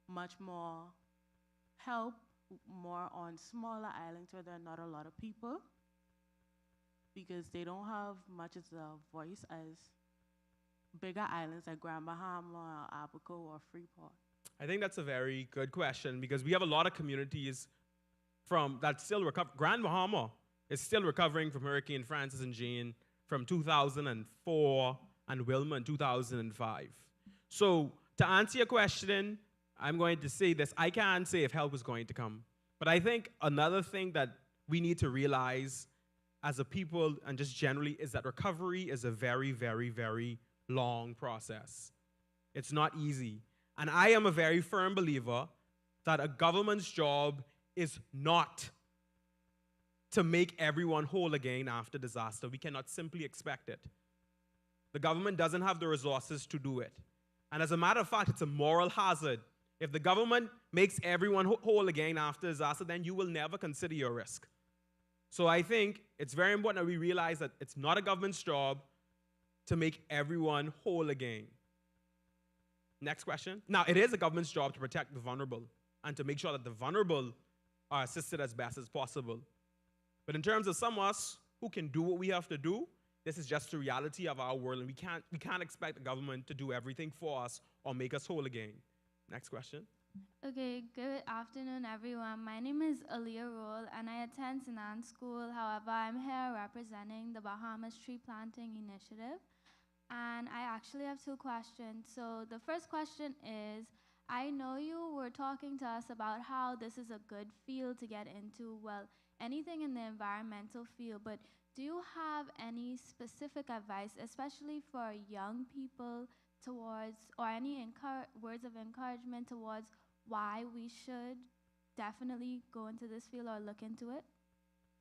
much more help, more on smaller islands where there are not a lot of people, because they don't have much of a voice as bigger islands like Grand Bahama, or Abaco, or Freeport. I think that's a very good question because we have a lot of communities that still recover. Grand Bahama is still recovering from Hurricane Francis and Jane from 2004 and Wilma in 2005. So to answer your question, I'm going to say this. I can't say if help is going to come. But I think another thing that we need to realize as a people and just generally is that recovery is a very, very, very long process. It's not easy. And I am a very firm believer that a government's job is not to make everyone whole again after disaster. We cannot simply expect it. The government doesn't have the resources to do it. And as a matter of fact, it's a moral hazard. If the government makes everyone whole again after disaster, then you will never consider your risk. So I think it's very important that we realize that it's not a government's job to make everyone whole again. Next question. Now, it is a government's job to protect the vulnerable and to make sure that the vulnerable are assisted as best as possible. But in terms of some of us who can do what we have to do, this is just the reality of our world, and we can't expect the government to do everything for us or make us whole again. Next question. Okay, good afternoon, everyone. My name is Aaliyah Roll, and I attend Sinan School. However, I'm here representing the Bahamas Tree Planting Initiative. And I actually have 2 questions. So the first question is, I know you were talking to us about how this is a good field to get into. Well, anything in the environmental field. But do you have any specific advice, especially for young people, towards, or any words of encouragement towards why we should definitely go into this field or look into it?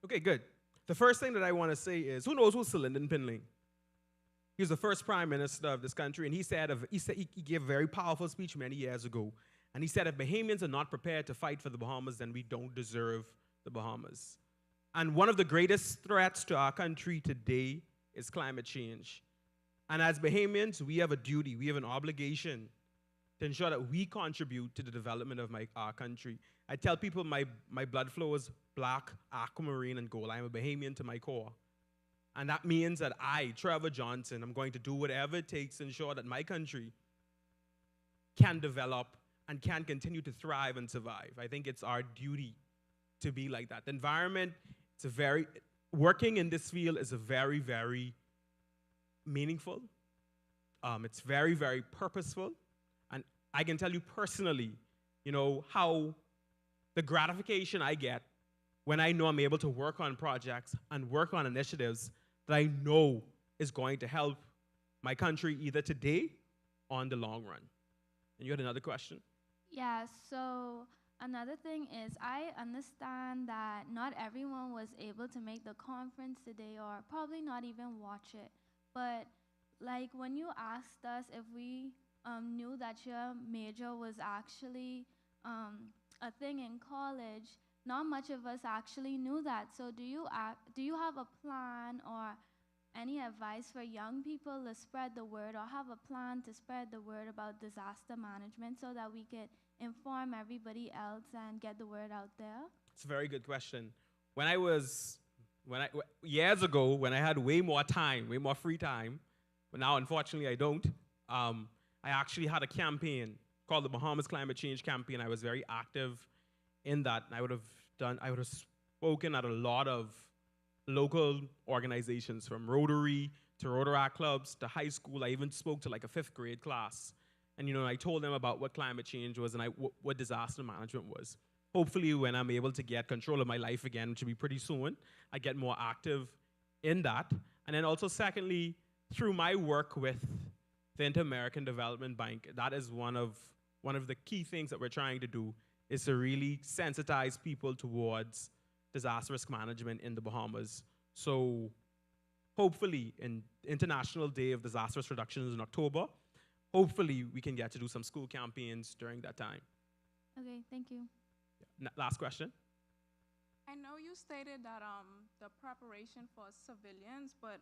Okay, good. The first thing that I want to say is, who knows who's Sir Lyndon Pinling? He was the first prime minister of this country, and he gave a very powerful speech many years ago. And he said, if Bahamians are not prepared to fight for the Bahamas, then we don't deserve the Bahamas. And one of the greatest threats to our country today is climate change. And as Bahamians, we have a duty, we have an obligation to ensure that we contribute to the development of our country. I tell people my blood flow is black, aquamarine, and gold. I'm a Bahamian to my core. And that means that I, Trevor Johnson, I'm going to do whatever it takes to ensure that my country can develop and can continue to thrive and survive. I think it's our duty to be like that. The environment, working in this field is a very, very meaningful. It's very, very purposeful. And I can tell you personally, how the gratification I get when I know I'm able to work on projects and work on initiatives that I know is going to help my country either today or in the long run. And you had another question? Yeah, so another thing is I understand that not everyone was able to make the conference today or probably not even watch it. But like when you asked us if we knew that your major was actually a thing in college, not much of us actually knew that. So do you have a plan or any advice for young people to spread the word, or have a plan to spread the word about disaster management so that we could inform everybody else and get the word out there? It's a very good question. Years ago, when I had way more time, way more free time, but now unfortunately I don't, I actually had a campaign called the Bahamas Climate Change Campaign. I was very active in that. I would have spoken at a lot of local organizations, from Rotary to Rotaract clubs to high school. I even spoke to like a 5th grade class. And I told them about what climate change was and what disaster management was. Hopefully when I'm able to get control of my life again, which will be pretty soon, I get more active in that. And then also secondly, through my work with the Inter-American Development Bank, that is one of the key things that we're trying to do, is to really sensitize people towards disaster risk management in the Bahamas. So hopefully in International Day of Disaster Risk Reduction in October, hopefully we can get to do some school campaigns during that time. Okay, thank you. Last question. I know you stated that the preparation for civilians, but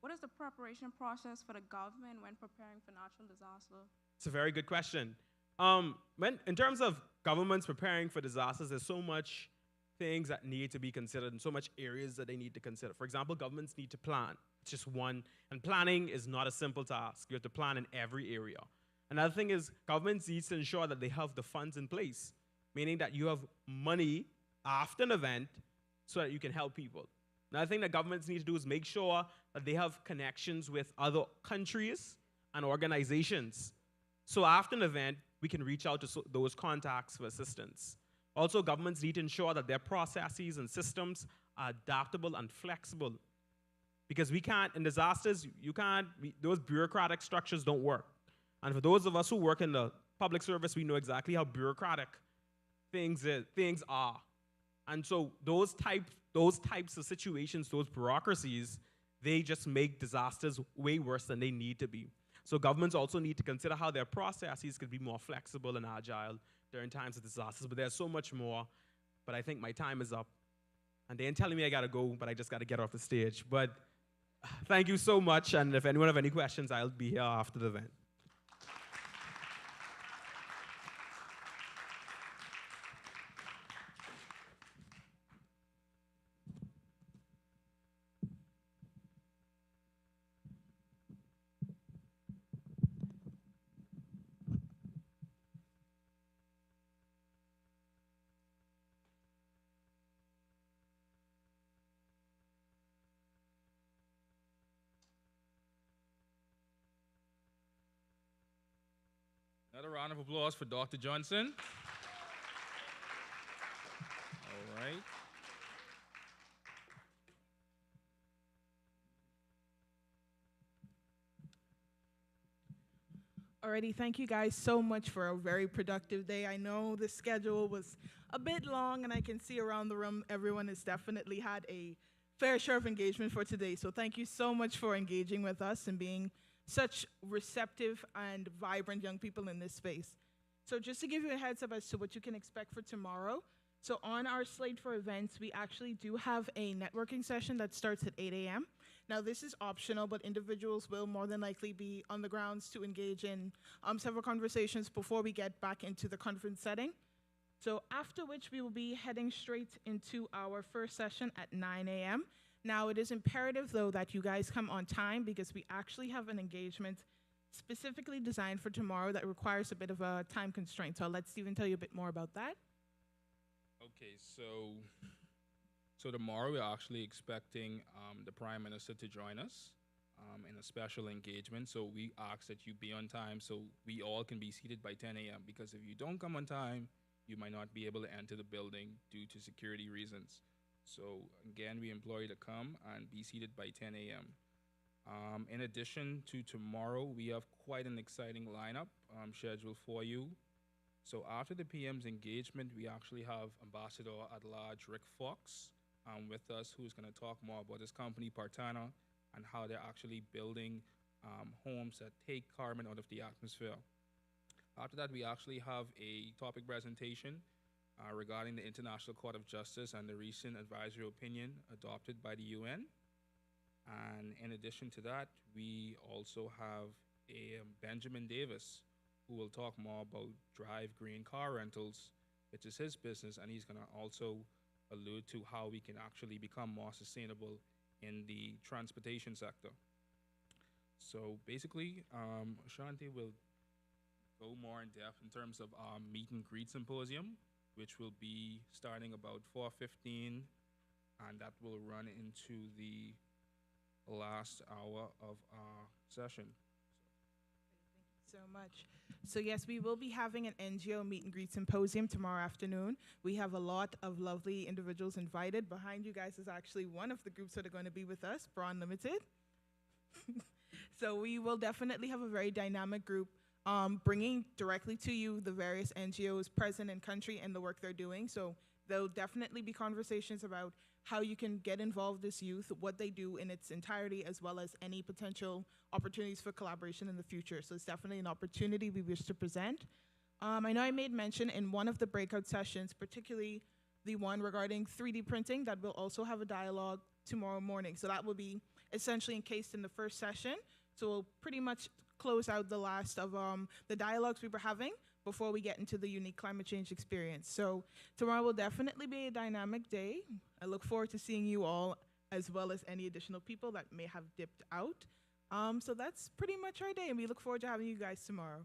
what is the preparation process for the government when preparing for natural disaster? It's a very good question. In terms of governments preparing for disasters, there's so much things that need to be considered and so much areas that they need to consider. For example, governments need to plan. It's just one. And planning is not a simple task. You have to plan in every area. Another thing is governments need to ensure that they have the funds in place, meaning that you have money after an event so that you can help people. Another thing that governments need to do is make sure that they have connections with other countries and organizations. So after an event, we can reach out to those contacts for assistance. Also, governments need to ensure that their processes and systems are adaptable and flexible. Because we can't, in disasters, those bureaucratic structures don't work. And for those of us who work in the public service, we know exactly how bureaucratic things are. And so those types of situations, those bureaucracies, they just make disasters way worse than they need to be. So governments also need to consider how their processes could be more flexible and agile during times of disasters. But there's so much more. But I think my time is up. And they ain't telling me I gotta go, but I just gotta get off the stage. But thank you so much. And if anyone have any questions, I'll be here after the event. Another round of applause for Dr. Johnson. All right. Alrighty, thank you guys so much for a very productive day. I know the schedule was a bit long, and I can see around the room everyone has definitely had a fair share of engagement for today. So thank you so much for engaging with us and being such receptive and vibrant young people in this space. So just to give you a heads up as to what you can expect for tomorrow. So on our slate for events, we actually do have a networking session that starts at 8 a.m. Now, this is optional, but individuals will more than likely be on the grounds to engage in several conversations before we get back into the conference setting. So after which we will be heading straight into our first session at 9 a.m. Now, it is imperative, though, that you guys come on time because we actually have an engagement specifically designed for tomorrow that requires a bit of a time constraint. So I'll let Stephen tell you a bit more about that. Okay, so tomorrow we're actually expecting the Prime Minister to join us in a special engagement. So we ask that you be on time so we all can be seated by 10 a.m. because if you don't come on time, you might not be able to enter the building due to security reasons. So again, we implore you to come and be seated by 10 a.m. In addition to tomorrow, we have quite an exciting lineup scheduled for you. So after the PM's engagement, we actually have Ambassador at Large Rick Fox with us, who's going to talk more about his company, Partana, and how they're actually building homes that take carbon out of the atmosphere. After that, we actually have a topic presentation regarding the International Court of Justice and the recent advisory opinion adopted by the UN. And in addition to that, we also have a Benjamin Davis, who will talk more about Drive Green Car Rentals, which is his business, and he's going to also allude to how we can actually become more sustainable in the transportation sector. So basically, Ashanti will go more in depth in terms of our meet and greet symposium, which will be starting about 4:15, and that will run into the last hour of our session. So much. So yes, we will be having an NGO meet and greet symposium tomorrow afternoon. We have a lot of lovely individuals invited. Behind you guys is actually one of the groups that are going to be with us, Braun Limited. So we will definitely have a very dynamic group bringing directly to you the various NGOs present in country and the work they're doing. So there'll definitely be conversations about how you can get involved as youth, what they do in its entirety, as well as any potential opportunities for collaboration in the future. So it's definitely an opportunity we wish to present. I know I made mention in one of the breakout sessions, particularly the one regarding 3D printing, that will also have a dialogue tomorrow morning. So that will be essentially encased in the first session. So we'll pretty much close out the last of the dialogues we were having before we get into the unique climate change experience. So tomorrow will definitely be a dynamic day. I look forward to seeing you all, as well as any additional people that may have dipped out. So that's pretty much our day, and we look forward to having you guys tomorrow.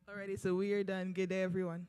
Alrighty, so we are done. Good day, everyone.